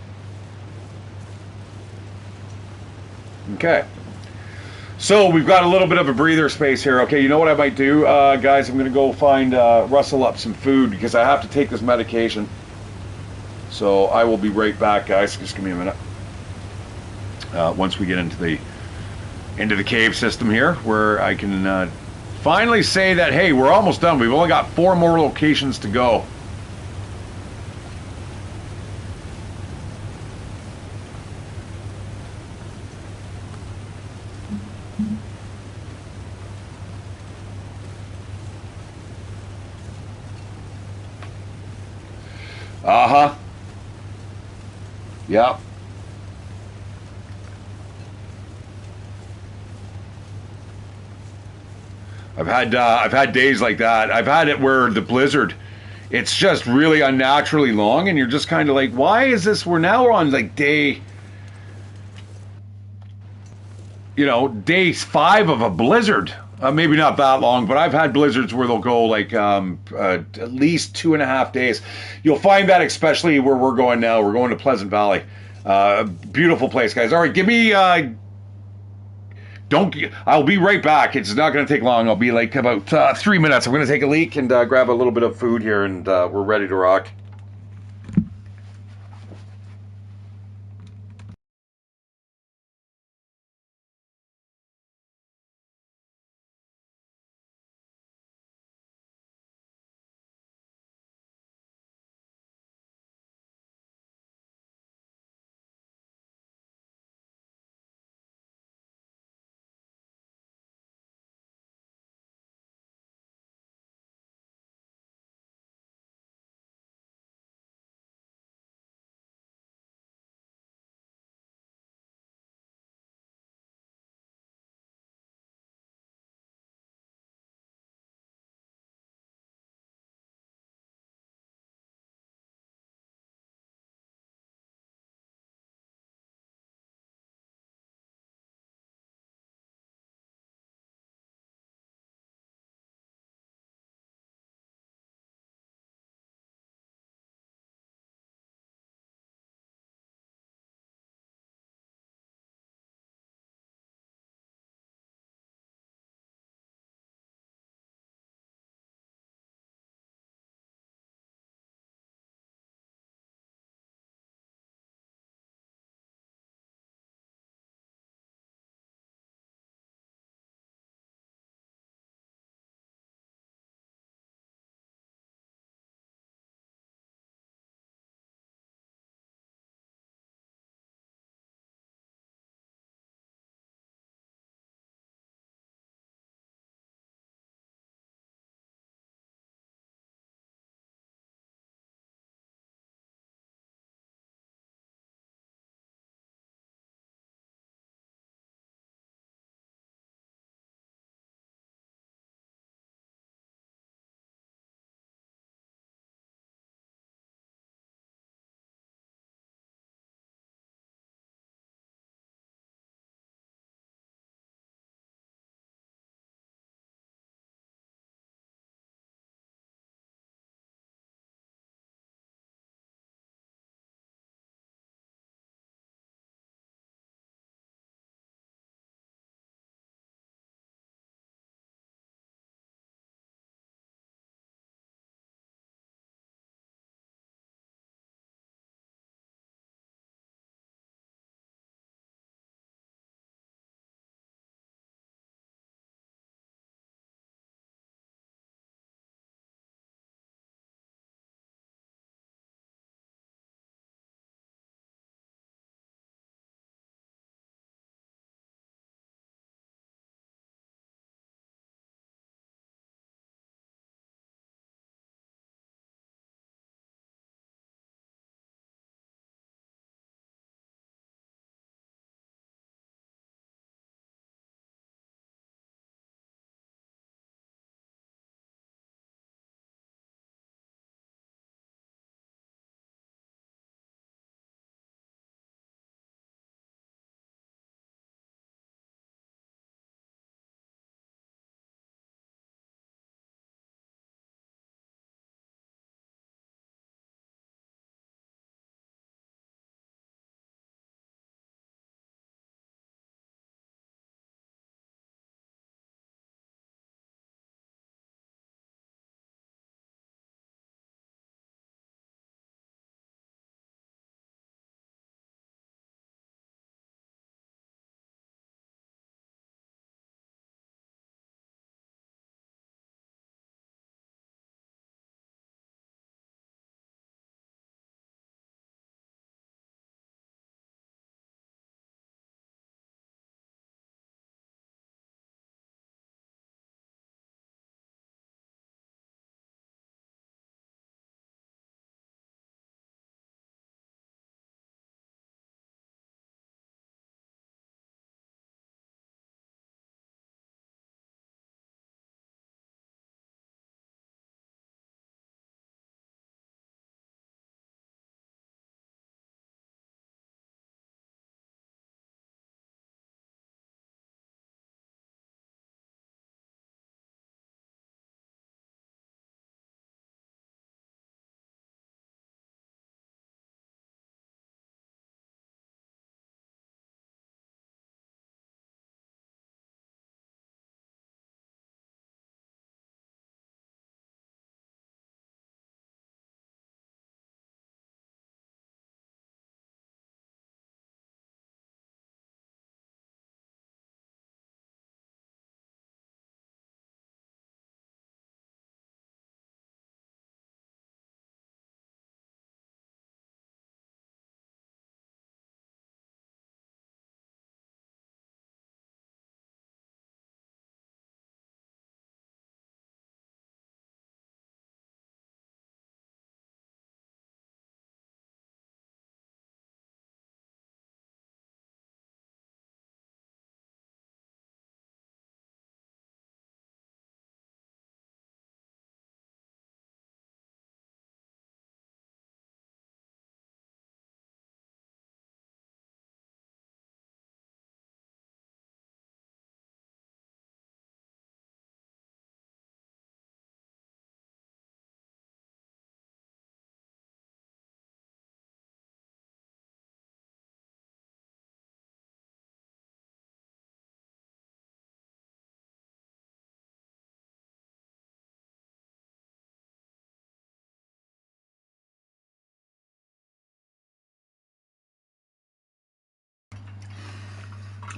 [SPEAKER 1] Okay. So we've got a little bit of a breather space here. Okay, you know what I might do, guys? I'm going to go find rustle up some food because I have to take this medication. So I will be right back, guys. Just give me a minute. Once we get into the cave system here, where I can finally say that, hey, we're almost done. We've only got 4 more locations to go. Uh-huh. Yep. I've had days like that. I've had it where the blizzard, it's just really unnaturally long, and you're just kind of like, why is this? We're on like day, day 5 of a blizzard. Maybe not that long, but I've had blizzards where they'll go like at least 2.5 days. You'll find that especially where we're going now. We're going to Pleasant Valley. Beautiful place, guys. All right, give me don't. I'll be right back. It's not going to take long. I'll be like about 3 minutes. I'm going to take a leak and grab a little bit of food here, and we're ready to rock.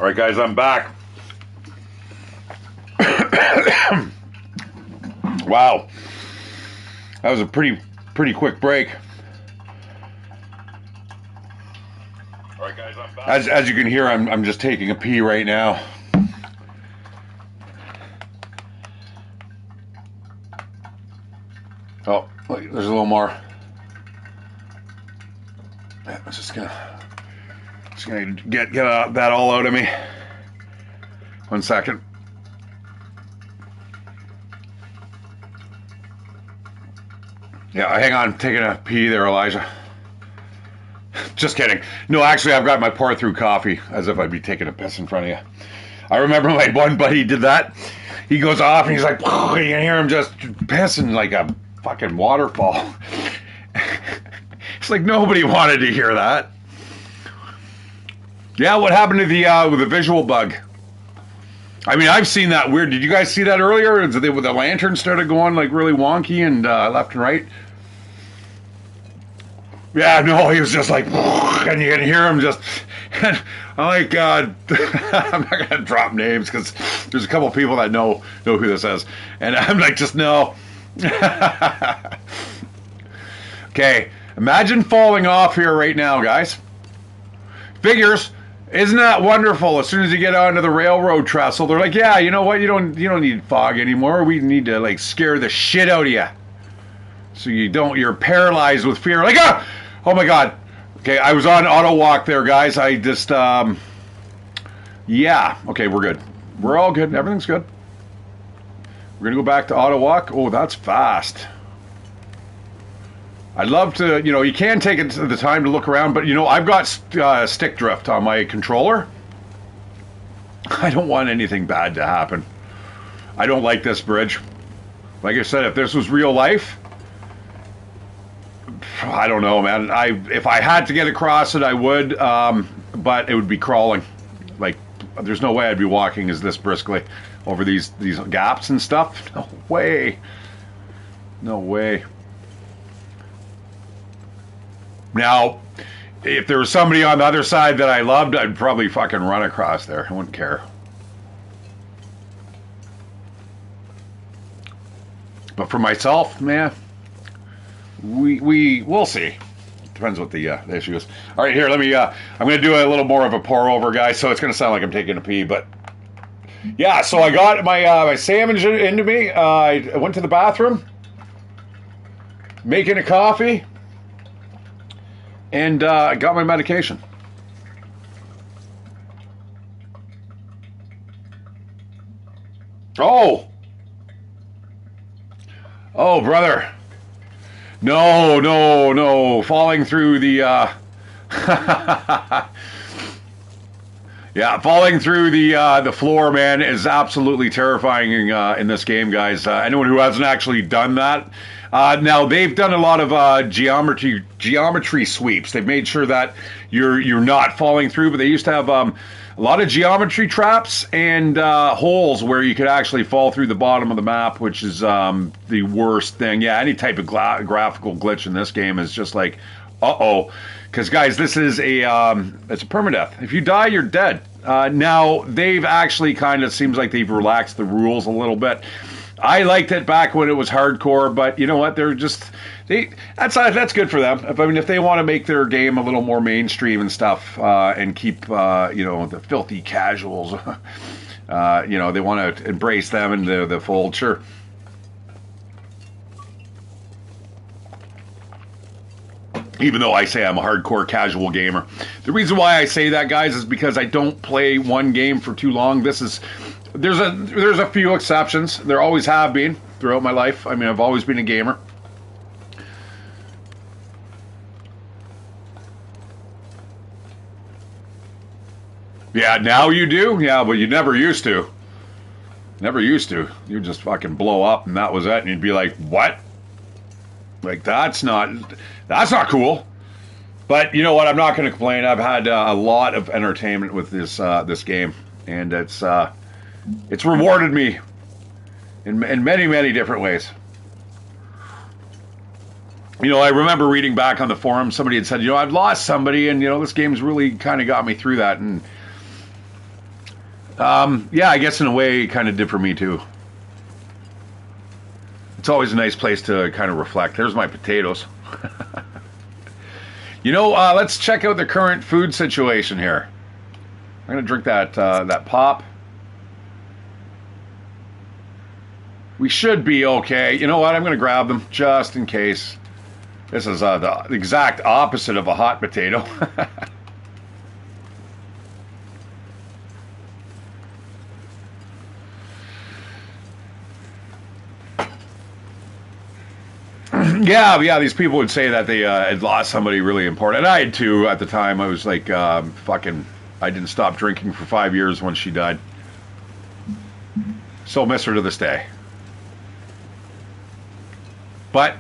[SPEAKER 1] All right, guys, I'm back. Wow, that was a pretty quick break. All right, guys, I'm back. As you can hear, I'm just taking a pee right now. Oh, look, there's a little more. I'm just gonna get that all out of me. 1 second. Yeah, hang on, taking a pee there, Elijah. Just kidding. No, actually, I've got my pour through coffee, as if I'd be taking a piss in front of you. I remember my one buddy did that. He goes off and he's like, you can hear him just pissing like a fucking waterfall. It's like nobody wanted to hear that. Yeah, what happened to the with the visual bug? I mean, I've seen that weird. Did you guys see that earlier? With the lantern started going like really wonky and left and right. Yeah, no, he was just like, and you can hear him just. And I'm like, I'm not gonna drop names because there's a couple of people that know who this is, and I'm like, just no. Okay, imagine falling off here right now, guys. Figures, isn't that wonderful? As soon as you get onto the railroad trestle, they're like, yeah, you know what? You don't need fog anymore. We need to like scare the shit out of you, so you're paralyzed with fear. Like, oh my god. Okay, I was on auto walk there, guys. I just yeah. Okay, we're good. We're all good. Everything's good. We're gonna go back to auto walk. Oh, that's fast. I'd love to, you can take the time to look around, but, I've got stick drift on my controller. I don't want anything bad to happen. I don't like this bridge. Like I said, if this was real life, I don't know, man. If I had to get across it, I would, but it would be crawling. Like, there's no way I'd be walking as this briskly over these gaps and stuff. No way. No way. Now, if there was somebody on the other side that I loved, I'd probably fucking run across there. I wouldn't care. But for myself, man, we'll see. Depends what the issue is. All right, here, let me. I'm going to do a little more of a pour over, guys. So it's going to sound like I'm taking a pee, but yeah. So I got my salmon into me. I went to the bathroom, making a coffee. And I got my medication. Oh, brother. No. Falling through the... yeah, falling through the floor, man, is absolutely terrifying in this game, guys. Anyone who hasn't actually done that... now they've done a lot of geometry sweeps. They've made sure that you're not falling through, but they used to have a lot of geometry traps and holes where you could actually fall through the bottom of the map, which is the worst thing. Yeah, any type of graphical glitch in this game is just like, because guys, this is it's a permadeath. If you die, you're dead. Now they've actually seems like they've relaxed the rules a little bit. I liked it back when it was hardcore, but you know what? That's good for them. If they want to make their game a little more mainstream and stuff, and keep the filthy casuals, they want to embrace them into the fold. Sure. Even though I say I'm a hardcore casual gamer, the reason why I say that, guys, is because I don't play one game for too long. There's a few exceptions. There always have been throughout my life. I mean, I've always been a gamer. Yeah, now you do? Yeah, but you never used to. Never used to. You'd just fucking blow up and that was it. And you'd be like, what? Like, that's not cool. But you know what? I'm not going to complain. I've had a lot of entertainment with this game. And it's rewarded me in many, many different ways. I remember reading back on the forum, somebody had said, I've lost somebody, and, this game's really kind of got me through that. And Yeah, I guess in a way, it kind of did for me too. It's always a nice place to kind of reflect. There's my potatoes. You know, let's check out the current food situation here. I'm gonna drink that that pop. We should be okay. You know what? I'm gonna grab them just in case. This is the exact opposite of a hot potato. Yeah, these people would say that they had lost somebody really important. And I had too at the time. I was like, fucking, I didn't stop drinking for 5 years when she died. Still miss her to this day. But,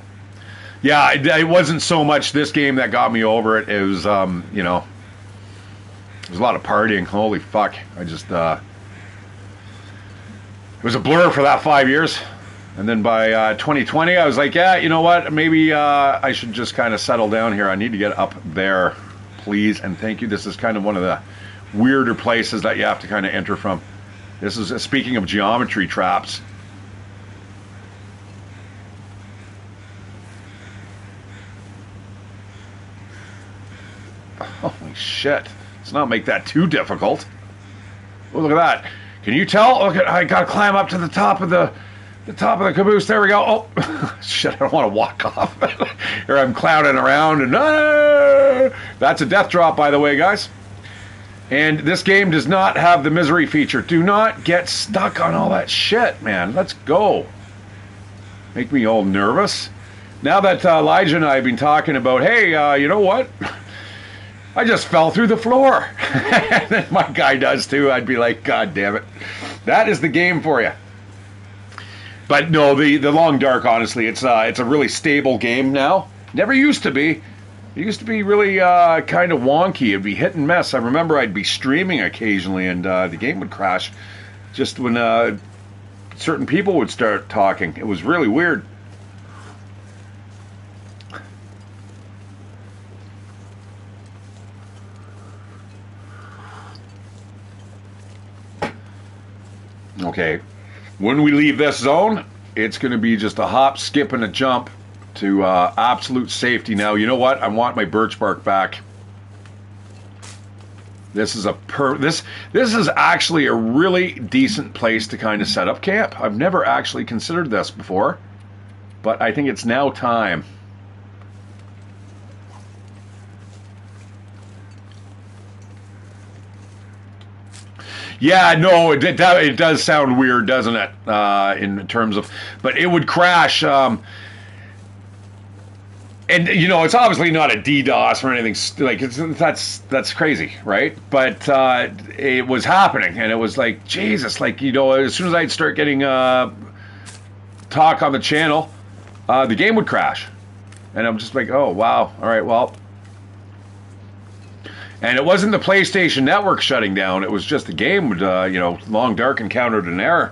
[SPEAKER 1] yeah, it wasn't so much this game that got me over it. It was, you know, it was a lot of partying. Holy fuck. I just, it was a blur for that 5 years. And then by 2020, I was like, yeah, you know what? Maybe I should just kind of settle down here. I need to get up there, please, and thank you. This is kind of one of the weirder places that you have to kind of enter from. This is, speaking of geometry traps. Holy shit. Let's not make that too difficult. Oh, look at that. Can you tell? Look at, I got to climb up to the top of the caboose. There we go. Oh, shit, I don't want to walk off. Here I'm clowning around, and that's a death drop, by the way, guys. And this game does not have the misery feature. Do not get stuck on all that shit, man. Let's go. Make me all nervous. Now that Elijah and I have been talking about, hey, you know what? I just fell through the floor. And then my guy does too. I'd be like, God damn it. That is the game for you. But no, the Long Dark, honestly, it's a really stable game now. Never used to be. It used to be really kind of wonky. It'd be hit and miss. I remember I'd be streaming occasionally, and the game would crash just when certain people would start talking. It was really weird. Okay. When we leave this zone, it's going to be just a hop, skip, and a jump to absolute safety. Now, you know what? I want my birch bark back. This is this is actually a really decent place to kind of set up camp. I've never actually considered this before, but I think it's now time. Yeah, no, it does sound weird, doesn't it? In terms of, but it would crash. And you know, it's obviously not a DDoS or anything. Like that's crazy, right? But it was happening, and it was like Jesus. Like, you know, as soon as I'd start getting talk on the channel, the game would crash, and I'm just like, oh wow, all right, well. And it wasn't the PlayStation Network shutting down. It was just the game would, you know, Long Dark encountered an error.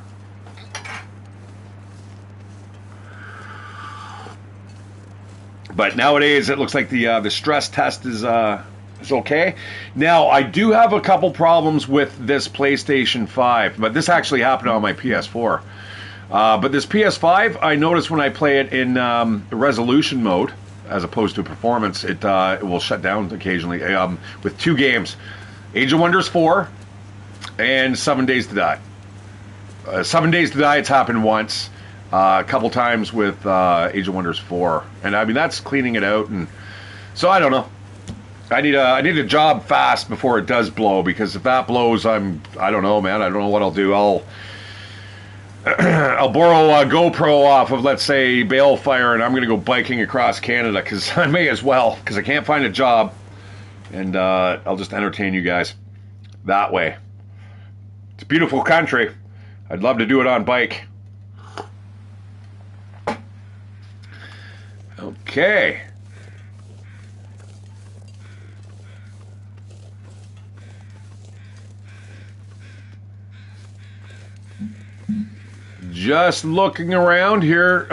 [SPEAKER 1] But nowadays, it looks like the stress test is okay. Now, I do have a couple problems with this PlayStation 5, but this actually happened on my PS4. But this PS5, I noticed when I play it in resolution mode, as opposed to performance, it will shut down occasionally with two games, Age of Wonders 4 and 7 Days to Die. 7 Days to Die, it's happened once, a couple times with Age of Wonders 4, and I mean that's cleaning it out, and so I don't know. I need a job fast before it does blow, because if that blows, I don't know, man. I don't know what I'll do. I'll borrow a GoPro off of, let's say, Balefire, and I'm going to go biking across Canada, because I may as well, because I can't find a job, and I'll just entertain you guys that way. It's a beautiful country. I'd love to do it on bike. Okay. Just looking around here.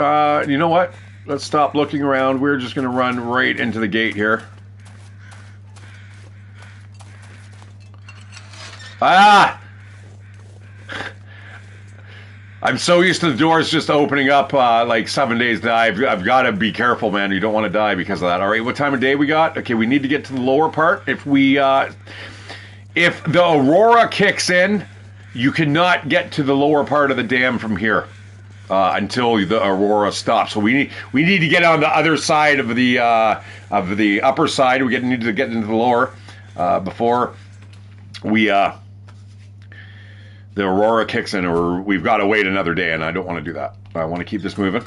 [SPEAKER 1] You know what? Let's stop looking around. We're just going to run right into the gate here. Ah! I'm so used to the doors just opening up like 7 days. I've got to be careful, man. You don't want to die because of that. All right, what time of day we got? Okay, we need to get to the lower part. If the aurora kicks in, you cannot get to the lower part of the dam from here until the aurora stops. So we need to get on the other side of the upper side. We need to get into the lower before we. The aurora kicks in, or we've got to wait another day, and I don't want to do that. I want to keep this moving.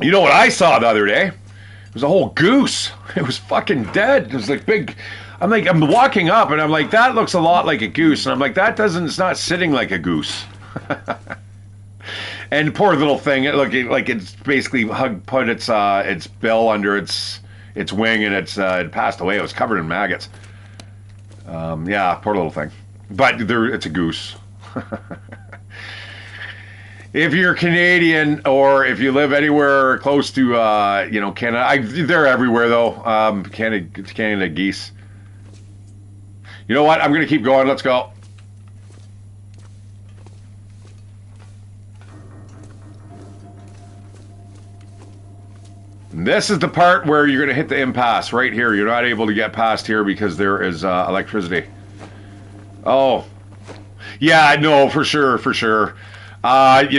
[SPEAKER 1] You know what I saw the other day? It was a whole goose. It was fucking dead. It was like big. I'm walking up, and I'm like, that looks a lot like a goose, and I'm like, it's not sitting like a goose. And poor little thing, like it's basically put its bill under its wing, and it passed away. It was covered in maggots. Yeah, poor little thing. But it's a goose. If you're Canadian or if you live anywhere close to, Canada, they're everywhere though. Canada geese. You know what? I'm going to keep going. Let's go. This is the part where you're going to hit the impasse right here. You're not able to get past here because there is electricity. Oh. Yeah, no, for sure. I was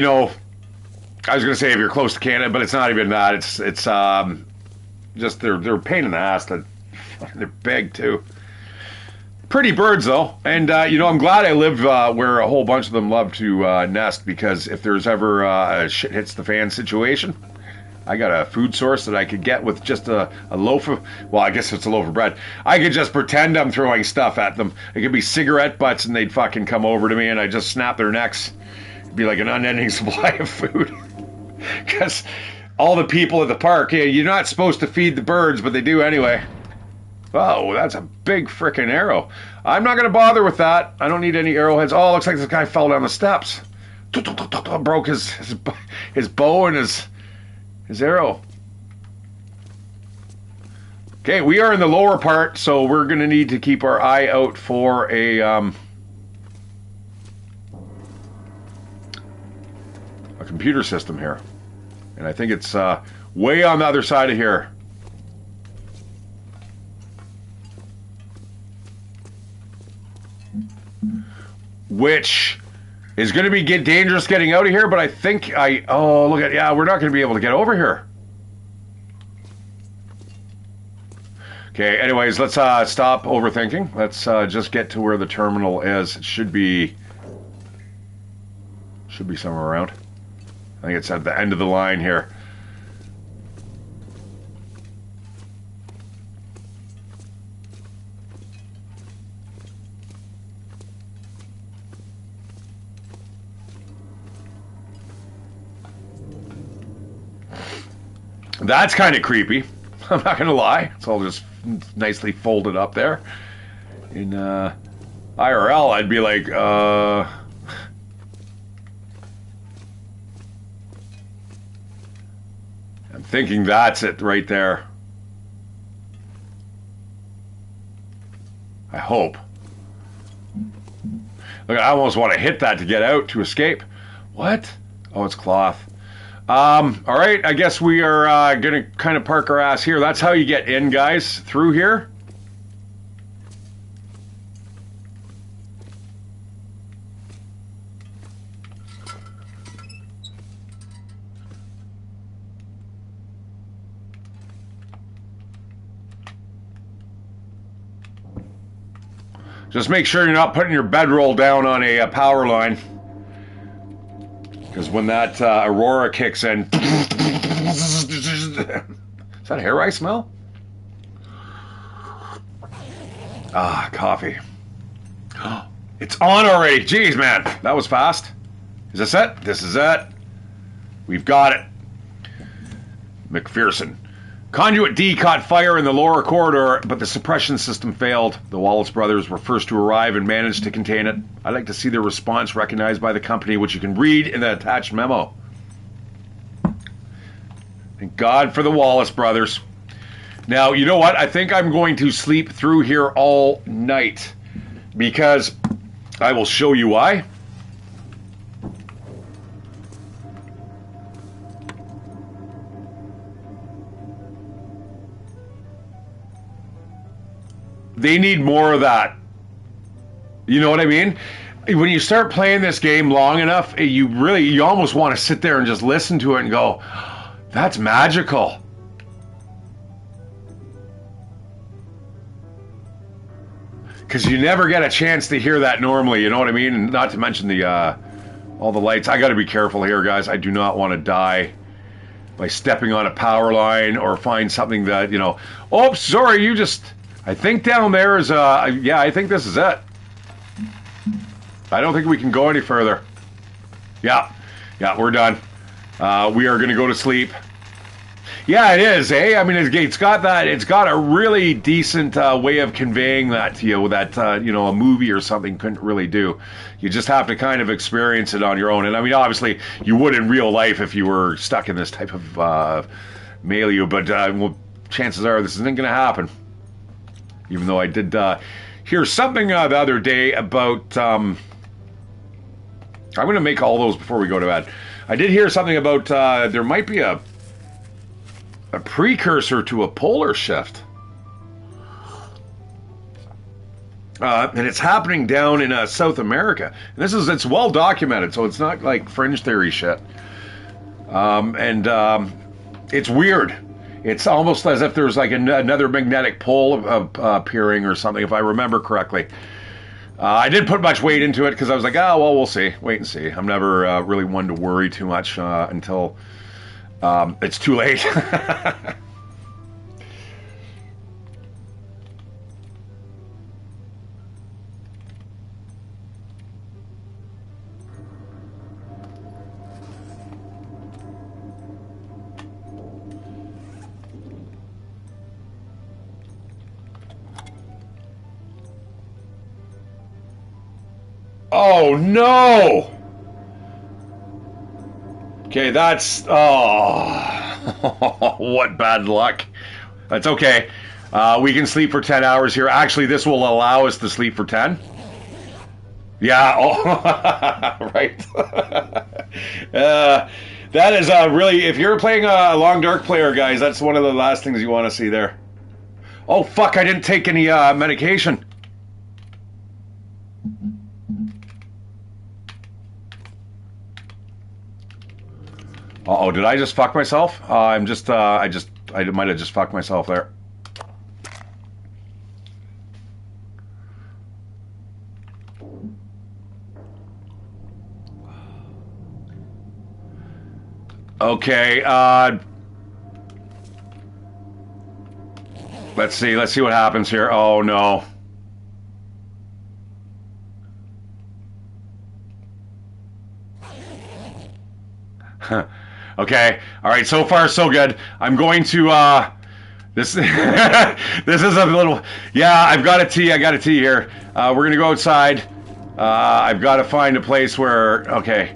[SPEAKER 1] going to say if you're close to Canada, but it's not even that. It's just they're a pain in the ass. They're big too. Pretty birds though, and I'm glad I live where a whole bunch of them love to nest, because if there's ever a shit hits the fan situation, I got a food source that I could get with just a loaf of, well, I guess it's a loaf of bread. I could just pretend I'm throwing stuff at them. It could be cigarette butts, and they'd fucking come over to me, and I'd just snap their necks. It'd be like an unending supply of food. Because all the people at the park, you're not supposed to feed the birds, but they do anyway. Oh, that's a big frickin' arrow. I'm not going to bother with that. I don't need any arrowheads. Oh, looks like this guy fell down the steps. Broke his bow and his arrow. Okay, we are in the lower part, so we're going to need to keep our eye out for a computer system here. And I think it's way on the other side of here. Which is going to be dangerous getting out of here, but I think we're not going to be able to get over here. Okay, anyways, let's stop overthinking. Let's just get to where the terminal is. It should be somewhere around. I think it's at the end of the line here. That's kind of creepy. I'm not gonna lie. It's all just nicely folded up there. In IRL, I'd be like, I'm thinking that's it right there. I hope. Look, I almost want to hit that to get out, to escape. What? Oh, it's cloth. All right, I guess we are going to kind of park our ass here. That's how you get in, guys, through here. Just make sure you're not putting your bedroll down on a power line. Because when that aurora kicks in... Is that hair I smell? Ah, coffee. It's on already. Jeez, man. That was fast. Is this it? This is it. We've got it. McPherson. Conduit D caught fire in the lower corridor, but the suppression system failed. The Wallace brothers were first to arrive and managed to contain it. I'd like to see their response recognized by the company, which you can read in the attached memo. Thank God for the Wallace brothers. Now, you know what? I think I'm going to sleep through here all night, because I will show you why. They need more of that. You know what I mean? When you start playing this game long enough, you almost want to sit there and just listen to it and go, that's magical. Because you never get a chance to hear that normally, you know what I mean? And not to mention all the lights. I got to be careful here, guys. I do not want to die by stepping on a power line or find something that, oh, sorry, I think down there is, yeah, I think this is it. I don't think we can go any further. Yeah, we're done. We are going to go to sleep. Yeah, it is, eh? I mean, it's got a really decent way of conveying that to you that, a movie or something couldn't really do. You just have to kind of experience it on your own. And I mean, obviously, you would in real life if you were stuck in this type of milieu, but well, chances are this isn't going to happen. Even though I did hear something the other day about... I'm going to make all those before we go to bed. I did hear something about there might be a precursor to a polar shift. And it's happening down in South America. And it's well documented, so it's not like fringe theory shit. It's weird. It's almost as if there's like another magnetic pole appearing or something, if I remember correctly. I didn't put much weight into it because I was like, oh, well, we'll see. Wait and see. I'm never really one to worry too much until it's too late. Oh, no! Okay, that's... Oh, what bad luck. That's okay. We can sleep for 10 hours here. Actually, this will allow us to sleep for 10. Yeah, oh, right. That is really... If you're playing a Long Dark player, guys, that's one of the last things you want to see there. Oh, fuck, I didn't take any medication. Uh-oh, did I just fuck myself? I might have just fucked myself there. Okay, let's see what happens here. Oh, no. Okay, all right, so far so good. I'm going to, this is a little, yeah, I got a tea here. We're going to go outside. I've got to find a place where, okay.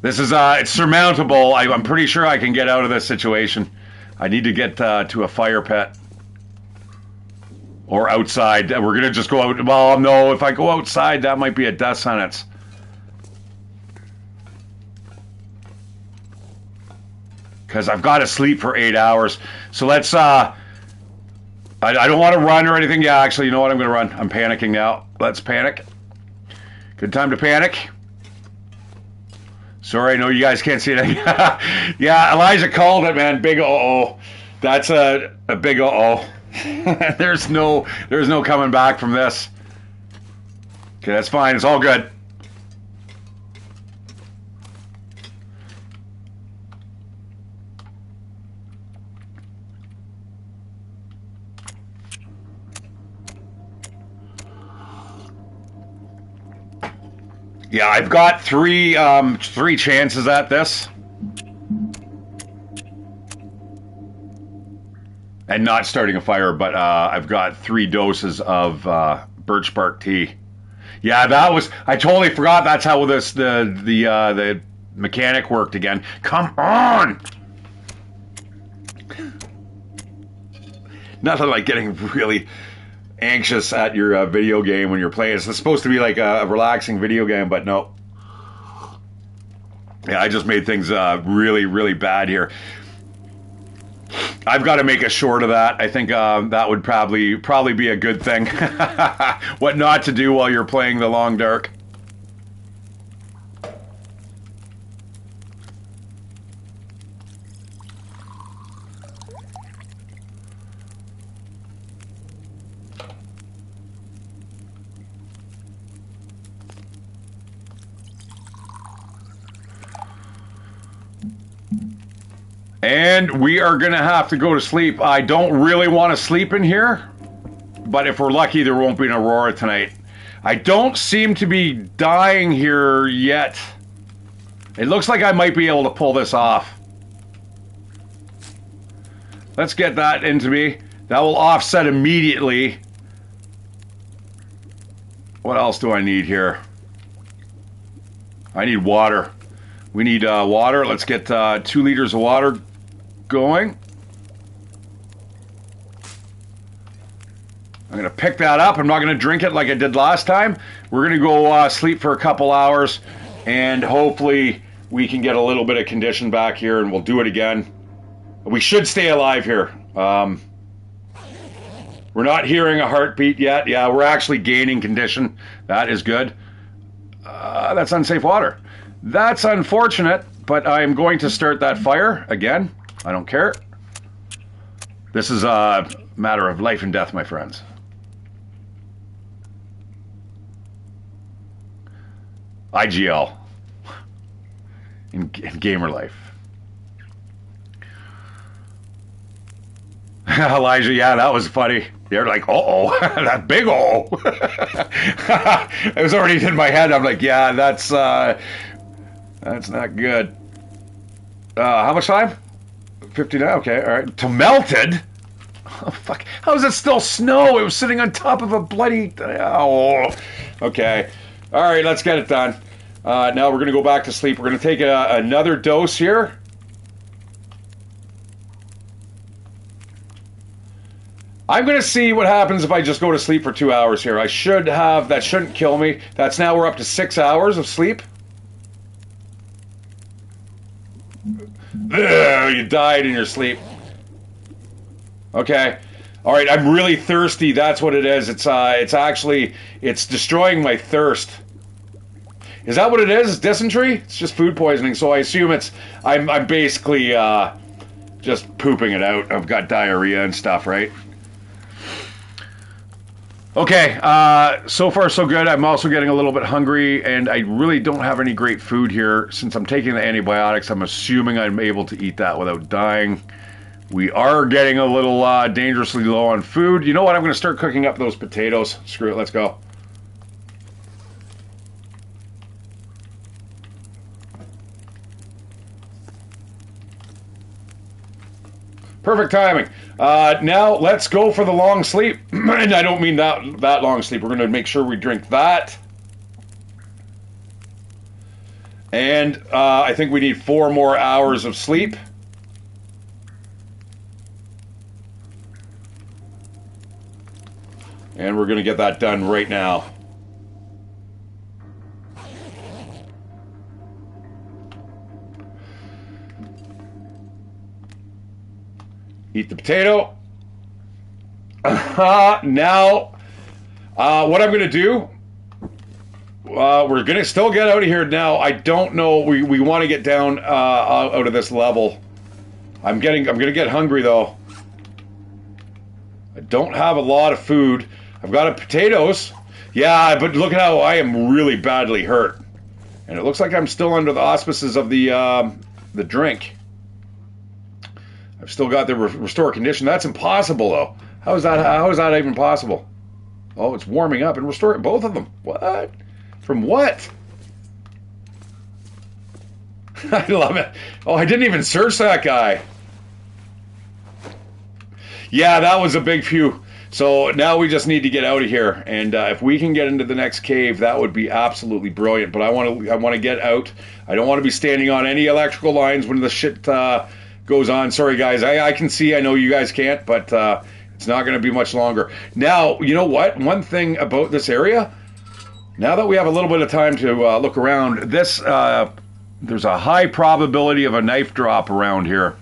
[SPEAKER 1] This is, it's surmountable. I'm pretty sure I can get out of this situation. I need to get to a fire pit. Or outside. We're going to just go out. Well, no, if I go outside, that might be a death sentence. Because I've got to sleep for 8 hours. So let's, I don't want to run or anything. Yeah, actually, you know what? I'm going to run. I'm panicking now. Let's panic. Good time to panic. Sorry, I know you guys can't see it. Yeah, Elijah called it, man. Big uh-oh. That's a big uh-oh. There's no coming back from this. Okay, that's fine. It's all good. Yeah, I've got three chances at this. And not starting a fire, but I've got 3 doses of birch bark tea. Yeah, that was... I totally forgot that's how the mechanic worked again. Come on! Nothing like getting really anxious at your video game when you're playing. It's supposed to be like a relaxing video game, but no. Yeah, I just made things really, really bad here. I've got to make a short of that. I think that would probably be a good thing. What not to do while you're playing the Long Dark. And we are going to have to go to sleep. I don't really want to sleep in here, but if we're lucky, there won't be an aurora tonight. I don't seem to be dying here yet. It looks like I might be able to pull this off. Let's get that into me. That will offset immediately. What else do I need here? I need water. We need water. Let's get 2 liters of water going. I'm going to pick that up. I'm not going to drink it like I did last time. We're going to go sleep for a couple hours, and hopefully we can get a little bit of condition back here, and we'll do it again. We should stay alive here. We're not hearing a heartbeat yet. Yeah, we're actually gaining condition. That is good. That's unsafe water. That's unfortunate, but I'm going to start that fire again. I don't care. This is a matter of life and death, my friends. IGL. In gamer life. Elijah, yeah, that was funny. They're like, uh-oh, that big oh. It was already in my head. I'm like, yeah, that's not good. How much time? 59, okay, all right. To melted? Oh, fuck. How is it still snow? It was sitting on top of a bloody... Oh, okay. All right, let's get it done. Now we're going to go back to sleep. We're going to take another dose here. I'm going to see what happens if I just go to sleep for 2 hours here. I should have... That shouldn't kill me. That's now we're up to 6 hours of sleep. Ugh, you died in your sleep. Okay. All right, I'm really thirsty. That's what it is. It's actually destroying my thirst. Is that what it is? It's dysentery? It's just food poisoning. So I assume I'm basically just pooping it out. I've got diarrhea and stuff, right? Okay, so far so good. I'm also getting a little bit hungry, and I really don't have any great food here. Since I'm taking the antibiotics, I'm assuming I'm able to eat that without dying. We are getting a little dangerously low on food. You know what? I'm going to start cooking up those potatoes. Screw it, let's go. Perfect timing. Now let's go for the long sleep. And I don't mean that long sleep. We're going to make sure we drink that. And I think we need 4 more hours of sleep. And we're going to get that done right now. Eat the potato. Now, what I'm going to do, we're going to still get out of here now. I don't know. We want to get down out of this level. I'm going to get hungry, though. I don't have a lot of food. I've got potatoes. Yeah, but look at how I am really badly hurt. And it looks like I'm still under the auspices of the drink. I've still got the restore condition. That's impossible, though. How is that even possible? Oh, it's warming up and restoring both of them. What? From what? I love it. Oh, I didn't even search that guy. Yeah, that was a big few. So now we just need to get out of here, and if we can get into the next cave, that would be absolutely brilliant. But I want to get out. I don't want to be standing on any electrical lines when the shit goes on. Sorry, guys. I can see. I know you guys can't, but it's not going to be much longer. Now, you know what? One thing about this area, now that we have a little bit of time to look around, there's a high probability of a knife drop around here.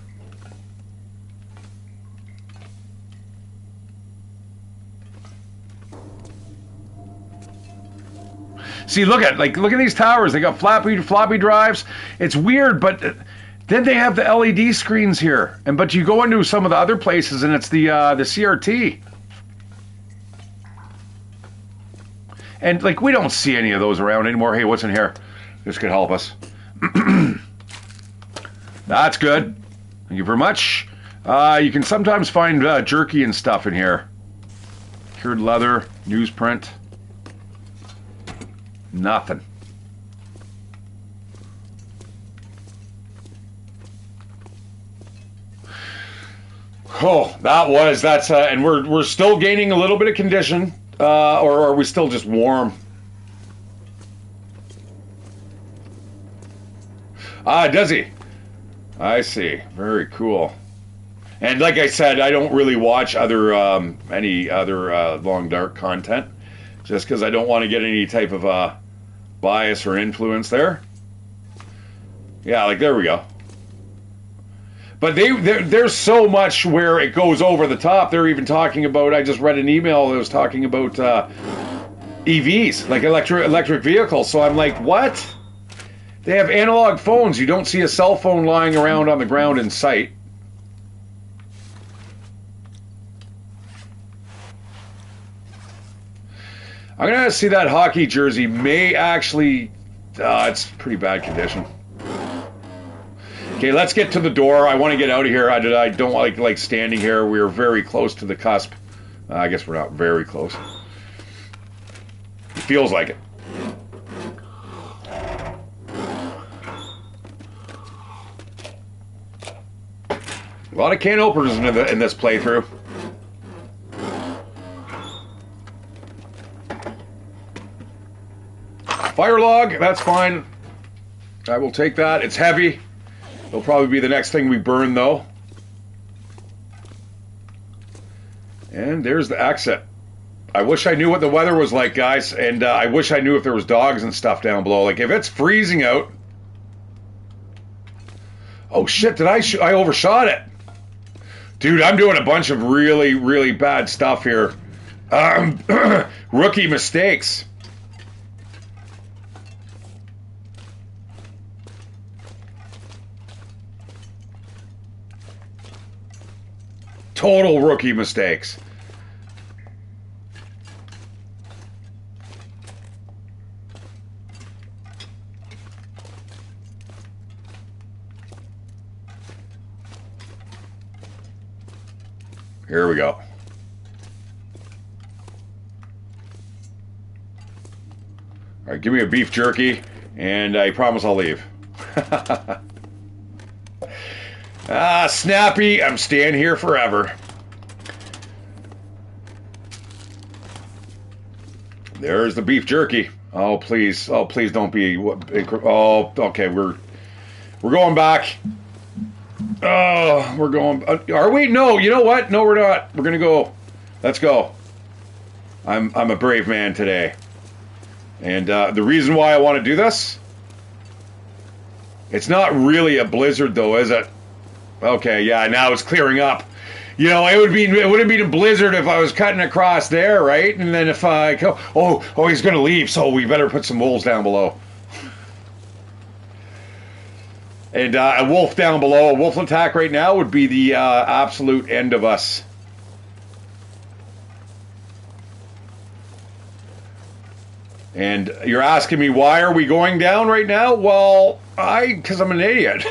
[SPEAKER 1] See, look at these towers. They got floppy drives. It's weird, but then they have the LED screens here. But you go into some of the other places, and it's the CRT. And we don't see any of those around anymore. Hey, what's in here? This could help us. That's good. Thank you very much. You can sometimes find jerky and stuff in here. Cured leather, newsprint. Nothing. Oh, that's and we're still gaining a little bit of condition, or are we still just warm? Ah, does he? I see. Very cool. And like I said, I don't really watch any other Long Dark content, just because I don't want to get any type of bias or influence there. Yeah, there we go. But there's so much where it goes over the top. They're even talking about, I just read an email that was talking about EVs, electric vehicles. So I'm like, what? They have analog phones. You don't see a cell phone lying around on the ground in sight. I'm going to see that hockey jersey may actually... it's pretty bad condition. Okay, let's get to the door. I want to get out of here. I don't like standing here. We're very close to the cusp. I guess we're not very close. It feels like it. A lot of can openers in this playthrough. Fire log, that's fine. I will take that. It's heavy. It'll probably be the next thing we burn, though. And there's the exit. I wish I knew what the weather was like, guys. And I wish I knew if there was dogs and stuff down below. If it's freezing out... Oh, shit, did I overshot it. Dude, I'm doing a bunch of really, really bad stuff here. Rookie mistakes. Total rookie mistakes. Here we go. All right, give me a beef jerky, and I promise I'll leave. Snappy, I'm staying here forever. There's the beef jerky. Oh, please don't be... Oh, okay, we're going back. Oh, we're going... Are we? No, you know what? No, we're not. We're going to go. Let's go. I'm a brave man today. And the reason why I want to do this... It's not really a blizzard, though, is it? Okay, yeah, now it's clearing up. You know, it would have been a blizzard if I was cutting across there, right? And then if I go, oh, he's going to leave, so we better put some wolves down below. And a wolf down below, a wolf attack right now would be the absolute end of us. And you're asking me, why are we going down right now? Well, because I'm an idiot.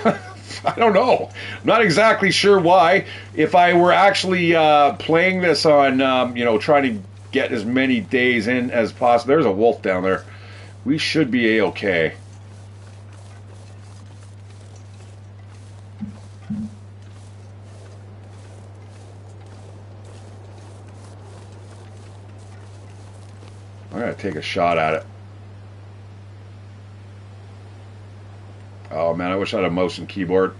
[SPEAKER 1] I don't know. I'm not exactly sure why. If I were actually playing this on, trying to get as many days in as possible. There's a wolf down there. We should be A-okay. I'm going to take a shot at it. Oh man, I wish I had a mouse and keyboard.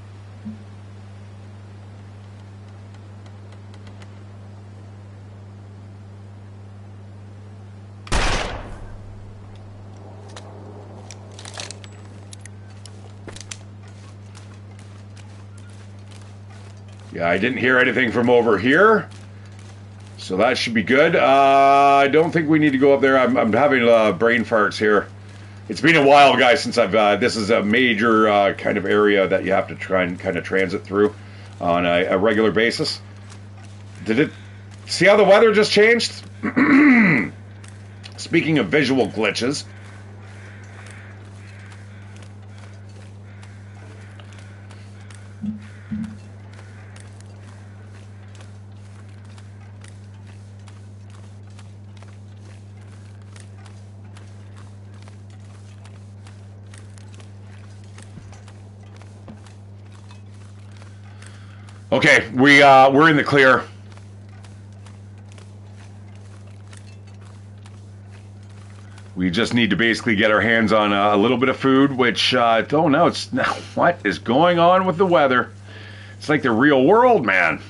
[SPEAKER 1] Yeah, I didn't hear anything from over here, so that should be good. I don't think we need to go up there. I'm having brain farts here. It's been a while, guys, since I've. This is a major kind of area that you have to try and kind of transit through on a regular basis. Did it? See how the weather just changed? Speaking of visual glitches. Okay, we're in the clear. We just need to basically get our hands on a little bit of food, which oh no, it's what is going on with the weather? It's like the real world, man.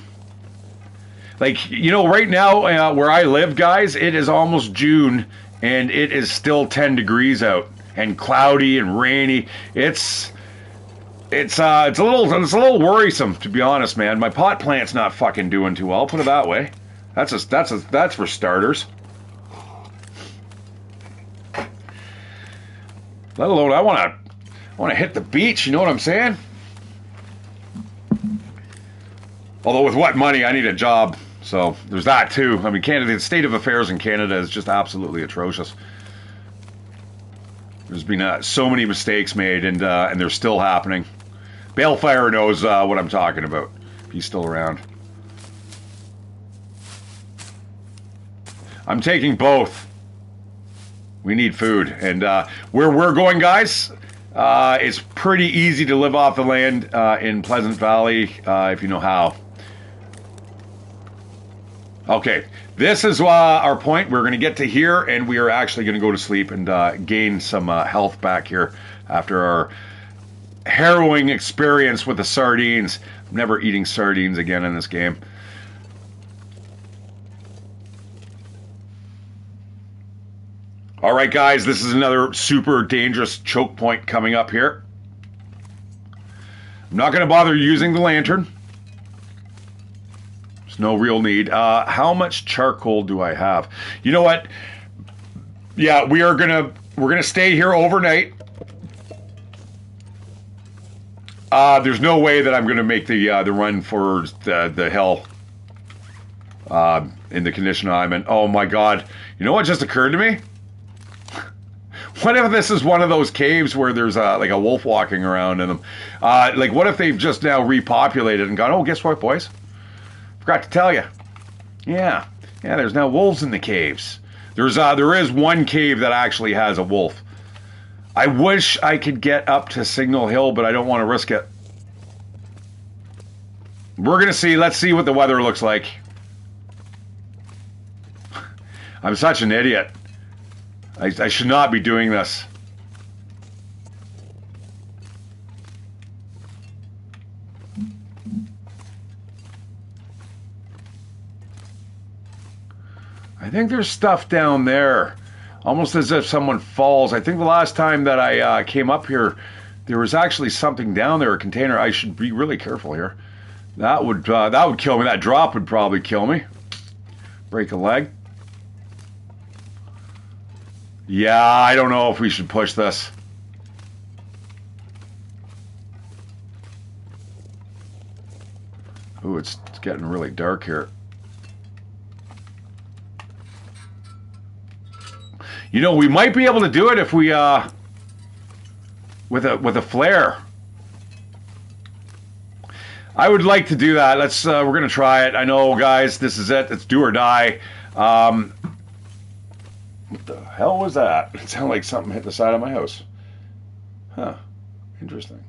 [SPEAKER 1] Like, you know, right now where I live, guys, it is almost June and it is still 10 degrees out and cloudy and rainy. It's a little worrisome, to be honest, man. My pot plant's not fucking doing too well. I'll put it that way. That's for starters. Let alone I want to hit the beach. You know what I'm saying? Although with what money, I need a job. So there's that too. I mean, Canada, the state of affairs in Canada is just absolutely atrocious. There's been so many mistakes made, and they're still happening. Balefire knows what I'm talking about. He's still around. I'm taking both. We need food, and where we're going, guys, it's pretty easy to live off the land in Pleasant Valley if you know how. Okay, this is our point. We're going to get to here, and we are actually going to go to sleep and gain some health back here after our harrowing experience with the sardines. I'm never eating sardines again in this game. All right, guys, this is another super dangerous choke point coming up here. I'm not going to bother using the lantern. There's no real need. How much charcoal do I have? You know what? Yeah, we're gonna stay here overnight. There's no way that I'm going to make the run for the hill in the condition I'm in. Oh my God! You know what just occurred to me? What if this is one of those caves where there's like a wolf walking around in them? Like, what if they've just now repopulated and gone, oh, guess what, boys? Forgot to tell you. Yeah, there's now wolves in the caves. There is one cave that actually has a wolf. I wish I could get up to Signal Hill, but I don't want to risk it. We're going to see. Let's see what the weather looks like. I'm such an idiot. I should not be doing this. I think there's stuff down there. Almost as if someone falls. I think the last time that I came up here, there was actually something down there, a container. I should be really careful here. That would kill me. That drop would probably kill me. Break a leg. Yeah, I don't know if we should push this. Ooh, it's getting really dark here. You know, we might be able to do it if we with a flare. I would like to do that. Let's we're gonna try it. I know, guys, this is it. It's do or die. What the hell was that? It sounded like something hit the side of my house. Huh. Interesting.